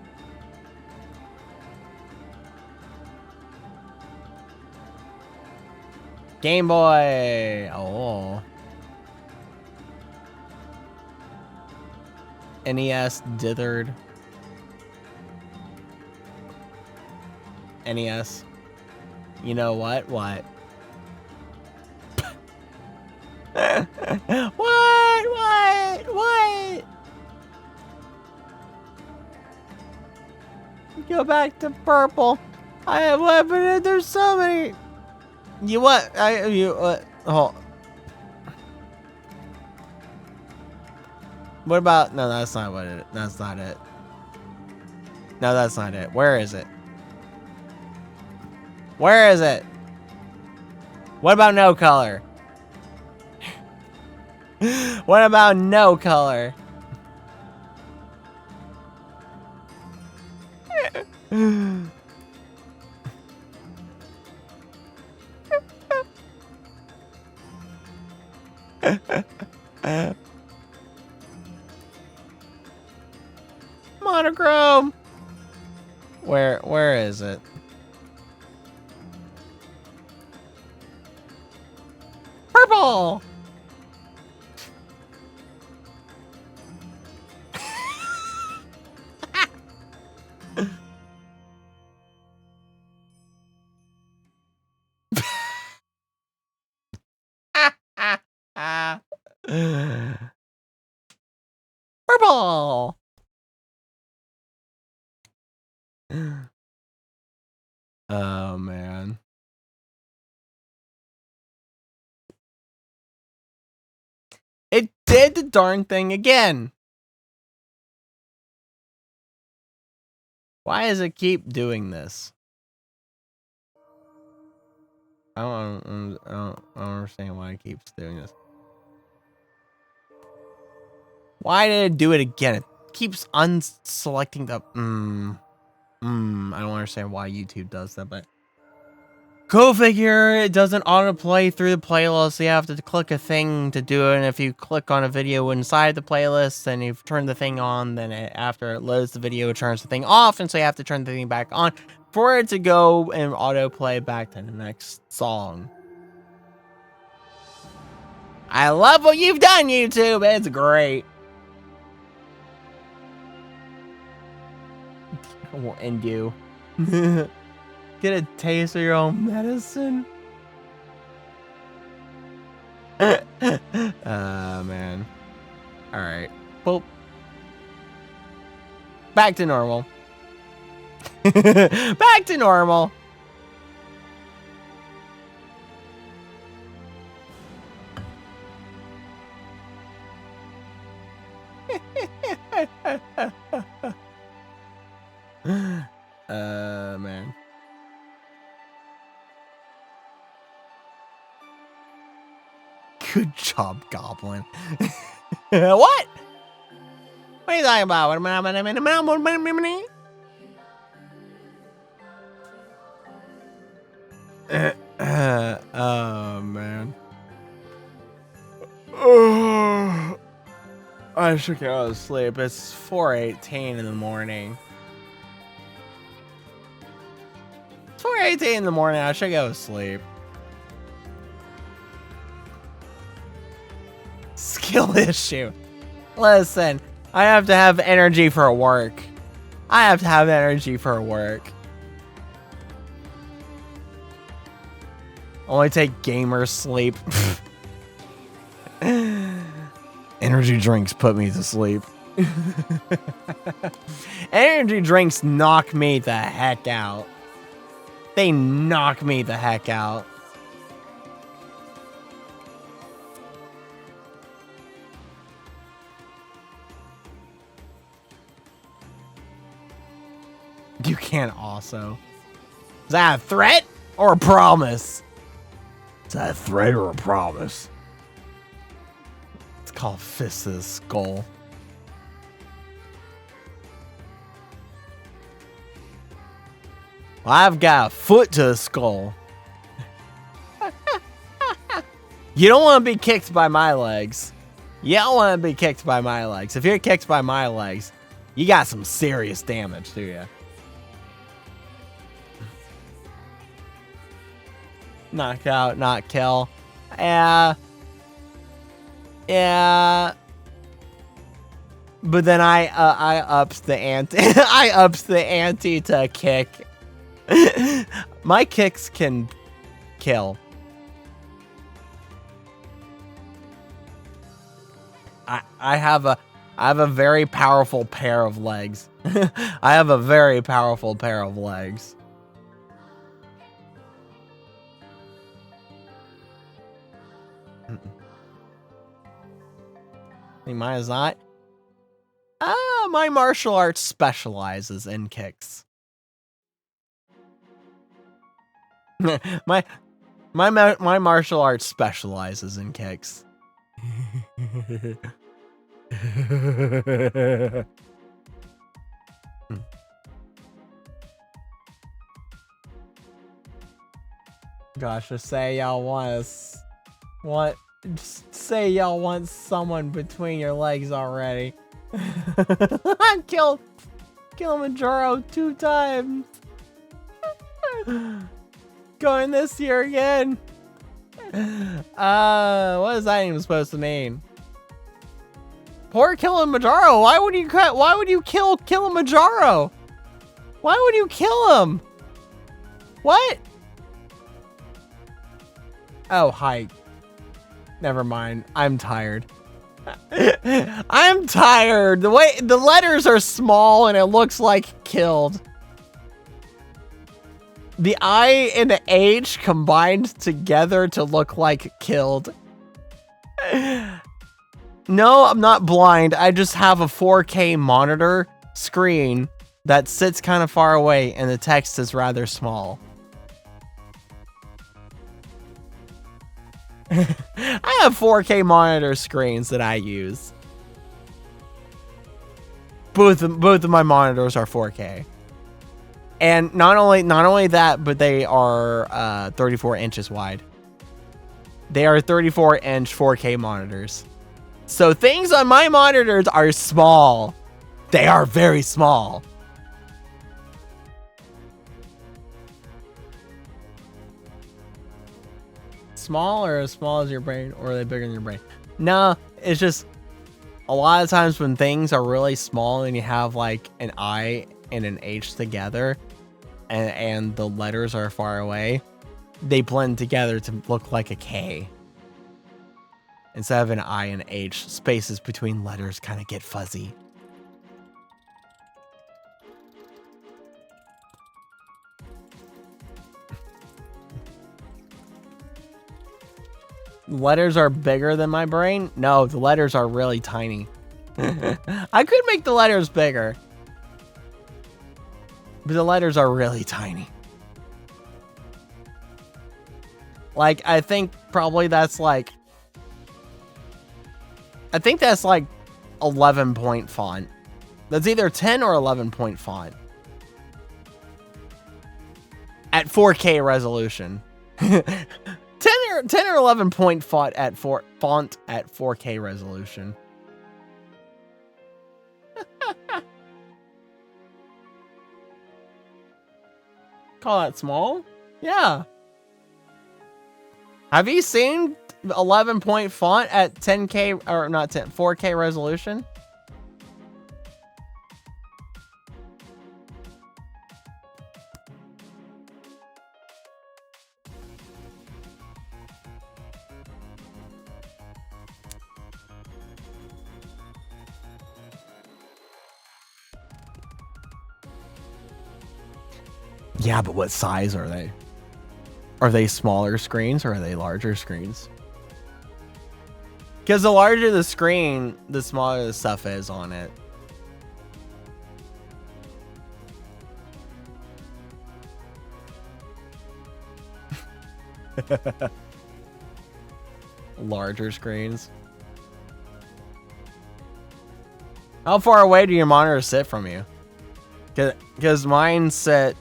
Speaker 1: Game Boy. Oh. NES dithered. NES. You know what? What? What? Go back to purple. I have weapon. There's so many. You what? Oh. What about? No, that's not what it. That's not it. No, that's not it. Where is it? Where is it? What about no color? What about no color? Monochrome. Where is it? Purple. Purple. Oh man. It did the darn thing again. Why does it keep doing this? I don't understand why it keeps doing this. Why did it do it again? It keeps unselecting the... I don't understand why YouTube does that, but... Go figure, it doesn't autoplay through the playlist, so you have to click a thing to do it, and if you click on a video inside the playlist, and you've turned the thing on, then after it loads the video, it turns the thing off, and so you have to turn the thing back on for it to go and autoplay back to the next song. I love what you've done, YouTube! It's great. And you. Get a taste of your own medicine. Man. Alright. Well. Back to normal. Back to normal. Man. Good job, Goblin. What? What are you talking about? Oh, man. I should go to sleep. It's 4:18 in the morning. It's 4:18 in the morning. I should go to sleep. Skill issue. Listen, I have to have energy for work. I have to have energy for work. Only take gamer sleep. Energy drinks put me to sleep. Energy drinks knock me the heck out. They knock me the heck out. You can't also. Is that a threat or a promise? Is that a threat or a promise? It's called Fist to the Skull. Well, I've got a foot to the skull. You don't want to be kicked by my legs. You don't want to be kicked by my legs. If you're kicked by my legs, you got some serious damage, do you? Knock out, not kill. Yeah. But then I ups the ante. I ups the ante to kick. My kicks can kill. I have a very powerful pair of legs. I have a very powerful pair of legs. Mine is not. My martial arts specializes in kicks. my martial arts specializes in kicks. Gosh, just say y'all say y'all want someone between your legs already. I killed Kilimanjaro 2 times. Going this year again. What is that even supposed to mean? Poor Kilimanjaro. Why would you kill Kilimanjaro? Why would you kill him? What? Oh, hike. Never mind. I'm tired. I'm tired. The way the letters are small and it looks like killed. The I and the H combined together to look like killed. No, I'm not blind. I just have a 4K monitor screen that sits kind of far away and the text is rather small. I have 4K monitor screens that I use. Both of my monitors are 4K. And not only that, but they are 34 inches wide. They are 34-inch 4K monitors. So things on my monitors are small. They are very small. Small or as small as your brain, or are they bigger than your brain? No, it's just a lot of times when things are really small and you have like an I and an H together and the letters are far away, they blend together to look like a K. Instead of an I and H, spaces between letters kind of get fuzzy. Letters are bigger than my brain? No, the letters are really tiny. I could make the letters bigger. But the letters are really tiny. Like, I think probably that's like... I think that's like 11-point font. That's either 10 or 11-point font. At 4K resolution. 10 or 11-point font at 4K resolution. Call that small? Yeah. Have you seen 11-point font at 10K or not 10 4K resolution? Yeah, but what size are they? Are they smaller screens or are they larger screens? Because the larger the screen, the smaller the stuff is on it. Larger screens. How far away do your monitors sit from you? Because mine sit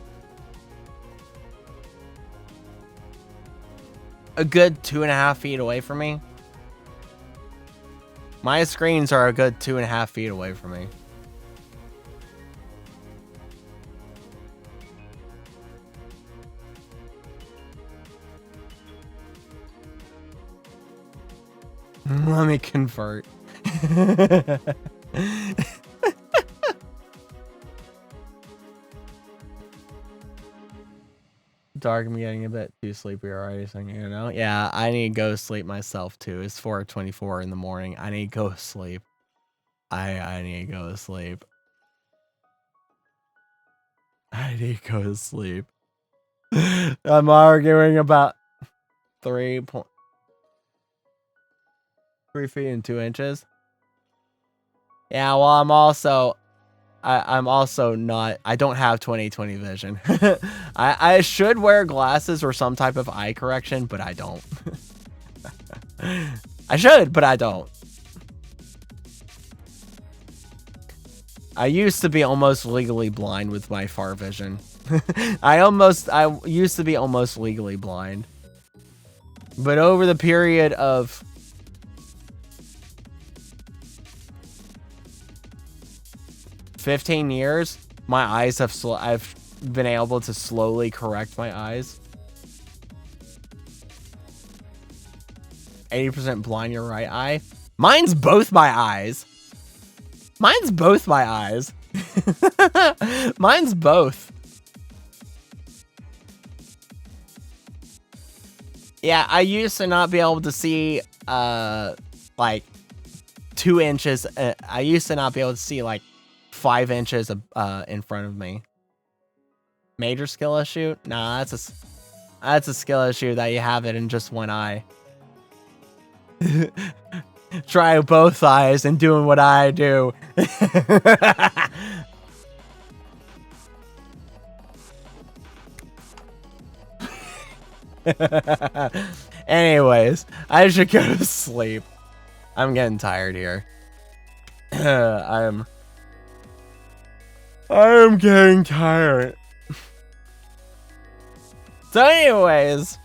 Speaker 1: a good 2.5 feet away from me. My screens are a good 2.5 feet away from me. Let me convert. Dark, I'm getting a bit too sleepy already, so you know. Yeah, I need to go sleep myself too. It's 4:24 in the morning. I need to go sleep. I need to go to sleep. I need to go to sleep. I'm arguing about 3 feet and 2 inches. Yeah, well, I'm also not, I don't have 20/20 vision. I should wear glasses or some type of eye correction, but I don't. I should, but I don't. I used to be almost legally blind with my far vision. I used to be almost legally blind. But over the period of 15 years, my eyes have I've been able to slowly correct my eyes. 80% blind your right eye. Mine's both my eyes. Mine's both my eyes. Mine's both. Yeah, I used to not be able to see like 2 inches. I used to not be able to see like 5 inches in front of me. Major skill issue? Nah, that's a skill issue that you have it in just one eye. Try both eyes and doing what I do. Anyways, I should go to sleep. I'm getting tired here. I'm getting tired. So anyways,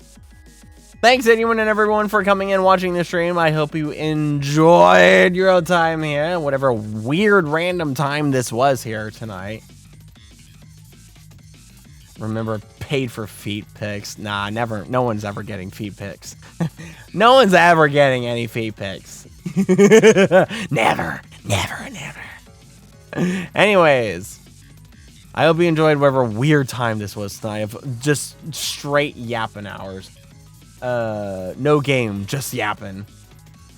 Speaker 1: thanks anyone and everyone for coming in watching the stream. I hope you enjoyed your time here, whatever weird random time this was here tonight. Remember, paid for feet pics. Nah, never. No one's ever getting feet pics. No one's ever getting any feet pics. Never. Anyways, I hope you enjoyed whatever weird time this was tonight of just straight yapping hours. No game, just yapping.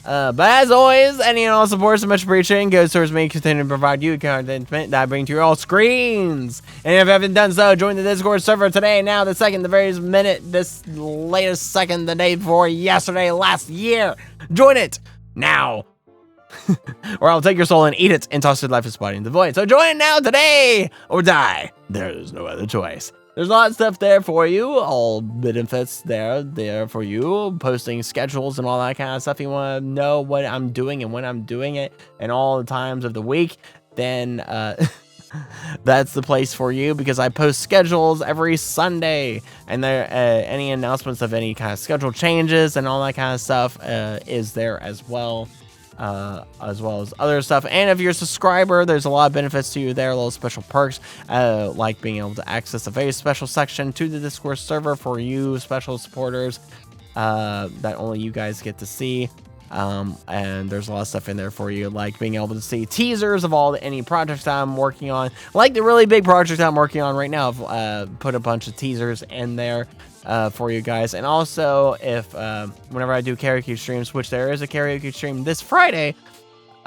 Speaker 1: But as always, any and all support so much appreciated goes towards me continuing to provide you content that I bring to your all screens. And if you haven't done so, join the Discord server today, now, the second, the very minute, this latest second, the day before yesterday, last year. Join it now. Or I'll take your soul and eat it and toss your lifeless body into the void. So join now today or die. There's no other choice. There's a lot of stuff there for you, all benefits there for you, posting schedules and all that kind of stuff. You want to know what I'm doing and when I'm doing it and all the times of the week, then that's the place for you, because I post schedules every Sunday, and there any announcements of any kind of schedule changes and all that kind of stuff is there as well as other stuff. And if you're a subscriber, there's a lot of benefits to you there, little special perks, like being able to access a very special section to the Discord server for you special supporters that only you guys get to see. And there's a lot of stuff in there for you, like being able to see teasers of any projects that I'm working on, like the really big project I'm working on right now. I've put a bunch of teasers in there for you guys. And also, if whenever I do karaoke streams, which there is a karaoke stream this Friday,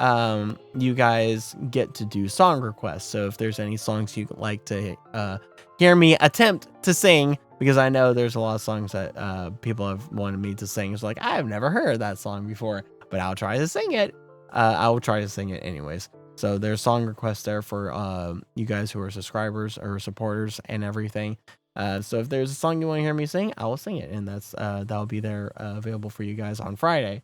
Speaker 1: you guys get to do song requests. So if there's any songs you'd like to hear me attempt to sing, because I know there's a lot of songs that people have wanted me to sing. It's like, I've never heard that song before, but I'll try to sing it. I will try to sing it anyways. So there's song requests there for you guys who are subscribers or supporters and everything. So if there's a song you want to hear me sing, I will sing it, and that'll be there available for you guys on Friday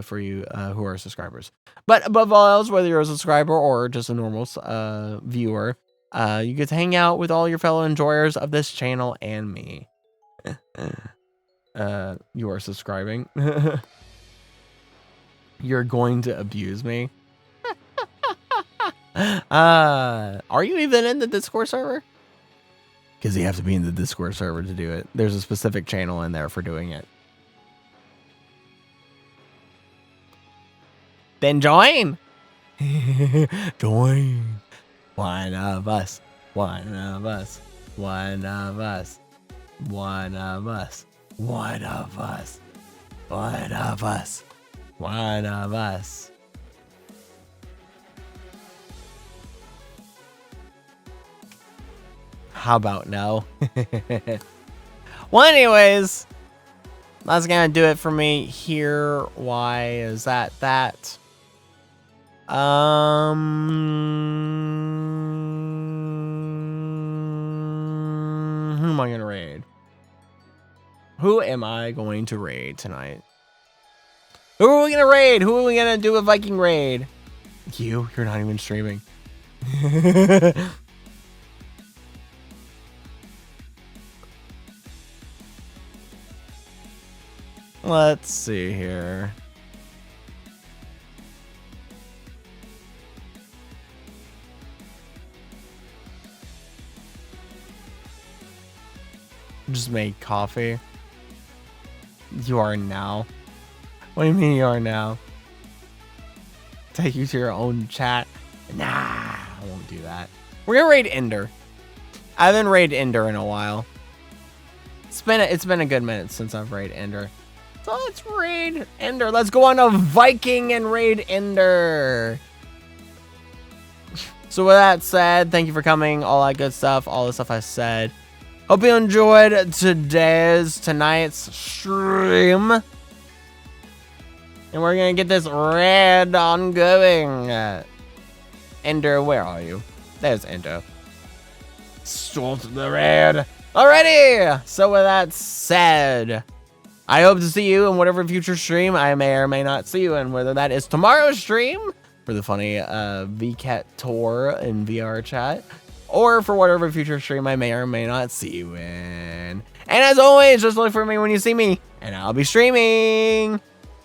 Speaker 1: for you who are subscribers. But above all else, whether you're a subscriber or just a normal viewer, you get to hang out with all your fellow enjoyers of this channel and me. You are subscribing. You're going to abuse me. Are you even in the Discord server? Because you have to be in the Discord server to do it. There's a specific channel in there for doing it. Then join. Join. One of us. One of us. One of us. One of us. One of us. One of us. One of us. How about no? Well, anyways, that's gonna do it for me here. Why is that? Who am I gonna raid? Who am I going to raid tonight? Who are we gonna raid? Who are we gonna do a Viking raid? You're not even streaming. Let's see here. Just make coffee. You are now. What do you mean you are now? Take you to your own chat? Nah, I won't do that. We're gonna raid Ender. I haven't raided Ender in a while. It's been a good minute since I've raided Ender. So let's raid Ender. Let's go on a Viking and raid Ender. So with that said, thank you for coming. All that good stuff. All the stuff I said. Hope you enjoyed tonight's stream. And we're going to get this raid on going. Ender, where are you? There's Ender. Stole the raid. Alrighty. So with that said, I hope to see you in whatever future stream I may or may not see you in, whether that is tomorrow's stream for the funny VCat tour in VR chat, or for whatever future stream I may or may not see you in. And as always, just look for me when you see me, and I'll be streaming.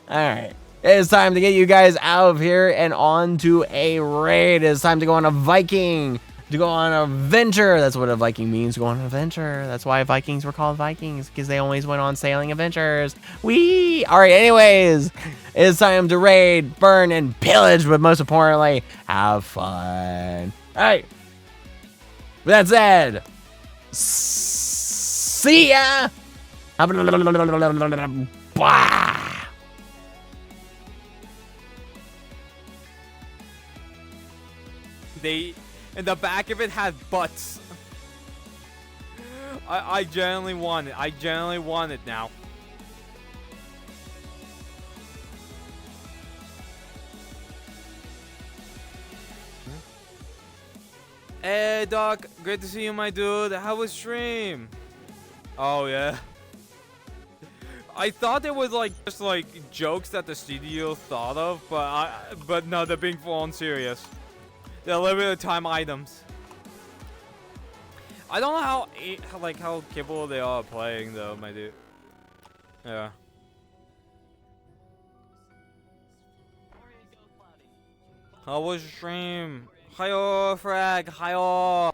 Speaker 1: Alright, it's time to get you guys out of here and on to a raid. It's time to go on a Viking, to go on an adventure. That's what a Viking means, go on an adventure. That's why Vikings were called Vikings, because they always went on sailing adventures. Whee! Alright, anyways, it's time to raid, burn, and pillage, but most importantly, have fun. Alright, with that said, see ya! Bye!
Speaker 16: And the back of it had butts. I genuinely want it. I genuinely want it now. Hey, Doc. Great to see you, my dude. How was stream? Oh, yeah. I thought it was like just like jokes that the studio thought of, but no, they're being full on serious. They're limited time items. I don't know how capable they are of playing though, my dude. Yeah. How was your stream? Hiyo, Frag. Hiyo.